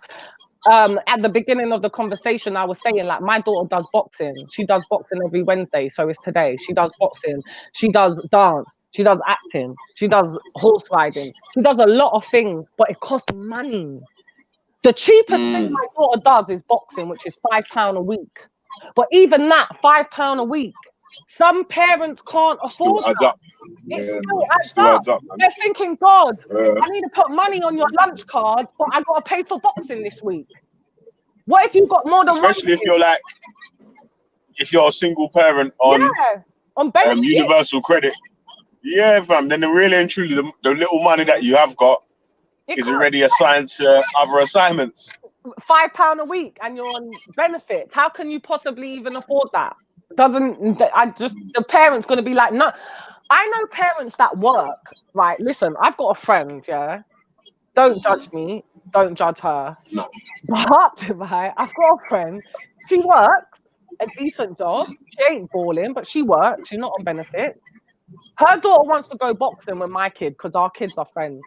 at the beginning of the conversation, I was saying, like, my daughter does boxing. She does boxing every Wednesday, so it's today. She does boxing. She does dance. She does acting. She does horse riding. She does a lot of things, but it costs money. The cheapest thing my daughter does is boxing, which is £5 a week. But even that, £5 a week, some parents can't afford that. It still adds up. They're thinking, God, I need to put money on your lunch card, but I got to pay for boxing this week. What if you've got more than especially if you're like, if you're a single parent on universal credit? Yeah, fam. Then really and truly, the little money that you have got is already assigned to other assignments. £5 a week, and you're on benefits. How can you possibly even afford that? The parent's going to be like, no. I know parents that work, right? Listen, I've got a friend, yeah? Don't judge me. Don't judge her. No. But, right, I've got a friend. She works a decent job. She ain't balling, but she works. She's not on benefit. Her daughter wants to go boxing with my kid because our kids are friends.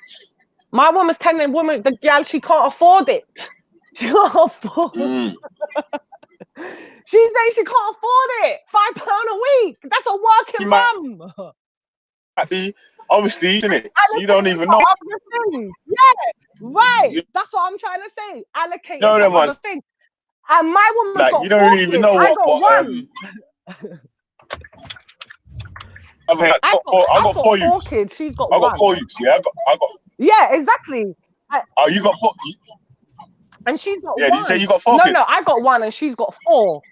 My woman's telling the girl she can't afford it. She can't afford it. She's saying she can't afford it. £5 a week. That's a working mum. Obviously, isn't it? So you don't even know. Yeah, right. That's what I'm trying to say. Allocate other things. And my woman's like, got you don't even know I got one. I got four youths. Kids. She's got I one. got 4 youths. Yeah, I got. Yeah, exactly. Oh, you got 4. And she's got yeah, one. you say you got 4 kids? No, I got 1 and she's got 4.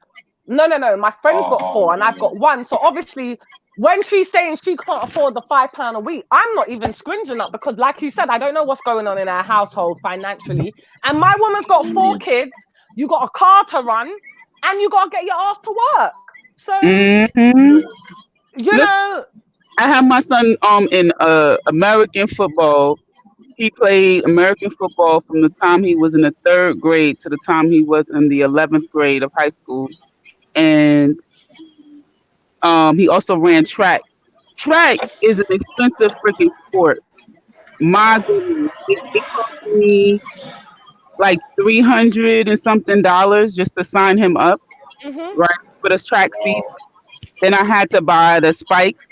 No. My friend's got 4 and I've got 1. So obviously, when she's saying she can't afford the £5 a week, I'm not even scringing up because, like you said, I don't know what's going on in our household financially. And my woman's got 4 kids. You got a car to run, and you got to get your ass to work. So, you know, I have my son in American football. He played American football from the time he was in the 3rd grade to the time he was in the 11th grade of high school, and he also ran track. Track is an expensive freaking sport. My goodness, it cost me like $300 and something just to sign him up, right, for the track seat. Then I had to buy the spikes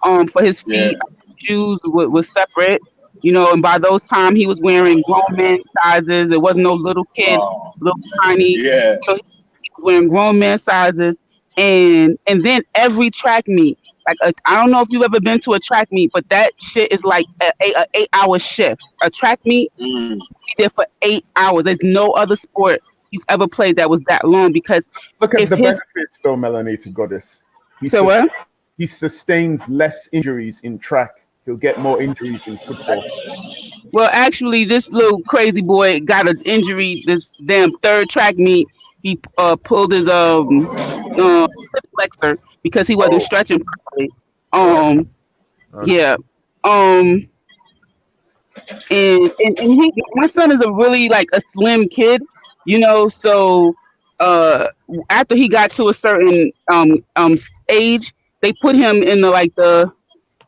for his feet. Shoes was separate, you know. And by those time, he was wearing grown man sizes. It wasn't no little kid, little tiny. Yeah. So he was wearing grown man sizes. And then every track meet, like I don't know if you've ever been to a track meet, but that shit is like a 8-hour shift. A track meet, be there for 8 hours. There's no other sport he's ever played that was that long, because look at the benefits though, Melanated Goddess. He sustains less injuries in track. He'll get more injuries in football. Well, actually, this little crazy boy got an injury this damn 3rd track meet. He pulled his hip flexor because he wasn't stretching properly. And my son is a really like a slim kid, you know. So after he got to a certain age, they put him in the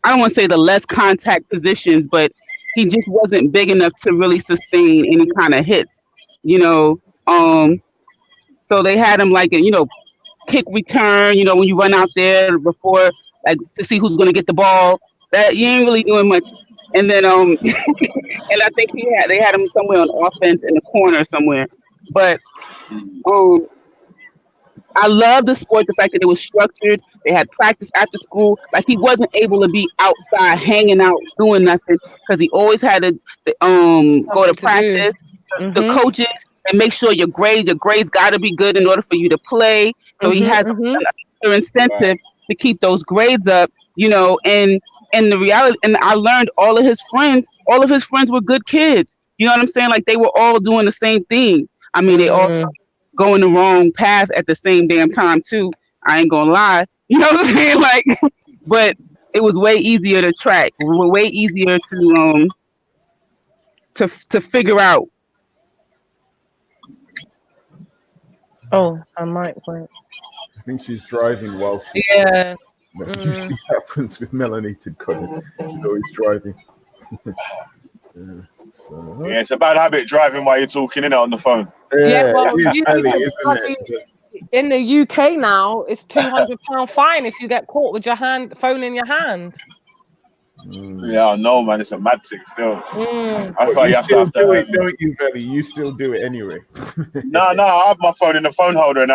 I don't want to say the less contact positions, but he just wasn't big enough to really sustain any kind of hits, you know. So they had him like a, you know, kick return, you know, when you run out there before, like to see who's going to get the ball. That you ain't really doing much. And then and I think they had him somewhere on offense in the corner somewhere. But I love the sport, the fact that it was structured. They had practice after school. Like he wasn't able to be outside hanging out doing nothing because he always had to go to practice. The coaches and make sure your grades got to be good in order for you to play. So he has an incentive to keep those grades up, you know. And the reality, and I learned all of his friends were good kids. You know what I'm saying? Like they were all doing the same thing. I mean, they all going the wrong path at the same damn time too. I ain't gonna lie. You know what I'm saying? Like, but it was way easier to track, way easier to figure out. Oh, I might point. I think she's driving while she's that usually happens with Melanated Goddess. She's always driving. Yeah, it's a bad habit driving while you're talking in it on the phone. Yeah, well, it is you early, need to isn't bloody, in the UK now, it's £200 fine if you get caught with your phone in your hand. Yeah, I know, man. It's a mad thing still. Mm. I But thought you you have still to. do it, don't you, Belly? You still do it anyway. No, I have my phone in the phone holder and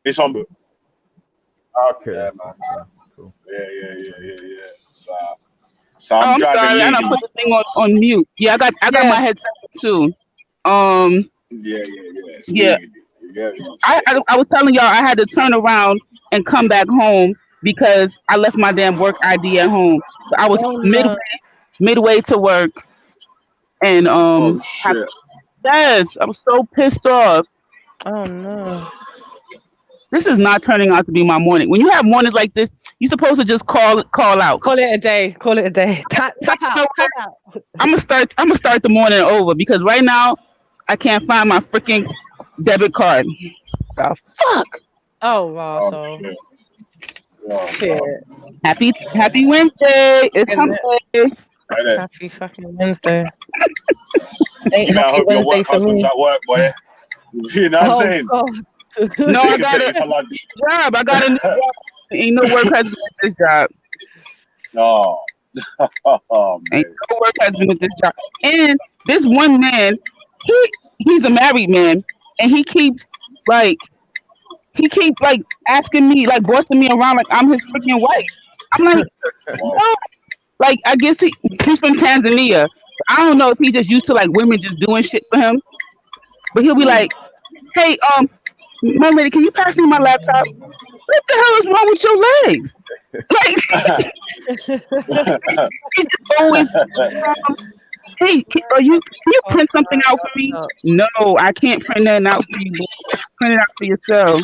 it's on. Okay. Yeah, man. Cool. Yeah. So I'm I'm driving sorry, I legally. put the thing on mute. Yeah, I got my headset too. Yeah. It's Yeah. legally. Yeah. I was telling y'all I had to turn around and come back home because I left my damn work ID at home. I was midway to work, and shit. Yes, I was so pissed off. Oh no. This is not turning out to be my morning. When you have mornings like this, you're supposed to just call out. Call it a day. Tap out. I'm gonna start the morning over because right now I can't find my freaking debit card. The fuck. Oh wow, shit. Happy Wednesday. It's hump day. Happy fucking Wednesday. Ain't You better happy hope your Wednesday work for husband's me. at work, boy. You know what I'm saying? God. No, I They can got take a you for lunch. job. I got a new job. Ain't no work husband at this job. No. Oh, man. Ain't no work husband at this job. And this one man, he's a married man, and he keeps asking me, like bossing me around like I'm his freaking wife. I'm like, no. Like I guess he's from Tanzania. I don't know if he just used to like women just doing shit for him. But he'll be like, hey, my lady, can you pass me my laptop? What the hell is wrong with your legs? Like, it's always, hey, can you print something out for me? No, I can't print that out for you. Print it out for yourself.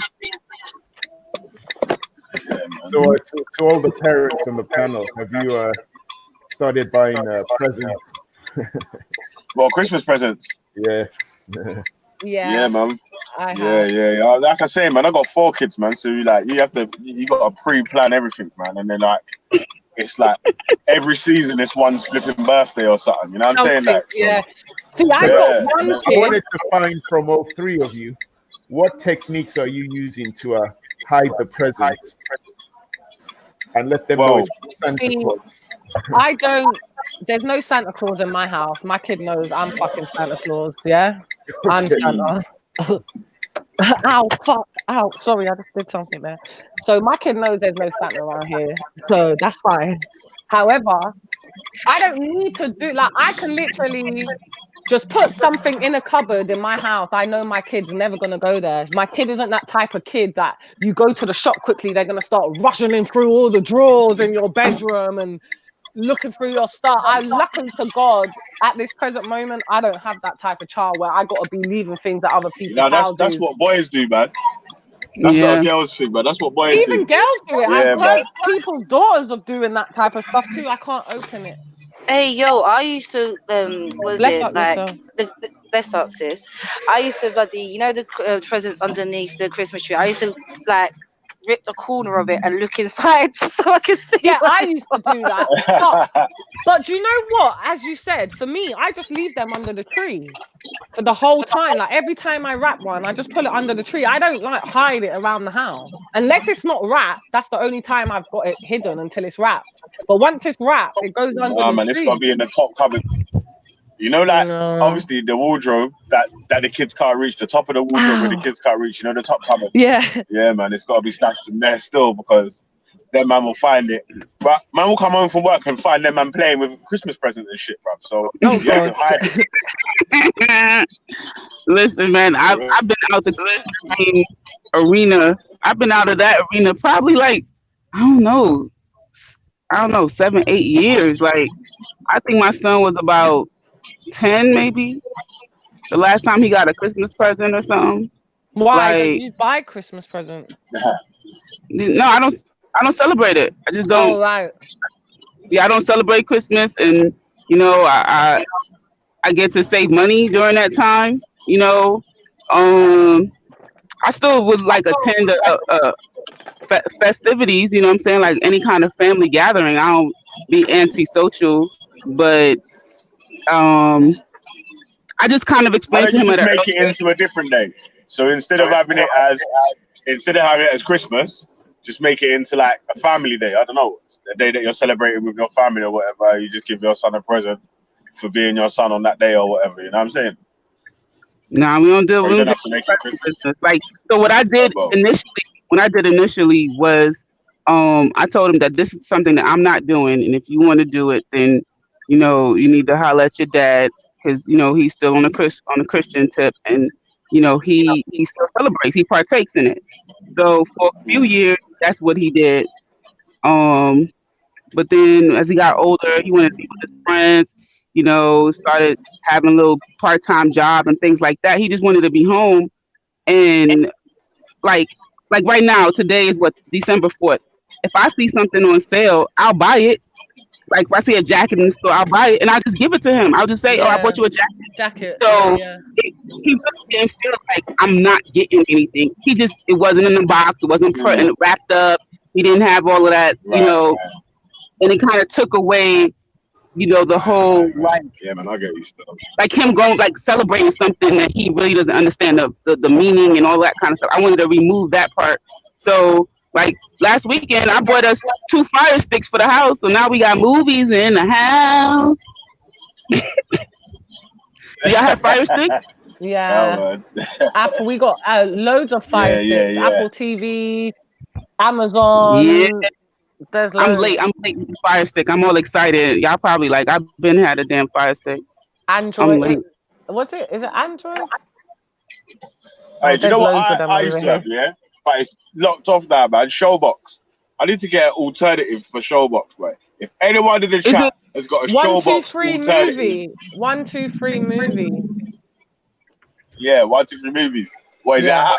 So, to all the parents on the panel, have you started buying presents? Well, Christmas presents. Yes. Yeah, man. I Yeah. Like I say, man, I got 4 kids, man. So you got to pre-plan everything, man. And then it's like every season it's one's flipping birthday or something. You know what I'm saying? Like, so, yeah. See, I got one I kid. wanted to find from all 3 of you, what techniques are you using to hide the presents and let them know it's Santa Claus? I don't. There's no Santa Claus in my house. My kid knows I'm fucking Santa Claus. Yeah, I'm Santa. Ow, fuck, ow. Sorry, I just did something there. So my kid knows there's no Santa around here, so that's fine. However, I don't need to do I can literally just put something in a cupboard in my house. I know my kid's never gonna go there. My kid isn't that type of kid that you go to the shop quickly, they're gonna start rushing through all the drawers in your bedroom and looking through your stuff. Luckily to God, at this present moment, I don't have that type of child where I gotta be leaving things at other people's houses. that's what boys do, man. That's not a girl's thing, but that's what boys do. Even girls do it. Yeah, I've man. heard people's daughters of doing that type of stuff too. I can't open it. Hey, yo, I used to, Bless up yourself. Bless up, sis. I used to the presents underneath the Christmas tree. I used to rip the corner of it and look inside so I could see. Yeah, I used to do that. But do you know what? As you said, for me, I just leave them under the tree for the whole time. Like every time I wrap one, I just pull it under the tree. I don't hide it around the house unless it's not wrapped. That's the only time I've got it hidden until it's wrapped. But once it's wrapped, it goes under the man, tree. it's got to be in the top cupboard. You know, obviously the wardrobe that the kids can't reach, the top of the wardrobe where the kids can't reach, the top cupboard. Yeah. Yeah, man, it's got to be stashed in there still because then man will find it. But man will come home from work and find them man playing with Christmas presents and shit, bruv. So you have to hide it. Listen, man, I've been out the arena. I've been out of that arena probably I don't know, 7-8 years. Like, I think my son was about 10, maybe. The last time he got a Christmas present or something. Why don't you buy Christmas present? No, I don't celebrate it. I just don't. Oh, right. Yeah, I don't celebrate Christmas, and I get to save money during that time. I still would attend festivities. You know what I'm saying? Like any kind of family gathering. I don't be antisocial, but I just kind of Why explained don't to you him just at make it into a different day? So instead of having it as Christmas, just make it into like a family day. I don't know, the day that you're celebrating with your family or whatever. You just give your son a present for being your son on that day or whatever. You know what I'm saying? No, we don't do. Or We you don't don't do have to make it Christmas. like. So what I did initially was, I told him that this is something that I'm not doing, and if you want to do it, then you know you need to holler at your dad because you know he's still on a Christian tip, and you know he still celebrates, he partakes in it. So for a few years, that's what he did. But then as he got older, he wanted to be with his friends, you know, started having a little part-time job and things like that. He just wanted to be home. And like right now, today is what, December 4th. If I see something on sale, I'll buy it. Like if I see a jacket in the store, I'll buy it and I'll just give it to him. I'll just say, "Oh, I bought you a jacket." So he really didn't feel like I'm not getting anything. It wasn't in the box, it wasn't wrapped up. He didn't have all of that, you know, and it kind of took away, you know, the whole like, yeah, man, I get you still. like him going like celebrating something that he really doesn't understand the meaning and all that kind of stuff. I wanted to remove that part. So like last weekend, I bought us 2 fire sticks for the house, so now we got movies in the house. Do y'all have fire sticks? Yeah. Apple, we got loads of fire sticks. Apple TV, Amazon. Yeah. There's I'm loads. late with the fire stick. I'm all excited. Y'all probably like, I've been had a damn fire stick. Android. I'm late. What's it? Is it Android? Hey, do you know what loads of them I used over to have, yeah? But it's locked off now, man. Showbox. I need to get an alternative for Showbox, bro. If anyone in the chat has got a Showbox 1, 2, 3 alternative, movie. 1, 2, 3 movie. yeah, 1, 2, 3 movies. What is it? Yeah. App?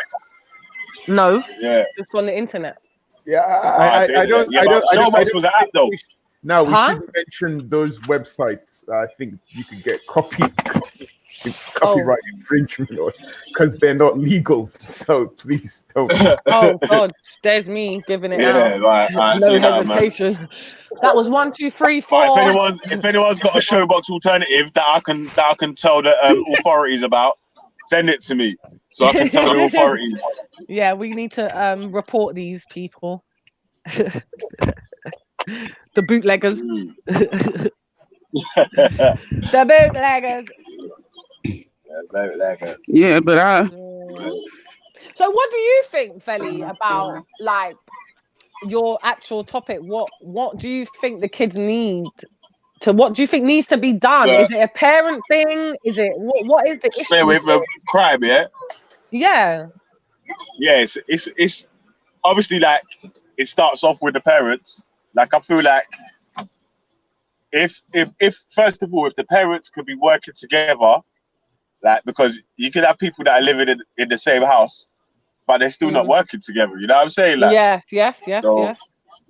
No. Yeah. It's on the internet. Yeah, I don't. Yeah, but Showbox was an app though. No, we shouldn't mention those websites. I think you could get copyright infringement because they're not legal. So please don't. Oh God, there's me giving it Yeah, out. right, No see that, man. hesitation. That was 1, 2, 3, 4. But if anyone's got a Showbox alternative that I can tell the authorities about, send it to me so I can tell the authorities. Yeah, we need to report these people. The bootleggers. The bootleggers. Yeah, but So what do you think, Feli, about like your actual topic? What do you think the kids need to? What do you think needs to be done? Is it a parent thing? Is it what is the issue? Stay away from crime, yeah. Yeah. Yeah, it's obviously like it starts off with the parents. Like I feel like if first of all, if the parents could be working together, like because you could have people that are living in the same house, but they're still not working together. You know what I'm saying? Like, yes. so,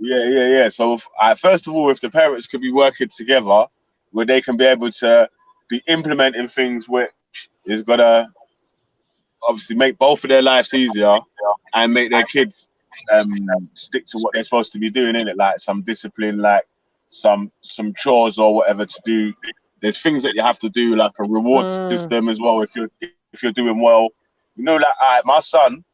yeah. So first of all, if the parents could be working together, where they can be able to be implementing things which is gonna obviously make both of their lives easier and make their kids stick to what they're supposed to be doing, in it, like some discipline, like some chores or whatever to do. There's things that you have to do, like a reward system as well. If you're doing well, you know, like my son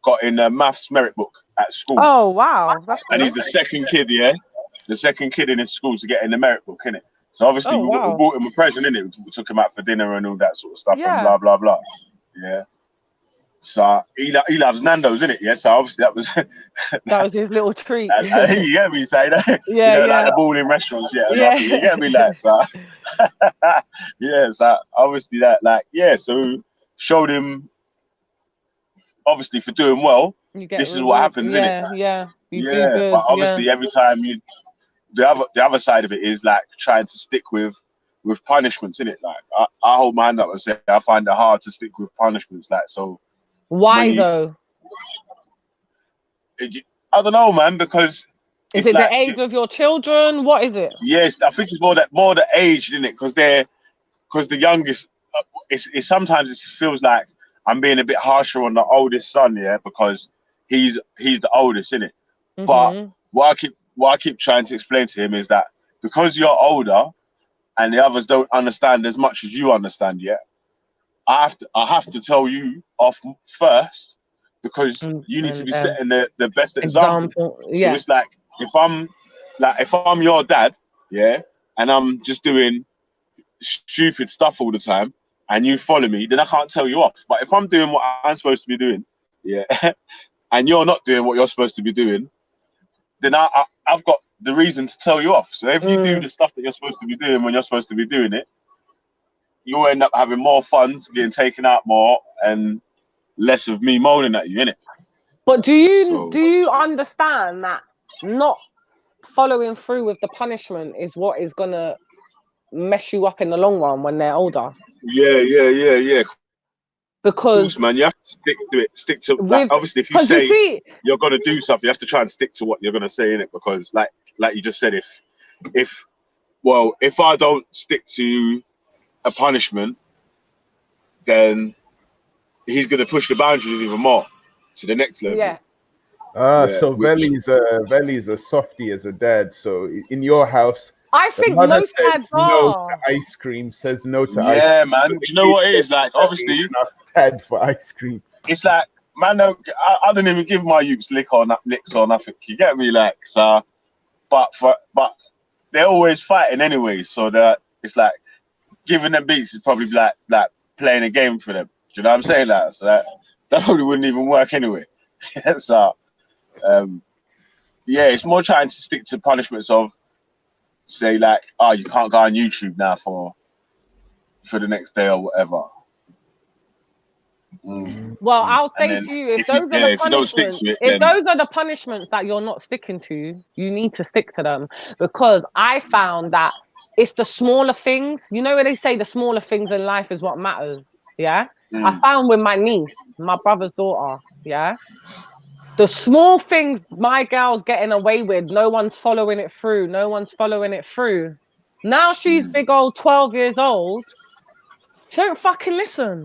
got in a maths merit book at school. Oh wow, that's cool. And he's the second kid, the second kid in his school to get in the merit book, innit? So obviously we bought him a present, innit? We took him out for dinner and all that sort of stuff, and blah blah blah. Yeah. So he loves Nando's, innit? Yeah. So obviously that was his little treat. You get me saying that? Yeah, like the ball in restaurants, Yeah. You get me, like so. Yeah. So obviously that, like, so showed him. Obviously, for doing well, this is what happens, innit? Yeah. But obviously, every time the other side of it is like trying to stick with punishments, innit? Like I hold my hand up and say I find it hard to stick with punishments. Like, so why though? I don't know, man. Because is it like, the age of your children? What is it? Yes, I think it's more the age, isn't it? Because the youngest, it's sometimes it feels like I'm being a bit harsher on the oldest son, because he's the oldest, innit? But what I keep trying to explain to him is that because you're older and the others don't understand as much as you understand yet, I have to tell you off first because you need to be setting the best example. Yeah. So it's like if I'm your dad, yeah, and I'm just doing stupid stuff all the time, and you follow me, then I can't tell you off. But if I'm doing what I'm supposed to be doing, yeah, and you're not doing what you're supposed to be doing, then I've got the reason to tell you off. So if you do the stuff that you're supposed to be doing when you're supposed to be doing it, you'll end up having more funds, getting taken out more, and less of me moaning at you, innit? But do you understand that not following through with the punishment is what is gonna mess you up in the long run when they're older? Yeah. Because man, you have to stick to it. Stick to like, obviously if you say you're gonna do something, you have to try and stick to what you're gonna say in it. Because like you just said, if I don't stick to a punishment, then he's gonna push the boundaries even more to the next level. Yeah. So Veli's a softie as a dad. So in your house, I think most dads no are. to ice cream, says no to ice cream. Yeah, man. Do you know what it is? Like, obviously, dad for ice cream. It's like, man, I don't even give my youths licks or nothing. You get me? Like, so, but they're always fighting anyway. So that it's like giving them beats is probably like playing a game for them. Do you know what I'm saying? Like, so that probably wouldn't even work anyway. So, yeah, it's more trying to stick to punishments of, say, like, oh, you can't go on YouTube now for the next day or whatever. Well, I'll say to you, if those are the punishments, if those are the punishments that you're not sticking to, you need to stick to them. Because I found that it's the smaller things. You know where they say the smaller things in life is what matters. Yeah. I found with my niece, my brother's daughter. Yeah. The small things my girl's getting away with, no one's following it through. Now she's big old 12 years old. She don't fucking listen.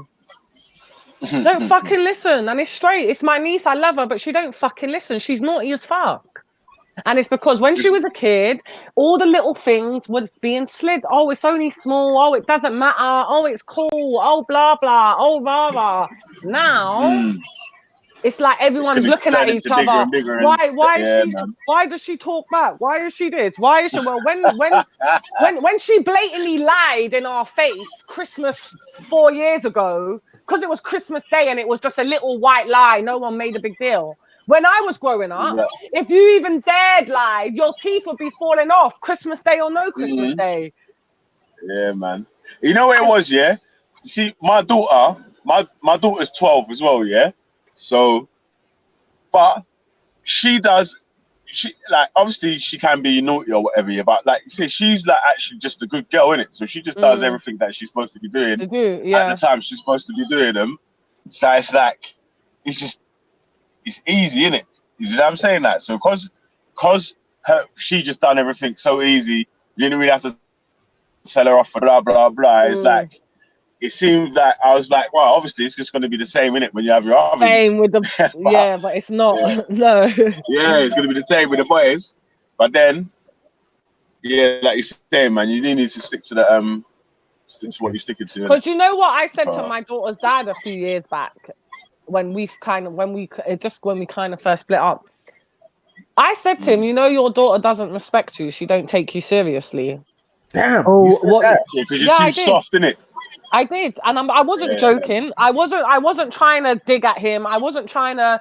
Don't fucking listen. And it's straight. It's my niece. I love her, but she don't fucking listen. She's naughty as fuck. And it's because when she was a kid, all the little things was being slid. Oh, it's only small. Oh, it doesn't matter. Oh, it's cool. Oh, blah, blah. Oh, rah, rah. Now... It's like everyone's looking at each other. Why does she talk back? Why is she this? Why is she? Well, when she blatantly lied in our face Christmas 4 years ago, because it was Christmas Day and it was just a little white lie, no one made a big deal. When I was growing up, if you even dared lie, your teeth would be falling off, Christmas Day or no Christmas Day. Yeah, man. You know what it was, yeah? You see, my daughter's 12 as well, yeah? So, but she like, obviously she can be naughty or whatever, yeah, but like, say she's like actually just a good girl, innit? So she just does everything that she's supposed to be doing at the time she's supposed to be doing them. So it's like, it's easy, innit? You know what I'm saying? That so cause she just done everything so easy, you didn't really have to tell her off for blah blah blah. It's like, it seemed like I was like, well, obviously it's just going to be the same, innit, when you have your other same with the but it's not. No. Yeah, it's going to be the same with the boys, but then, yeah, like you say, man, you do need to stick to the stick to what you're sticking to. Because you know what I said to my daughter's dad a few years back, when we kind of first split up. I said to him, you know, your daughter doesn't respect you. She don't take you seriously. Damn. Oh, what? Yeah, because you're too soft, innit? I did, and I wasn't joking. I wasn't trying to dig at him. I wasn't trying to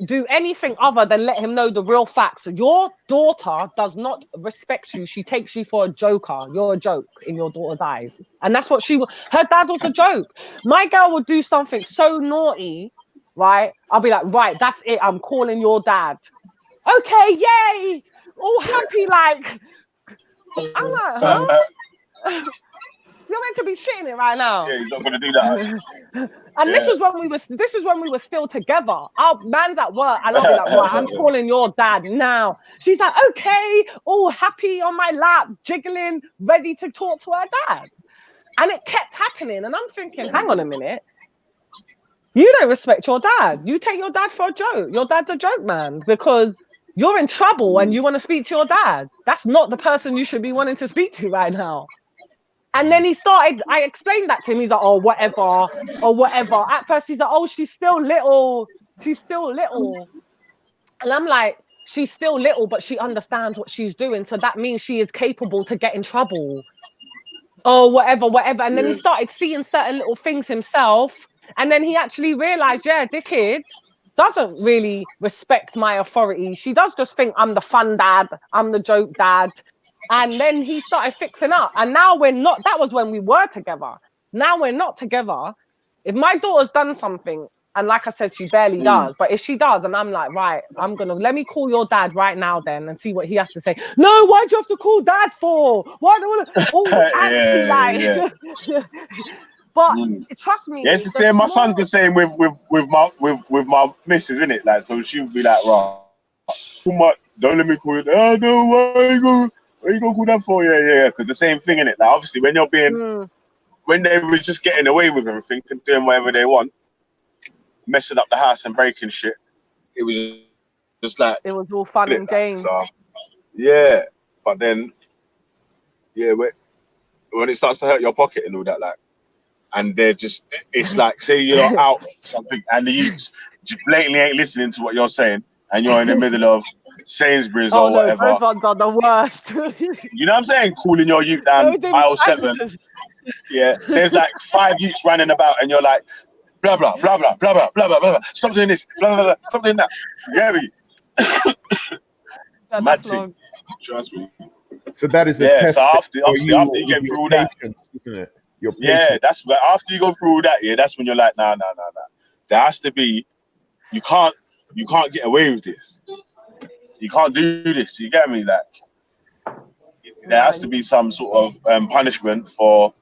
do anything other than let him know the real facts. Your daughter does not respect you. She takes you for a joker. You're a joke in your daughter's eyes, and that's what her dad was a joke. My girl would do something so naughty, right? I'll be like, right, that's it. I'm calling your dad. Okay, yay! All happy, like. I'm like, huh? You're meant to be shitting it right now. Yeah, he's not gonna do that. And this is when we were still together. Our man's at work, and I'll be like, right, I'm calling your dad now. She's like, okay, all happy on my lap, jiggling, ready to talk to her dad. And it kept happening. And I'm thinking, hang on a minute. You don't respect your dad. You take your dad for a joke. Your dad's a joke man, because you're in trouble and you want to speak to your dad. That's not the person you should be wanting to speak to right now. And then I explained that to him. He's like, oh, whatever, or whatever. At first, he's like, oh, she's still little. She's still little. And I'm like, she's still little, but she understands what she's doing. So that means she is capable to get in trouble. Oh, whatever. And then he started seeing certain little things himself. And then he actually realized, yeah, this kid doesn't really respect my authority. She does just think I'm the fun dad. I'm the joke dad. And then he started fixing up. And now we're not. That was when we were together. Now we're not together. If my daughter's done something, and like I said, she barely does. But if she does, and I'm like, right, let me call your dad right now then and see what he has to say. No, why'd you have to call dad for? Why don't But trust me. Yeah, it's the same. My son's the same with my missus, isn't it? Like, so she'll be like, right, don't let me call it. Oh no, why you gonna call that for? Yeah. Because the same thing, innit? Like, obviously, when you're being, when they was just getting away with everything and doing whatever they want, messing up the house and breaking shit, it was just like, it was all fun and games. So, yeah, but then, yeah, when it starts to hurt your pocket and all that, like, and they're just, it's like, say you're out something and the youths blatantly ain't listening to what you're saying, and you're in the middle of Sainsbury's or whatever. Those ones are the worst. You know what I'm saying? Calling your youth down aisle 7. Yeah, there's like 5 youths running about, and you're like, blah blah blah blah blah blah blah blah blah. Stop doing this. Blah blah blah. Stop doing that. You get me? Mad thing. Trust me. So that is a test. So after you get through all that, isn't it? Your yeah, that's where after you go through all that, yeah, that's when you're like, nah. There has to be. You can't get away with this. You can't do this. You get me? Like, there has to be some sort of punishment for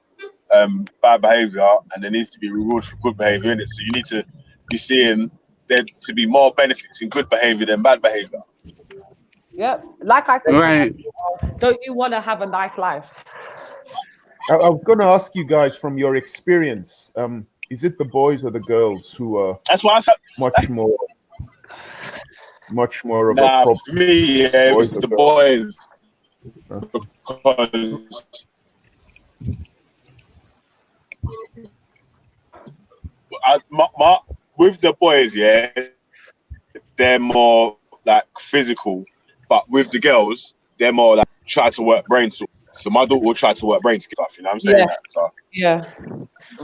bad behavior, and there needs to be reward for good behavior in it. So you need to be seeing there to be more benefits in good behavior than bad behavior. Yep. Like I said, right. Don't you want to have a nice life? I was going to ask you guys from your experience, is it the boys or the girls who are that's why I said much more of a problem? For me, yeah, it was the boys. Because with the boys, yeah, they're more like physical, but with the girls, they're more like try to work brains. So my daughter will try to work brains stuff. You know what I'm saying? Yeah. So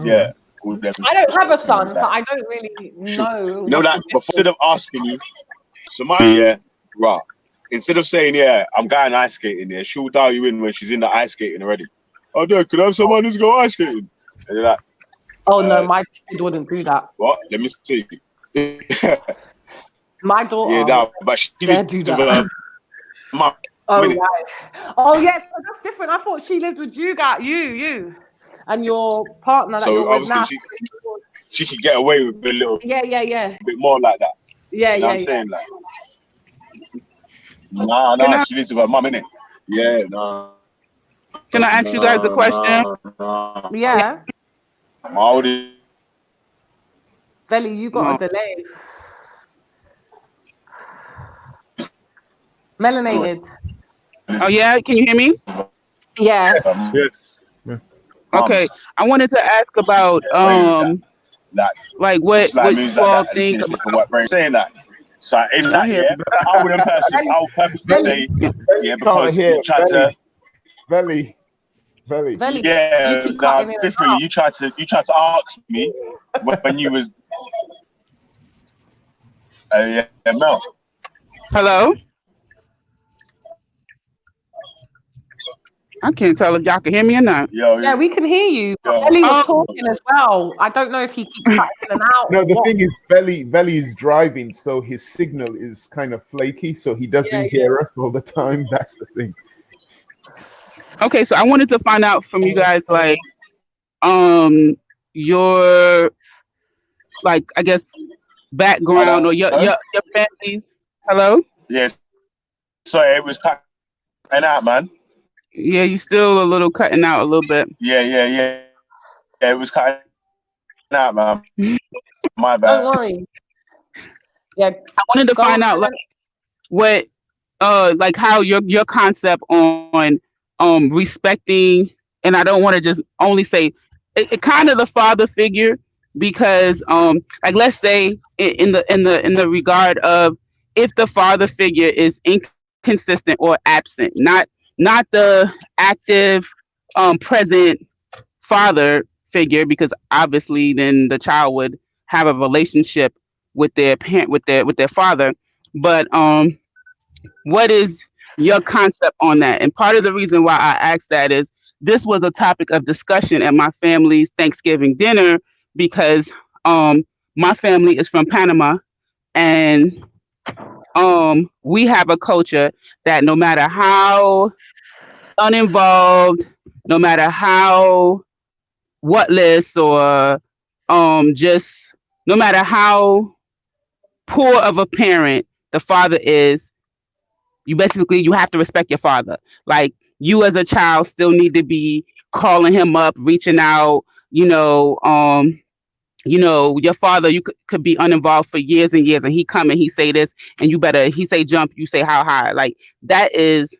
yeah. I don't have a son, so I don't really know. You know that instead of asking you, so right. Instead of saying, yeah, I'm going ice skating there, she'll dial you in when she's in the ice skating already. Oh, no, could I have someone who's go ice skating? And you're like, oh, no, my kid wouldn't do that. What? Let me see. My daughter. Yeah, no, but she was do that. Right. Oh, yes, so that's different. I thought she lived with you, you, and your partner that you're with now. She could get away with a little a bit more like that. Yeah, you know what I'm saying? Like, nah, she lives with her mum, innit? Yeah, no. Can I ask you guys a question? Yeah. Maudi. Belly, you got a delay. Melanated. Oh yeah, can you hear me? Yeah. Yes. Okay, I wanted to ask about like what you all think about saying that. So in that, I would purposely say, because you try to Belly. Yeah, differently. You tried to ask me when you was Mel. Hello? I can't tell if y'all can hear me or not. Yeah, we can hear you. Belly was talking as well. I don't know if he keeps cutting in and out. No, the thing is, Belly is driving, so his signal is kind of flaky, so he doesn't hear us all the time. That's the thing. Okay, so I wanted to find out from you guys, like, your, like, I guess, background or your families. Hello? Yes. Sorry, it was cutting out, man. Yeah, you still a little cutting out a little bit. Yeah, it was cutting out, man. My bad. Don't worry. Yeah, I wanted to find out, like, what, like, how your concept on respecting and I don't want to just only say it kind of the father figure, because like let's say in the regard of if the father figure is inconsistent or absent, not the active present father figure, because obviously then the child would have a relationship with their parent, with their father. But what is your concept on that? And part of the reason why I asked that is this was a topic of discussion at my family's Thanksgiving dinner, because my family is from Panama, and we have a culture that no matter how uninvolved, no matter how whatless, or just no matter how poor of a parent the father is, you have to respect your father. Like, you as a child still need to be calling him up, reaching out, your father, you could be uninvolved for years and years, and he come and he say this, and he say jump, you say how high. Like, that is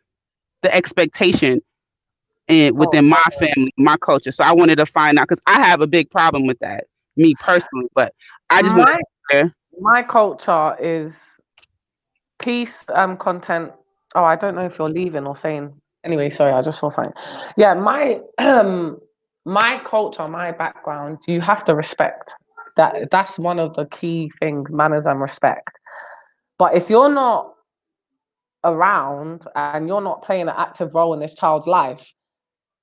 the expectation within my family, my culture. So I wanted to find out, because I have a big problem with that, me personally, but I just want to my culture is peace, content. Oh, I don't know if you're leaving or saying. Anyway, sorry, I just saw something. Yeah, my my culture, my background, you have to respect that. That's one of the key things: manners and respect. But if you're not around and you're not playing an active role in this child's life,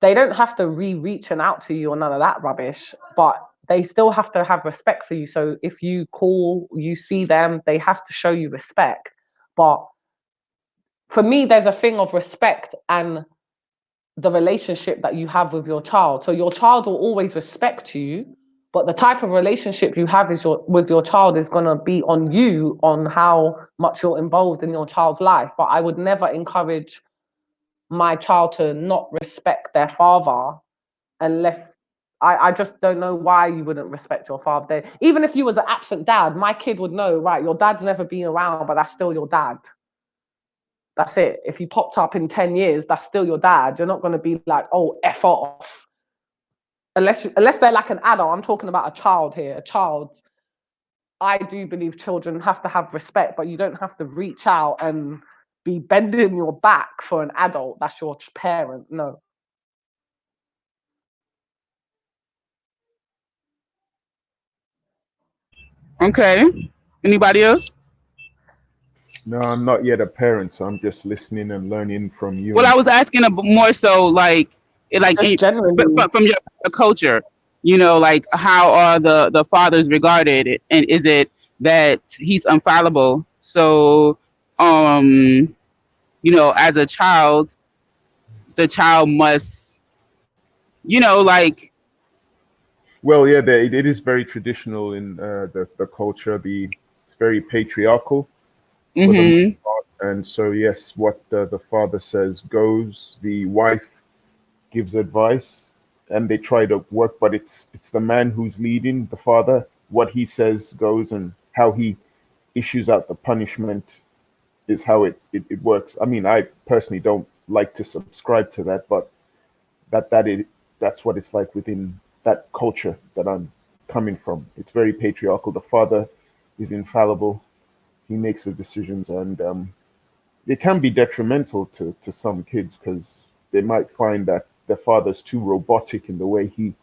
they don't have to reaching out to you or none of that rubbish, but they still have to have respect for you. So if you call, you see them, they have to show you respect. But for me, there's a thing of respect and the relationship that you have with your child. So your child will always respect you, but the type of relationship you have with your child is going to be on you, on how much you're involved in your child's life. But I would never encourage my child to not respect their father, unless I just don't know why you wouldn't respect your father. Even if you was an absent dad, my kid would know, right, your dad's never been around, but that's still your dad. That's it. If you popped up in 10 years, that's still your dad. You're not going to be like, oh, F off. Unless they're like an adult. I'm talking about a child here. A child. I do believe children have to have respect, but you don't have to reach out and be bending your back for an adult. That's your parent. No. Okay. Anybody else? No, I'm not yet a parent, so I'm just listening and learning from you. Well, I was asking more so like generally from your culture, like how are the fathers regarded, and is it that he's infallible? So, as a child, the child must, like. Well, yeah, it is very traditional in the culture. It's very patriarchal. Mm-hmm. And so, yes, what the father says goes. The wife gives advice, and they try to work, but it's the man who's leading, the father. What he says goes, and how he issues out the punishment is how it works. I mean, I personally don't like to subscribe to that, but that's what it's like within that culture that I'm coming from. It's very patriarchal. The father is infallible. He makes the decisions, and it can be detrimental to some kids, because they might find that their father's too robotic in the way he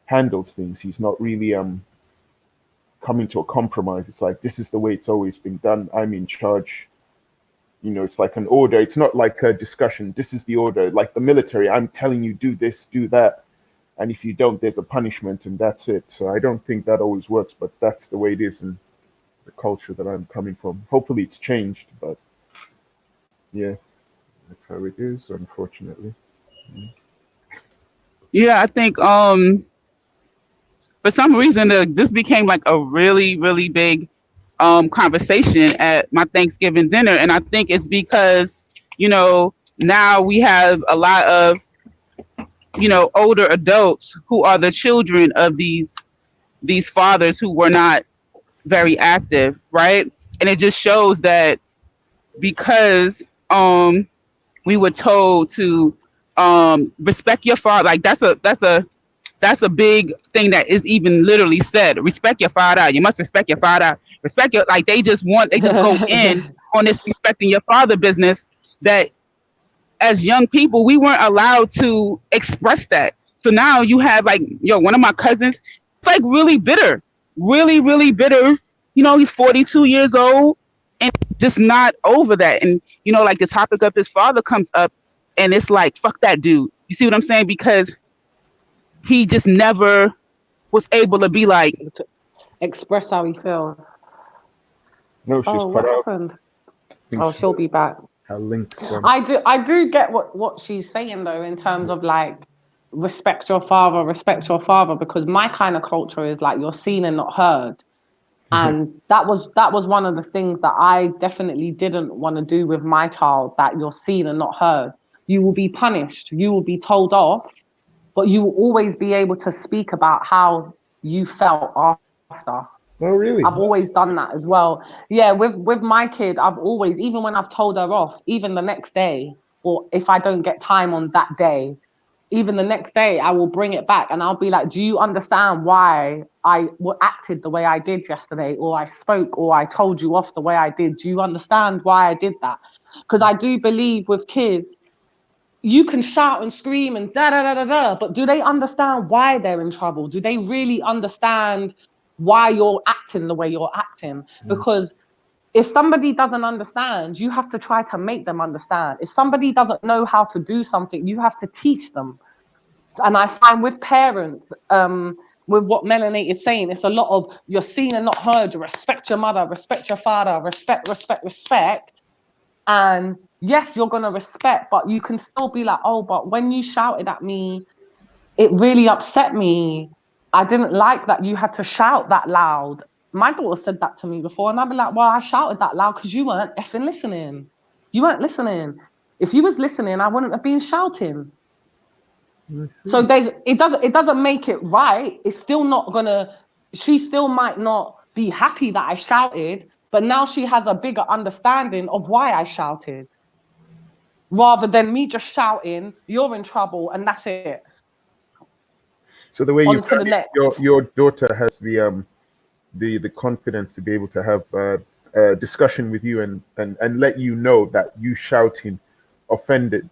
handles things. He's not really coming to a compromise. It's like, this is the way it's always been done. I'm in charge. It's like an order. It's not like a discussion. This is the order. Like the military, I'm telling you, do this, do that. And if you don't, there's a punishment, and that's it. So I don't think that always works, but that's the way it is in the culture that I'm coming from. Hopefully it's changed, but yeah, that's how it is, unfortunately. Yeah, I think for some reason this became like a really, really big conversation at my Thanksgiving dinner, and I think it's because now we have a lot of older adults who are the children of these fathers who were not very active, right? And it just shows that because we were told to respect your father. Like that's a big thing that is even literally said. Respect your father. You must respect your father. Respect your, like they just go in on this respecting your father business that as young people we weren't allowed to express that. So now you have like, one of my cousins, it's like really bitter, really bitter. You know, he's 42 years old and just not over that. And like the topic of his father comes up and it's like, fuck that dude. You see what I'm saying? Because he just never was able to be like, express how he feels. No, she's what happened? Oh, she'll be back. Her links. I do get what she's saying though, in terms of like respect your father, because my kind of culture is like you're seen and not heard. And that was one of the things that I definitely didn't want to do with my child, that you're seen and not heard. You will be punished, you will be told off, but you will always be able to speak about how you felt after. Oh, really? I've always done that as well. Yeah, with my kid, I've always, even when I've told her off, even the next day, or if I don't get time on that day, even the next day, I will bring it back and I'll be like, do you understand why I acted the way I did yesterday, or I spoke, or I told you off the way I did? Do you understand why I did that? Because I do believe with kids, you can shout and scream and da-da-da-da-da, but do they understand why they're in trouble? Do they really understand why you're acting the way you're acting? Because if somebody doesn't understand, you have to try to make them understand. If somebody doesn't know how to do something, you have to teach them. And I find with parents, with what Melanie is saying, it's a lot of you're seen and not heard. You respect your mother, respect your father, respect. And yes, you're going to respect, but you can still be like, oh, but when you shouted at me, it really upset me. I didn't like that you had to shout that loud. My daughter said that to me before, and I'd be like, well, I shouted that loud because you weren't effing listening. You weren't listening. If you was listening, I wouldn't have been shouting. So it doesn't make it right. It's still not gonna, she still might not be happy that I shouted, but now she has a bigger understanding of why I shouted. Rather than me just shouting, you're in trouble, and that's it. So the way your daughter has the confidence to be able to have a discussion with you and let you know that you shouting offended,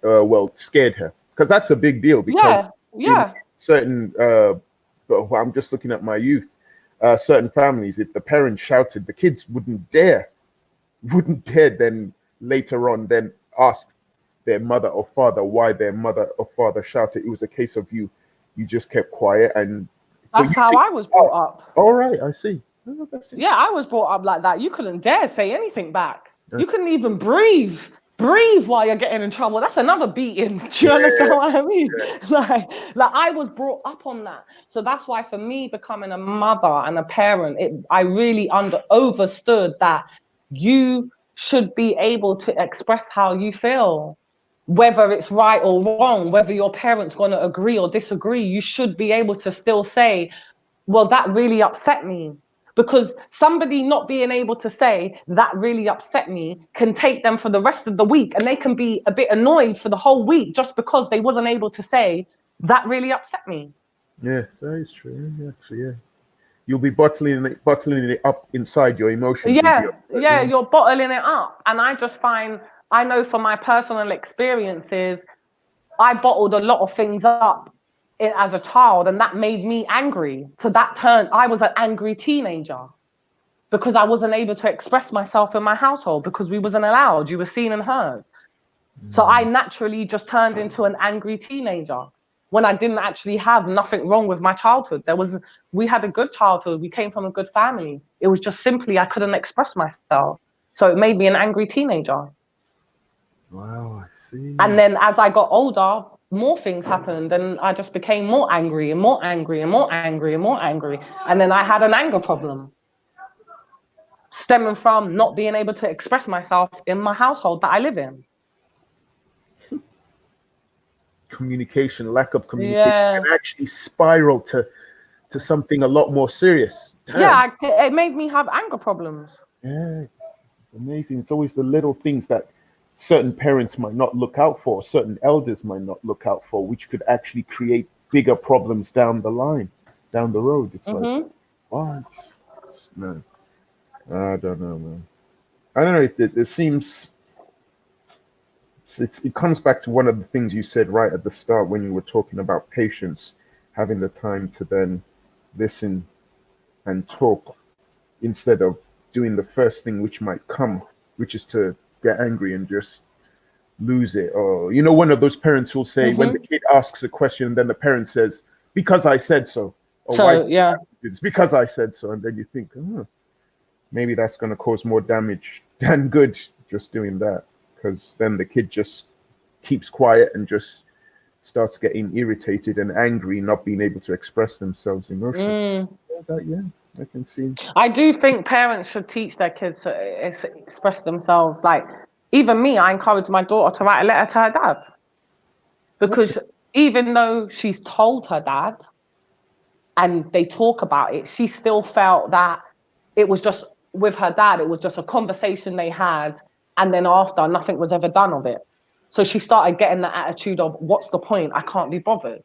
scared her, because that's a big deal. Because certain, I'm just looking at my youth, certain families, if the parents shouted, the kids wouldn't dare then later on then ask their mother or father why their mother or father shouted. It was a case of you just kept quiet, and that's how I was brought up. All right, I see. Yeah, I was brought up like that. You couldn't dare say anything back. You couldn't even breathe while you're getting in trouble. That's another beating. Do you understand what I mean? Like I was brought up on that. So that's why for me, becoming a mother and a parent, I really understood that you should be able to express how you feel. Whether it's right or wrong, whether your parents going to agree or disagree, you should be able to still say, well, that really upset me. Because somebody not being able to say that really upset me can take them for the rest of the week, and they can be a bit annoyed for the whole week just because they wasn't able to say that really upset me. Yes, that is true. Actually, yeah. You'll be bottling it up inside your emotions. Yeah, you're bottling it up. And I just find, I know from my personal experiences, I bottled a lot of things up as a child, and that made me angry. So I was an angry teenager because I wasn't able to express myself in my household because we wasn't allowed. You were seen and heard. So I naturally just turned into an angry teenager when I didn't actually have nothing wrong with my childhood. We had a good childhood. We came from a good family. It was just simply I couldn't express myself. So it made me an angry teenager. Wow, I see. And then as I got older, more things happened, and I just became more angry and more angry and more angry and more angry. And then I had an anger problem stemming from not being able to express myself in my household that I live in. Lack of communication can actually spiral to something a lot more serious. Damn. Yeah, it made me have anger problems. Yeah, it's amazing. It's always the little things that certain parents might not look out for, certain elders might not look out for, which could actually create bigger problems down the line, down the road. It's like, what? No, I don't know, man. I don't know. It seems it comes back to one of the things you said right at the start when you were talking about patience, having the time to then listen and talk instead of doing the first thing which might come, which is to get angry and just lose it. Or, you know, one of those parents who'll say when the kid asks a question, then the parent says, because I said so. Or So, why? yeah. It's because I said so. And then you think, oh, maybe that's going to cause more damage than good just doing that. Because then the kid just keeps quiet and just starts getting irritated and angry, not being able to express themselves emotionally. Yeah, I can see. I do think parents should teach their kids to express themselves. Like, even me, I encourage my daughter to write a letter to her dad. Because even though she's told her dad and they talk about it, she still felt that it was just with her dad, it was just a conversation they had. And then after, nothing was ever done of it. So she started getting the attitude of, what's the point? I can't be bothered.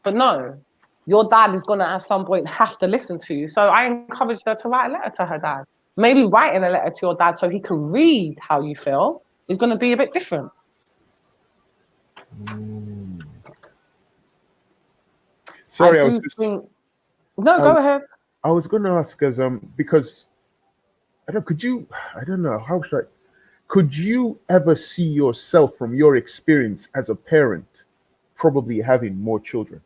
But no, your dad is going to at some point have to listen to you. So I encouraged her to write a letter to her dad. Maybe writing a letter to your dad so he can read how you feel is going to be a bit different. Sorry, go ahead. I was going to ask because I don't know, how should I, could you ever see yourself from your experience as a parent probably having more children?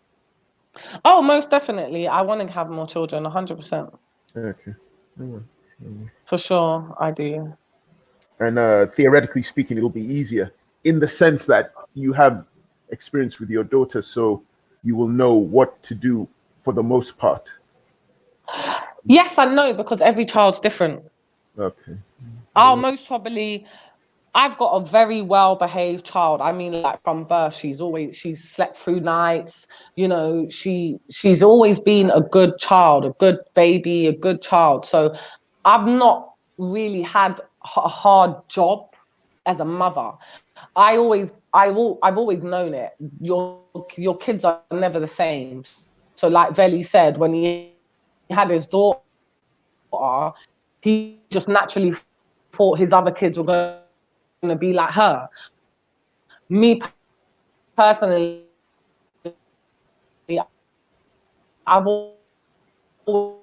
Oh, most definitely. I want to have more children, 100%. Okay. For sure, I do. And theoretically speaking, it'll be easier in the sense that you have experience with your daughter, so you will know what to do for the most part. Yes and no, because every child's different. Okay. I'll most probably, I've got a very well-behaved child. I mean, like from birth, she's slept through nights. You know, she's always been a good child, a good baby, a good child. So I've not really had a hard job as a mother. I've always known it. Your kids are never the same. So like Veli said, when he had his daughter, he just naturally thought his other kids were going to be like her. Me personally, I've always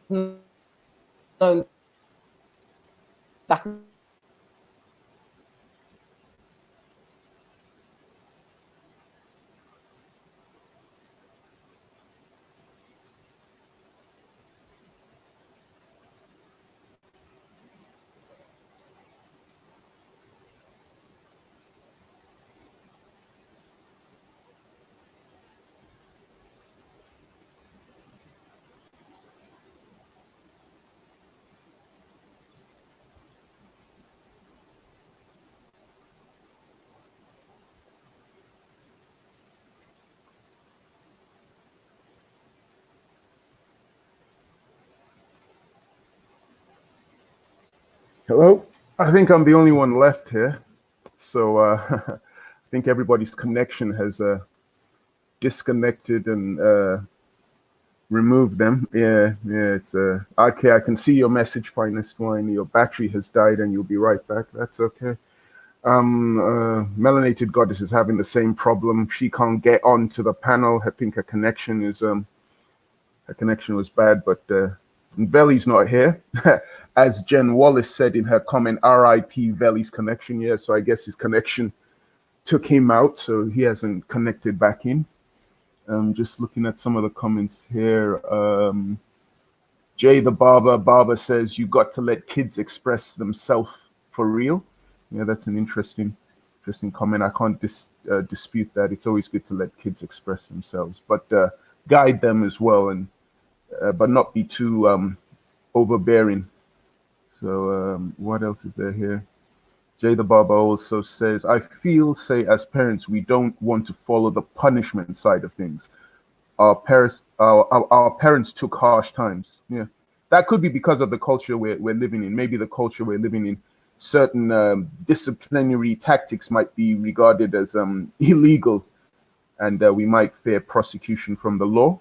known that's Hello? I think I'm the only one left here. So I think everybody's connection has disconnected and removed them. Yeah, it's okay. I can see your message, Finest Wine. Your battery has died and you'll be right back. That's okay. Melanated Goddess is having the same problem. She can't get onto the panel. I think her connection was bad, but Veli's not here. As Jen Wallace said in her comment, RIP Veli's connection. Yeah, so I guess his connection took him out, so he hasn't connected back in. Just looking at some of the comments here. Jay the Barber says, you got to let kids express themselves for real. Yeah, that's an interesting comment. I can't dispute that. It's always good to let kids express themselves, but guide them as well, and but not be too overbearing. So what else is there here? Jay the Barber also says, I feel, say, as parents, we don't want to follow the punishment side of things. our parents took harsh times. Yeah, that could be because of the culture we're living in. Maybe the culture we're living in, certain disciplinary tactics might be regarded as illegal, and we might fear prosecution from the law.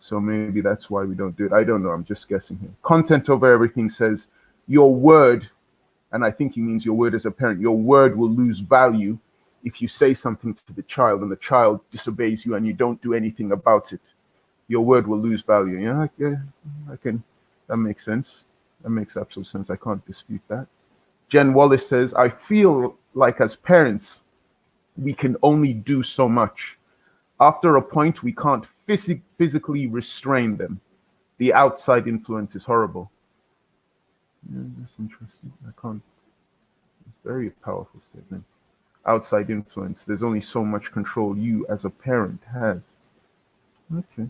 So maybe that's why we don't do it. I don't know. I'm just guessing here. Content over everything says your word, and I think he means your word as a parent. Your word will lose value if you say something to the child and the child disobeys you and you don't do anything about it. Your word will lose value. Yeah, I can. That makes sense. That makes absolute sense. I can't dispute that. Jen Wallace says, I feel like as parents, we can only do so much. After a point, we can't physically restrain them. The outside influence is horrible. Yeah, that's interesting. I can't. It's a very powerful statement. Outside influence. There's only so much control you as a parent has. Okay.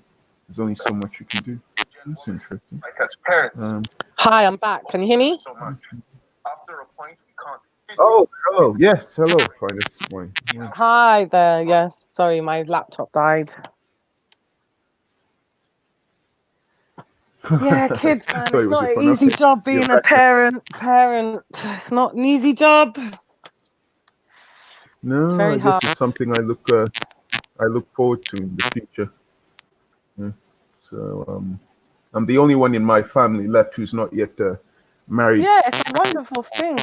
There's only so much you can do. That's interesting. Like as parents. Hi, I'm back. Can you hear me? So much. After a point, we can't. Oh, hello. Yes, hello. Fine, this morning. Yeah. Hi there. Yes, sorry, my laptop died. Yeah, kids, man, Sorry, it's was not your an phone? easy Okay. job You're being a back. parent. It's not an easy job. No, Very I guess hard. it's something I look forward to in the future. Yeah. So I'm the only one in my family left who's not yet married. Yeah, it's a wonderful thing.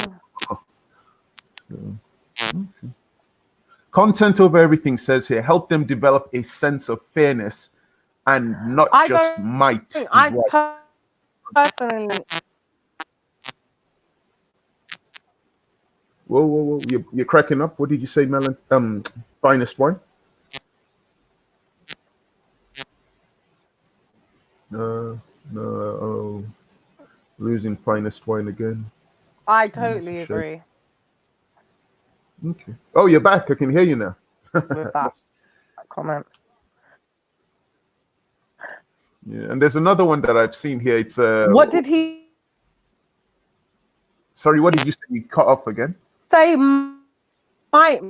Okay. Content over everything says here, help them develop a sense of fairness and not I just don't. might is I right. personally. Whoa. You're cracking up. What did you say, Melon? Finest wine? No. Oh, losing finest wine again. I That's totally a shame. agree Okay. Oh, you're back. I can hear you now. with that comment. Yeah, and there's another one that I've seen here. It's What did he sorry, what did you say? You cut off again? say? Might.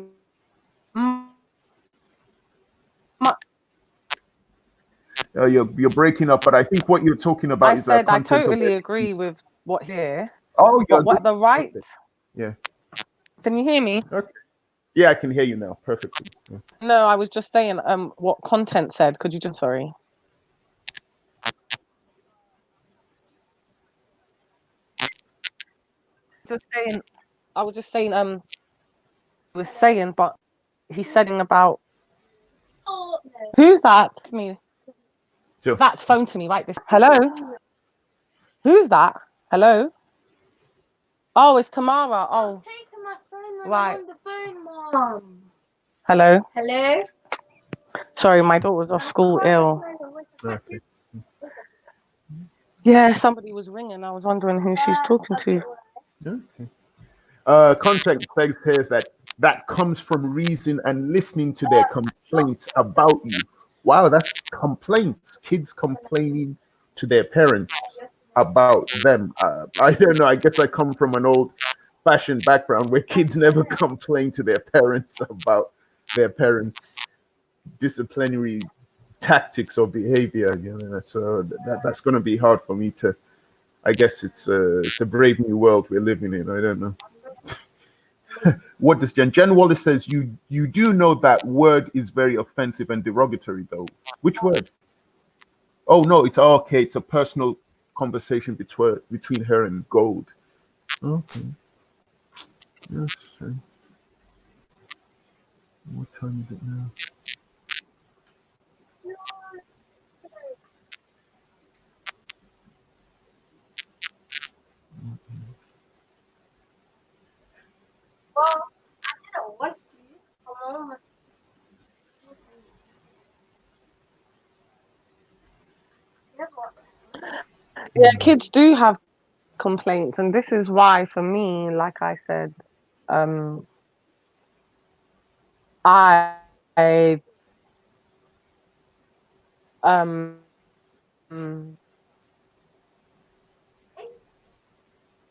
You're breaking up, but I think what you're talking about I is said I content of totally it. agree with what here. Oh, But you're what the right? okay. Yeah. Can you hear me? Okay. Yeah, I can hear you now perfectly. Yeah. No, I was just saying what content said. Could you just sorry? Just saying I was just saying was saying, but he's saying about who's that? Me. Sure. That's phone to me, right? This hello? Who's that? Hello? Oh, it's Tamara. Oh. Right. Mom. Hello? Hello? Sorry, my daughter's off school ill. Okay. Yeah, somebody was ringing. I was wondering who she's talking to. Okay. Content says here is that comes from reason and listening to their complaints about you. Wow, that's complaints. Kids complaining to their parents about them. I don't know. I guess I come from an old-fashioned background where kids never complain to their parents about their parents' disciplinary tactics or behavior. So that's going to be hard for me to. I guess it's a brave new world we're living in. I don't know. What does Jen Wallace says? You do know that word is very offensive and derogatory, though. Which word? Oh no, it's okay. It's a personal conversation between her and Gold. Okay. Yes. Sure. What time is it now? Well, I didn't want to. Yeah, kids do have complaints, and this is why, for me, like I said, I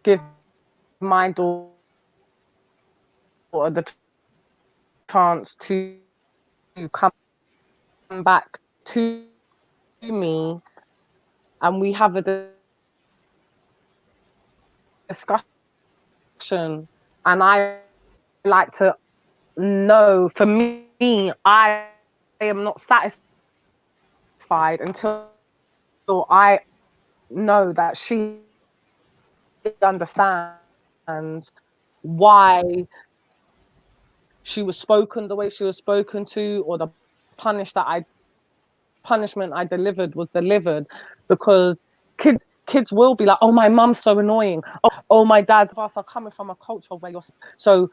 give my daughter the chance to come back to me and we have a discussion, and I like to know, for me, I am not satisfied until I know that she understands why she was spoken the way she was spoken to, or the punishment I delivered was delivered, because kids will be like, oh, my mum's so annoying. Oh, my dad. Of us are coming from a culture where you're so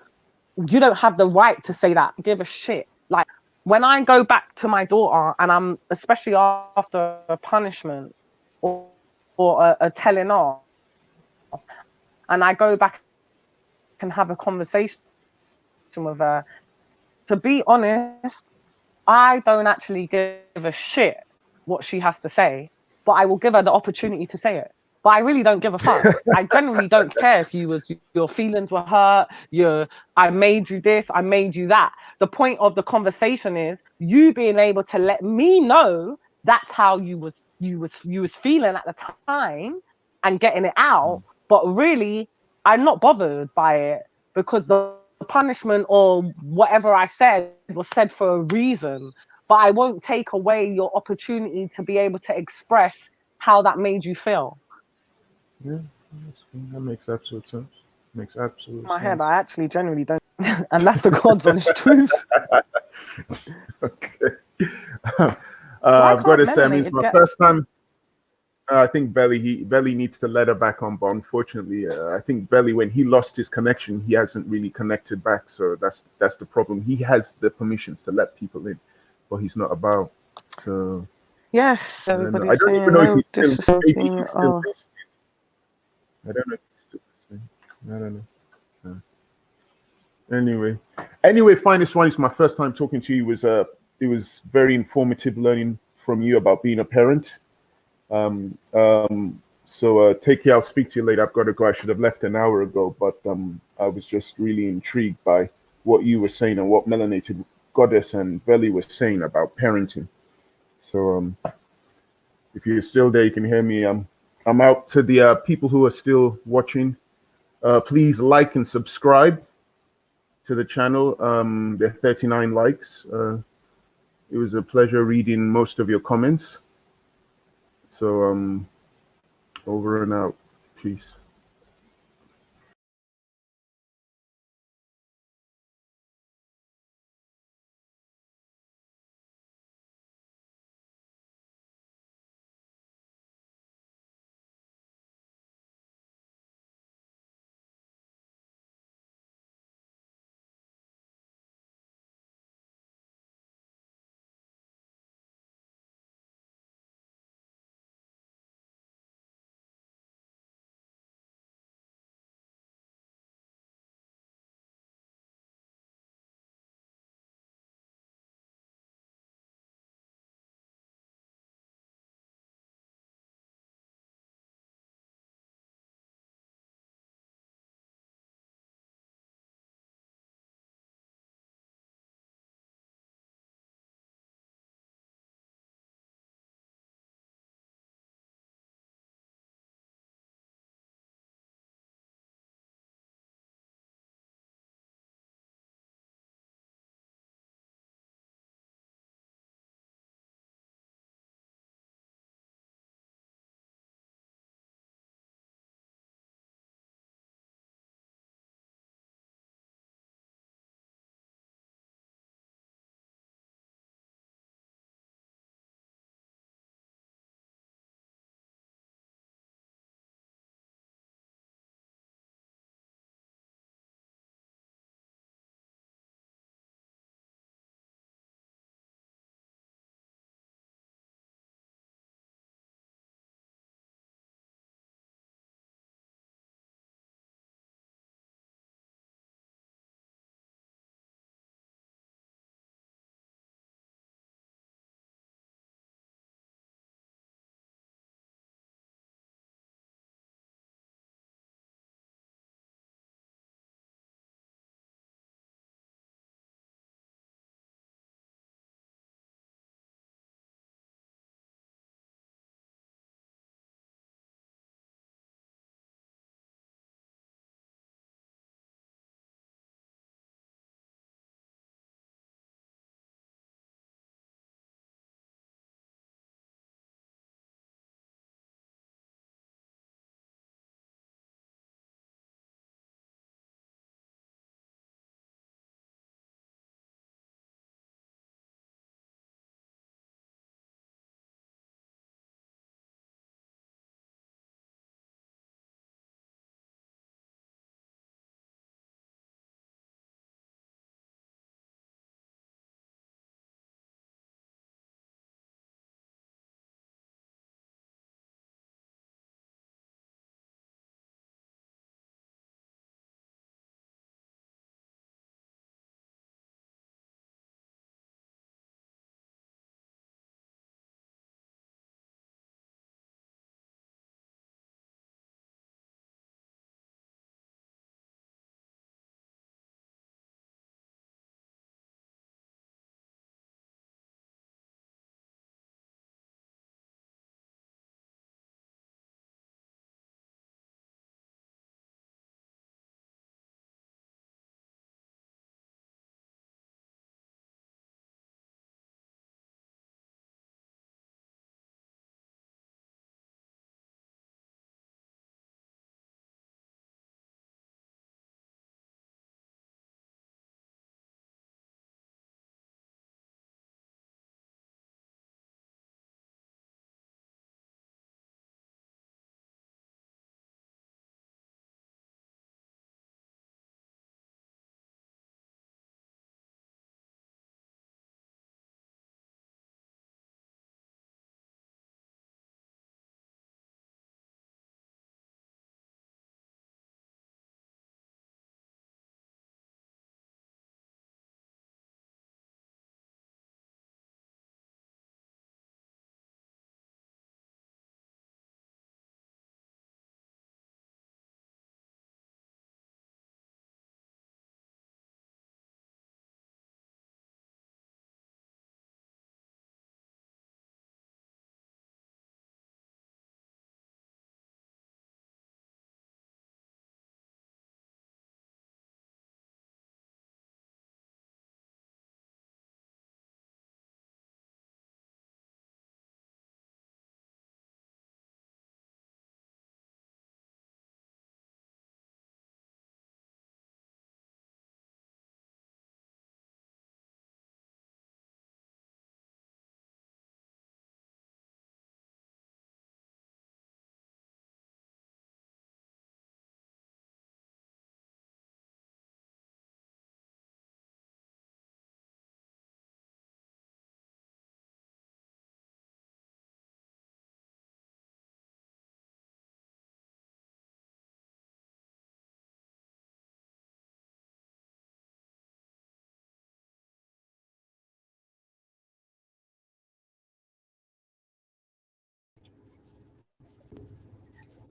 you don't have the right to say that. Give a shit. Like, when I go back to my daughter, and I'm especially after a punishment or a telling off, and I go back and have a conversation with her, to be honest, I don't actually give a shit what she has to say, but I will give her the opportunity to say it. But I really don't give a fuck. I generally don't care if your feelings were hurt, I made you this, I made you that. The point of the conversation is you being able to let me know that's how you was feeling at the time and getting it out. But really, I'm not bothered by it, because the punishment or whatever I said was said for a reason. But I won't take away your opportunity to be able to express how that made you feel. Yeah, that makes absolute sense. Makes absolute In my sense. head, I actually generally don't, and that's the God's honest truth. Okay. I've got to say, I mean, it's Melanated my get- first time. I think Belly needs to let her back on, but unfortunately, I think Belly, when he lost his connection, he hasn't really connected back. So that's the problem. He has the permissions to let people in, but he's not about. So Yes, I don't know. I everybody's don't even saying know if no he's still. Maybe disrespecting. he's still Oh, listening. I don't know if he's still listening. I don't know. So anyway, finest one. It's my first time talking to you. It was very informative learning from you about being a parent. So take care. I'll speak to you later. I've got to go. I should have left an hour ago, but I was just really intrigued by what you were saying and what Melanated Goddess and Belly were saying about parenting. So if you're still there, you can hear me. I'm out to the people who are still watching. Please like and subscribe to the channel. There are 39 likes. It was a pleasure reading most of your comments. So over and out. Peace.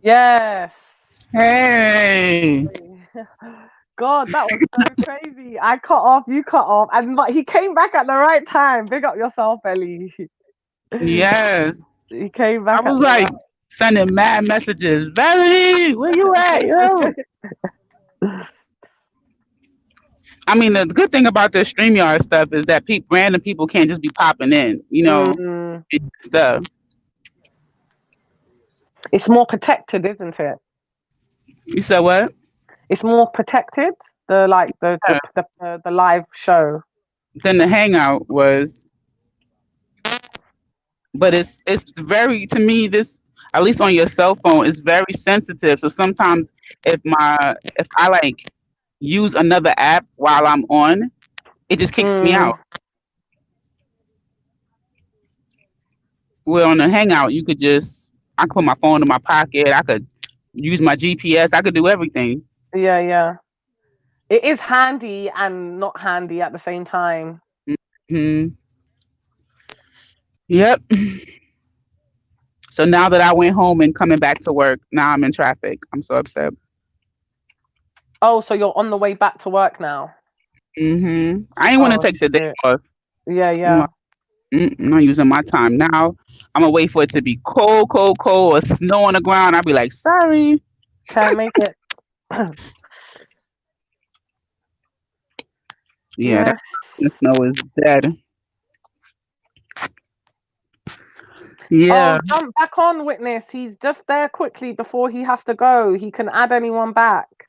Yes. Hey. God, that was so crazy. I cut off, you cut off, and but he came back at the right time. Big up yourself, Ellie. Yes. He came I back at was the like right. sending mad messages. Valerie, where you at, yo? I mean, the good thing about this StreamYard stuff is that random people can't just be popping in, you know, Mm, and stuff. it's more protected, isn't it? You said what? It's more protected. The live show. Then the hangout was, but it's very, to me, this, at least on your cell phone, is very sensitive. So sometimes if I like use another app while I'm on, it just kicks me out. Where on the hangout, you could I could put my phone in my pocket. I could use my GPS. I could do everything. Yeah, yeah. It is handy and not handy at the same time. Hmm. Yep. So now that I went home and coming back to work, now I'm in traffic. I'm so upset. Oh, so you're on the way back to work now? Hmm. I ain't want to take the day off. Yeah, yeah. I'm not using my time now. I'm gonna wait for it to be cold, or snow on the ground. I'll be like, sorry, can't make it. Yeah, Yes. the snow is dead. Yeah. Oh, jump back on, Witness. He's just there quickly before he has to go. He can add anyone back.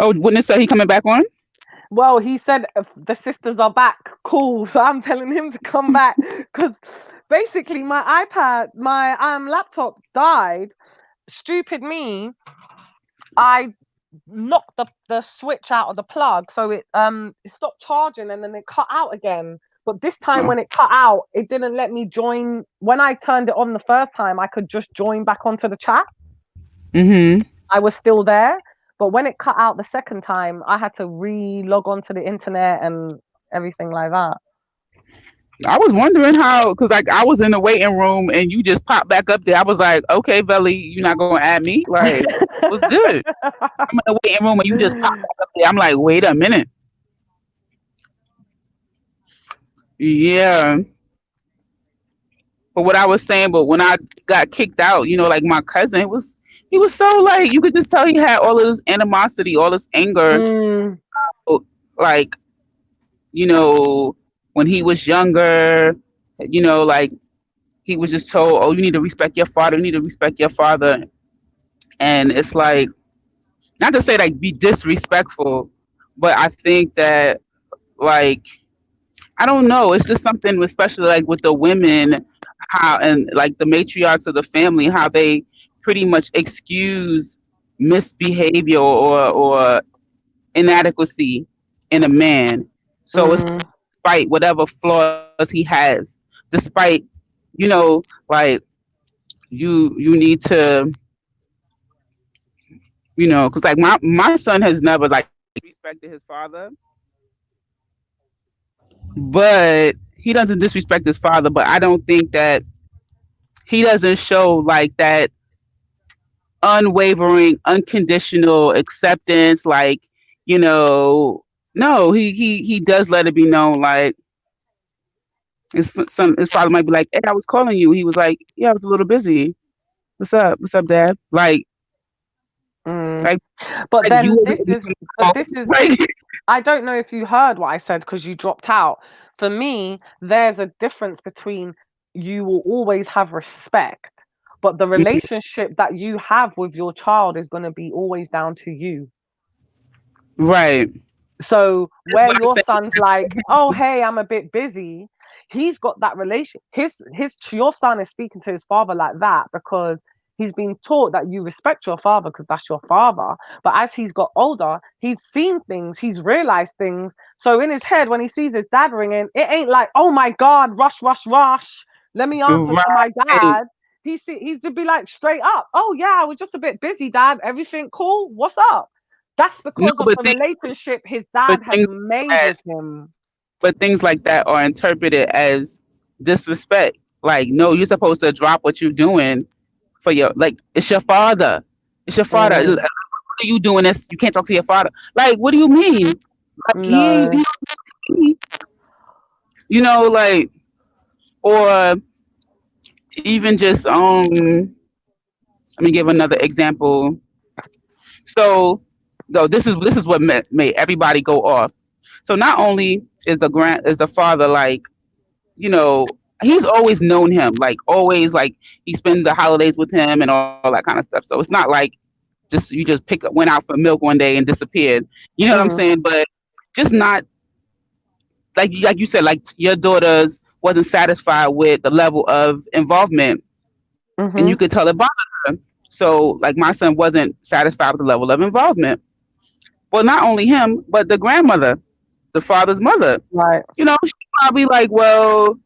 Oh, Witness said he coming back on? Well, he said if the sisters are back. Cool. So I'm telling him to come back because basically my iPad, my laptop died. Stupid me. I knocked the switch out of the plug, so it stopped charging and then it cut out again. But this time when it cut out, it didn't let me join. When I turned it on the first time, I could just join back onto the chat. Mm-hmm. I was still there. But when it cut out the second time, I had to re-log onto the internet and everything like that. I was wondering how, because like I was in the waiting room and you just popped back up there. I was like, okay, Belly, you're not gonna add me? Like, it was good. I'm in the waiting room and you just popped back up there. I'm like, wait a minute. Yeah. But what I was saying, but when I got kicked out, you know, like my cousin, he was so like, you could just tell he had all of this animosity, all this anger. Like, you know, when he was younger, you know, like he was just told, oh, you need to respect your father, you need to respect your father. And it's like, not to say like be disrespectful, but I think that like, I don't know, it's just something especially like with the women, how, and like the matriarchs of the family, how they pretty much excuse misbehavior or inadequacy in a man. So it's despite whatever flaws he has, despite, you know, like you need to, you know, because like my son has never like respected his father, but he doesn't disrespect his father. But I don't think that he doesn't show like that unwavering, unconditional acceptance. Like, you know, no, he does let it be known. Like his father might be like, "Hey, I was calling you." He was like, "Yeah, I was a little busy. What's up? What's up, Dad?" Like, but like then this is like, I don't know if you heard what I said because you dropped out. For me, there's a difference between you will always have respect, but the relationship that you have with your child is going to be always down to you. Right. So where your son's like, oh, hey, I'm a bit busy. He's got that relation. Your son is speaking to his father like that because he's been taught that you respect your father because that's your father. But as he's got older, he's seen things, he's realized things. So in his head, when he sees his dad ringing, it ain't like, oh my God, rush. Let me answer to my dad. He'd be like straight up, oh yeah, I was just a bit busy, Dad. Everything cool? What's up? That's because of the relationship his dad has made with him. But things like that are interpreted as disrespect. Like, no, you're supposed to drop what you're doing for your, like, it's your father. It's your father. Mm. What are you doing this? You can't talk to your father. Like, what do you mean? Like, No. you know, like, or even just let me give another example. So, though this is what made everybody go off. So not only is the father, like, you know, he's always known him, like, always, like, he spent the holidays with him and all that kind of stuff. So it's not like you just went out for milk one day and disappeared. You know what I'm saying? But just not like you said, like, your daughters wasn't satisfied with the level of involvement, and you could tell it bothered her. So, like, my son wasn't satisfied with the level of involvement. Well, not only him, but the grandmother, the father's mother. Right. You know, she probably, like, well,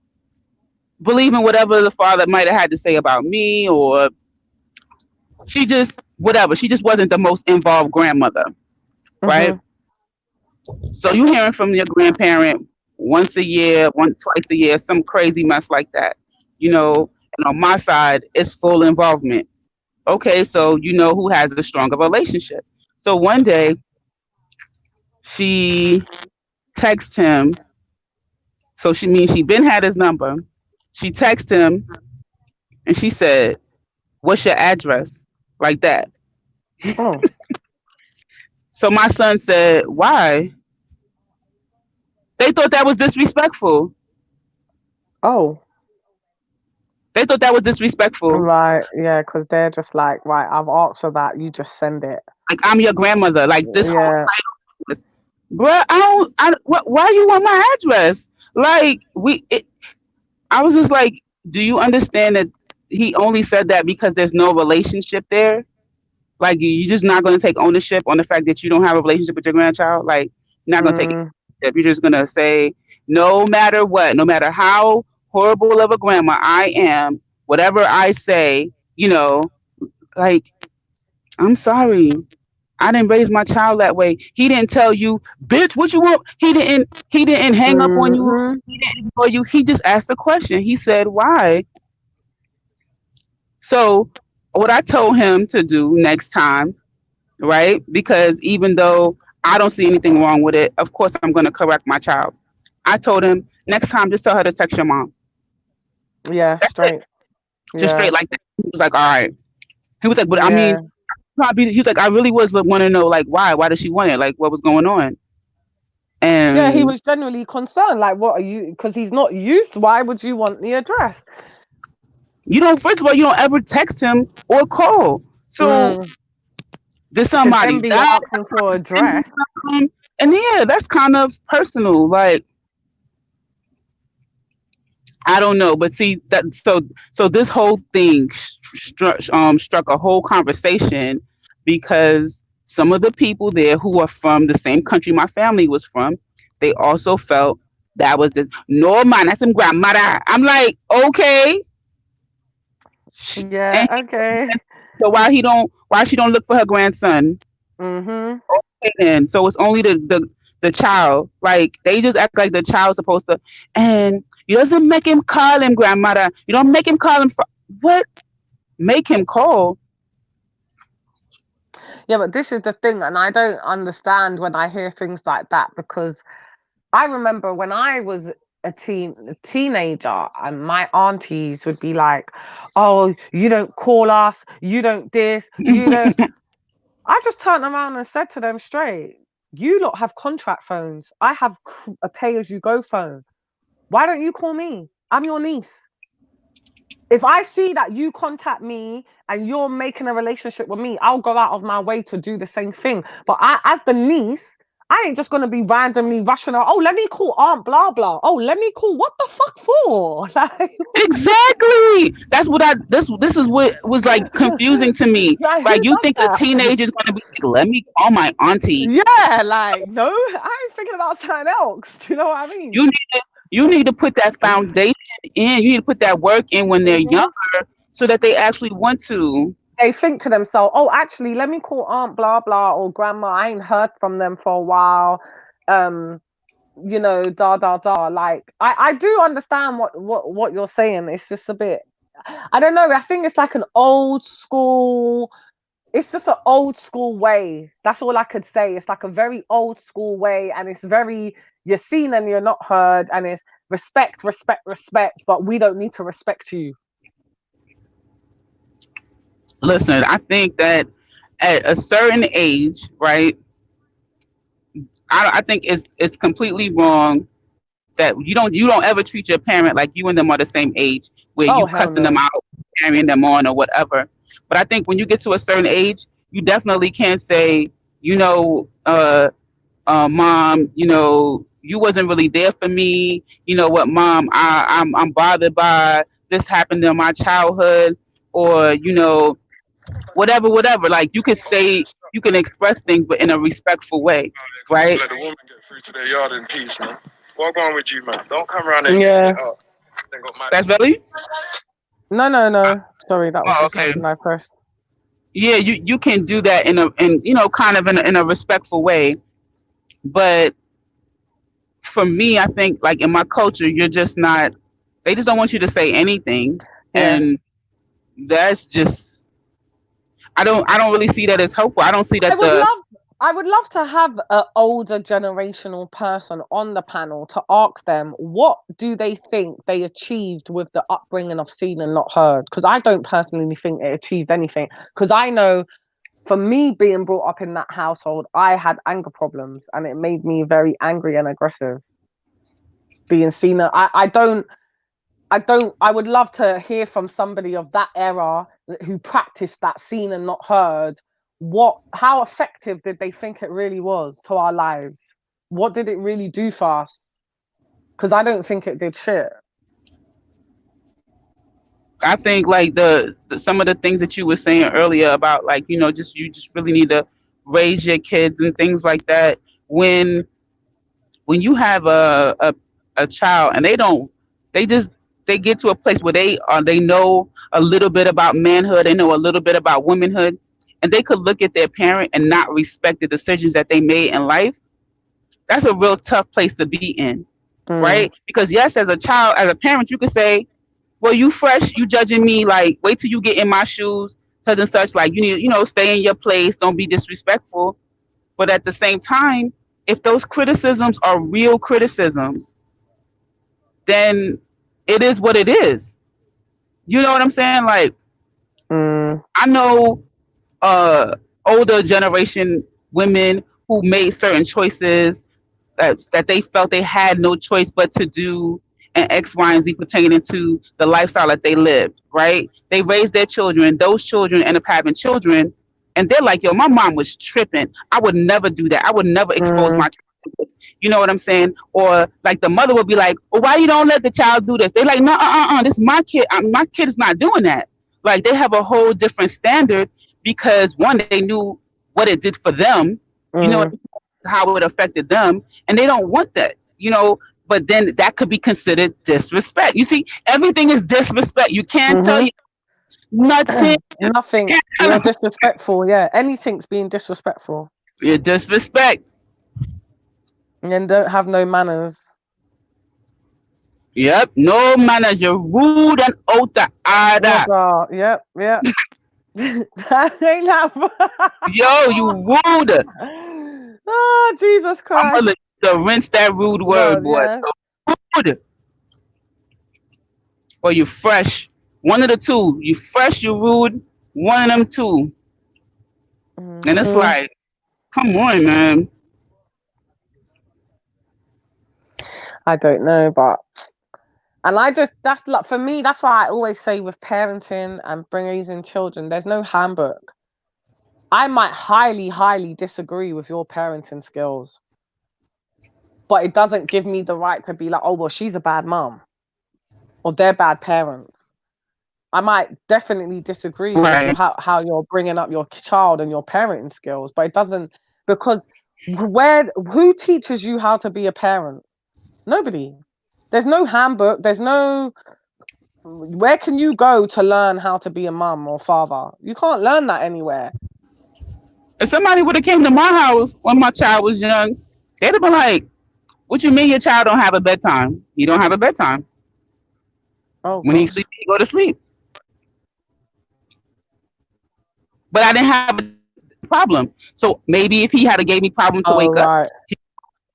believing whatever the father might have had to say about me, or she just whatever. She just wasn't the most involved grandmother, right? So you hearing from your grandparent once a year, twice a year, some crazy mess like that, you know. And on my side, it's full involvement. Okay, so you know who has a stronger relationship. So one day, she texted him. So she been had his number. She texted him, and she said, "What's your address?" Like that. Oh. So my son said, "Why?" They thought that was disrespectful. Oh. They thought that was disrespectful. Right, yeah, because they're just like, right, I've asked for that, you just send it. Like, I'm your grandmother. Like, this whole Yeah. title. Bruh, why you want my address? Like, I was just like, do you understand that he only said that because there's no relationship there? Like, you're just not going to take ownership on the fact that you don't have a relationship with your grandchild? Like, you're not going to take it. You're just going to say, no matter what, no matter how horrible of a grandma I am, whatever I say, you know, like, I'm sorry. I didn't raise my child that way. He didn't tell you, bitch, what you want? He didn't hang up on you. He didn't ignore you. He just asked a question. He said, why? So what I told him to do next time, right? Because even though I don't see anything wrong with it, of course I'm going to correct my child. I told him, next time, just tell her to text your mom. Yeah, That's straight. it. Just straight like that. He was like, all right. He was like, but I mean, probably, he was like, I really want to know, like, why does she want it? Like, what was going on? And yeah, he was genuinely concerned. Like, what are you? Because he's not used. Why would you want the address? You don't. First of all, you don't ever text him or call. So there's somebody then be asking for address. And yeah, that's kind of personal. Like, I don't know, but see that. So this whole thing struck a whole conversation because some of the people there who are from the same country my family was from, they also felt that was just no man, that's some grandmother. I'm like, okay, yeah, okay. So why she don't look for her grandson? Okay, then. So it's only the child. Like, they just act like the child's supposed to, and you doesn't make him call him grandmother. You don't make him call him what? Make him call. Yeah, but this is the thing, and I don't understand when I hear things like that, because I remember when I was a teenager and my aunties would be like, oh, you don't call us, you don't this, you don't. I just turned around and said to them straight, you lot have contract phones. I have a pay-as-you-go phone. Why don't you call me? I'm your niece. If I see that you contact me and you're making a relationship with me, I'll go out of my way to do the same thing. But as the niece, I ain't just going to be randomly rushing her. Oh, let me call Aunt blah blah. Oh, let me call. What the fuck for? Like, exactly. That's what this is what was like confusing to me. Like, you think a teenager's going to be like, let me call my auntie? Yeah, like, no, I ain't thinking about something else. Do you know what I mean? You need to put that foundation in. You need to put that work in when they're younger, so that they actually want to. They think to themselves, oh, actually, let me call Aunt blah blah or grandma. I ain't heard from them for a while. you know, like I do understand what you're saying. It's just a bit, I don't know, I think it's like an old school, it's just an old school way. That's all I could say. It's like a very old school way, and it's very, you're seen and you're not heard, and it's respect, but we don't need to respect you. Listen, I think that at a certain age, right? I think it's completely wrong that you don't ever treat your parent like you and them are the same age, where you cussing them out, carrying them on, or whatever. But I think when you get to a certain age, you definitely can't say, you know, mom, you know, you wasn't really there for me. You know what, mom, I'm bothered by this happened in my childhood, or you know, whatever. Like you could say, you can express things, but in a respectful way, right? Let the woman get free to their yard in peace, man. What's wrong with you, man? Don't come around and Yeah. get up. Then got mad. That's Belly? No. Sorry, that was Oh, just okay. something I pressed. Yeah, you can do that in you know, kind of in a respectful way. But for me, I think like in my culture, you're just not, they just don't want you to say anything. Yeah. And that's just, I don't really see that as helpful. I don't see that I would love to have an older generational person on the panel to ask them what do they think they achieved with the upbringing of Seen and Not Heard, because I don't personally think it achieved anything, because I know for me being brought up in that household, I had anger problems and it made me very angry and aggressive being seen. I would love to hear from somebody of that era who practiced that Seen and Not Heard. How effective did they think it really was to our lives? What did it really do for us? Because I don't think it did shit. I think like the some of the things that you were saying earlier about like, you know, you just really need to raise your kids and things like that. When you have a child and they get to a place where they know a little bit about manhood, they know a little bit about womanhood, and they could look at their parent and not respect the decisions that they made in life. That's a real tough place to be in, right? Because yes, as a child, as a parent, you could say, well, you fresh, you judging me, like, wait till you get in my shoes, such and such, like, you need, you know, stay in your place, don't be disrespectful. But at the same time, if those criticisms are real criticisms, then it is what it is. You know what I'm saying? Like, I know older generation women who made certain choices that they felt they had no choice but to do, and X, Y, and Z pertaining to the lifestyle that they lived, right? They raised their children, those children end up having children, and they're like, yo, my mom was tripping. I would never do that. I would never expose my child. You know what I'm saying? Or like the mother would be like, well, why you don't let the child do this? They're like, no, this is my kid. My kid is not doing that. Like they have a whole different standard because one, they knew what it did for them, you know, how it affected them, and they don't want that, you know. But then that could be considered disrespect. You see, everything is disrespect. You can't tell you nothing. Nothing. You're disrespectful. Yeah, anything's being disrespectful. You're disrespect. And then don't have no manners. Yep, no manners. You're rude and out of order. Yep. Yo, you rude. Oh, Jesus Christ. I'm gonna rinse that rude word, boy. Yeah. So rude. Or you fresh. One of the two. You fresh, you rude. One of them two. And it's like, come on, man. I don't know, but that's like, for me, that's why I always say with parenting and raising children, there's no handbook. I might highly, highly disagree with your parenting skills, but it doesn't give me the right to be like, oh, well, she's a bad mom or they're bad parents. I might definitely disagree with how you're bringing up your child and your parenting skills, but it doesn't, because who teaches you how to be a parent? Nobody. There's no handbook. There's no, where can you go to learn how to be a mum or father? You can't learn that anywhere. If somebody would have came to my house when my child was young, they'd have been like, What you mean your child don't have a bedtime? He don't have a bedtime. Oh, when he gosh. sleeps, he go to sleep. But I didn't have a problem. So maybe if he had gave me problem to Oh, wake up, right.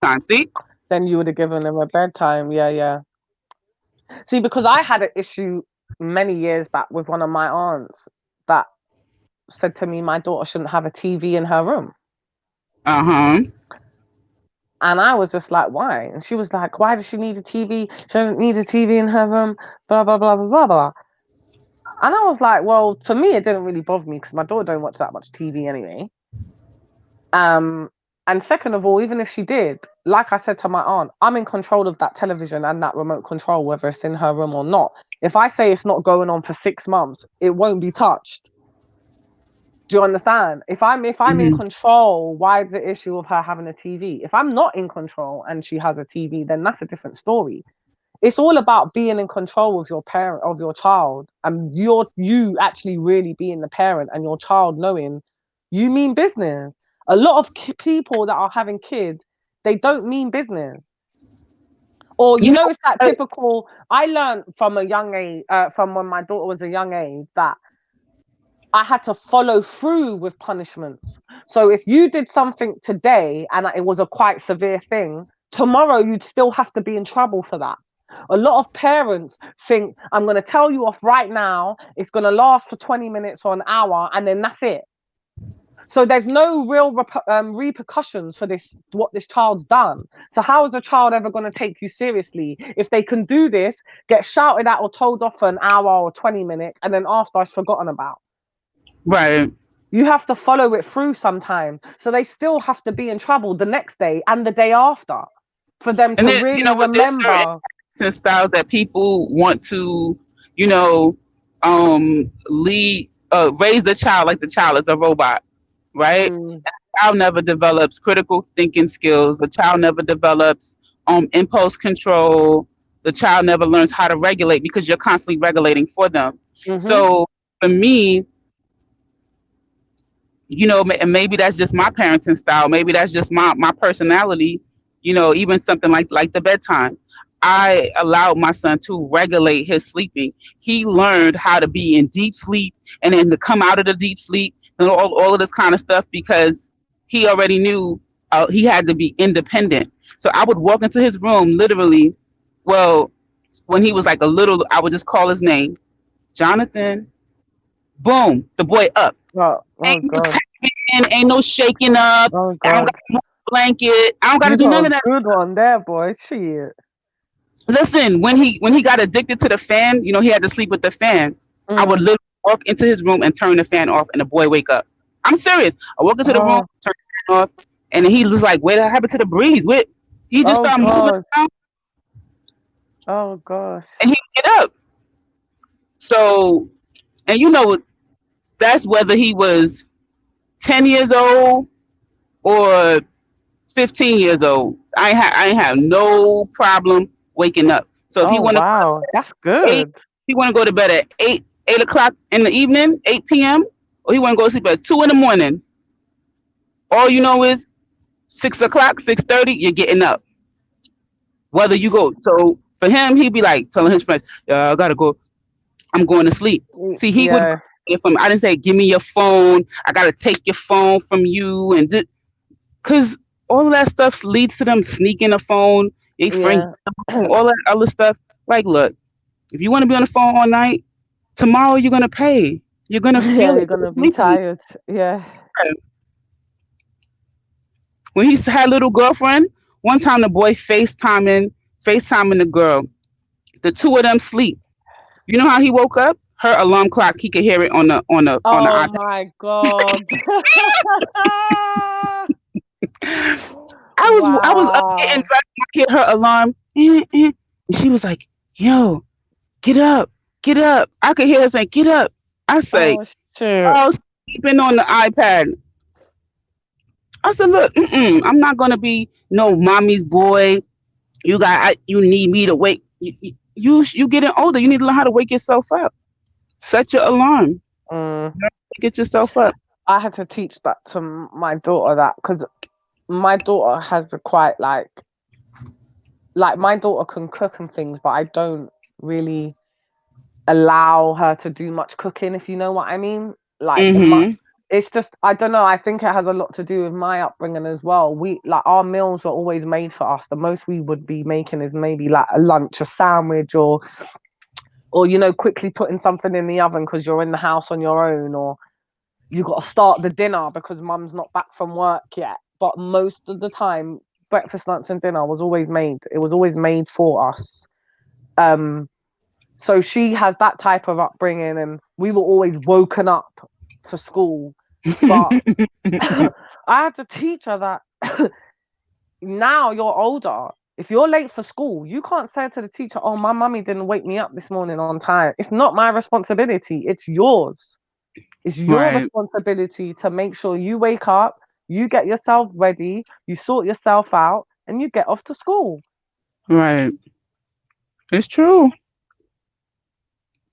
time. See? Then you would have given him a bedtime. Yeah, yeah. See, because I had an issue many years back with one of my aunts that said to me my daughter shouldn't have a TV in her room. Uh-huh. And I was just like, why? And she was like, why does she need a TV? She doesn't need a TV in her room, blah, blah, blah, blah, blah, blah. And I was like, well, for me, it didn't really bother me because my daughter don't watch that much TV anyway. And second of all, even if she did, like I said to my aunt, I'm in control of that television and that remote control, whether it's in her room or not. If I say it's not going on for 6 months, it won't be touched. Do you understand? If I'm in control, why is the issue of her having a TV? If I'm not in control and she has a TV, then that's a different story. It's all about being in control of your parent, of your child, and you actually really being the parent and your child knowing you mean business. A lot of people that are having kids, they don't mean business. Or it's that typical. I learned from a young age, from when my daughter was a young age, that I had to follow through with punishments. So if you did something today and it was a quite severe thing, tomorrow you'd still have to be in trouble for that. A lot of parents think, I'm going to tell you off right now, it's going to last for 20 minutes or an hour, and then that's it. So there's no real repercussions for what this child's done. So how is the child ever going to take you seriously if they can do this, get shouted at or told off for an hour or 20 minutes, and then after it's forgotten about? Right. You have to follow it through sometime. So they still have to be in trouble the next day and the day after for them to really remember. There's styles that people want to, raise the child like the child is a robot, right? And the child never develops critical thinking skills. The child never develops impulse control. The child never learns how to regulate because you're constantly regulating for them. So for me, and maybe that's just my parenting style. Maybe that's just my personality. Even something like the bedtime. I allowed my son to regulate his sleeping. He learned how to be in deep sleep and then to come out of the deep sleep and all of this kind of stuff because he already knew he had to be independent. So I would walk into his room literally. Well, when he was like a little, I would just call his name, Jonathan. Boom, the boy up. Ain't no tapping, ain't no shaking up. I don't got no blanket. I don't got to do none of that. Good one there, boy. Shit. Listen, when he got addicted to the fan, he had to sleep with the fan. I would literally walk into his room and turn the fan off, and the boy wake up. I'm serious. I walk into the room, turn the fan off, and then he was like, "What happened to the breeze?" He just started moving around. Oh gosh. And he get up. So, and that's whether he was 10 years old or 15 years old. I ain't have no problem waking up. So if you want to, that's good. He want to go to bed at 8 o'clock in the evening, 8 p.m., or he want to go to sleep at 2 in the morning. All you know is 6 o'clock, 6:30, you're getting up. Whether you go. So for him, he'd be like telling his friends, I gotta go. I'm going to sleep. See, he would. I didn't say, give me your phone. I got to take your phone from you. And because all of that stuff leads to them sneaking a phone. They all that other stuff. Like, look, if you want to be on the phone all night, tomorrow you're going to pay. You're going to feel you're going to be tired. Yeah. When he had a little girlfriend, one time the boy FaceTiming the girl. The two of them sleep. You know how he woke up? Her alarm clock, he could hear it on the iPad. Oh my God. I was up getting dressed, I hear her alarm, and she was like, "Yo, get up. I could hear her saying, "Get up." I say, "Oh, sleeping on the iPad." I said, "Look, I'm not gonna be no mommy's boy. You need me to wake. You getting older. You need to learn how to wake yourself up. Set your alarm. Get yourself up." I had to teach that to my daughter because my daughter has a quite like my daughter can cook and things, but I don't really allow her to do much cooking, if you know what I mean. Like it's just, I don't know, I think it has a lot to do with my upbringing as well. We, like, our meals are always made for us. The most we would be making is maybe like a lunch, a sandwich, or you know, quickly putting something in the oven because you're in the house on your own, or you got to start the dinner because mum's not back from work yet. But most of the time, breakfast, lunch and dinner was always made. It was always made for us. So she has that type of upbringing, and we were always woken up for school. But I had to teach her that now you're older. If you're late for school, you can't say to the teacher, "Oh, my mummy didn't wake me up this morning on time." It's not my responsibility. It's yours. It's your responsibility to make sure you wake up, you get yourself ready, you sort yourself out, and you get off to school. Right. It's true.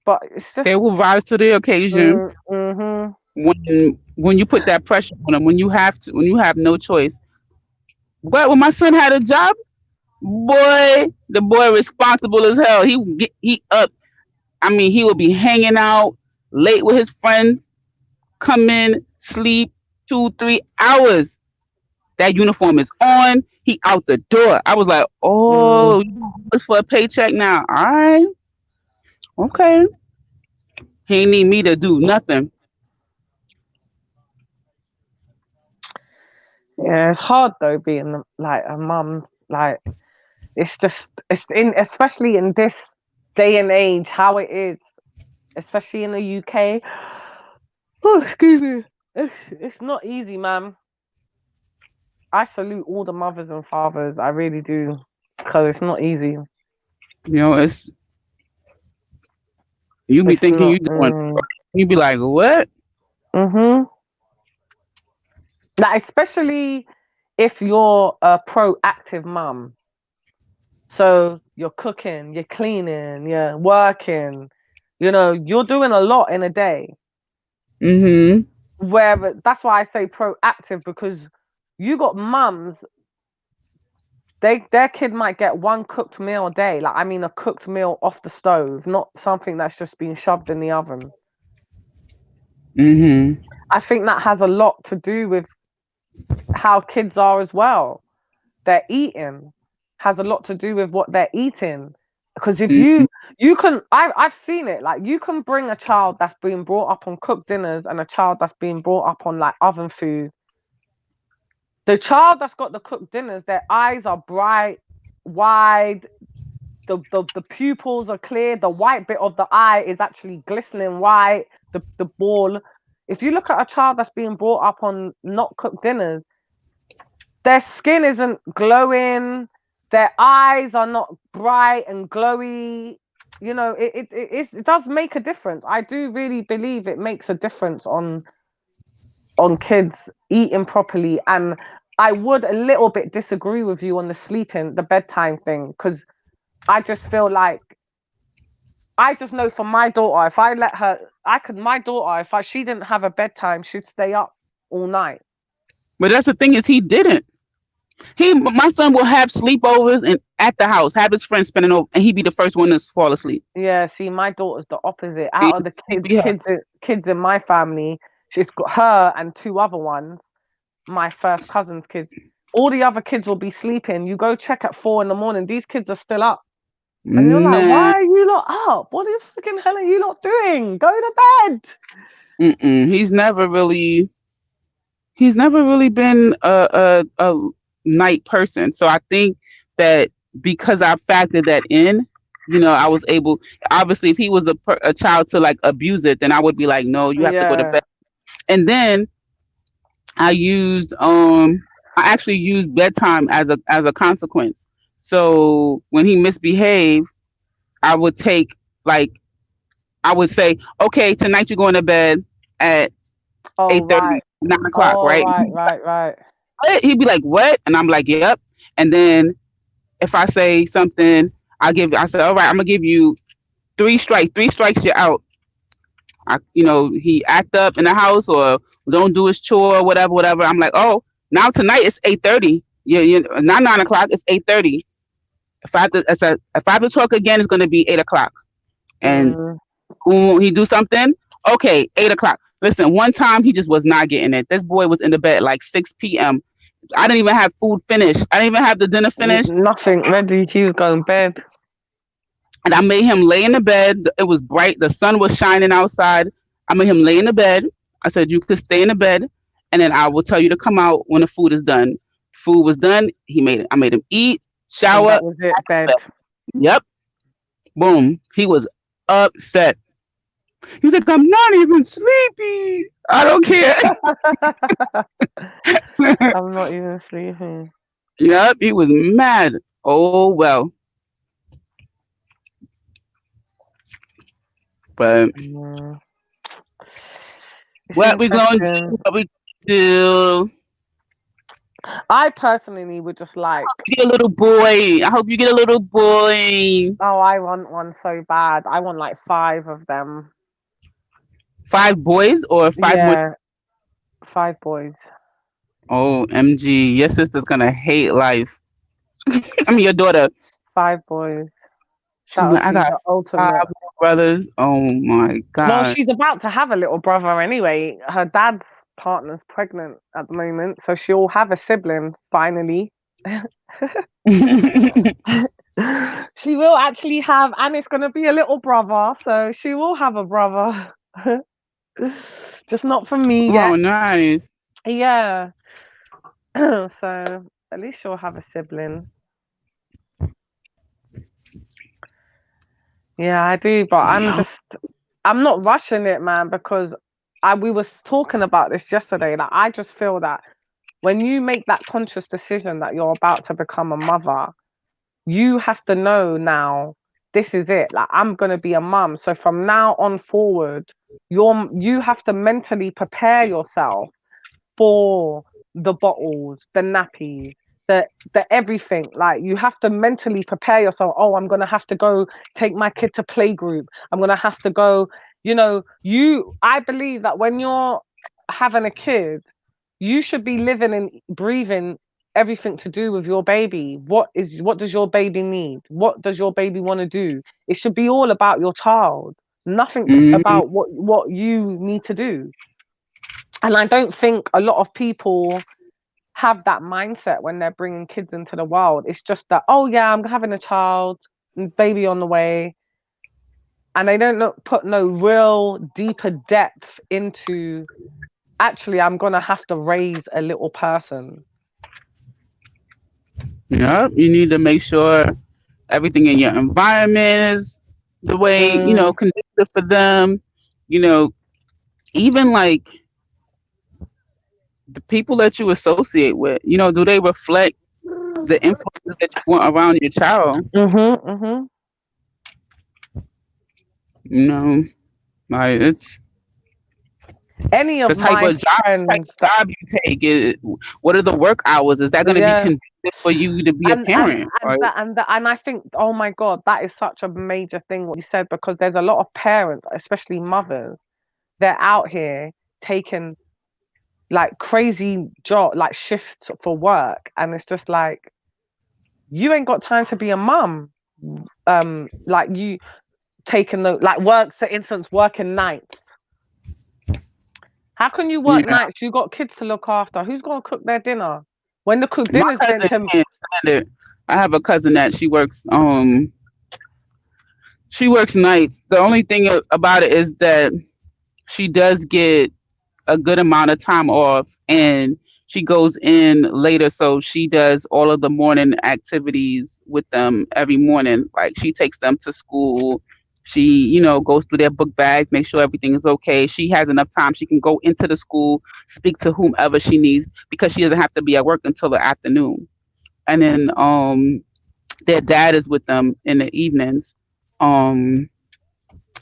But it's just, they will rise to the occasion when you put that pressure on them, when you have no choice. But when my son had a job, the boy responsible as hell. He up. I mean, he would be hanging out late with his friends, come in, sleep 2-3 hours. That uniform is on. He out the door. I was like, oh, you look for a paycheck now. All right. Okay. He ain't need me to do nothing. Yeah, it's hard though being like a mum. Like, it's especially in this day and age, how it is, especially in the UK. Oh, excuse me. It's not easy, man. I salute all the mothers and fathers. I really do, because it's not easy. You know, you be thinking you doing. You be like, what? Like, especially if you're a proactive mum. So you're cooking, you're cleaning, you're working. You know, you're doing a lot in a day. Where that's why I say proactive, because you got mums. Their kid might get one cooked meal a day. Like, I mean, a cooked meal off the stove, not something that's just been shoved in the oven. I think that has a lot to do with how kids are as well. Their eating has a lot to do with what they're eating. Because if you can, I've seen it. Like, you can bring a child that's been brought up on cooked dinners and a child that's been brought up on like oven food. The child that's got the cooked dinners, their eyes are bright, wide, the pupils are clear, the white bit of the eye is actually glistening white, the ball. If you look at a child that's being brought up on not cooked dinners, their skin isn't glowing, their eyes are not bright and glowy. You know, it does make a difference. I do really believe it makes a difference on kids eating properly. And I would a little bit disagree with you on the bedtime thing, because I just feel like, I just know for my daughter, if I let her, she didn't have a bedtime, she'd stay up all night. But that's the thing, is he didn't. My son will have sleepovers and at the house, have his friends spending over, and he'd be the first one to fall asleep. Yeah, see, my daughter's the opposite. Out of the kids in my family, she's got her and 2 other ones, my first cousin's kids. All the other kids will be sleeping. You go check at 4 a.m, these kids are still up. And you're like, why are you not up? What the freaking hell are you not doing? Go to bed. He's never really been a night person. So I think that because I factored that in, you know, I was able, obviously if he was a child to like abuse it, then I would be like, no, you have to go to bed. And then I actually used bedtime as a consequence. So when he misbehaved, I would say, okay, tonight you're going to bed at 8:30, 9 o'clock, right? Right. He'd be like, what? And I'm like, yep. And then if I say something, I said, all right, I'm gonna give you 3 strikes. 3 strikes, you're out. He act up in the house or don't do his chore, whatever. I'm like, oh, now tonight it's 8:30. Yeah, not 9 o'clock, it's 8:30. If I have to talk again, it's gonna be 8 o'clock. And when he do something, okay, 8 o'clock. Listen, one time he just was not getting it. This boy was in the bed at like 6 p.m. I didn't even have food finished. I didn't even have the dinner finished. Nothing ready. He was going to bed. And I made him lay in the bed. It was bright. The sun was shining outside. I made him lay in the bed. I said, you could stay in the bed, and then I will tell you to come out when the food is done. Food was done. I made him eat, shower. And that was it, bed. Yep. Boom. He was upset. He was like, I'm not even sleepy. I don't care. I'm not even sleeping. Yep. He was mad. Oh, well. But what we going to do? What we do? I personally would just like get a little boy. I hope you get a little boy. Oh, I want one so bad. I want like 5 of them. 5 boys or 5 more? 5 boys. Oh, MG, your sister's gonna hate life. I mean, your daughter. 5 boys. I got 5 brothers. Oh my god. Well, she's about to have a little brother anyway. Her dad's partner's pregnant at the moment, so she'll have a sibling finally. She will actually have, and it's going to be a little brother, so she will have a brother. Just not from me yet. Oh, nice. Yeah. So at least she'll have a sibling. Yeah, I do, but I'm not rushing it, man, because we was talking about this yesterday. Like, I just feel that when you make that conscious decision that you're about to become a mother, you have to know now, this is it. Like, I'm gonna be a mum. So from now on forward, you have to mentally prepare yourself for the bottles, the nappies, the everything. Like, you have to mentally prepare yourself. Oh, I'm gonna have to go take my kid to playgroup. I'm gonna have to go, I believe that when you're having a kid, you should be living and breathing everything to do with your baby. What does your baby need? What does your baby want to do? It should be all about your child, nothing about what you need to do. And I don't think a lot of people have that mindset when they're bringing kids into the world. It's just that, oh yeah, I'm having a child, baby on the way. And they don't put no real deeper depth into, actually, I'm going to have to raise a little person. Yeah, you need to make sure everything in your environment is the way, conducive for them. Even like the people that you associate with, do they reflect the influences that you want around your child? Like it's any of the type of job you take. What are the work hours? Is that going to be conducive for you to be a parent? And I think, oh my God, that is such a major thing what you said, because there's a lot of parents, especially mothers, they're out here taking like crazy job, like shifts for work, and it's just like, you ain't got time to be a mum. Like, you taking work, for instance, working nights. How can you work nights? You got kids to look after. Who's gonna cook their dinner? When the dinner's can't stand it. I have a cousin that she works nights. The only thing about it is that she does get a good amount of time off, and she goes in later, so she does all of the morning activities with them every morning. Like, she takes them to school. She, goes through their book bags, make sure everything is okay. She has enough time. She can go into the school, speak to whomever she needs, because she doesn't have to be at work until the afternoon. And then their dad is with them in the evenings. And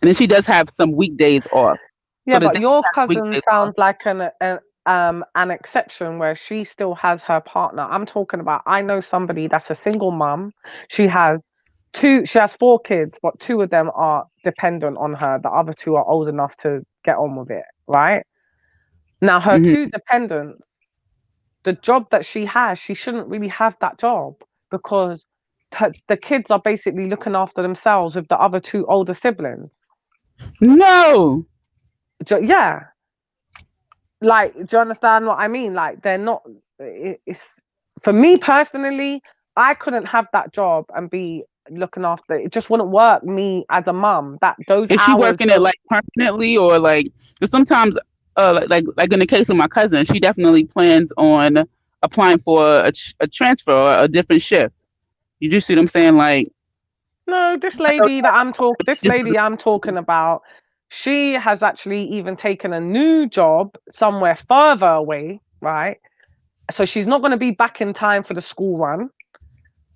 then she does have some weekdays off. Yeah, so but your cousin sounds like an exception where she still has her partner. I'm talking about, I know somebody that's a single mum. She has 4 kids, but 2 of them are dependent on her. The other 2 are old enough to get on with it, right? Now, her 2 dependents, the job that she has, she shouldn't really have that job, because the kids are basically looking after themselves with the other two older siblings. No. Yeah. Like, do you understand what I mean? Like, they're not. It's for me personally. I couldn't have that job and be looking after. It just wouldn't work. Me as a mum, that those Is she hours. working it like permanently, or like? Because sometimes, like in the case of my cousin, she definitely plans on applying for a transfer or a different shift. You just see what I'm saying? Like, No, this lady I'm talking about, she has actually even taken a new job somewhere further away, right? So she's not going to be back in time for the school run.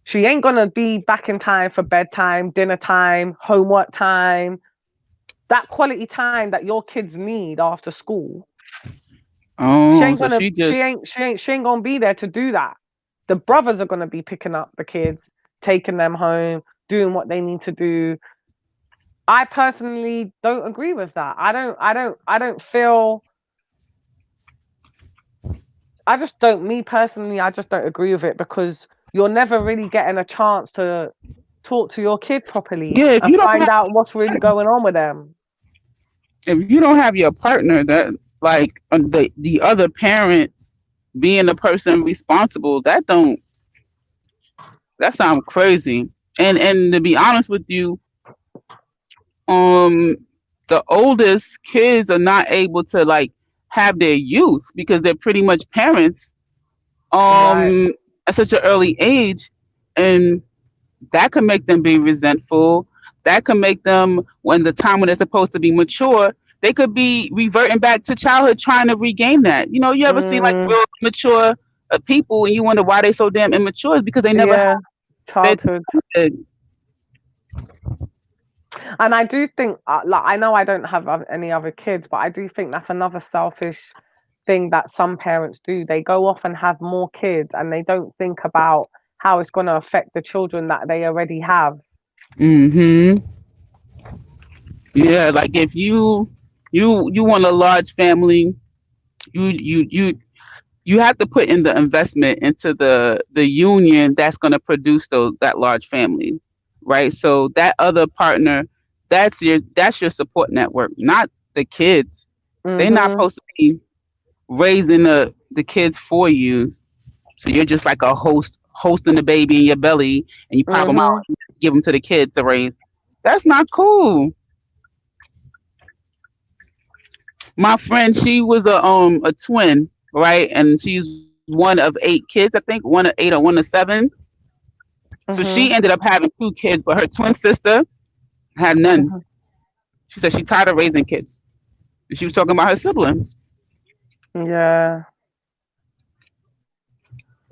She ain't going to be back in time for bedtime, dinner time, homework time, that quality time that your kids need after school. She ain't gonna be there to do that. The brothers are gonna be picking up the kids, taking them home, doing what they need to do. I personally don't agree with that. I don't feel. Me personally, I just don't agree with it, because you're never really getting a chance to talk to your kid properly and find out what's really going on with them. if you don't have your partner, that like the other parent being the person responsible, that sounds crazy. And to be honest with you, the oldest kids are not able to like have their youth because they're pretty much parents at such an early age, and that can make them be resentful. That can make them, when the time when they're supposed to be mature, they could be reverting back to childhood, trying to regain that. You know, you ever see like real mature people, and you wonder why they're so damn immature? Is because they never had childhood. And I do think, like, I know I don't have any other kids, but I do think that's another selfish thing that some parents do. They go off and have more kids, and they don't think about how it's going to affect the children that they already have. Yeah, like if you want a large family, you have to put in the investment into the union that's going to produce that large family, right? So that other partner, that's your support network, not the kids. They're not supposed to be raising the kids for you. So you're just like a hosting the baby in your belly, and you pop them out and give them to the kids to raise. That's not cool. My friend, she was a twin, right? And she's one of 8 kids, I think, one of 8 or one of 7. So she ended up having 2 kids, but her twin sister had none. She said she tired of raising kids. And she was talking about her siblings. Yeah.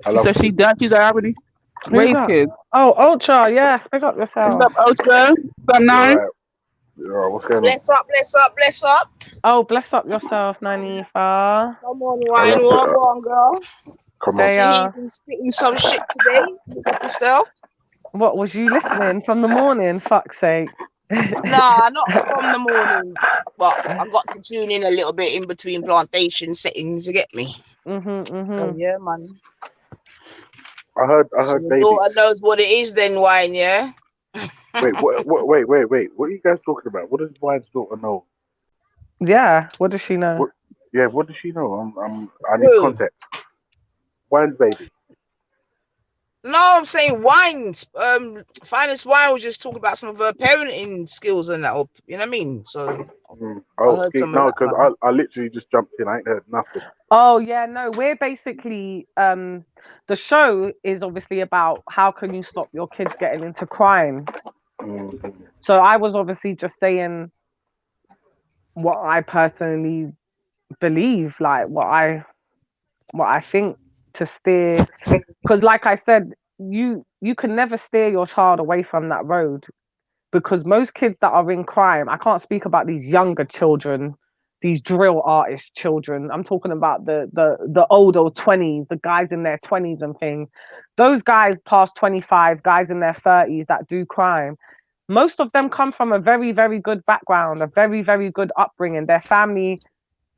She said she's done. She's already raised kids. Oh, Ultra, yeah. Pick up yourself. What's up, Ultra? What's up, Nine? What's going on? Bless up, bless up, bless up. Oh, bless up yourself, Nanifa. Come on, wine, walk on, girl. Come on. See, you've been spitting some shit today. Look at yourself. What, was you listening from the morning? Fuck's sake. Nah, not from the morning, but I got to tune in a little bit in between plantation settings. You get me? So, yeah, man. I heard, So your baby. daughter knows what it is, then, wine. Yeah. Wait, wait. What are you guys talking about? What does Wine's daughter know? Yeah, what does she know? What does she know? I need context. Wine's baby. No, I'm saying wines. Finest Wine was just talking about some of her parenting skills and that. You know what I mean? So I heard some of that, because I literally just jumped in. I ain't heard nothing. Oh yeah, no, we're basically the show is obviously about how can you stop your kids getting into crime. So I was obviously just saying what I personally believe, like what I think to steer, because like I said, you can never steer your child away from that road, because most kids that are in crime, I can't speak about these younger children, these drill artist children. I'm talking about the older 20s, the guys in their 20s and things. Those guys past 25, guys in their 30s that do crime, most of them come from a very, very good background, a very, very good upbringing. Their family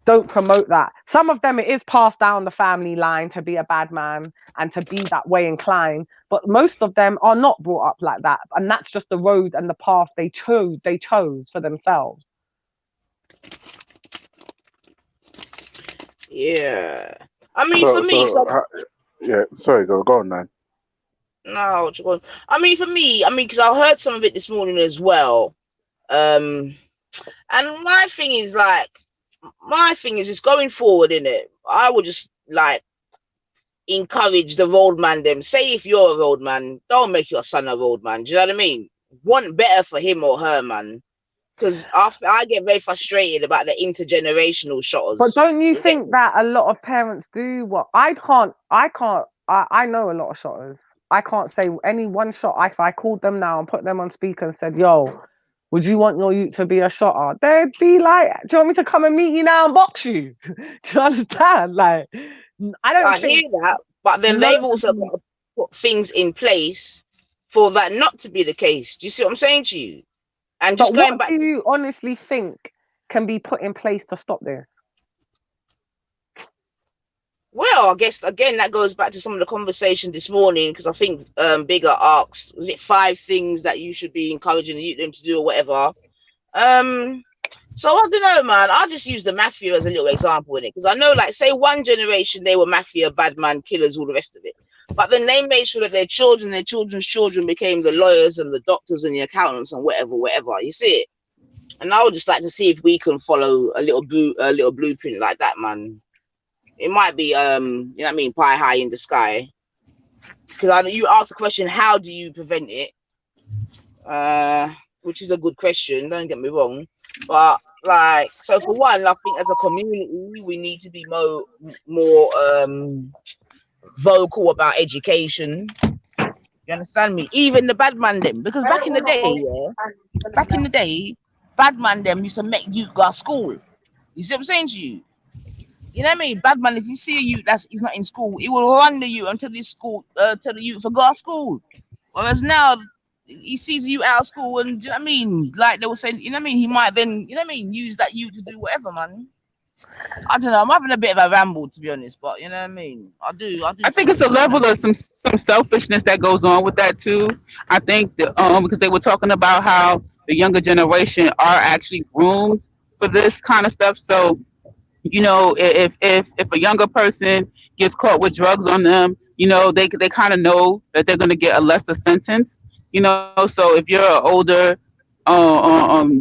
don't promote that. Some of them, it is passed down the family line to be a bad man and to be that way inclined, but most of them are not brought up like that, and that's just the road and the path they chose for themselves. Yeah, I mean, for me, yeah, sorry, go on, man. No, I mean, for me, because I heard some of it this morning as well. And my thing is just going forward in it. I would just like encourage the road man them. Say if you're a road man, don't make your son a road man. Do you know what I mean? Want better for him or her, man. Because I get very frustrated about the intergenerational shotters. But don't you think that a lot of parents do what I know a lot of shotters. I can't say any one shot. If I called them now and put them on speaker and said, yo, would you want your youth to be a shotter? They'd be like, do you want me to come and meet you now and box you? Do you understand? Like, I hear that, but then they've also got to put things in place for that not to be the case. Do you see what I'm saying to you? And just going back to, do you honestly think can be put in place to stop this? Well, I guess again that goes back to some of the conversation this morning, because I think Bigger asked, was it 5 things that you should be encouraging them to do or whatever? So I don't know, man. I'll just use the mafia as a little example in it, because I know, like, say one generation they were mafia, bad man, killers, all the rest of it, but then they made sure that their children, their children's children became the lawyers and the doctors and the accountants and whatever. You see it? And I would just like to see if we can follow a little blueprint like that, man. It might be, you know what I mean, pie high in the sky. Because you asked the question, how do you prevent it? Which is a good question, don't get me wrong. But, like, so for one, I think as a community, we need to be more vocal about education. You understand me? Even the bad man them. Because back in the day, bad man them used to make you go to school. You see what I'm saying to you? You know what I mean? Bad man, if you see a youth he's not in school, he will run the youth until tell the youth to go to school. Whereas now he sees you out of school, and do you know what I mean? Like they were saying, you know what I mean? He might then, you know what I mean, use that youth to do whatever, man. I don't know. I'm having a bit of a ramble, to be honest, but you know what I mean? I do. I think it's a level of some selfishness that goes on with that too. I think that, because they were talking about how the younger generation are actually groomed for this kind of stuff. So, you know, if a younger person gets caught with drugs on them, you know, they kind of know that they're going to get a lesser sentence. You know, so if you're an older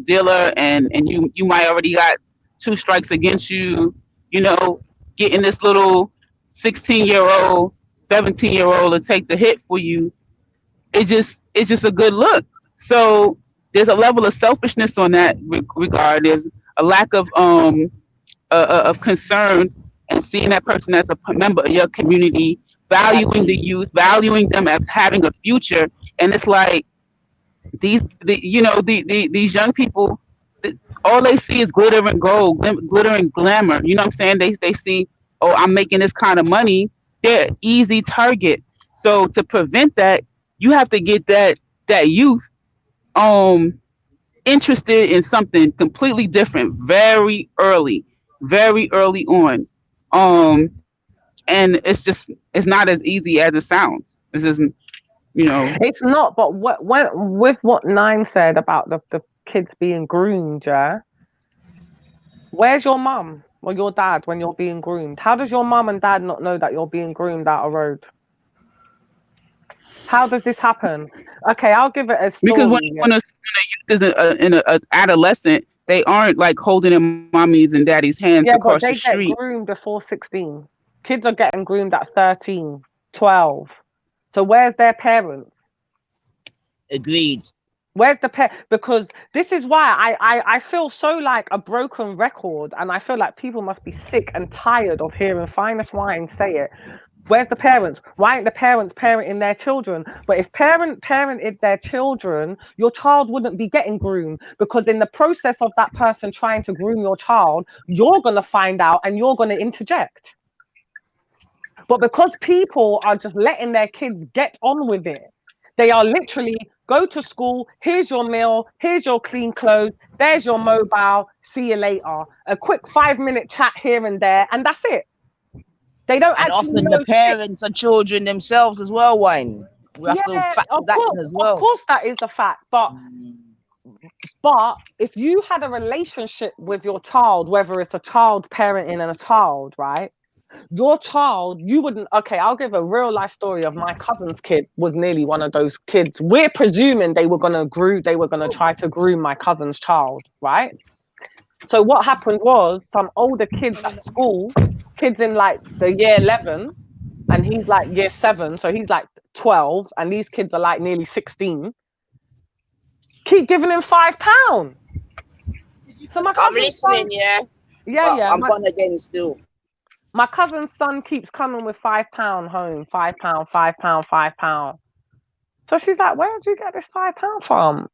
dealer and you might already got 2 strikes against you, you know, getting this little 16-year-old, 17-year-old to take the hit for you, it's just a good look. So there's a level of selfishness on that regard. There's a lack of concern and seeing that person as a member of your community, valuing the youth, valuing them as having a future. And it's like these young people, all they see is glitter and gold, glitter and glamour. You know what I'm saying? They see, oh, I'm making this kind of money. They're an easy target. So to prevent that, you have to get that youth interested in something completely different very early on. And it's not as easy as it sounds. This isn't, you know. It's not, but with what Nine said about the kids being groomed, yeah? Where's your mum or your dad when you're being groomed? How does your mum and dad not know that you're being groomed out a road? How does this happen? Okay, I'll give it a story. Because when a youth is in an adolescent, they aren't like holding in mommy's and daddy's hands to cross the street. They get groomed before 16. Kids are getting groomed at 13, 12. So where's their parents? Agreed. Where's the because this is why I feel so like a broken record, and I feel like people must be sick and tired of hearing Finest Wine say it. Where's the parents? Why aren't the parents parenting their children? But if parented their children, your child wouldn't be getting groomed, because in the process of that person trying to groom your child, you're going to find out and you're going to interject. But because people are just letting their kids get on with it, they are literally go to school, here's your meal, here's your clean clothes, there's your mobile, see you later. A quick 5-minute chat here and there, and that's it. They don't And actually often know the parents are children themselves as well, Wayne. We have to factor that in as well. Of course that is the fact, but if you had a relationship with your child, whether it's a child parenting and a child, right? Your child, you wouldn't. Okay, I'll give a real life story of my cousin's kid was nearly one of those kids. We're presuming they were gonna try to groom my cousin's child, right? So what happened was some older kids at school, kids in like the year 11, and he's like year 7, so he's like 12, and these kids are like nearly 16. Keep giving him £5. So my I'm listening, yeah. Yeah. I'm gone again still. My cousin's son keeps coming with £5 home, £5. So she's like, where did you get this £5 from?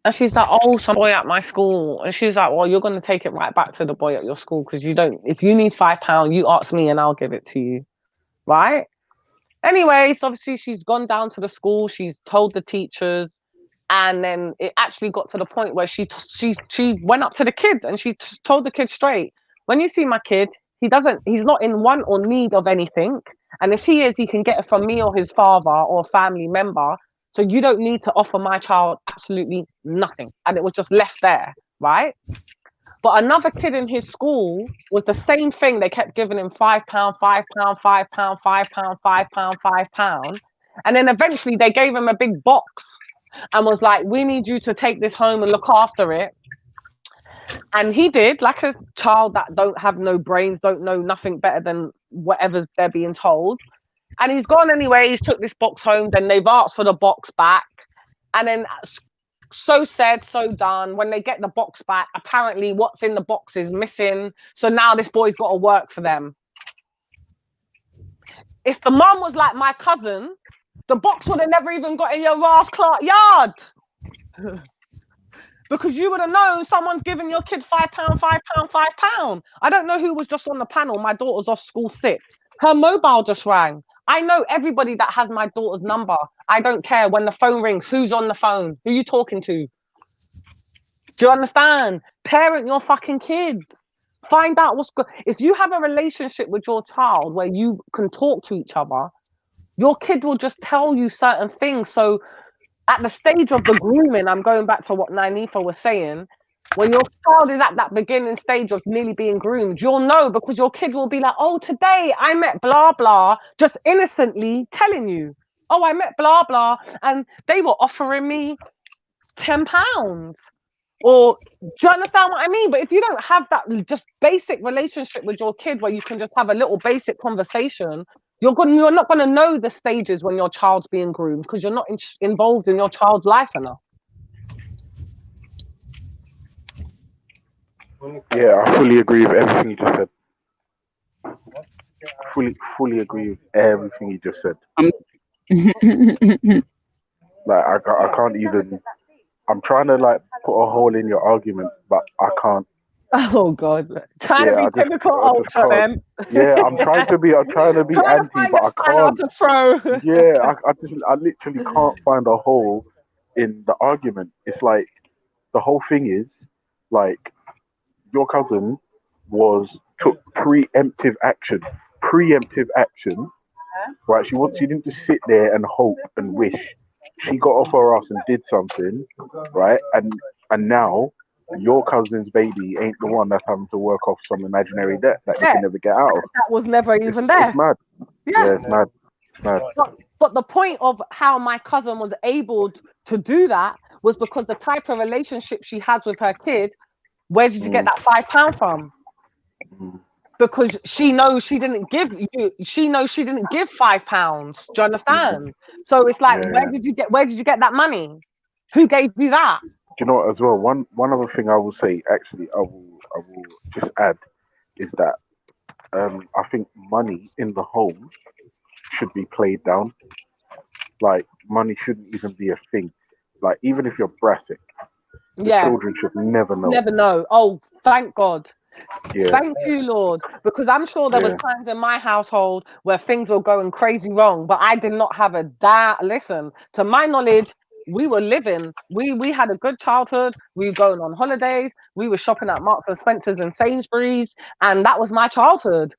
And she's like, oh, some boy at my school. And she's like, well, you're going to take it right back to the boy at your school because if you need £5, you ask me and I'll give it to you. Right? Anyway, so obviously she's gone down to the school. She's told the teachers. And then it actually got to the point where she went up to the kid and she told the kid straight, when you see my kid, he's not in want or need of anything. And if he is, he can get it from me or his father or family member. So you don't need to offer my child absolutely nothing. And it was just left there, right? But another kid in his school was the same thing. They kept giving him £5, £5. And then eventually they gave him a big box and was like, we need you to take this home and look after it. And he did, like a child that don't have no brains, don't know nothing better than whatever they're being told. And he's gone anyway. He's took this box home. Then they've asked for the box back. And then so said, so done. When they get the box back, apparently what's in the box is missing. So now this boy's got to work for them. If the mum was like my cousin, the box would have never even got in your Ross Clark yard. Because you would have known someone's giving your kid £5. I don't know who was just on the panel. My daughter's off school sick. Her mobile just rang. I know everybody that has my daughter's number. I don't care when the phone rings. Who's on the phone? Who are you talking to? Do you understand? Parent your fucking kids. Find out what's good. If you have a relationship with your child where you can talk to each other, your kid will just tell you certain things. So at the stage of the grooming, I'm going back to what Nanifa was saying, when your child is at that beginning stage of nearly being groomed, you'll know because your kid will be like, oh, today I met blah, blah, just innocently telling you, oh, I met blah, blah, and they were offering me £10. Or do you understand what I mean? But if you don't have that just basic relationship with your kid where you can just have a little basic conversation, you're not going to know the stages when your child's being groomed because you're not involved in your child's life enough. Yeah, I fully agree with everything you just said. Fully agree with everything you just said. Like I can't even. I'm trying to like put a hole in your argument, but I can't. Oh God! Trying to be typical ultra, then. Yeah, I'm trying to be anti, but I can't. To throw. Yeah, I literally can't find a hole in the argument. It's like the whole thing is like your cousin took preemptive action. Right? She didn't just sit there and hope and wish. She got off her ass and did something, right? And now your cousin's baby ain't the one that's having to work off some imaginary debt that you can never get out of. That was never even there. It's mad. Yeah, it's mad. It's mad. But the point of how my cousin was able to do that was because the type of relationship she has with her kid. Where did you get that £5 from? Because she knows she didn't give you. She knows she didn't give £5. Do you understand? So it's like, where did you get that money? Who gave you that? Do you know what, as well? One other thing I will say, actually, I will just add, is that I think money in the home should be played down. Like money shouldn't even be a thing. Like even if you're brassic, the children should never know. Never know. Oh, thank God. Yeah. Thank you, Lord, because I'm sure there was times in my household where things were going crazy wrong, but I did not have listen, to my knowledge, we were living. We had a good childhood. We were going on holidays. We were shopping at Marks and Spencer's and Sainsbury's, and that was my childhood.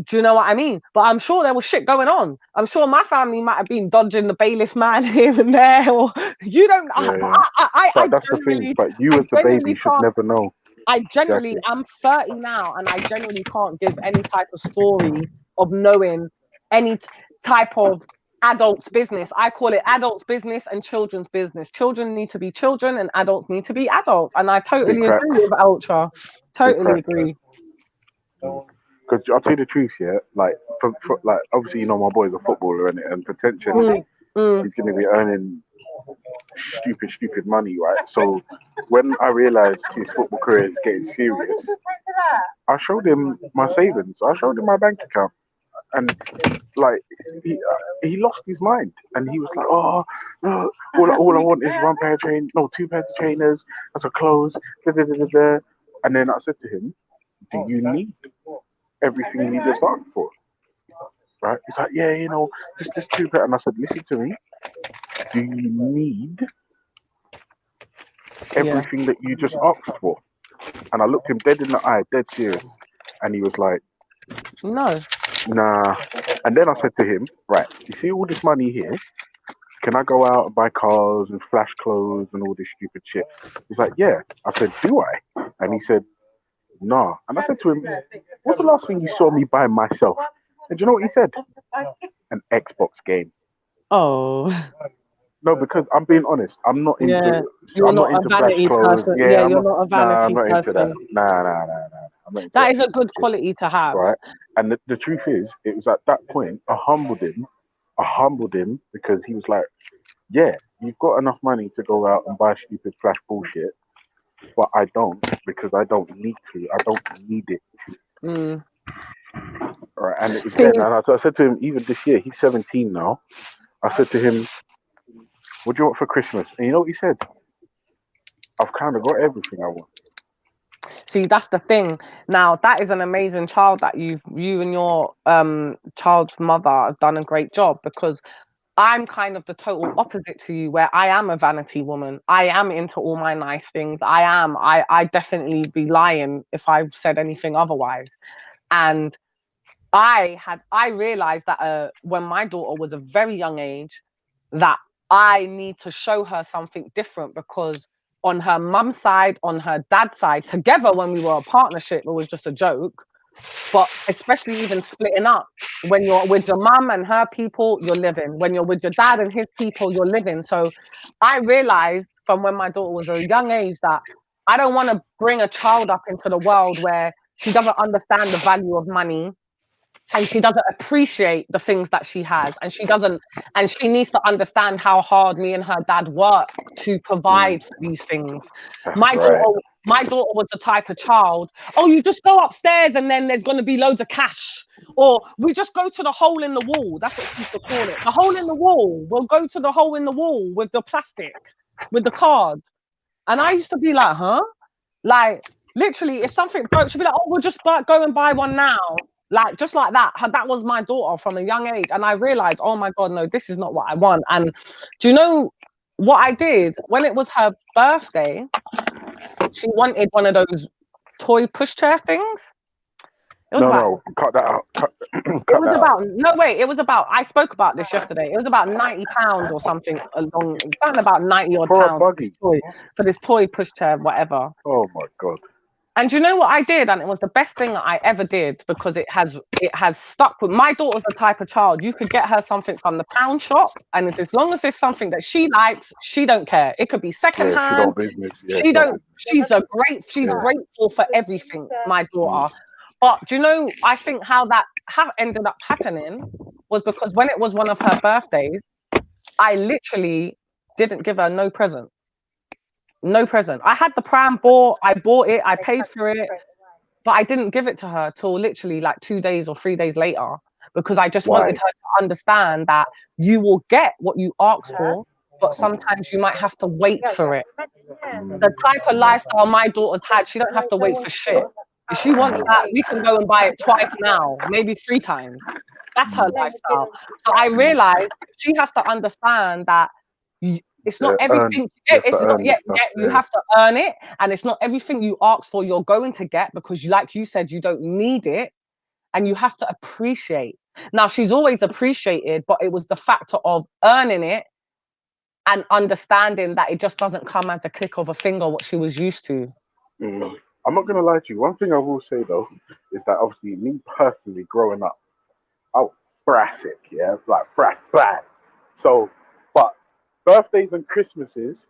Do you know what I mean? But I'm sure there was shit going on. I'm sure my family might have been dodging the bailiff man here and there, or you don't. Yeah. But that's the thing. But you as the baby should never know. I generally, Exactly. I'm 30 now, and I generally can't give any type of story of knowing any type of adult's business. I call it adult's business and children's business. Children need to be children, and adults need to be adults. And I totally Big agree with Ultra. Totally agree. Because I'll tell you the truth, yeah. Like, for like, obviously, you know, my boy's a footballer, and potentially he's going to be earning stupid money, right? So when I realized his football career is getting serious, I showed him my savings. I showed him my bank account, and like he lost his mind, and he was like, "Oh, no, all I want is two pairs of trainers, that's a clothes, da, da, da, da, da." And then I said to him, "Do you need everything you just asked for?" Right? He's like, "Yeah, you know, just 2 pairs." And I said, "Listen to me. Do you need everything that you just asked for?" And I looked him dead in the eye, dead serious, and he was like, "No, nah." And then I said to him, "Right, you see all this money here? Can I go out and buy cars and flash clothes and all this stupid shit?" He's like, "Yeah." I said, "Do I?" And he said, "Nah." And I said to him, "What's the last thing you saw me buy myself?" And do you know what he said? An Xbox game. Oh. No, because I'm being honest. I'm not into. Yeah, you're I'm not not a into flash vanity clothes. person. Yeah, Yeah, I'm you're not. not a Nah, I'm vanity not into that. person. Nah. I'm not into That that. is a good quality to have. Right. And the truth is, it was at that point I humbled him because he was like, "Yeah, you've got enough money to go out and buy stupid flash bullshit, but I don't, because I don't need to. I don't need it." Mm. Right. And again, and I said to him, even this year, he's 17 now. I said to him, "What do you want for Christmas?" And you know what he said? "I've kind of got everything I want." See, that's the thing. Now, that is an amazing child that you and your child's mother have done a great job, because I'm kind of the total opposite to you, where I am a vanity woman. I am into all my nice things. I definitely be lying if I said anything otherwise. And I realized that when my daughter was a very young age, that I need to show her something different, because on her mum's side, on her dad's side, together when we were a partnership, it was just a joke. But especially even splitting up, when you're with your mum and her people, you're living. When you're with your dad and his people, you're living. So I realized from when my daughter was a young age that I don't want to bring a child up into the world where she doesn't understand the value of money, and she doesn't appreciate the things that she has, and she needs to understand how hard me and her dad work to provide for these things. My daughter was the type of child, "Oh, you just go upstairs and then there's going to be loads of cash," or "We just go to the hole in the wall." That's what she used to call it, the hole in the wall. We'll go to the hole in the wall with the plastic, with the card. And I used to be like, huh? Like, literally, if something broke, she'd be like, "Oh, we'll just go and buy one now." Like, just like that. That was my daughter from a young age. And I realized, oh my God, no, this is not what I want. And do you know what I did? When it was her birthday, she wanted one of those toy pushchair things. It was Cut that out. It was about, I spoke about this yesterday. It was about £90 or something something about 90 odd pounds for this toy pushchair, whatever. Oh my God. And you know what I did? And it was the best thing that I ever did, because it has stuck with my daughter's the type of child, you could get her something from the pound shop, and it's, as long as it's something that she likes, she don't care. It could be secondhand. She's grateful for everything, my daughter. But do you know, I think how that ended up happening was because when it was one of her birthdays, I literally didn't give her no present. No present. I had the pram bought, I bought it, I paid for it, but I didn't give it to her till literally like 2 days or 3 days later, because I just wanted her to understand that you will get what you ask for, but sometimes you might have to wait for it. The type of lifestyle my daughter's had, she don't have to wait for shit. If she wants that, we can go and buy it twice now, maybe 3 times. That's her lifestyle. So I realized she has to understand that It's not Yeah, everything. you have to It's not earn yet. this stuff. You Yeah. have to earn it, and it's not everything you ask for. You're going to get because, like you said, you don't need it, and you have to appreciate. Now, she's always appreciated, but it was the factor of earning it and understanding that it just doesn't come at the click of a finger. What she was used to. I'm not gonna lie to you. One thing I will say though is that obviously me personally growing up, I was brassic, yeah, like brass bad. So, but birthdays and Christmases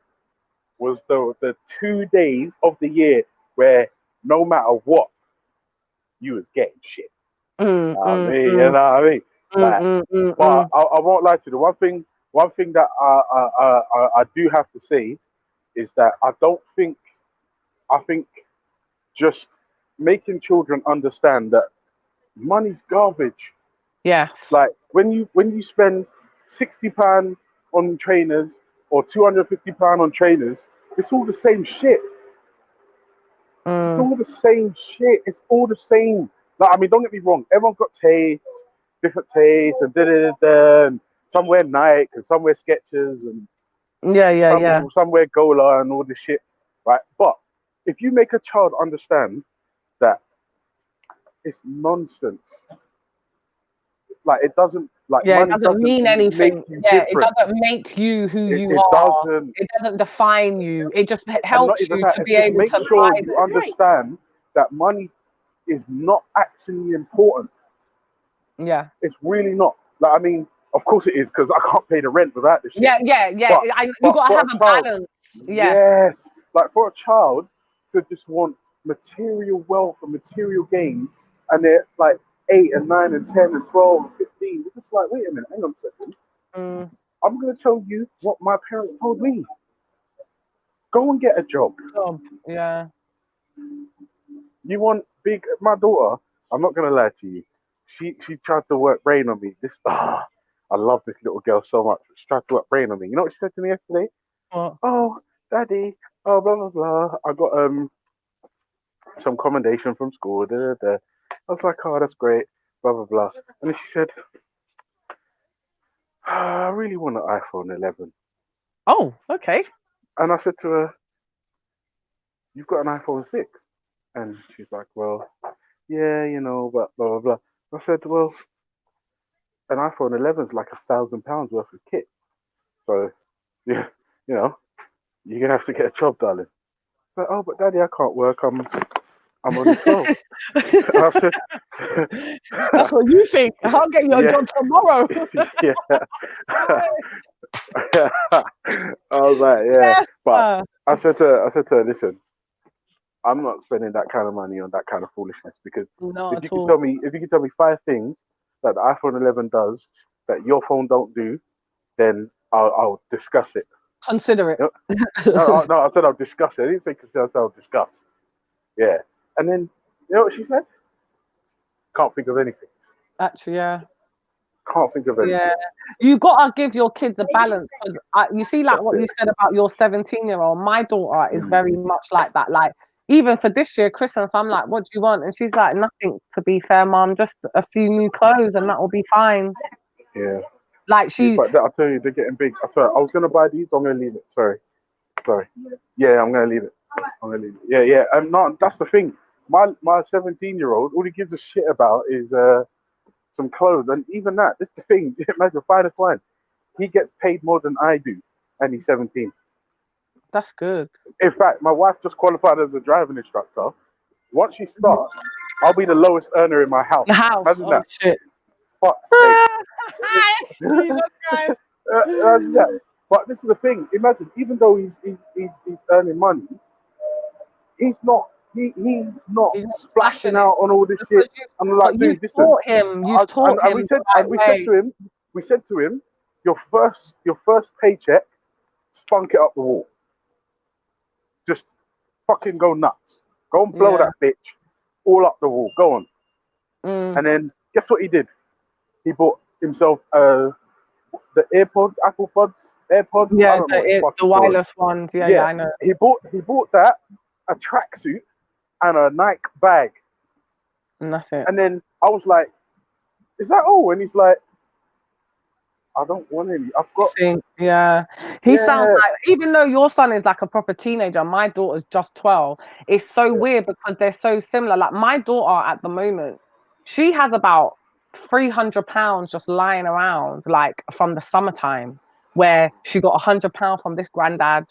was the 2 days of the year where no matter what, you was getting shit. You know what I mean? Like, but I won't lie to you. The one thing that I do have to say is that I think just making children understand that money's garbage. Yes. Like when you spend £60 on trainers or £250 on trainers, it's all the same shit. It's all the same shit. It's all the same. Like, I mean, don't get me wrong. Everyone's got tastes, different tastes, and and some wear Nike and some wear Skechers and some wear Gola and all this shit, right? But if you make a child understand that it's nonsense, like it doesn't, like Yeah, it money doesn't mean make anything. you Yeah, it different. doesn't make you who you It are. doesn't. It doesn't define you. It just And not helps even you that, to it be just able makes to sure guide you it. understand that money is not actually important. Yeah. It's really not. Like, I mean, of course it is, because I can't pay the rent without this shit. Yeah. But, You but gotta for have a a child, balance. Yes. yes, like for a child to just want material wealth and material gain, and they're like 8 and 9 and 10 and 12 and 15, we're just like, wait a minute, hang on a second. I'm going to tell you what my parents told me. Go and get a job. Yeah. You want big? My daughter, I'm not gonna lie to you. She tried to work brain on me. I love this little girl so much. She tried to work brain on me. You know what she said to me yesterday? What? Oh, daddy. Oh, blah blah blah. I got some commendation from school. Da, da, da. I was like, oh, that's great. Blah blah blah. And then she said, I really want an iPhone 11. Oh, okay. And I said to her, you've got an iPhone 6. And she's like, well, yeah, you know, but blah blah blah. I said, well, an iPhone 11 is like £1,000 worth of kit. So, yeah, you know, you're gonna have to get a job, darling. Like, oh, but daddy, I can't work. I'm only 12. I said, That's what you think. I'll get you a yeah, job tomorrow. yeah. I was like, yeah, Yes. but I said to her, listen, I'm not spending that kind of money on that kind of foolishness, because Not if you at can all. tell me 5 things that the iPhone 11 does that your phone don't do, then I'll discuss it. Consider it. No, I said I'll discuss it. I didn't say consider, I said I'll discuss. Yeah. And then, you know what she said? Can't think of anything. Actually, yeah. Can't think of anything. Yeah, you gotta give your kids a balance, because you see, like That's what you it. said about your 17-year-old. My daughter is very much like that. Like, even for this year Christmas, I'm like, what do you want? And she's like, nothing, to be fair, mom, just a few new clothes and that will be fine. Yeah. Like, she But I'll tell you, they're getting big. I swear, I was gonna buy these, but I'm gonna leave it. Sorry. Yeah, I'm gonna leave it. Yeah. And no, that's the thing. My 17-year-old, all he gives a shit about is some clothes, and even that. This is the thing. Imagine, finest line. He gets paid more than I do, and he's 17. That's good. In fact, my wife just qualified as a driving instructor. Once she starts, I'll be the lowest earner in my house. The house. Imagine Oh that. shit. Fuck's sake. Jesus Christ. Imagine that. But this is the thing. Imagine, even though he's earning money, he's not splashing out on all this shit. I'm like, But you've dude, listen. taught him. You've taught him We the said, right we way. said to him, your first paycheck, spunk it up the wall. Just fucking go nuts. Go and blow that bitch all up the wall. Go on. And then guess what he did? He bought himself the AirPods, Apple Pods, AirPods. I Yeah, don't know what the fuck the it's called. wireless ones. Yeah, I know. He bought that, a tracksuit, and a Nike bag. And that's it. And then I was like, "Is that all?" And he's like, I don't want any. I've got. Yeah, he sounds Yeah. like, even though your son is like a proper teenager, my daughter's just 12. It's so weird because they're so similar. Like my daughter at the moment, she has about £300 just lying around, like from the summertime, where she got £100 from this granddad,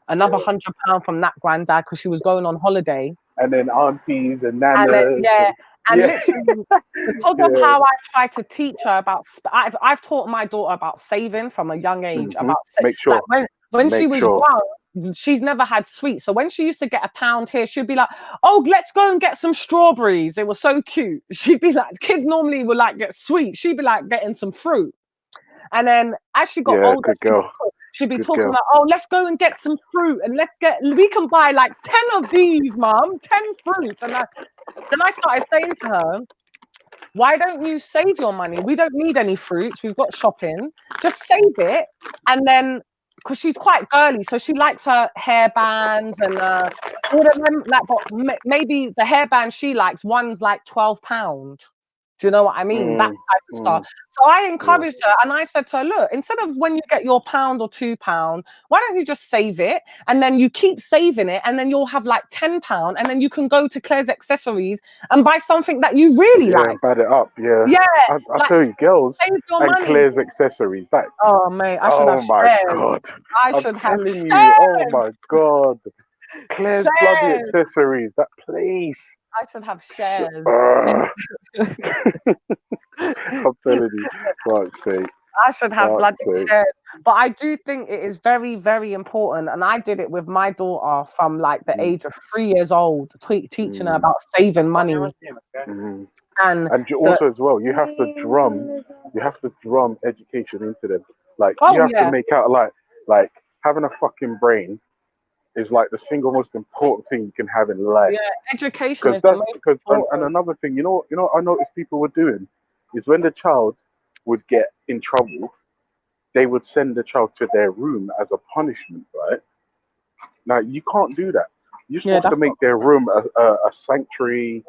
another £100 from that granddad because she was going on holiday. And then aunties and And nanas. then, yeah, and yeah. literally because of how I've tried to teach her about, I've taught my daughter about saving from a young age. About Make sure. like when she Make was sure. young, she's never had sweets. So when she used to get £1 here, she'd be like, "Oh, let's go and get some strawberries." It was so cute. She'd be like, kids normally would like get sweet. She'd be like getting some fruit. And then as she got Yeah, older, good girl. she'd be Good talking girl. about, "Oh, let's go and get some fruit, and we can buy like 10 of these, mum, 10 fruits." And then I started saying to her, "Why don't you save your money? We don't need any fruits. We've got shopping. Just save it." And then, because she's quite girly, so she likes her hair bands and all of them. Like, but maybe the hairband she likes, one's like £12. Do you know what I mean? That type of stuff. So I encouraged her and I said to her, "Look, instead of when you get your £1 or £2, why don't you just save it? And then you keep saving it, and then you'll have like £10, and then you can go to Claire's Accessories and buy something that you really like." Bad it up. Yeah. Yeah, I like, tell you, girls save your and money. Claire's Accessories. That. Oh mate, I should have Oh my shares. God. I I'm should have telling you. shares. Oh my God. Claire's bloody Shares. Accessories. That place. I should have shares. I'm telling you. Fuck's sake. I should have bloody Fuck's sake. shares. But I do think it is very, very important. And I did it with my daughter from like the age of 3 years old, teaching her about saving money. And Also as well, you have to drum education into them. Like you have to make out like having a fucking brain is like the single most important thing you can have in life. Yeah, education is the most important. And another thing, you know, I noticed people were doing is when the child would get in trouble, they would send the child to their room as a punishment, right? Now you can't do that. You're supposed to make their room a sanctuary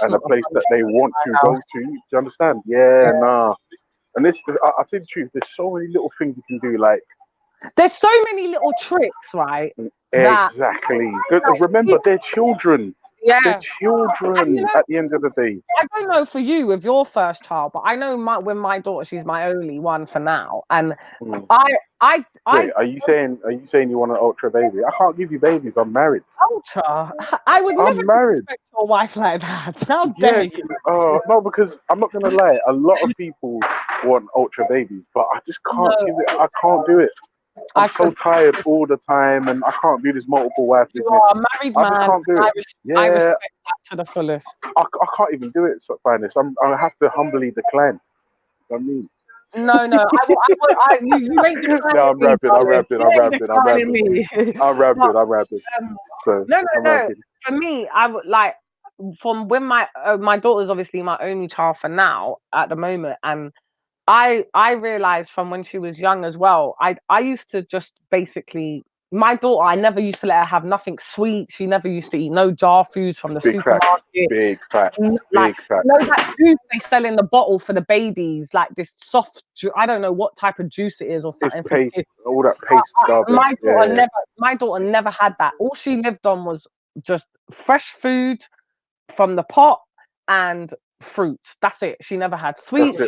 and a place that they want to go to. Do you understand? Nah. And I'll tell you the truth, there's so many little things you can do, like there's so many little tricks, right? Exactly. Remember, they're children. Yeah. They're children at the end of the day. I don't know for you with your first child, but I know with my daughter, she's my only one for now. And Wait, are you saying you want an ultra baby? I can't give you babies. I'm married. Ultra? I would never married. respect your wife like that. How dare you? No, because I'm not gonna lie. A lot of people want ultra babies, but I just can't give it. I can't do it. I'm so tired all the time, and I can't do this multiple wife business. You are a married man. I just can't do it. I respect that to the fullest. I can't even do it, so finest. I have to humbly decline. I mean. No, you ain't declining. No, I'm rapping. So no. For me, I would like from when my daughter's obviously my only child for now at the moment, and I realized from when she was young as well. I used to just basically, my daughter, I never used to let her have nothing sweet. She never used to eat no jar foods from the supermarket. Big fact. Like, you know that juice they sell in the bottle for the babies, like this soft, I don't know what type of juice it is or something. It's paste, all that paste garbage. My daughter never had that. All she lived on was just fresh food from the pot and fruit. That's it. She never had sweets.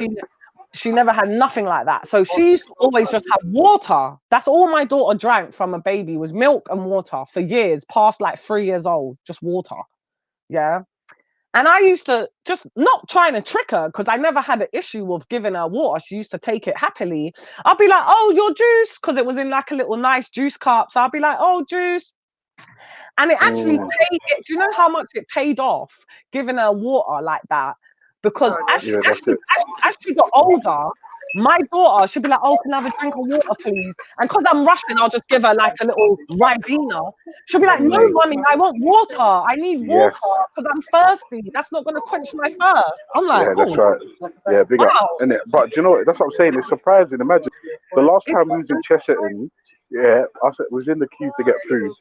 She never had nothing like that. So she used to always just have water. That's all my daughter drank from a baby was milk and water for years, past like 3 years old, just water. Yeah. And I used to just not trying to trick her because I never had an issue with giving her water. She used to take it happily. I'll be like, "Oh, your juice," because it was in like a little nice juice cup. So I'll be like, "Oh, juice." And it actually paid it. Do you know how much it paid off giving her water like that? Because as she got older, my daughter should be like, "Oh, can I have a drink of water, please?" And because I'm rushing, I'll just give her like a little Ribena. She'll be like, "No, mommy, I want water. I need water because I'm thirsty. That's not going to quench my thirst." I'm like, that's right. Yeah, big up. Innit? But do you know what? That's what I'm saying. It's surprising. Imagine the last time we was in Chesterton. Yeah, I was in the queue to get food,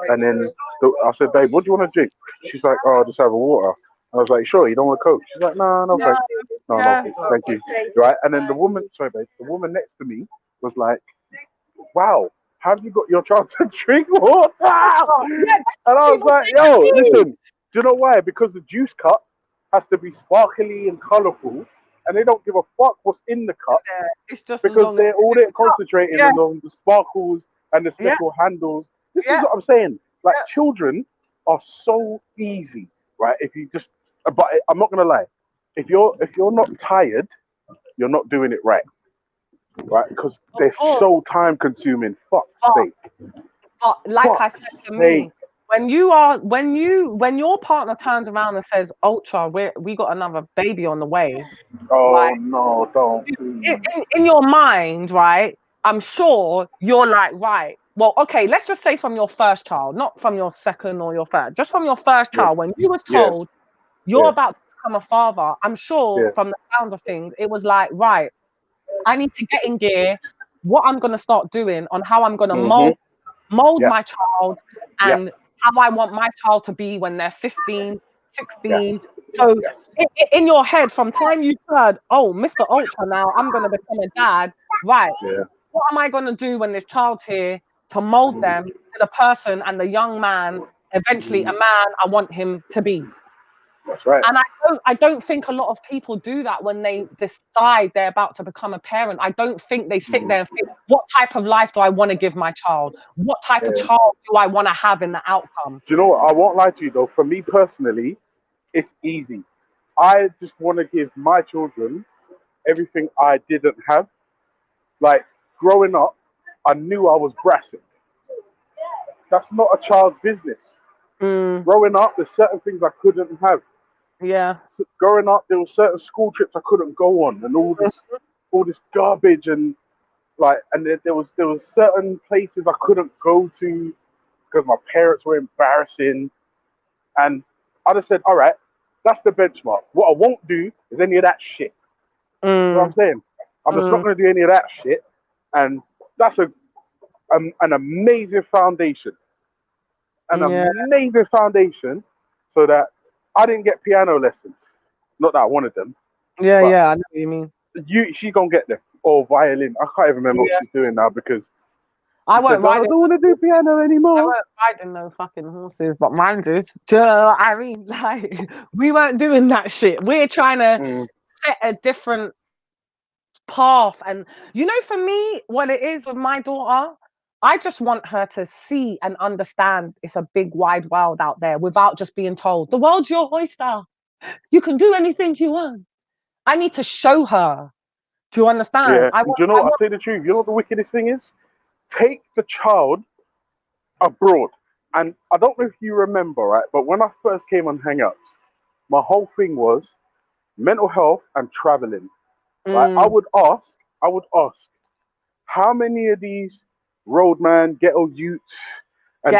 and then I said, "Babe, what do you want to drink?" She's like, "Oh, I'll just have a water." I was like, "Sure, you don't want a Coke?" She's like, "No." I was like, No, Yeah. thank you. Right, and then the woman, sorry, babe, the woman next to me was like, "Wow, have you got your child to drink water?" And I was like, "Yo, listen, do you know why? Because the juice cup has to be sparkly and colourful, and they don't give a fuck what's in the cup It's just as because long as they're concentrating Yeah. on the sparkles and the Yeah. special handles. This is Yeah. what I'm saying. Like children are so easy, right? If you just, but I'm not gonna lie, if you're not tired, you're not doing it right, Because they're so time consuming. Fuck's sake. But like I said, Fuck's to me, sake. when your partner turns around and says, "Ultra, we got another baby on the way," Oh like no, don't. in your mind, right? I'm sure you're like, right. Well, okay, let's just say from your first child, not from your second or your third, just from your first Yeah. child. When you was Yeah. told you're Yeah. about to become a father, I'm sure Yeah. from the sound of things, it was like, right, I need to get in gear. What I'm gonna start doing on how I'm gonna mold Yeah. my child Yeah. and how I want my child to be when they're 15, 16. Yes. So Yes. in your head, from time you heard, oh, Mr. Ultra, now I'm going to become a dad, right? Yeah. What am I going to do when this child's here to mold them to the person and the young man, eventually a man I want him to be? That's right. And I don't think a lot of people do that when they decide they're about to become a parent. I don't think they sit there and think, what type of life do I want to give my child? What type of Yeah. child do I want to have in the outcome? Do you know what? I won't lie to you though. For me personally, it's easy. I just want to give my children everything I didn't have. Like growing up, I knew I was brassing. That's not a child's business. Growing up, there's certain things I couldn't have. Yeah. So growing up, there were certain school trips I couldn't go on, and all this garbage, and there was certain places I couldn't go to because my parents were embarrassing, and I just said, all right, that's the benchmark. What I won't do is any of that shit. You know what I'm saying? I'm just not going to do any of that shit, and that's an amazing foundation. Amazing foundation, so that I didn't get piano lessons. Not that I wanted them. Yeah, but yeah, I know what you mean. She gonna get them, or violin. I can't even remember what she's doing now because I she won't said, "No, I ride it. don't want to do piano I anymore." weren't riding no fucking horses, but mine is. Do you know what I mean? Like, we weren't doing that shit. We're trying to set a different path. And, you know, for me, what it is with my daughter, I just want her to see and understand it's a big, wide world out there without just being told, the world's your oyster. You can do anything you want. I need to show her. Do you understand? Yeah. Do you know what? I'll tell you the truth. You know what the wickedest thing is? Take the child abroad. And I don't know if you remember, right? But when I first came on Hangouts, my whole thing was mental health and traveling. Right? I would ask, how many of these roadman, ghetto youths, and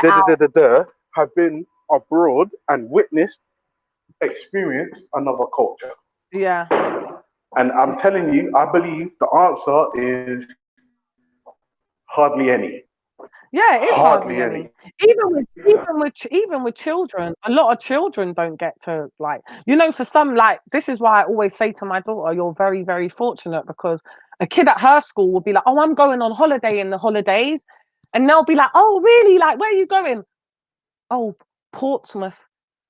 have been abroad and witnessed, experienced another culture? Yeah. And I'm telling you, I believe the answer is hardly any. Yeah, it is Hardly any. Even with children, a lot of children don't get to, like, you know, for some, like, this is why I always say to my daughter, you're very, very fortunate, because a kid at her school will be like, oh, I'm going on holiday in the holidays, and they'll be like, oh, really? Like, where are you going? Oh, Portsmouth.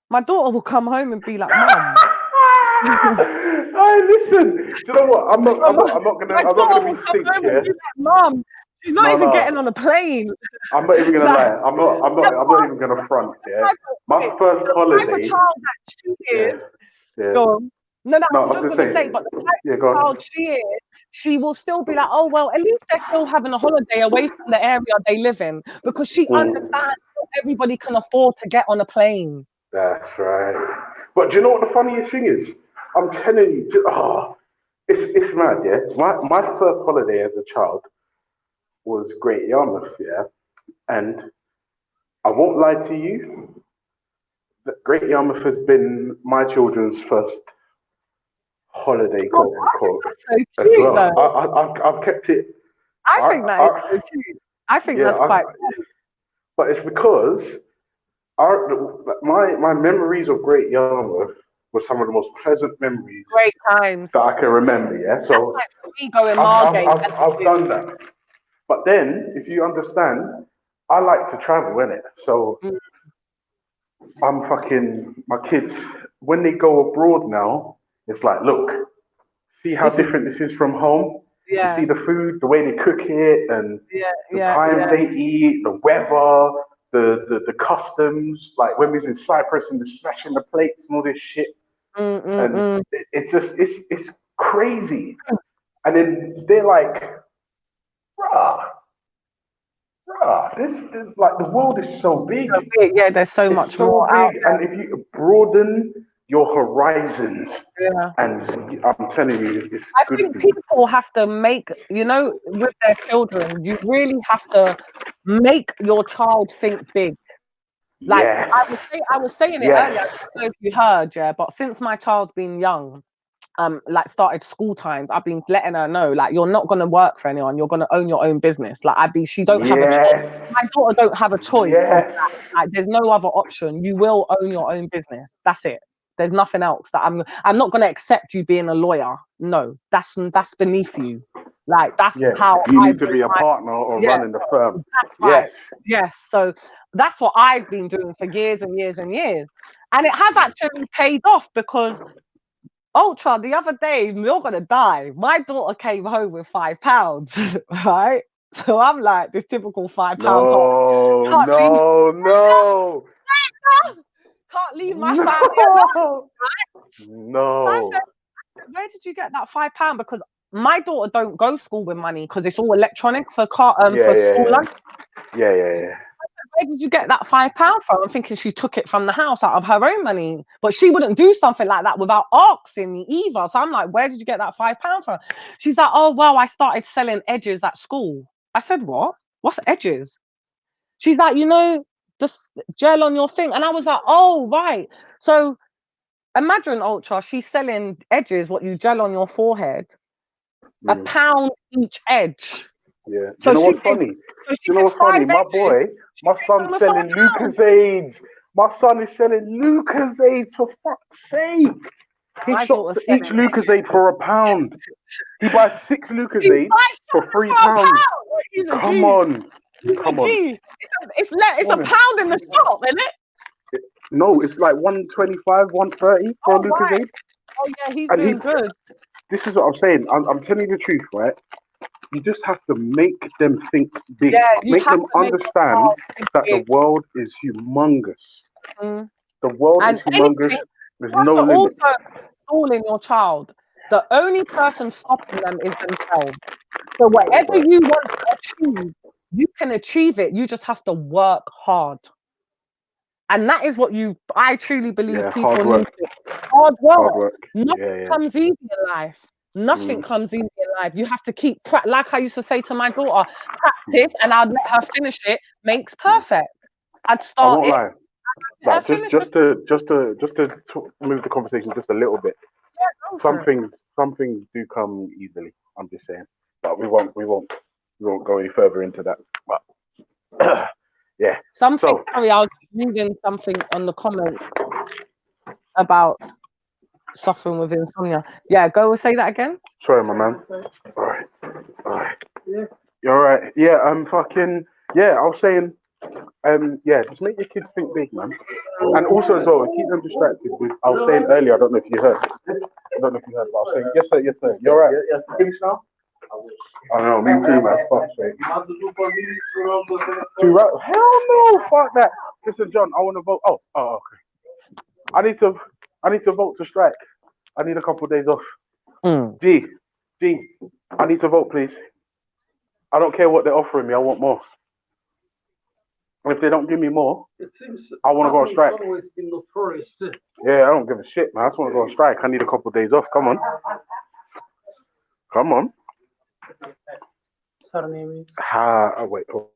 My daughter will come home and be like, Mum. Hey, listen. Do you know what? I'm not gonna be stink here. Mum, she's not even getting on a plane. I'm not even gonna Like, lie. I'm not even gonna front. Yeah. My first the holiday. type of child that she is. Yeah. Go on. No, No, I I was was just gonna gonna say. say, but the type Yeah, of go on. child she is, she will still be like, oh well, at least they're still having a holiday away from the area they live in, because she understands not everybody can afford to get on a plane. That's right. But do you know what the funniest thing is? I'm telling you, it's mad, yeah. My first holiday as a child was Great Yarmouth, yeah. And I won't lie to you, that Great Yarmouth has been my children's first holiday, quote unquote, That's so as cute, well. though. I've kept it. I think that is so cute. I think that's quite cool. But it's because my memories of Great Yarmouth was some of the most pleasant memories Great times. that I can remember. Yeah, so Like we go in I've Margate. I've done that. But then, if you understand, I like to travel, innit? So I'm fucking my kids when they go abroad now. It's like, look, see how different this is from home. You see the food, the way they cook it, and the times they eat, the weather, the customs. Like when we was in Cyprus and they're smashing the plates and all this shit, and it's just it's crazy. And then they're like, bruh, this like the world is so big. So big. Yeah, there's so It's much so more out big, there. and if you broaden your horizons, Yeah. and I'm telling you, it's I good think for you. people have to make, you know, with their children, you really have to make your child think big. Like Yes. I was saying it Yes. earlier, I don't know if you heard, yeah, but since my child's been young, like started school times, I've been letting her know, like, you're not gonna work for anyone, you're gonna own your own business. Like she don't have a choice. Yes. My daughter don't have a choice of Yes. that. Like there's no other option. You will own your own business. That's it. There's nothing else that I'm not gonna accept you being a lawyer. No, that's beneath you. Like that's Yeah. how You I need to be a partner or yeah, running the firm. that's right. Yes. Yes. So that's what I've been doing for years and years and years. And it has actually paid off because Ultra, the other day, you're gonna die. My daughter came home with £5, right? So I'm like, this typical £5 No, can't leave, no. can't leave my family alone, right? No. So I said, where did you get that £5? Because my daughter don't go school with money because it's all electronic for school lunch. Yeah. Where did you get that £5 from? I'm thinking she took it from the house out of her own money, but she wouldn't do something like that without asking me either. So I'm like, where did you get that £5 from? She's like, oh, well, I started selling edges at school. I said, what? What's edges? She's like, you know, the gel on your thing. And I was like, oh, right. So imagine, Ultra, she's selling edges, what you gel on your forehead, £1 each edge. Yeah. So You know she what's funny? So You know what's funny? My boy, my son's with selling Lucozades. My son is selling Lucozades, for fuck's sake. He My shops daughter's each selling Lucozade for £1. He buys 6 Lucozades for £3. He's a Come G. on. He's Come a on. G. It's £1 in the shop, isn't it? No, it's like 125, 130 for a Lucozade. Right. Oh yeah, he's And doing good. This is what I'm saying. I'm telling you the truth, right? You just have to make them think big. Yeah, you make have them to make your understand child think that the big. world is humongous. Mm. The world And is humongous. anything, There's you have no to limit. also install in your child. The only person stopping them is themselves. So whatever you want to achieve, you can achieve it. You just have to work hard. And that is what I truly believe Yeah, people hard need work. to. Hard work. Hard work. Nothing comes easy in life. Nothing Mm. comes easy in life. You have to keep, like I used to say to my daughter, practice, and I'd let her finish it. Makes perfect. I'd I start won't it. lie. And I'd let her Like finish to move the conversation just a little bit. go for Some it. things do come easily. I'm just saying, but we won't go any further into that. But yeah. Something. So Sorry, I was reading something on the comments about suffering with insomnia. Yeah, go say that again. sorry, my man. All right. You're all right. Yeah. I was saying. Yeah. Just make your kids think big, man. And also as well, keep them distracted with. I was saying earlier. I don't know if you heard. But I was saying yes, sir. You're right. Yeah. Finish now. I don't know, me too, man. Fuck's sake. Hell no, fuck that. Listen, John, I want to vote. Oh, okay. I need to vote to strike. I need a couple of days off. G, I need to vote, please. I don't care what they're offering me. I want more. And if they don't give me more, I want to go on strike. Yeah, I don't give a shit, man. I just want to go on strike. I need a couple of days off. Come on. Wait. Oh.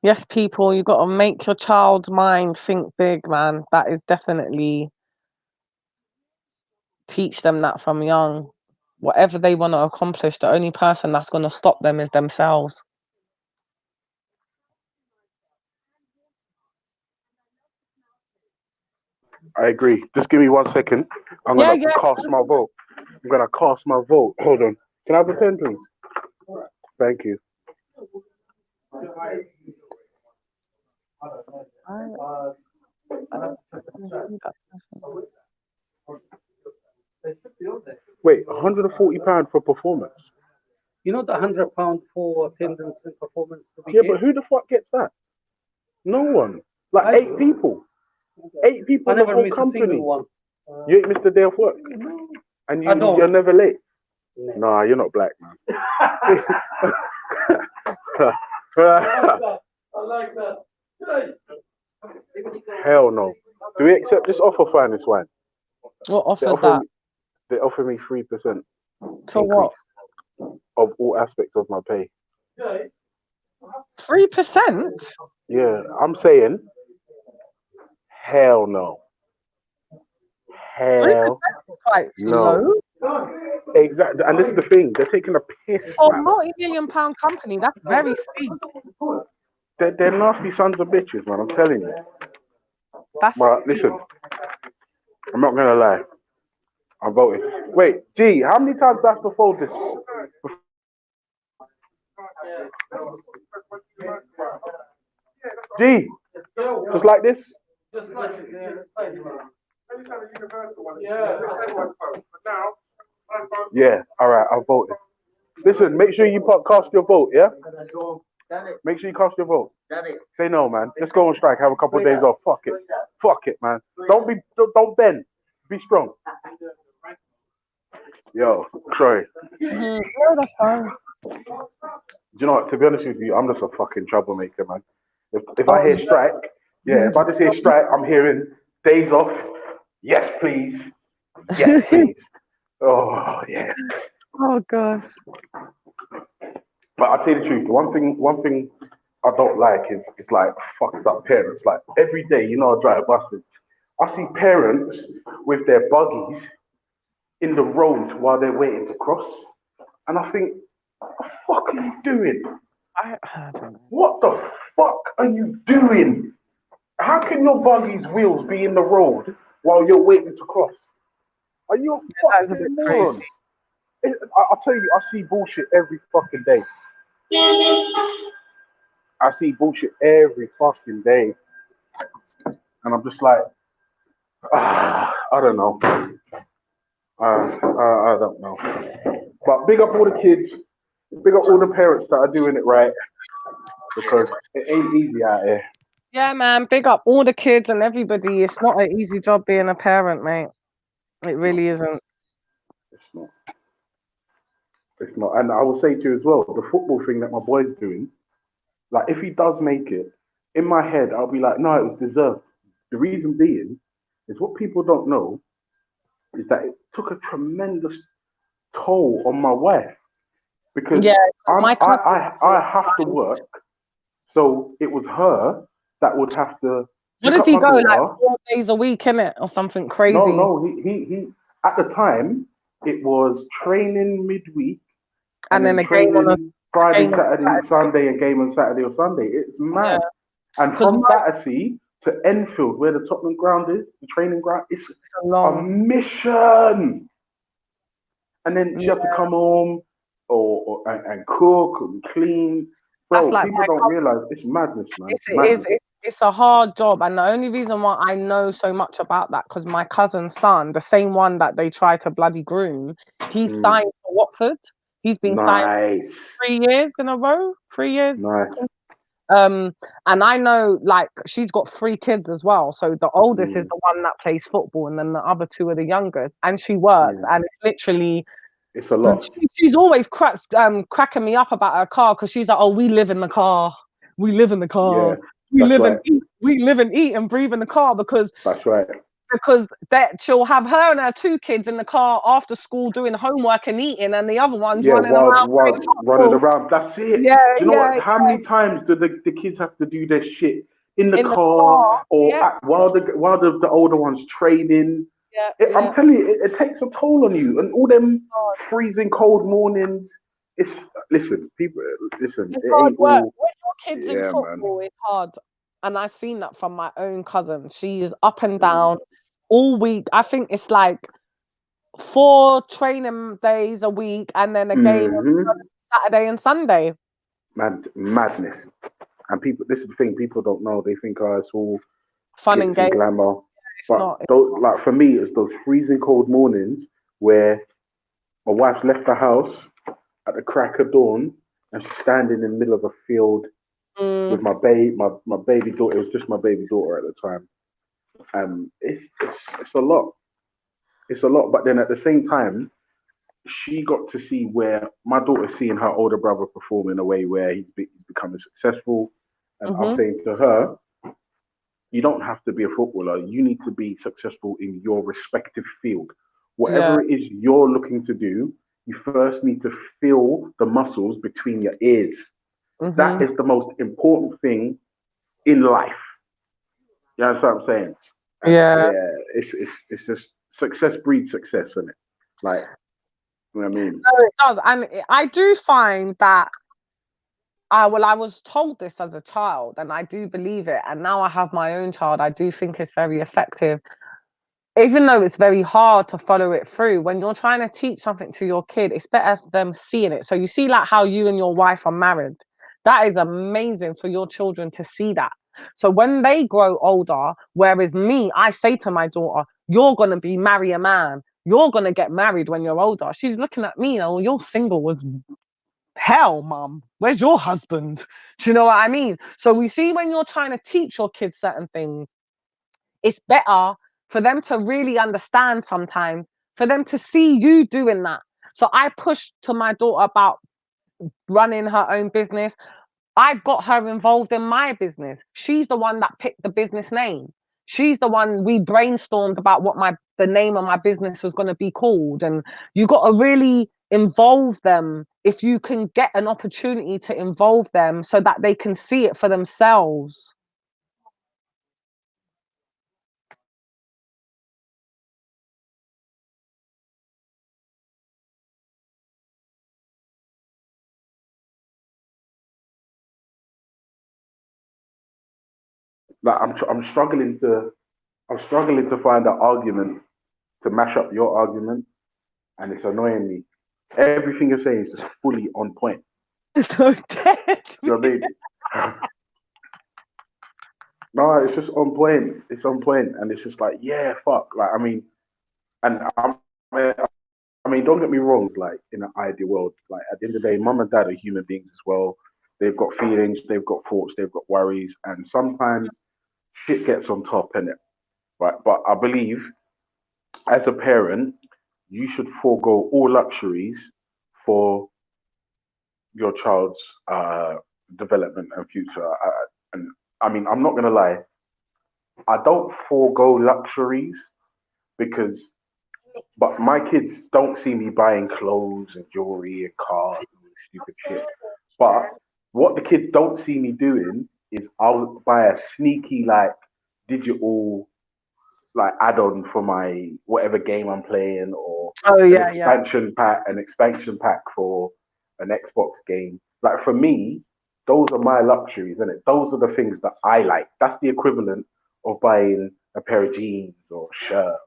Yes, people, you got to make your child's mind think big, man. That is definitely teach them that from young. Whatever they want to accomplish, the only person that's going to stop them is themselves. I agree. Just give me 1 second. I'm Yeah, gonna yeah. cast my vote. I'm gonna cast my vote. Hold on. Can I have a pen, please? Thank you. Wait, £140 for performance. You know the £100 for attendance and performance to be Yeah, but who the fuck gets that? No one. Like 8 people. 8 people I in the never whole miss a company. single one. You ain't missed a day of work. And I don't. you're never late. Nah, you're not black, man. I like that. Hell no. Do we accept this offer, Finest Wine? What offers that? They offer me 3% For what? of all aspects of my pay. 3%? Yeah, I'm saying, hell no. 3% Hell is quite no. low. Exactly, and this is the thing. They're taking a piss. For a Man. multi-million-pound company, that's very steep. They're nasty sons of bitches, man. I'm telling you. That's But listen, I'm not gonna lie. I voted. Wait, G, how many times do I have to fold this? G, just like this? Yeah, all right, I'll vote. Listen, make sure you cast your vote, yeah? Make sure you cast your vote. Say no, man. Let's go on strike. Have a couple of days off. Fuck it. Fuck it, man. Don't bend. Be strong. Yo, sorry. No, that's fine. Do you know what? To be honest with you, I'm just a fucking troublemaker, man. If I hear strike, yeah, if I just hear strike, I'm hearing days off. Yes, please. Yes, please. Oh, yeah. Oh gosh. But I'll tell you the truth. One thing I don't like is like fucked up parents. Like every day, you know, I drive buses. I see parents with their buggies in the road while they're waiting to cross, and I think, what the fuck are you doing? I don't know. What the fuck are you doing? How can your buggy's wheels be in the road while you're waiting to cross? Are you a fucking moron? I'll tell you, I see bullshit every fucking day. I see bullshit every fucking day. And I'm just like, I don't know. I don't know. But big up all the kids. Big up all the parents that are doing it right. Because it ain't easy out here. Yeah, man. Big up all the kids and everybody. It's not an easy job being a parent, mate. It really isn't. It's not. It's not. And I will say to you as well, the football thing that my boy's doing, like if he does make it, in my head, I'll be like, no, it was deserved. The reason being is what people don't know is that it took a tremendous toll on my wife because Yeah, I have to work. So it was her that would have to. What does he go like 4 days a week, innit, or something crazy? No, he at the time it was training midweek and then a game on a Friday, game on Saturday, Sunday, and game on Saturday or Sunday. It's mad. Yeah. And from Battersea to Enfield, where the Tottenham ground is, the training ground, it's a mission. And then she had to come home and cook and clean. Bro, That's like people don't realize it's madness, man. It's a hard job, and the only reason why I know so much about that because my cousin's son, the same one that they tried to bloody groom, he signed for Watford. He's been signed 3 years in a row. 3 years. Nice. And I know, like, she's got 3 kids as well. So the oldest is the one that plays football, and then the other 2 are the youngest. And she works, and it's literally. It's a lot. She's always cracking me up about her car because she's like, "Oh, we live in the car. We live in the car. Yeah, we that's live right. and eat. We live and eat and breathe in the car because that's right. Because that she'll have her and her 2 kids in the car after school doing homework and eating, and the other one's running around. Running around. That's it. Yeah, do you know what? How many times do the kids have to do their shit in the car or while the older one's training? I'm telling you, it takes a toll on you, and all them freezing cold mornings. Listen, people. Listen, It's it hard ain't work. all. When your kids in football, it's hard, and I've seen that from my own cousin. She's up and down all week. I think it's like 4 training days a week, and then a game on Saturday and Sunday. Madness. And people, this is the thing, people don't know. They think, oh, it's all Fun glitz and games. glamour. It's But not. like for me, it's those freezing cold mornings where my wife's left the house at the crack of dawn and she's standing in the middle of a field with my baby daughter. It was just my baby daughter at the time. It's a lot. It's a lot. But then at the same time, she got to see where my daughter's seeing her older brother perform in a way where he's becoming successful. And I'm saying to her, you don't have to be a footballer. You need to be successful in your respective field. Whatever it is you're looking to do, you first need to feel the muscles between your ears. That is the most important thing in life. You know what I'm saying? Yeah. It's just success breeds success, isn't it? Like, you know what I mean? No, it does. And I do find that I was told this as a child, and I do believe it. And now I have my own child. I do think it's very effective. Even though it's very hard to follow it through, when you're trying to teach something to your kid, it's better for them seeing it. So you see like how you and your wife are married. That is amazing for your children to see that. So when they grow older, whereas me, I say to my daughter, you're going to marry a man. You're going to get married when you're older. She's looking at me, oh, you're single was hell, mum. Where's your husband? Do you know what I mean? So we see when you're trying to teach your kids certain things, it's better for them to really understand sometimes, for them to see you doing that. So I pushed to my daughter about running her own business. I've got her involved in my business. She's the one that picked the business name. She's the one we brainstormed about what the name of my business was going to be called. And you got to really involve them if you can get an opportunity to involve them so that they can see it for themselves. Like I'm struggling to find an argument to mash up your argument, and it's annoying me. Everything you're saying is just fully on point. It's so dead. You know what I mean? No, it's just on point. It's on point, and it's just like, yeah, fuck. Like, I mean, don't get me wrong. Like, in an ideal world, like at the end of the day, mum and dad are human beings as well. They've got feelings, they've got thoughts, they've got worries, and sometimes shit gets on top, innit? Right? But I believe, as a parent, you should forego all luxuries for your child's development and future. And I mean, I'm not gonna lie, I don't forego luxuries but my kids don't see me buying clothes and jewelry and cars and stupid shit. But what the kids don't see me doing is I'll buy a sneaky like digital like add-on for my whatever game I'm playing, or an expansion pack for an Xbox game. Like for me, those are my luxuries, isn't it? Those are the things that I like. That's the equivalent of buying a pair of jeans or a shirt.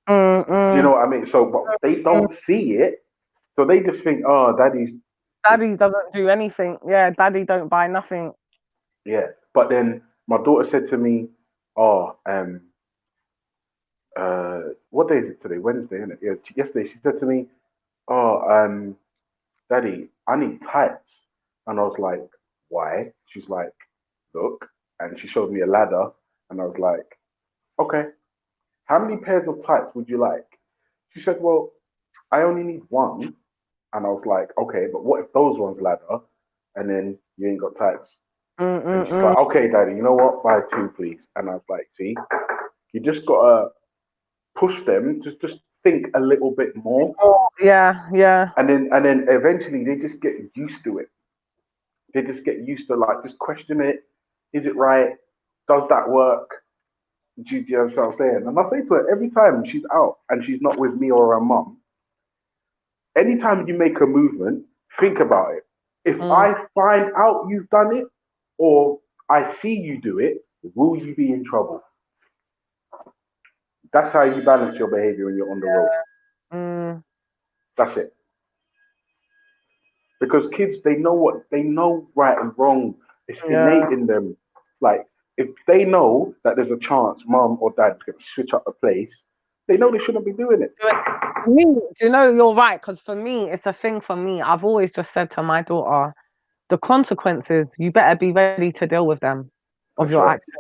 You know what I mean? So, but they don't see it, so they just think, oh, daddy doesn't do anything. Yeah, daddy don't buy nothing. Yeah, but then my daughter said to me, oh, what day is it today? Wednesday, isn't it? Yeah, yesterday she said to me, oh, daddy, I need tights. And I was like, why? She's like, look. And she showed me a ladder. And I was like, okay, how many pairs of tights would you like? She said, well, I only need one. And I was like, okay, but what if those ones ladder and then you ain't got tights? And she's like, okay, daddy, you know what? Buy 2, please. And I was like, see, you just gotta push them, just think a little bit more. Yeah. And then eventually they just get used to it. They just get used to like just question it. Is it right? Does that work? Do you know what I'm saying? And I say to her every time she's out and she's not with me or her mum, anytime you make a movement, think about it. If I find out you've done it or I see you do it, will you be in trouble? That's how you balance your behavior when you're on the road. Mm. That's it. Because kids, they know right and wrong. It's innate in them. Like, if they know that there's a chance mom or dad's going to switch up the place, they know they shouldn't be doing it. Do you know, you're right, because for me, it's a thing for me. I've always just said to my daughter, the consequences, you better be ready to deal with them of your actions.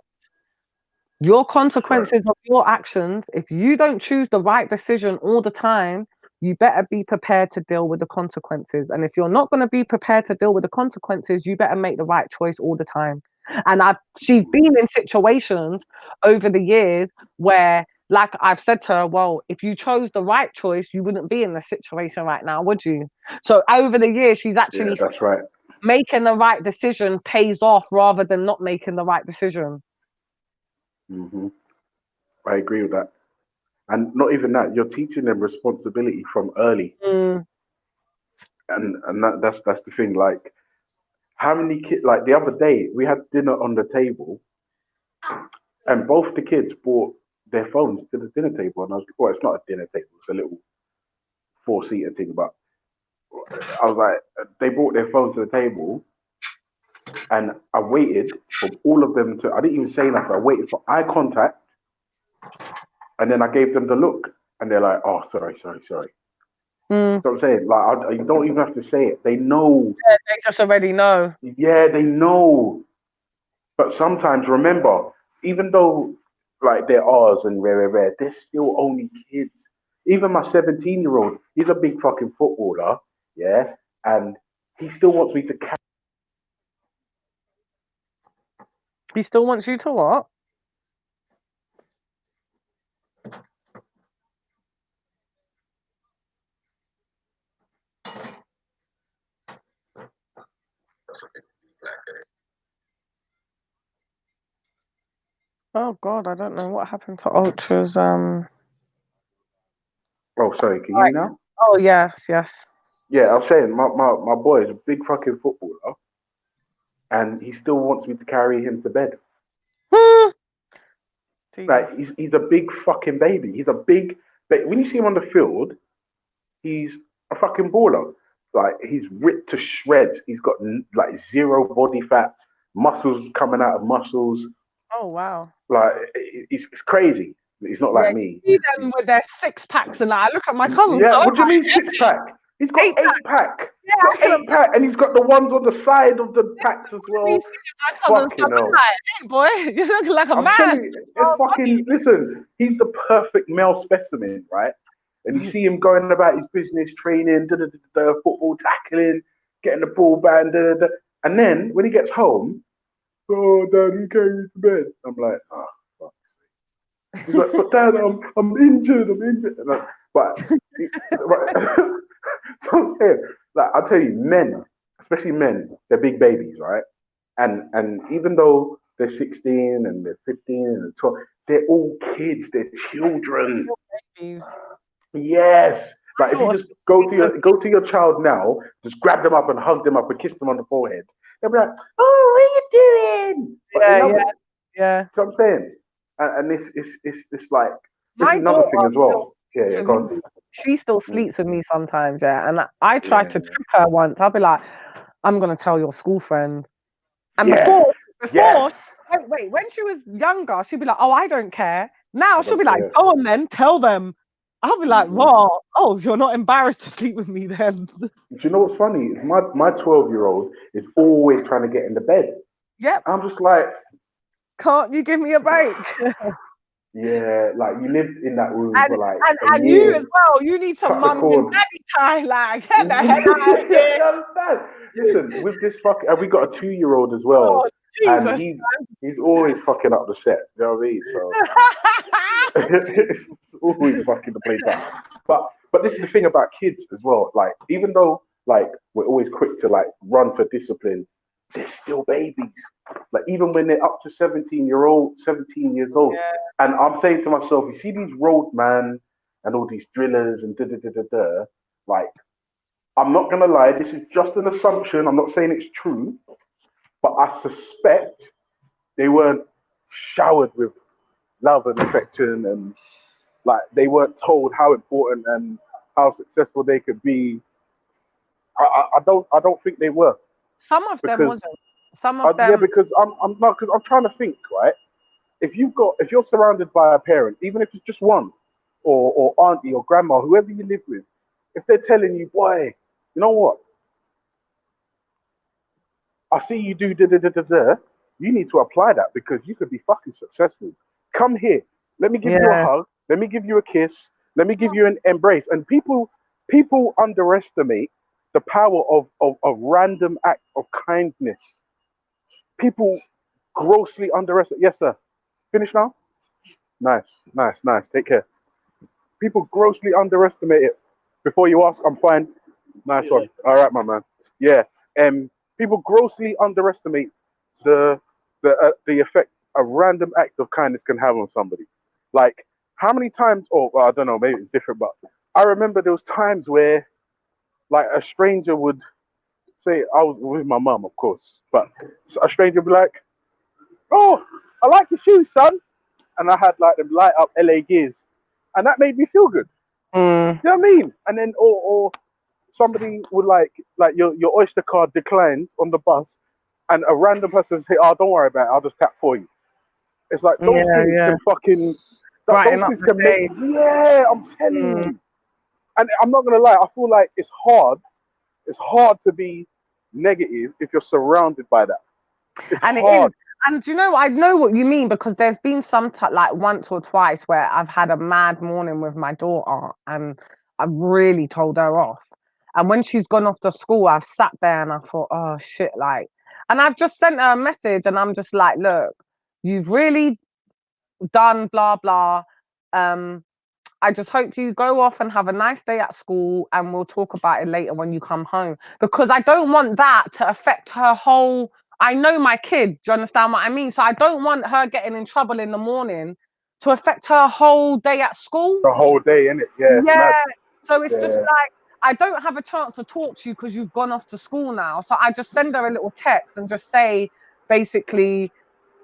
Your consequences of your actions, if you don't choose the right decision all the time, you better be prepared to deal with the consequences. And if you're not going to be prepared to deal with the consequences, you better make the right choice all the time. And she's been in situations over the years where, like I've said to her, well, if you chose the right choice, you wouldn't be in this situation right now, would you? So over the years, she's actually that's right. Making the right decision pays off rather than not making the right decision. Mm-hmm. I agree with that. And not even that, you're teaching them responsibility from early. Mm. And that's the thing. Like, how many kids? Like the other day, we had dinner on the table, and both the kids brought their phones to the dinner table. And I was, well, it's not a dinner table; it's a little 4-seater thing. But I was like, they brought their phones to the table, and I waited for all of them to. I didn't even say nothing. I waited for eye contact, and then I gave them the look, and they're like, "Oh, sorry." Mm. So I'm saying, like, you don't even have to say it. They know. Yeah, they just already know. Yeah, they know. But sometimes, remember, even though, like, they're ours and rare, they're still only kids. Even my 17-year-old, he's a big fucking footballer, yeah, and he still wants me to carry. He still wants you to what? Oh God, I don't know what happened to Ultra's. Oh, sorry, can you hear me now? Oh yes. Yeah, I was saying, my boy is a big fucking footballer, and he still wants me to carry him to bed. Like, he's a big fucking baby. He's a big. When you see him on the field, he's a fucking baller. Like, he's ripped to shreds. He's got like zero body fat, muscles coming out of muscles. Oh wow. Like, it's crazy. He's not like me. You see them with their 6-packs and that. I look at my cousin. Yeah, what do you mean 6-pack? He's got 8-pack. Yeah, He's got 8-pack, and he's got the ones on the side of the packs as well. My cousin's Fucking hell. like, hey boy, you look like a I'm man. telling you, it's fucking, listen, he's the perfect male specimen, right? And you see him going about his business, training, football tackling, getting the ball band, and then when he gets home, oh, Dad, you carry me to bed. I'm like, oh, fuck's sake. He's like, but Dad, I'm injured. And but so I'm saying, like, I'll tell you, men, especially men, they're big babies, right? And even though they're 16 and they're 15 and they're 12, they're all kids, they're children. Yes. Like, if you just go to your child now, just grab them up and hug them up and kiss them on the forehead. They'll be like, oh, what are you doing? But Yeah. So I'm saying, and it's like, this My is another thing daughter as well. Yeah, go on. She still sleeps with me sometimes, yeah. And I tried to trick her once. I'll be like, I'm gonna tell your school friends. And before wait, when she was younger, she'd be like, oh, I don't care. Now she'll be like, go on then, tell them. I'll be like, what? Oh, you're not embarrassed to sleep with me then. Do you know what's funny? My 12-year-old is always trying to get in the bed. Yep. I'm just like, can't you give me a break? Yeah, like, you lived in that room for like and you as well. You need some mummy and daddy time. Like, get the hell out of here. You understand? Listen, with this fucking, and we got a 2-year-old as well, and he's always fucking up the set. You know what I mean? So it's always fucking the place up. But this is the thing about kids as well. Like, even though, like, we're always quick to like run for discipline, they're still babies. Like, even when they're up to 17 years old, and I'm saying to myself, you see these roadmen and all these drillers and like, I'm not gonna lie, this is just an assumption. I'm not saying it's true, but I suspect they weren't showered with love and affection and like they weren't told how important and how successful they could be. I don't think they were. Some of them Because wasn't. Some of them. yeah, because I'm trying to think, right? If you're surrounded by a parent, even if it's just one, or auntie or grandma, whoever you live with, if they're telling you, boy, you know what? I see you do da da da da da. You need to apply that because you could be fucking successful. Come here. Let me give you a Yeah. hug. Let me give you a kiss. Let me give you an embrace. And people underestimate the power of a random act of kindness. People grossly underestimate. Yes, sir. Finish now? Nice. Take care. People grossly underestimate it. Before you ask, I'm fine. Nice one. All right, my man. Yeah. People grossly underestimate the effect a random act of kindness can have on somebody. Like how many times? Oh, well, I don't know. Maybe it's different, but I remember there was times where, like, a stranger would say, I was with my mum, of course, but a stranger would be like, "Oh, I like your shoes, son," and I had like them light up LA Gears, and that made me feel good. You know what I mean? And then or somebody would like your Oyster card declines on the bus, and a random person would say, "Oh, don't worry about it. I'll just tap for you." It's like those things can fucking Brighten those up things the can make. day. Yeah, I'm telling you. And I'm not gonna lie. I feel like it's hard. It's hard to be negative if you're surrounded by that. It's And it hard. is. And you know, I know what you mean because there's been some like once or twice where I've had a mad morning with my daughter and I've really told her off. And when she's gone off to school, I've sat there and I thought, oh shit, like, and I've just sent her a message and I'm just like, look, you've really done blah blah. I just hope you go off and have a nice day at school and we'll talk about it later when you come home. Because I don't want that to affect her whole. I know my kid, do you understand what I mean? So I don't want her getting in trouble in the morning to affect her whole day at school. The whole day, innit? Yeah, it's Yeah. mad. So it's just Yeah. like, I don't have a chance to talk to you because you've gone off to school now. So I just send her a little text and just say, basically,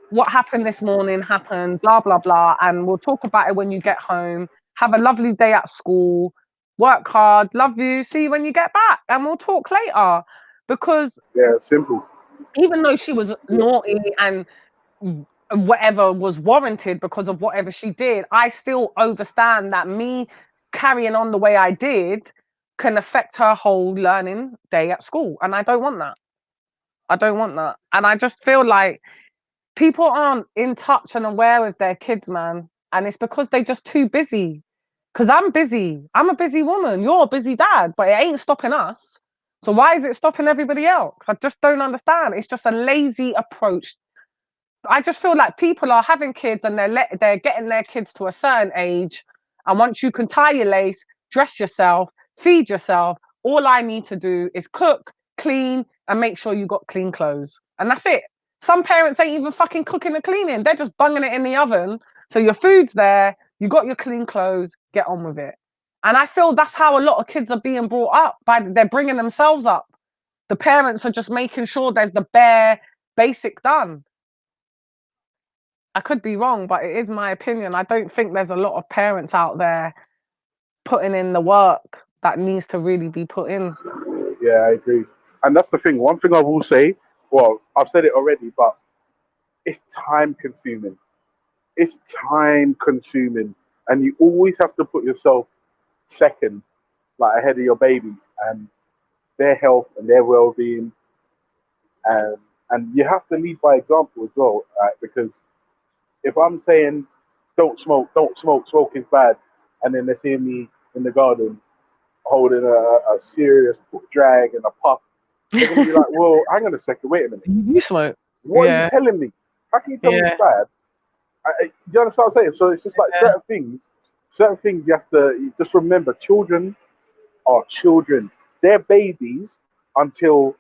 what happened this morning happened, blah, blah, blah. And we'll talk about it when you get home. Have a lovely day at school. Work hard. Love you. See you when you get back. And we'll talk later. Because Yeah, simple. even though she was naughty and whatever was warranted because of whatever she did, I still understand that me carrying on the way I did can affect her whole learning day at school. And I don't want that. I don't want that. And I just feel like people aren't in touch and aware of their kids, man. And it's because they're just too busy. Because I'm busy. I'm a busy woman. You're a busy dad, but it ain't stopping us. So why is it stopping everybody else? I just don't understand. It's just a lazy approach. I just feel like people are having kids and they're getting their kids to a certain age. And once you can tie your lace, dress yourself, feed yourself, all I need to do is cook, clean, and make sure you got clean clothes. And that's it. Some parents ain't even fucking cooking and cleaning. They're just bunging it in the oven. So your food's there, you got your clean clothes, get on with it. And I feel that's how a lot of kids are being brought up. They're bringing themselves up. The parents are just making sure there's the bare basic done. I could be wrong, but it is my opinion. I don't think there's a lot of parents out there putting in the work that needs to really be put in. Yeah, I agree. And that's the thing. One thing I will say, well, I've said it already, but it's time consuming. It's time consuming. And you always have to put yourself second, like ahead of your babies and their health and their well-being. And you have to lead by example as well, right? Because if I'm saying don't smoke, smoke is bad, and then they're seeing me in the garden holding a serious drag and a puff, they're gonna be like, well, hang on a second, wait a minute. You smoke. What are you telling me? How can you tell me it's bad? Do you understand what I'm saying? So it's just like certain things you have to you just remember. Children are children. They're babies until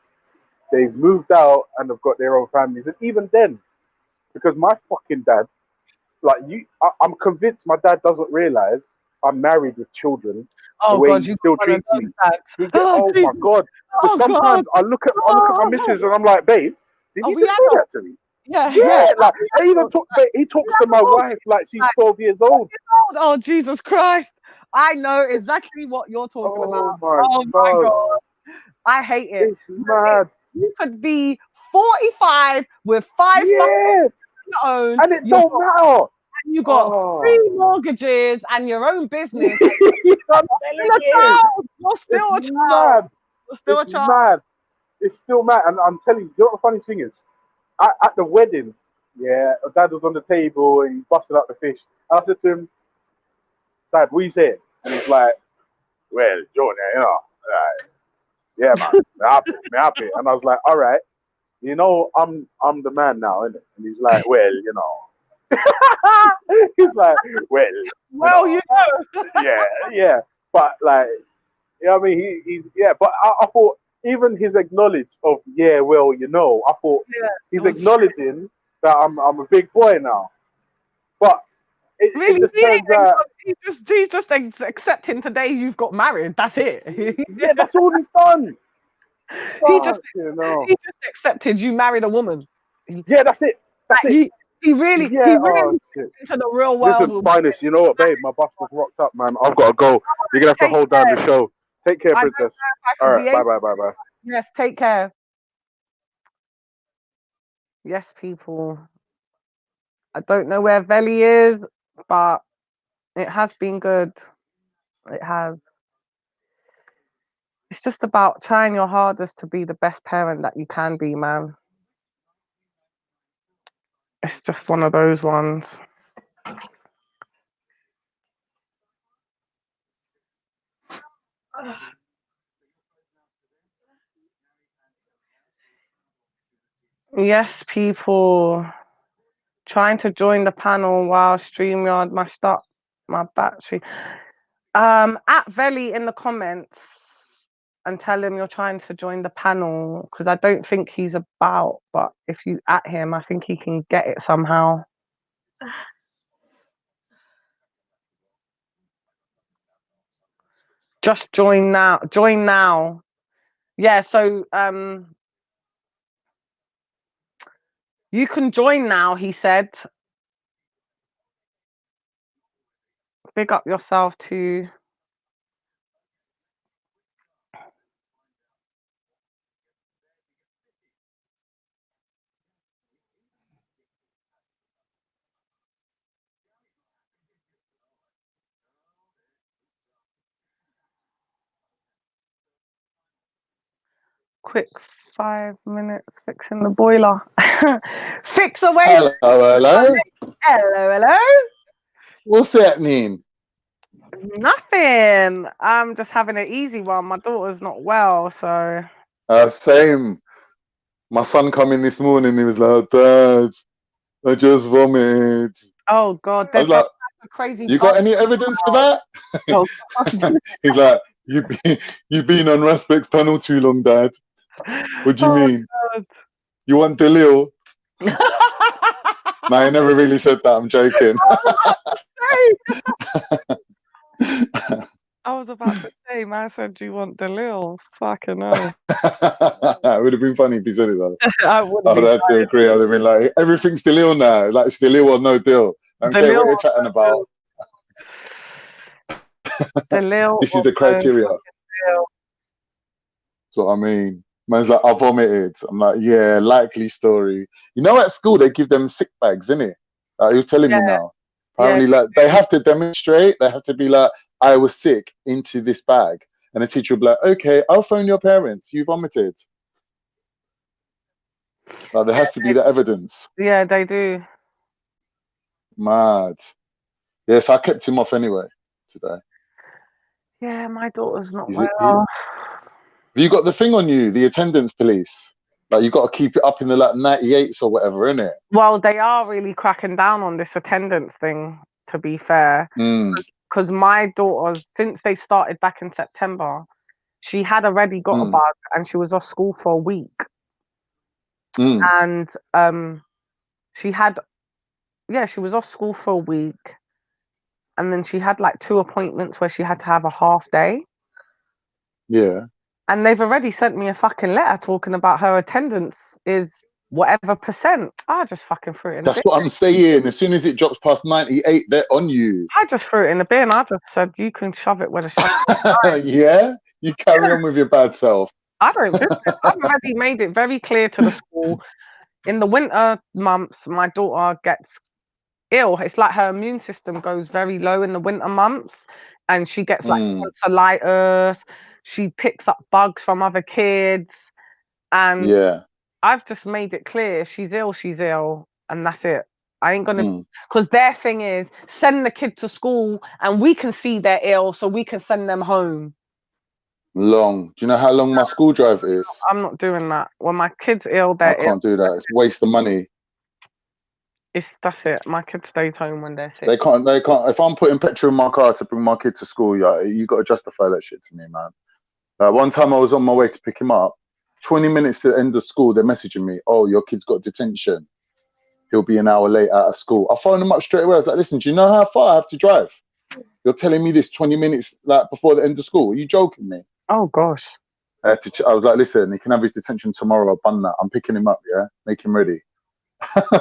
they've moved out and have got their own families. And even then, because my fucking dad, I'm convinced my dad doesn't realize I'm married with children. Oh the way God, he you still got one of treats me. those dads. Oh my God. But sometimes I look at my missus and I'm like, babe, did you just say that to me? Yeah, like he talks to my wife like she's 12 years old. Oh, Jesus Christ. I know exactly what you're talking about. Oh my God. I hate it. It's mad. You could be 45 with 5 fucking Yeah. your own. And it don't matter. And you got 3 mortgages and your own business. You're still a child. You're still a child. Mad. It's still mad. And I'm telling you, you know what the funny thing is? At the wedding, yeah, Dad was on the table and he busted out the fish. And I said to him, Dad, what you saying? And he's like, well, Jordan, you know, yeah, man, me happy. And I was like, all right, you know, I'm the man now, innit? And he's like, well, you know. He's like, well, you know. yeah. But like, you know what I mean? He's but I thought even his acknowledge of, yeah, well, you know, I thought he's acknowledging that I'm a big boy now. But it just turns out he's just accepting today you've got married. That's it. Yeah, that's all he's done. He just accepted you married a woman. Yeah, that's it. That's it. He really into the real world. Listen, Finest, you know what, babe? My bus was rocked up, man. I've got to go. You're going to have to hold down the show. Take care, princess. All right, bye. Yes, take care. Yes, people. I don't know where Veli is, but it has been good. It has. It's just about trying your hardest to be the best parent that you can be, man. It's just one of those ones. Yes, people. Trying to join the panel while StreamYard mashed up my battery. At Veli in the comments and tell him you're trying to join the panel, because I don't think he's about, but if you at him, I think he can get it somehow. Just join now. Join now. Yeah, so you can join now, he said. Big up yourself too. Quick 5 minutes fixing the boiler. Fix away. Hello. Hello. What's happening? Nothing. I'm just having an easy one. My daughter's not well, so. Same. My son come in this morning. He was like, "Dad, I just vomited." Oh God, I was there's like, a crazy. "You got any evidence for that?" Oh, He's like, "You've been on Raspberry's panel too long, Dad. What do you mean? God. You want Delil?" No, he never really said that. I'm joking. I was about to say, man said, "Do you want Delil?" Fucking hell. It would have been funny if he said it though. I would have had to agree. I'd have been like, everything's Delil now. Like, it's Delil or no deal. I don't care what you're chatting about. Delil. This is the criteria. That's what I mean. Man's like, I vomited. I'm like, yeah, likely story. You know, at school, they give them sick bags, innit? Like, he was telling me now. Apparently, like, they have to demonstrate. They have to be like, I was sick into this bag. And the teacher will be like, okay, I'll phone your parents. You vomited. Like, there has to be the evidence. Yeah, they do. Mad. Yes, I kept him off anyway today. Yeah, my daughter's not Is well. it, have you got the thing on you, the attendance police? Like, you got to keep it up in the like 98s or whatever, innit? Well, they are really cracking down on this attendance thing, to be fair. Because my daughter, since they started back in September, she had already got a bug and she was off school for a week. And she was off school for a week. And then she had like 2 appointments where she had to have a half day. Yeah. And they've already sent me a fucking letter talking about her attendance is whatever percent. I just fucking threw it in the That's bin. what I'm saying. As soon as it drops past 98, they're on you. I just threw it in the bin. I just said, you can shove it where the shove. Yeah? You carry on with your bad self. I don't do it. I've already made it very clear to the school. In the winter months, my daughter gets ill. It's like her immune system goes very low in the winter months, and she gets like tonsillitis. She picks up bugs from other kids, and Yeah. I've just made it clear, if she's ill, and that's it. I ain't gonna, because their thing is send the kid to school and we can see they're ill, so we can send them home. Long. Do you know how long my school drive is? I'm not doing that. When my kid's ill, I they're ill. can't do that. It's waste of money. That's it. My kid stays home when they're sick. They can't. If I'm putting petrol in my car to bring my kid to school, yeah, you got to justify that shit to me, man. One time I was on my way to pick him up. 20 minutes to the end of school, they're messaging me, "Oh, your kid's got detention. He'll be an hour late out of school." I phoned him up straight away. I was like, "Listen, do you know how far I have to drive? You're telling me this 20 minutes like before the end of school? Are you joking me?" Oh gosh. I was like, "Listen, he can have his detention tomorrow. I've done that. I'm picking him up. Yeah, make him ready."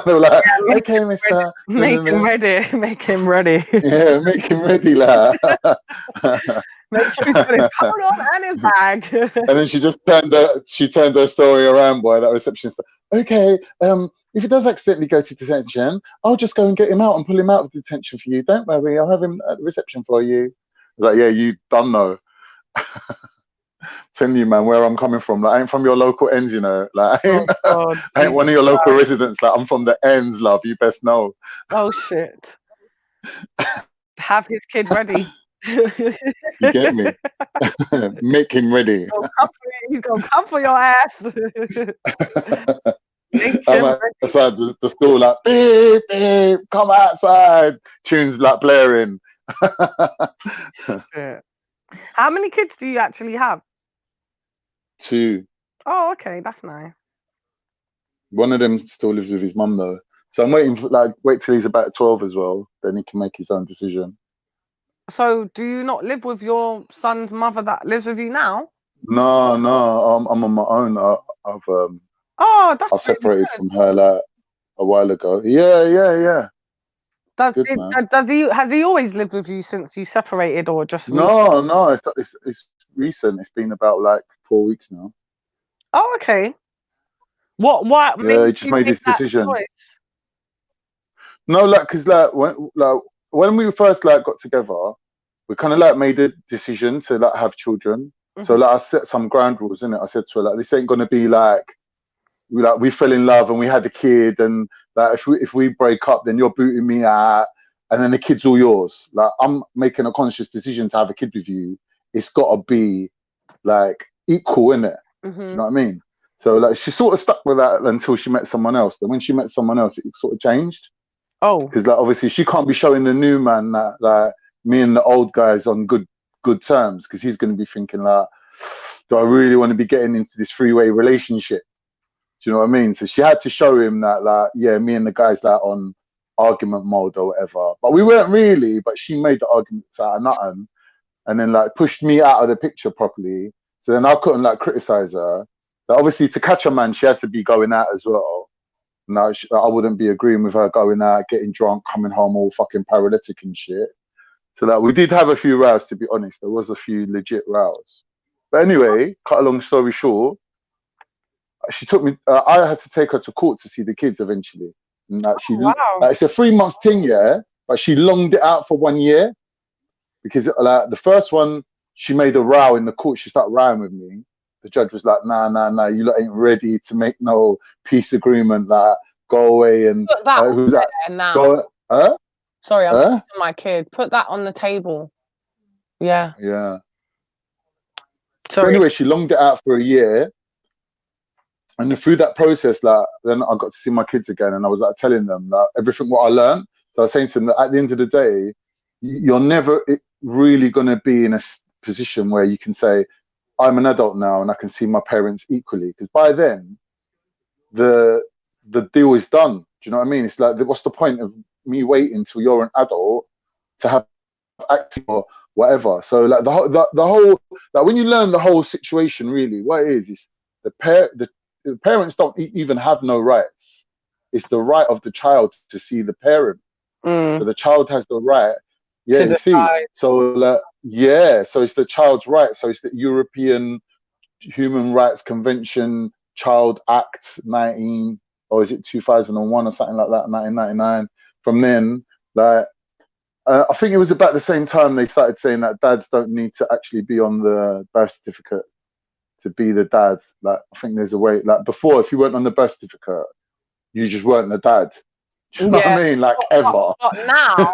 They were like, "Okay, mister." Make him ready. Make him ready. Yeah, make him ready, lad. Make sure he's got his coat on and his bag. And then she turned her story around, boy, that receptionist. "Okay, if he does accidentally go to detention, I'll just go and get him out and pull him out of detention for you. Don't worry, I'll have him at the reception for you." I was like, "Yeah, you done know." Telling you, man, where I'm coming from. Like, I ain't from your local ends, you know. Like, I ain't one of your local residents. Like, I'm from the ends, love. You best know. Oh shit. Have his kid ready. You get me? Make him ready. He's gonna come for your ass. I'm outside the school, like, "Beep, beep, come outside." Tunes like blaring. Shit. How many kids do you actually have? 2. Oh, okay, that's nice. One of them still lives with his mum though, so I'm waiting for wait till he's about 12 as well. Then he can make his own decision. So, do you not live with your son's mother that lives with you now? No, I'm on my own. Oh, that's I separated from her like a while ago. Yeah. Has he always lived with you since you separated, or just No, it's recent. It's been about like 4 weeks now. Oh, okay. What Yeah, he just made his decision. No, because when we first got together, we kind of made a decision to have children. So I set some ground rules in it. I said to her, this ain't gonna be we fell in love and we had a kid, and if we break up, then you're booting me out, and then the kid's all yours. I'm making a conscious decision to have a kid with you. It's gotta be equal, innit? You know what I mean? So she sort of stuck with that until she met someone else. Then when she met someone else, it sort of changed. Oh, because obviously she can't be showing the new man that me and the old guy's on good terms, because he's going to be thinking do I really want to be getting into this three-way relationship? Do you know what I mean? So she had to show him that yeah, me and the guy's on argument mode or whatever. But we weren't really. But she made the arguments out of nothing, and then pushed me out of the picture properly. So then I couldn't criticize her. But obviously to catch a man, she had to be going out as well. No, I wouldn't be agreeing with her going out, getting drunk, coming home all fucking paralytic and shit. So we did have a few rows, to be honest. There was a few legit rows. But anyway, cut a long story short, she took me. I had to take her to court to see the kids eventually. And it's a 3 months thing, yeah. But she longed it out for 1 year, because the first one, she made a row in the court. She started rowing with me. The judge was like, nah, you lot ain't ready to make no peace agreement. Go away and put that who's that? Now. Sorry, I'm talking to my kid. Put that on the table. Yeah. Yeah. So anyway, she longed it out for a year, and then through that process, then I got to see my kids again, and I was telling them everything what I learned. So I was saying to them that at the end of the day, you're never really gonna be in a position where you can say, I'm an adult now and I can see my parents equally, because by then the deal is done. Do you know what I mean? It's what's the point of me waiting till you're an adult to have acting or whatever? So the whole when you learn the whole situation, really what it is the the parents don't even have no rights. It's the right of the child to see the parent. So the child has the right. Yeah, you see. So yeah, so it's the child's right. So it's the European Human Rights Convention, Child Act 19, or is it 2001 or something like that, 1999. From then, like, I think it was about the same time they started saying that dads don't need to actually be on the birth certificate to be the dad. Like, I think there's a way, like before, if you weren't on the birth certificate, you just weren't the dad. Do you know what I mean? Like, ever. But now,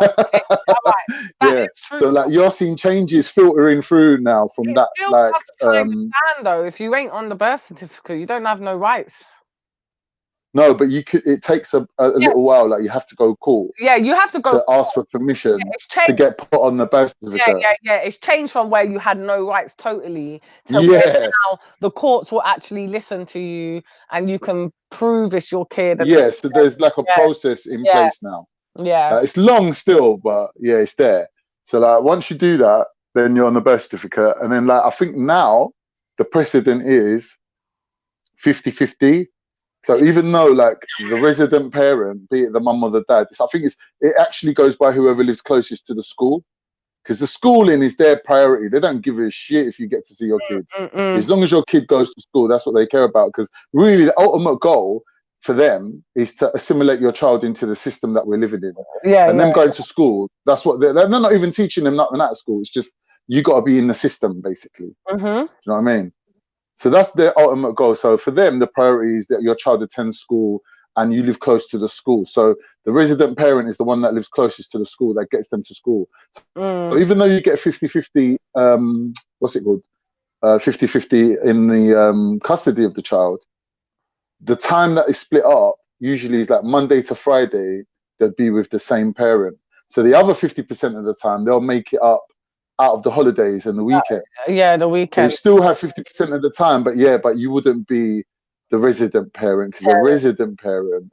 Yeah. So like you're seeing changes filtering through now from that. Still Like, stand though. If you ain't on the birth certificate, you don't have no rights. no, but you could. It takes a little while. Like you have to go court. Yeah, you have to go to ask for permission to get put on the birth certificate. Yeah. It's changed from where you had no rights totally to where now the courts will actually listen to you and you can prove it's your kid. Yeah, so there's like a process in place now. Yeah. It's long still, but yeah, it's there. So like once you do that, then you're on the birth certificate. And then like I think now the precedent is 50-50. So even though like the resident parent, be it the mum or the dad, I think it actually goes by whoever lives closest to the school, because the schooling is their priority. They don't give a shit if you get to see your kids. As long as your kid goes to school, that's what they care about. Because really, the ultimate goal for them is to assimilate your child into the system that we're living in. And them going to school, that's what they're not even teaching them nothing at school. It's just you got to be in the system, basically. Do you know what I mean? So that's their ultimate goal. So for them, the priority is that your child attends school and you live close to the school. So the resident parent is the one that lives closest to the school that gets them to school. So even though you get 50-50, what's it called? 50-50 in the custody of the child, the time that is split up usually is like Monday to Friday, they'll be with the same parent. So the other 50% of the time, they'll make it up out of the holidays and the weekends. Yeah, the So weekend. you still have 50% of the time, but you wouldn't be the resident parent, because the resident parent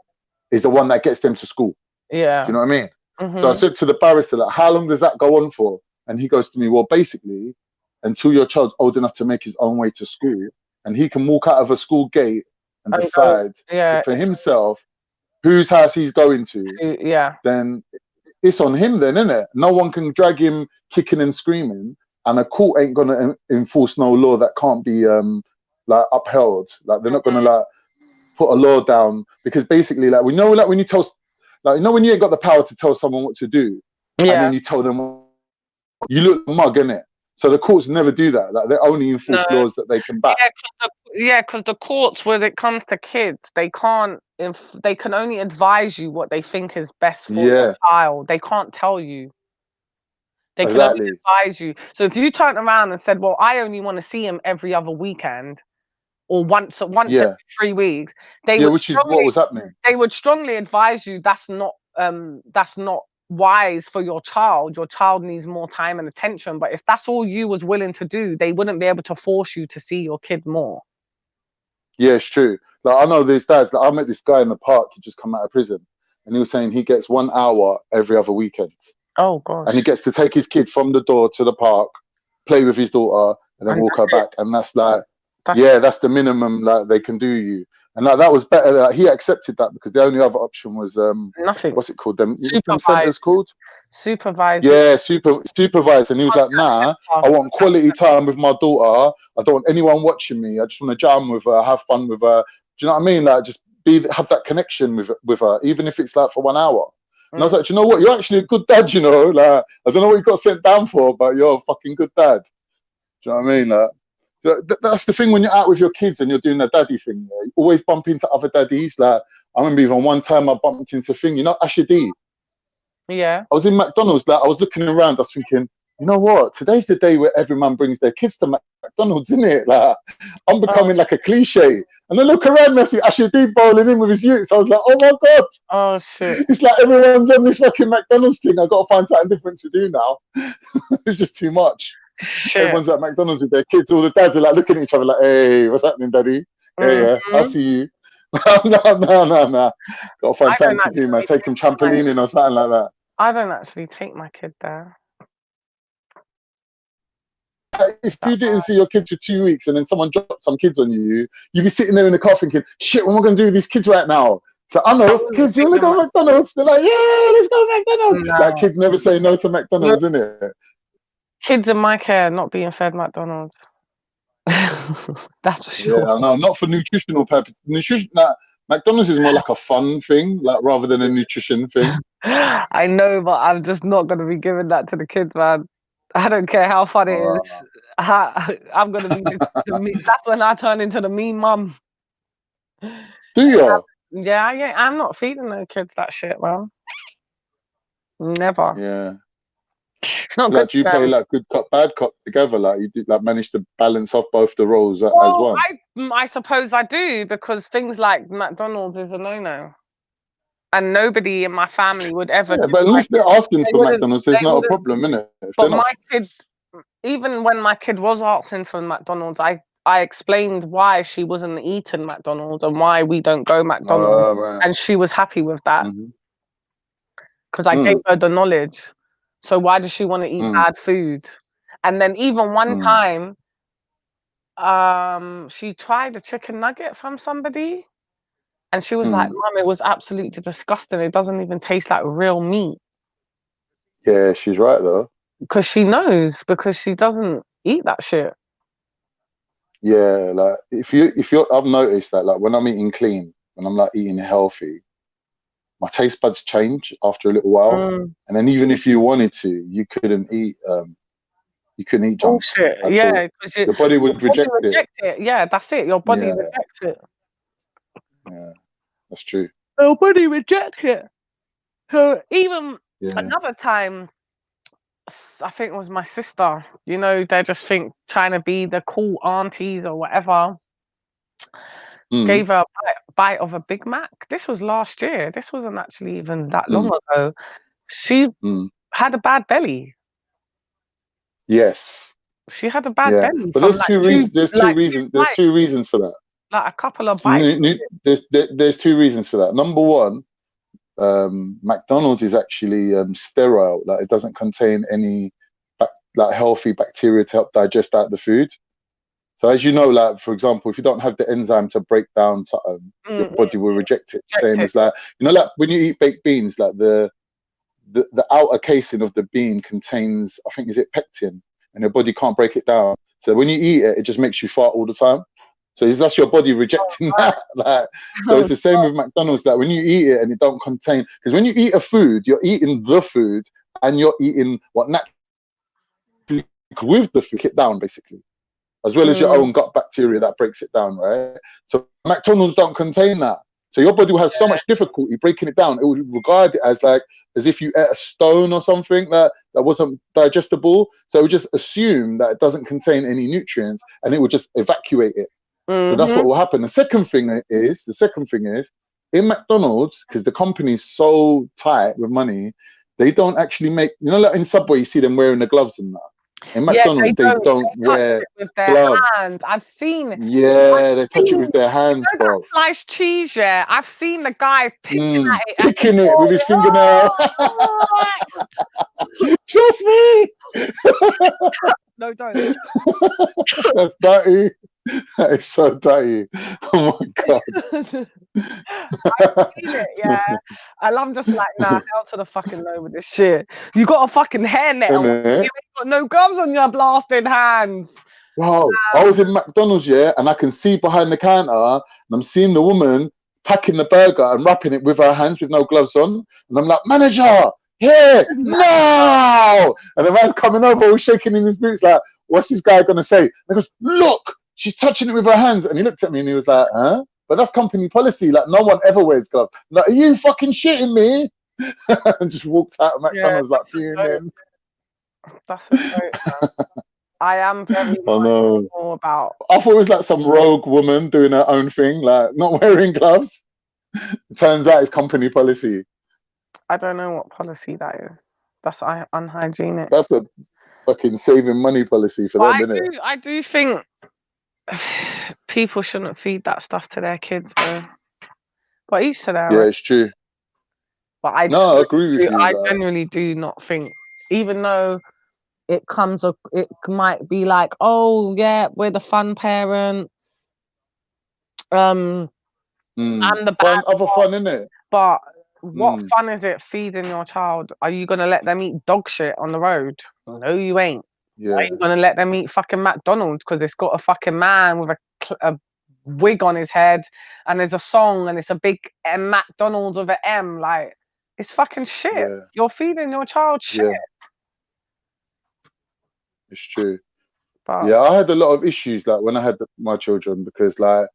is the one that gets them to school. Yeah. Do you know what I mean? So I said to the barrister, like, how long does that go on for? And he goes to me, well, basically, until your child's old enough to make his own way to school, and he can walk out of a school gate and decide for himself whose house he's going to, then it's on him then, isn't it? No one can drag him kicking and screaming, and a court ain't gonna enforce no law that can't be like upheld. Like they're not gonna like put a law down, because basically, like we know, like when you tell, like, you know, when you ain't got the power to tell someone what to do, and then you tell them, you look mug, innit? So the courts never do that. Like they only enforce laws that they can back. Because the courts, when it comes to kids, they can't. They can only advise you what they think is best for your child. They can't tell you. They can only advise you. So if you turned around and said, "Well, I only want to see him every other weekend, or once every 3 weeks," they would which is what was happening. They would strongly advise you that's not wise for your child. Your child needs more time and attention. But if that's all you was willing to do, they wouldn't be able to force you to see your kid more. Yeah, it's true. Like I know there's dads. Like I met this guy in the park. He just come out of prison, and he was saying he gets 1 hour every other weekend. Oh gosh. And he gets to take his kid from the door to the park, play with his daughter, and then walk her back. And that's like, that's the minimum like they can do you. And like that was better. Like, he accepted that, because the only other option was nothing. What's it called? Them centers called? Supervised. Yeah, supervised. And he was like, nah, I want quality time with my daughter. I don't want anyone watching me. I just want to jam with her, have fun with her. Do you know what I mean? Like just have that connection with her, even if it's like for 1 hour. And I was like, do you know what? You're actually a good dad, you know? Like, I don't know what you got sent down for, but you're a fucking good dad. Do you know what I mean? Like, that's the thing when you're out with your kids and you're doing the daddy thing. You always bump into other daddies. Like, I remember even one time I bumped into thing, you know, Asher D. Yeah. I was in McDonald's, like I was looking around, I was thinking, you know what? Today's the day where every man brings their kids to McDonald's, isn't it? Like, I'm becoming like a cliche. And I look around and I see Asher D bowling in with his youths. I was like, oh my God. Oh shit. It's like everyone's on this fucking McDonald's thing. I've got to find something different to do now. It's just too much. Shit. Everyone's at McDonald's with their kids. All the dads are like looking at each other like, hey, what's happening, daddy? Yeah, I see you. No. Got to find something to do, man. Take him trampolining or something like that. I don't actually take my kid there. if you didn't see your kids for 2 weeks and then someone dropped some kids on you, you'd be sitting there in the car thinking, shit, what am I going to do with these kids right now? So I know, kids, you want to go to McDonald's? They're like, yeah, let's go to McDonald's. No. Like, kids never say no to McDonald's, innit? Kids in my care not being fed McDonald's. That's for sure. Yeah, no, not for nutritional purposes. McDonald's is more like a fun thing, like rather than a nutrition thing. I know, but I'm just not going to be giving that to the kids, man. I don't care how fun it is. I'm going to be that's when I turn into the mean mum. Do you? Yeah, I'm not feeding the kids that shit, man. Never. Yeah. It's not So, like, good. do you play like good cop, bad cop together? Like you do, like manage to balance off both the roles as one? I suppose I do, because things like McDonald's is a no-no. And nobody in my family would ever. Yeah, but at least they're asking for McDonald's. There's not a problem, innit? But my kid, even when my kid was asking for McDonald's, I explained why she wasn't eating McDonald's and why we don't go McDonald's, right. and she was happy with that because I gave her the knowledge. So why does she want to eat bad food? And then even one time, she tried a chicken nugget from somebody, and she was like, "Mom, it was absolutely disgusting. It doesn't even taste like real meat." Yeah, she's right though. Because she knows, because she doesn't eat that shit. Yeah, like if you're, I've noticed that like when I'm eating clean, when I'm like eating healthy, my taste buds change after a little while, and then even if you wanted to, you couldn't eat junk. Bullshit. Yeah, because your body would reject it. Yeah, that's it. Your body rejects it. Yeah, that's true. Your body rejects it. So even another time, I think it was my sister. You know, they just think trying to be the cool aunties or whatever. Gave her a bite of a Big Mac. This was last year. This wasn't actually even that long ago. She had a bad belly. Yes. She had a bad belly. But there's two reasons. There's two reasons for that. Like a couple of bites. There's two reasons for that. Number one, McDonald's is actually sterile. Like it doesn't contain any like healthy bacteria to help digest out the food. So as you know, like for example, if you don't have the enzyme to break down something, your body will reject it. Same as like, you know, like when you eat baked beans, like the outer casing of the bean contains, I think, is it pectin, and your body can't break it down. So when you eat it, it just makes you fart all the time. So that's your body rejecting that. Like, so it's the same with McDonald's. Like when you eat it and it don't contain, because when you eat a food, you're eating the food and you're eating what naturally with the food it down basically, as well as your own gut bacteria that breaks it down, right? So McDonald's don't contain that. So your body will have so much difficulty breaking it down. It would regard it as if you ate a stone or something that wasn't digestible. So it would just assume that it doesn't contain any nutrients and it would just evacuate it. So that's what will happen. The second thing is in McDonald's, because the company is so tight with money, they don't actually make, you know, like in Subway, you see them wearing the gloves and that. In McDonald's, they don't wear with their gloves. hands. I've seen. Yeah, they touch it with their hands, bro. Sliced cheese, yeah. I've seen the guy picking at it. Picking it with his fingernail. Trust me. No, don't. That's dirty. That is so dirty. Oh my god. I've seen it, yeah. And I'm just like, nah, hell to the fucking no with this shit. You got a fucking hairnet on. You ain't got no gloves on your blasted hands. Wow. I was in McDonald's, yeah, and I can see behind the counter, and I'm seeing the woman packing the burger and wrapping it with her hands with no gloves on. And I'm like, manager, here, no! And the man's coming over, all shaking in his boots, like, what's this guy gonna say? And he goes, look, she's touching it with her hands. And he looked at me and he was like, huh? But that's company policy. Like, no one ever wears gloves. I'm like, are you fucking shitting me? And just walked out of McDonald's like fuming. That's a joke, I am very more about. I thought it was like some rogue woman doing her own thing, like not wearing gloves. It turns out it's company policy. I don't know what policy that is. That's unhygienic. That's the fucking saving money policy for them, isn't it? I do think people shouldn't feed that stuff to their kids, though. But each to their Yeah, own. it's true. But I agree with you. I genuinely do not think, even though it might be like, oh yeah, we're the fun parent. I'm the bad Other fun, innit? But what fun is it feeding your child? Are you gonna let them eat dog shit on the road? No, you ain't. Yeah. Are you gonna let them eat fucking McDonald's because it's got a fucking man with a wig on his head and there's a song and it's a big McDonald's with an M? Like, it's fucking shit. Yeah. You're feeding your child shit. Yeah. It's true. But Yeah, I had a lot of issues like when I had my children because like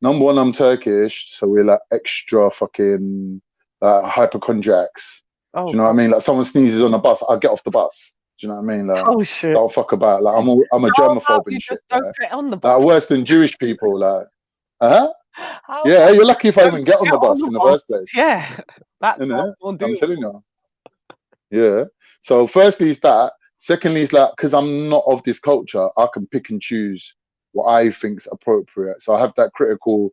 number one, I'm Turkish, so we're like extra fucking hypochondriacs. Oh, do you know what I mean? Like someone sneezes on the bus, I'll get off the bus. Do you know what I mean? Like, oh shit. Don't fuck about. Like I'm a germaphobe and shit. Don't Like, get on the bus. like worse than Jewish people. Like, yeah, you're lucky if I even get on the bus in the first place. Yeah, that's Innit? what I'm telling you. Yeah. So firstly is that. Secondly is like because I'm not of this culture, I can pick and choose what I think's appropriate. So I have that critical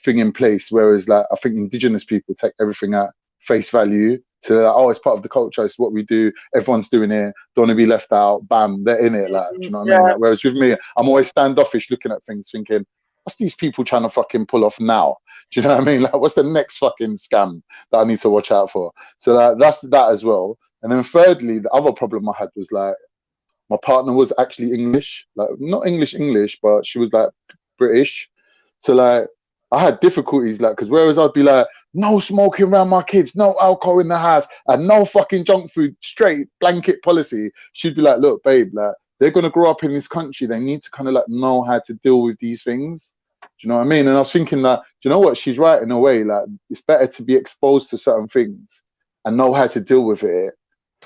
thing in place. Whereas like I think indigenous people take everything at face value. So they're like, oh, it's part of the culture. It's what we do. Everyone's doing it. Don't want to be left out. Bam, they're in it. Like, do you know what I mean? Like, whereas with me, I'm always standoffish, looking at things, thinking, what's these people trying to fucking pull off now? Do you know what I mean? Like, what's the next fucking scam that I need to watch out for? So that's that as well. And then thirdly, the other problem I had was like, my partner was actually English, like not English, but she was like British. So like, I had difficulties, like, because whereas I'd be like, no smoking around my kids, no alcohol in the house, and no fucking junk food, straight blanket policy. She'd be like, look, babe, like, they're going to grow up in this country. They need to kind of like know how to deal with these things. Do you know what I mean? And I was thinking that, do you know what? She's right in a way. Like, it's better to be exposed to certain things and know how to deal with it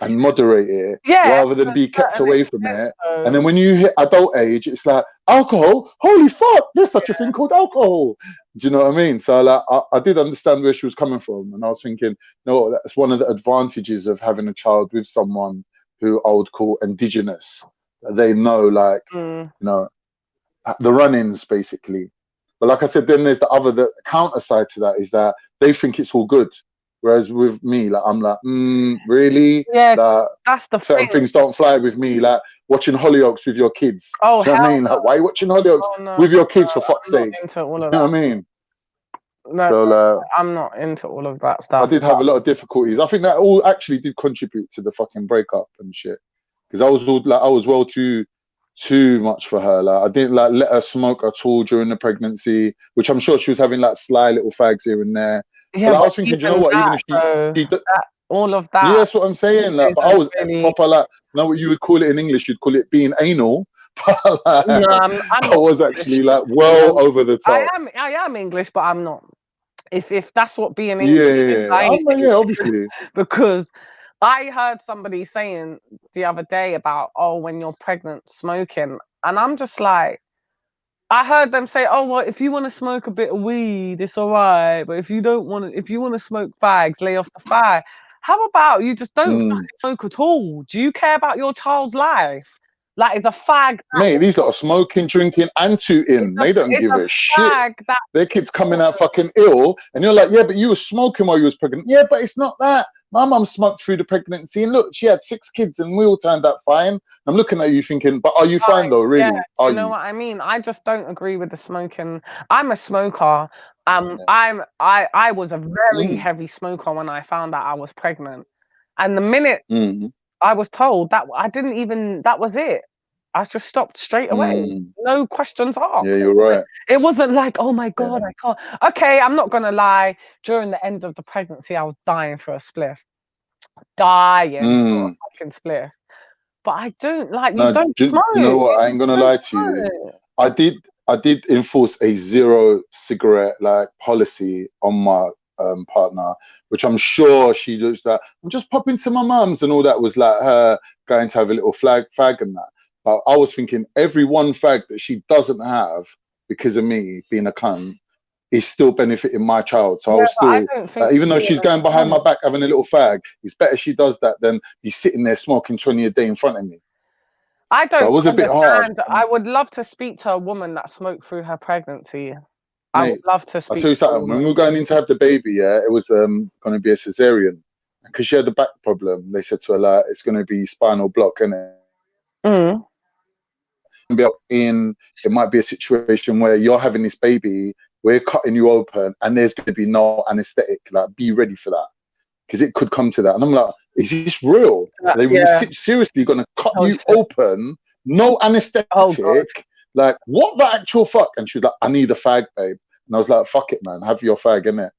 and moderate it rather than be kept away from it. And then when you hit adult age, it's like, alcohol, holy fuck, there's such a thing called alcohol. Do you know what I mean? So like, I did understand where she was coming from. And I was thinking, no, that's one of the advantages of having a child with someone who I would call indigenous. They know, like, you know, the run-ins basically. But like I said, then there's the counter side to that is that they think it's all good. Whereas with me, like, I'm like, really? Yeah, like, that's the certain thing. things don't fly with me. Like watching Hollyoaks with your kids. Oh, do you know what I mean? Like, why are you watching Hollyoaks with your kids for fuck's sake? Into all You of know that. what I mean? No, So I'm not into all of that stuff. I did have a lot of difficulties. I think that all actually did contribute to the fucking breakup and shit. Because I was well too much for her. Like I didn't like let her smoke at all during the pregnancy, which I'm sure she was having like sly little fags here and there. Yeah, but I was thinking, do you know what? Even if all of that. Yeah, that's what I'm saying. Like, but I was proper like, know what you would call it in English? You'd call it being anal. But like, No, I was actually like well over the top. I am English, but I'm not. If that's what being English is, Yeah, obviously. Because I heard somebody saying the other day about, oh, when you're pregnant, smoking, and I'm just like, I heard them say, oh, well, if you want to smoke a bit of weed, it's all right, but if you want to smoke fags, lay off the fag. How about you just don't fucking smoke at all? Do you care about your child's life? Like, is a fag... Mate, these lot are smoking, drinking, and tooting. They don't give a shit. Their kids coming out fucking ill, and you're like, yeah, but you were smoking while you was pregnant. Yeah, but it's not that. My mum smoked through the pregnancy, and look, she had 6 kids, and we all turned out fine. I'm looking at you thinking, but are you fine though, really? Yeah, you know what I mean? I just don't agree with the smoking. I'm a smoker. I was a very heavy smoker when I found out I was pregnant. And the minute I was told that, that was it. I just stopped straight away. No questions asked. Yeah, you're right. It wasn't like, oh my God, I can't. Okay, I'm not going to lie. During the end of the pregnancy, I was dying for a spliff. Dying for a fucking spliff. But I don't like, you don't smoke. You know what? I ain't going to lie to you. I did enforce a 0 cigarette like policy on my partner, which I'm sure she just like, I'm just popping to my mum's and all that was like her going to have a little fag and that. But I was thinking every one fag that she doesn't have because of me being a cunt is still benefiting my child. So I was still, even though she's going behind my back having a little fag, it's better she does that than be sitting there smoking 20 a day in front of me. I don't. So it was a bit hard. I would love to speak to a woman that smoked through her pregnancy. I would love to speak. I'll tell you something. When we were going in to have the baby, yeah, it was going to be a cesarean because she had the back problem. They said to her, like, it's going to be spinal block, innit? It might be a situation where you're having this baby, we're cutting you open, and there's going to be no anesthetic. Like, be ready for that, because it could come to that. And I'm like, is this real? Are they seriously going to cut you open, no anesthetic? Like, what the actual fuck? And she was like, I need a fag, babe. And I was like, fuck it, man, have your fag, innit?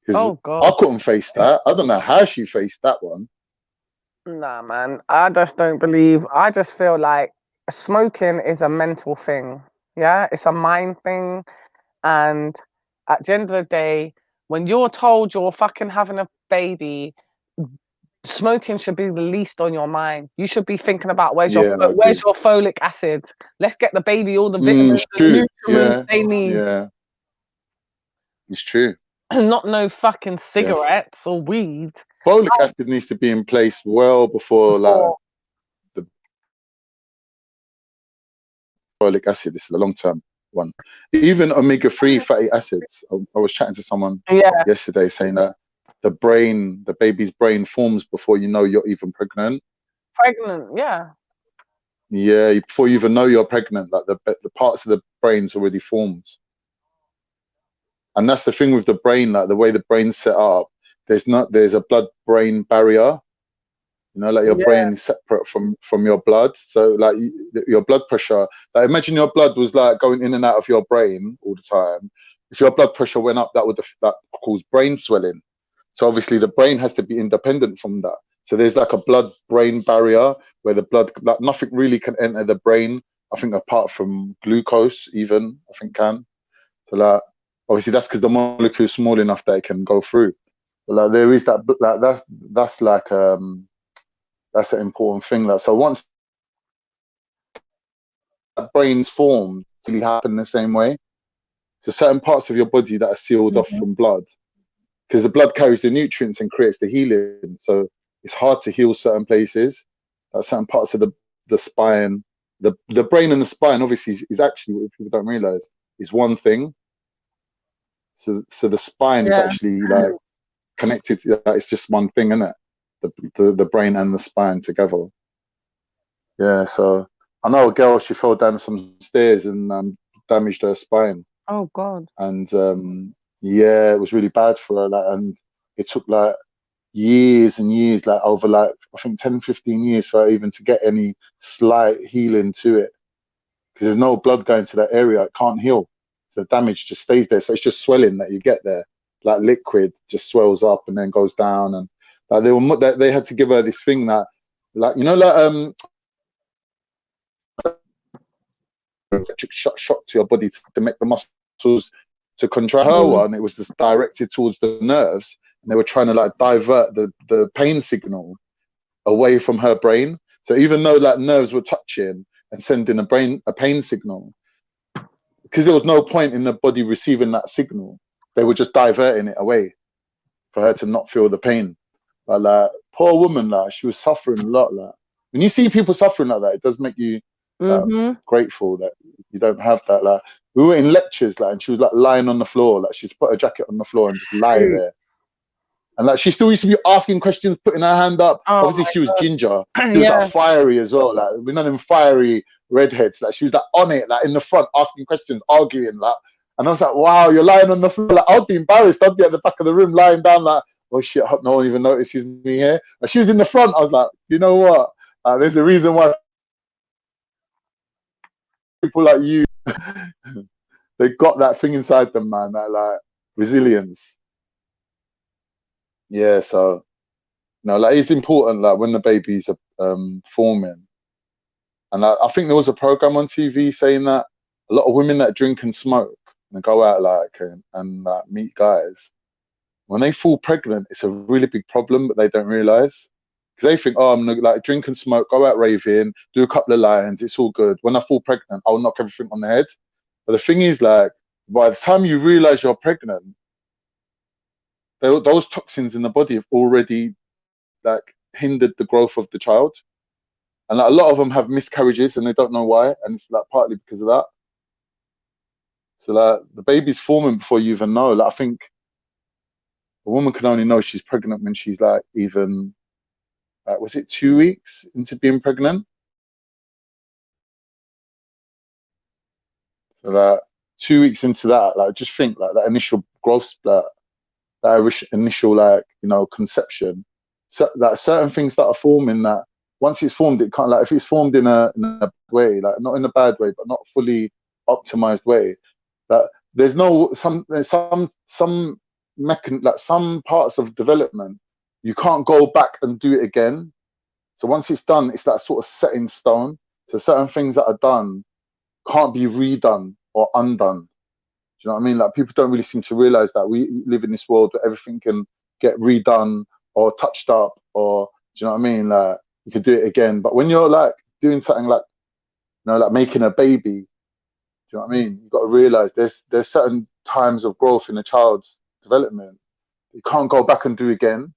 Because I couldn't face that. I don't know how she faced that one. Nah, man, I just don't believe. I just feel like smoking is a mental thing. Yeah, it's a mind thing. And at the end of the day, when you're told you're fucking having a baby, smoking should be the least on your mind. You should be thinking about where's your folic acid. Let's get the baby all the vitamins and nutrients they need. Yeah, it's true. Not no fucking cigarettes or weed. Folic acid needs to be in place well before like the folic acid. This is a long-term one. Even omega-3 fatty acids. I was chatting to someone yesterday saying that the baby's brain forms before you know you're even pregnant. Yeah, before you even know you're pregnant, like the parts of the brain's already formed. And that's the thing with the brain, like the way the brain's set up. There's a blood-brain barrier. You know, like your brain is separate from your blood. So like your blood pressure, like imagine your blood was like going in and out of your brain all the time. If your blood pressure went up, that cause brain swelling. So obviously the brain has to be independent from that. So there's like a blood-brain barrier where the blood, like nothing really can enter the brain. I think apart from glucose, even I think can. So like obviously that's because the molecule is small enough that it can go through. But like there is that, like that's like that's an important thing. Like so once that brain's formed, it's really happen the same way. So certain parts of your body that are sealed off from blood, because the blood carries the nutrients and creates the healing. So it's hard to heal certain places. Certain parts of the spine, the brain and the spine obviously is actually, what people don't realize, is one thing. So the spine is actually like connected. It's just one thing, isn't it? The brain and the spine together. Yeah. So I know a girl. She fell down some stairs and damaged her spine. Oh God. And yeah, it was really bad for her. Like, and it took like years and years, like over like I think 10, 15 years for her even to get any slight healing to it, because there's no blood going to that area. It can't heal. The damage just stays there. So it's just swelling that you get there, like liquid just swells up and then goes down. And like they had to give her this thing that, like, you know, like electric shock to your body to make the muscles to contract. Her one, it was just directed towards the nerves, and they were trying to like divert the pain signal away from her brain. So even though like nerves were touching and sending a pain signal, because there was no point in the body receiving that signal, they were just diverting it away for her to not feel the pain. But like, poor woman, like she was suffering a lot. Like when you see people suffering like that, it does make you grateful that you don't have that. Like we were in lectures, like, and she was like lying on the floor, like she's put her jacket on the floor and just lie there. And like she still used to be asking questions, putting her hand up. Obviously, she was ginger. She was like fiery as well. Like we're not them fiery redheads. Like she was like on it, like in the front, asking questions, arguing. Like, and I was like, wow, you're lying on the floor. Like I'd be embarrassed. I'd be at the back of the room, lying down, like, oh shit, I hope no one even notices me here. But she was in the front. I was like, you know what? There's a reason why people like you, they got that thing inside them, man. That like resilience. Yeah, so like it's important, like when the babies are forming, and I think there was a program on TV saying that a lot of women that drink and smoke and go out like and meet guys, when they fall pregnant, it's a really big problem, but they don't realize, because they think, oh, I'm gonna like drink and smoke, go out raving, do a couple of lines, it's all good. When I fall pregnant, I'll knock everything on the head. But the thing is, like, by the time you realize you're pregnant, those toxins in the body have already like hindered the growth of the child, and like, a lot of them have miscarriages and they don't know why, and it's like partly because of that. So like the baby's forming before you even know. Like I think a woman can only know she's pregnant when she's like even like, was it 2 weeks into being pregnant? Like 2 weeks into that, like just think like that initial growth, that initial like, you know, conception. So that certain things that are forming, that once it's formed, it can't, like if it's formed in a way, like not in a bad way, but not fully optimized way, that there's some like some parts of development you can't go back and do it again. So once it's done, it's that sort of set in stone. So certain things that are done can't be redone or undone. Do you know what I mean? Like people don't really seem to realize that we live in this world where everything can get redone or touched up, or do you know what I mean? Like you can do it again. But when you're like doing something like, you know, like making a baby, do you know what I mean? You've got to realize there's certain times of growth in a child's development you can't go back and do again.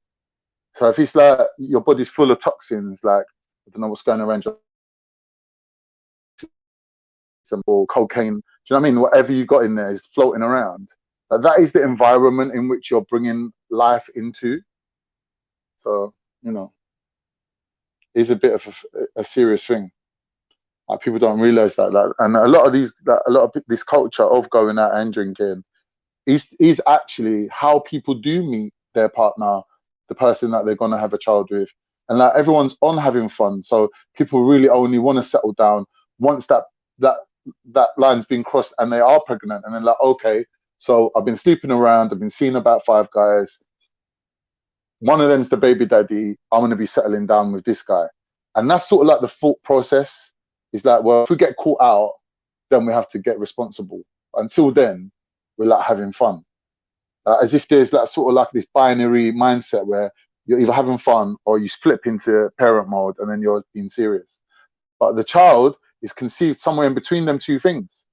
So if it's like your body's full of toxins, like I don't know what's going around your or cocaine, do you know what I mean? Whatever you got in there is floating around. That is the environment in which you're bringing life into. So, you know, it's a bit of a serious thing. Like people don't realize that. Like, and a lot of this culture of going out and drinking is actually how people do meet their partner, the person that they're going to have a child with. And like everyone's on having fun. So people really only want to settle down once that line's been crossed and they are pregnant. And then like, okay, so I've been sleeping around, I've been seeing about 5 guys. One of them's the baby daddy. I'm going to be settling down with this guy. And that's sort of like the thought process. Is like, well, if we get caught out, then we have to get responsible. Until then, we're like having fun. As if there's like sort of like this binary mindset where you're either having fun or you flip into parent mode and then you're being serious. But the child is conceived somewhere in between them two things.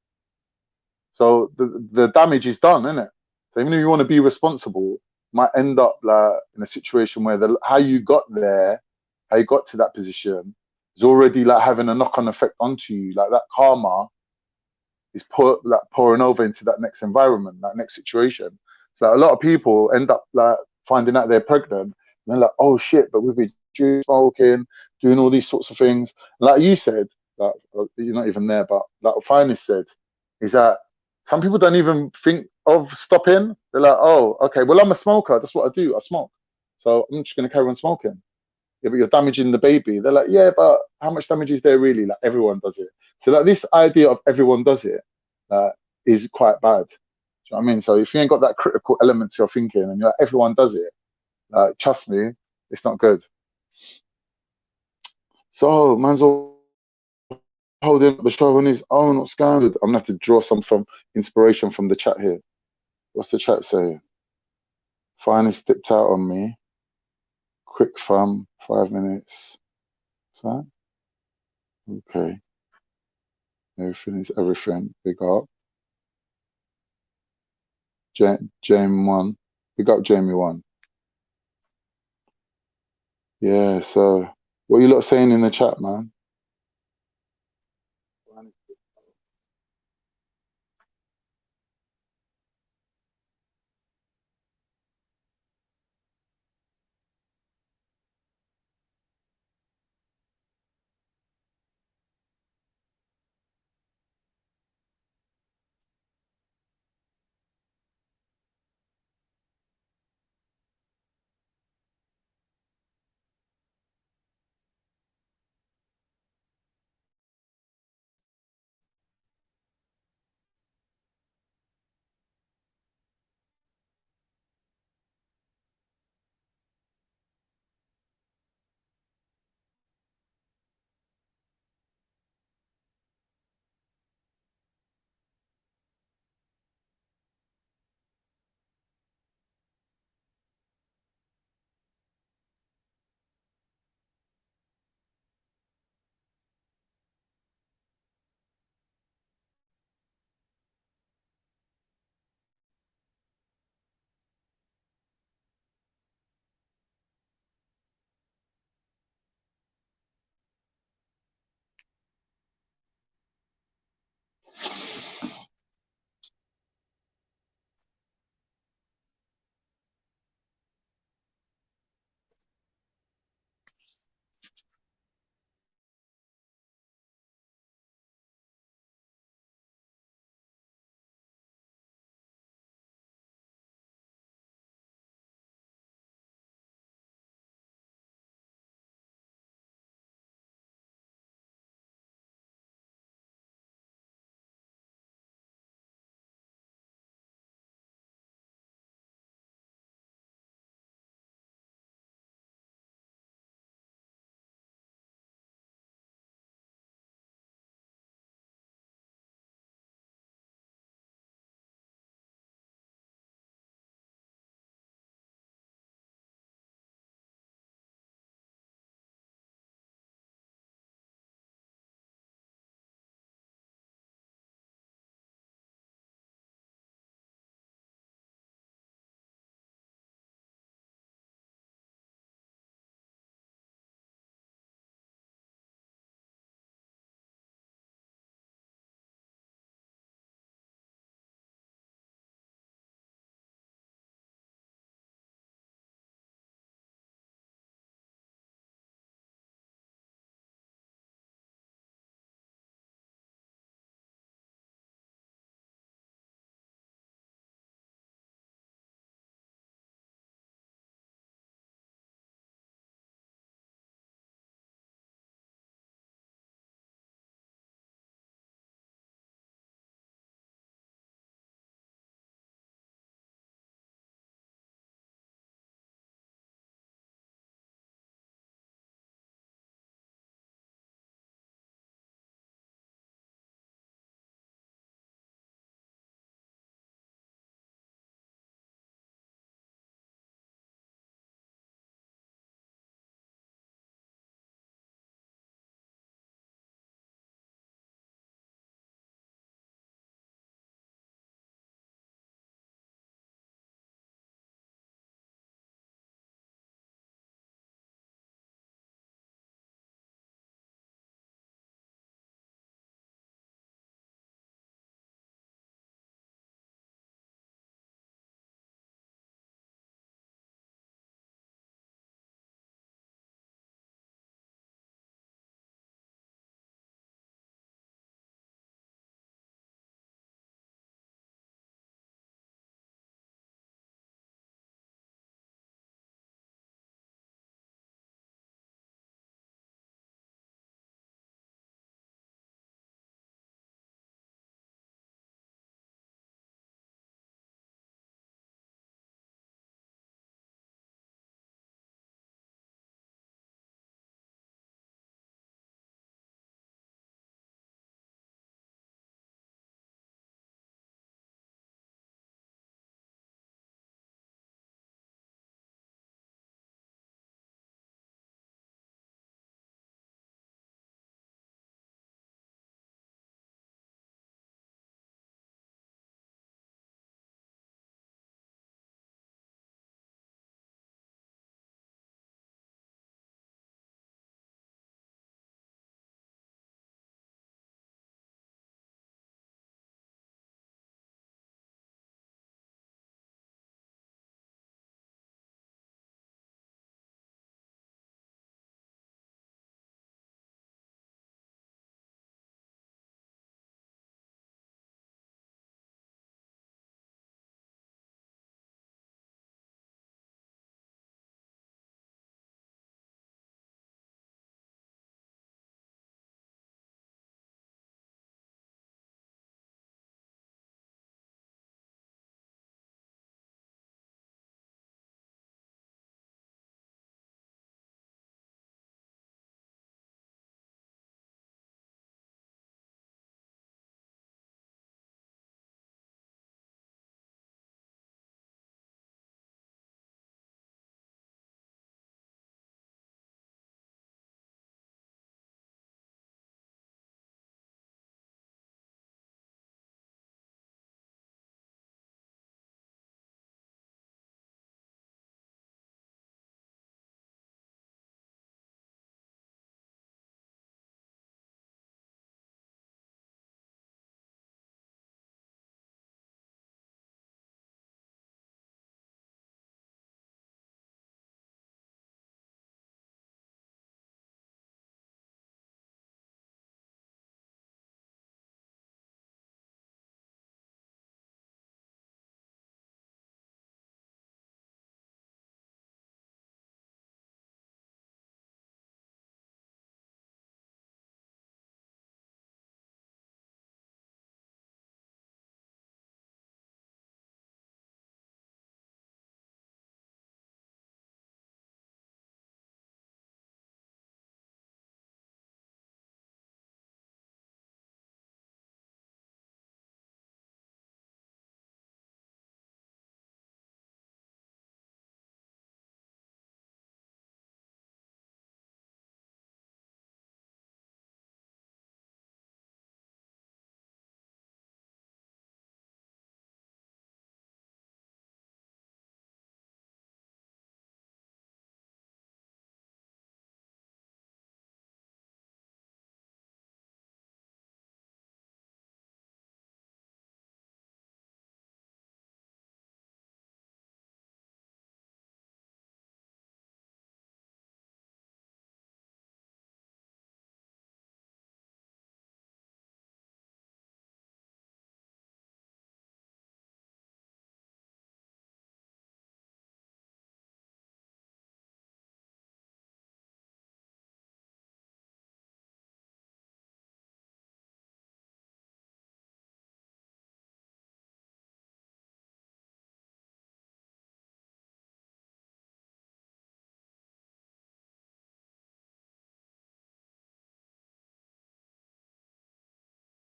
So the damage is done, isn't it? So even if you want to be responsible, you might end up like in a situation where how you got there, how you got to that position is already like having a knock-on effect onto you. Like that karma is pouring over into that next environment, that next situation. So a lot of people end up like finding out they're pregnant and they're like, oh shit, but we've been smoking, doing all these sorts of things. Like you said, like, you're not even there, but like Finest said, is that some people don't even think of stopping. They're like, oh, okay, well, I'm a smoker. That's what I do. I smoke. So I'm just going to carry on smoking. Yeah, but you're damaging the baby. They're like, yeah, but how much damage is there really? Like everyone does it. So like this idea of everyone does it is quite bad. Do you know what I mean? So if you ain't got that critical element to your thinking and you're like, everyone does it, trust me, it's not good. So man's all holding up the show on his own. What's going on? I'm gonna have to draw some inspiration from the chat here. What's the chat saying? Finest dipped out on me. Quick fun, 5 minutes. What's that? Okay. Everything is everything. Big up. Jamie 1. Big up Jamie 1. Yeah, so what you lot saying in the chat, man?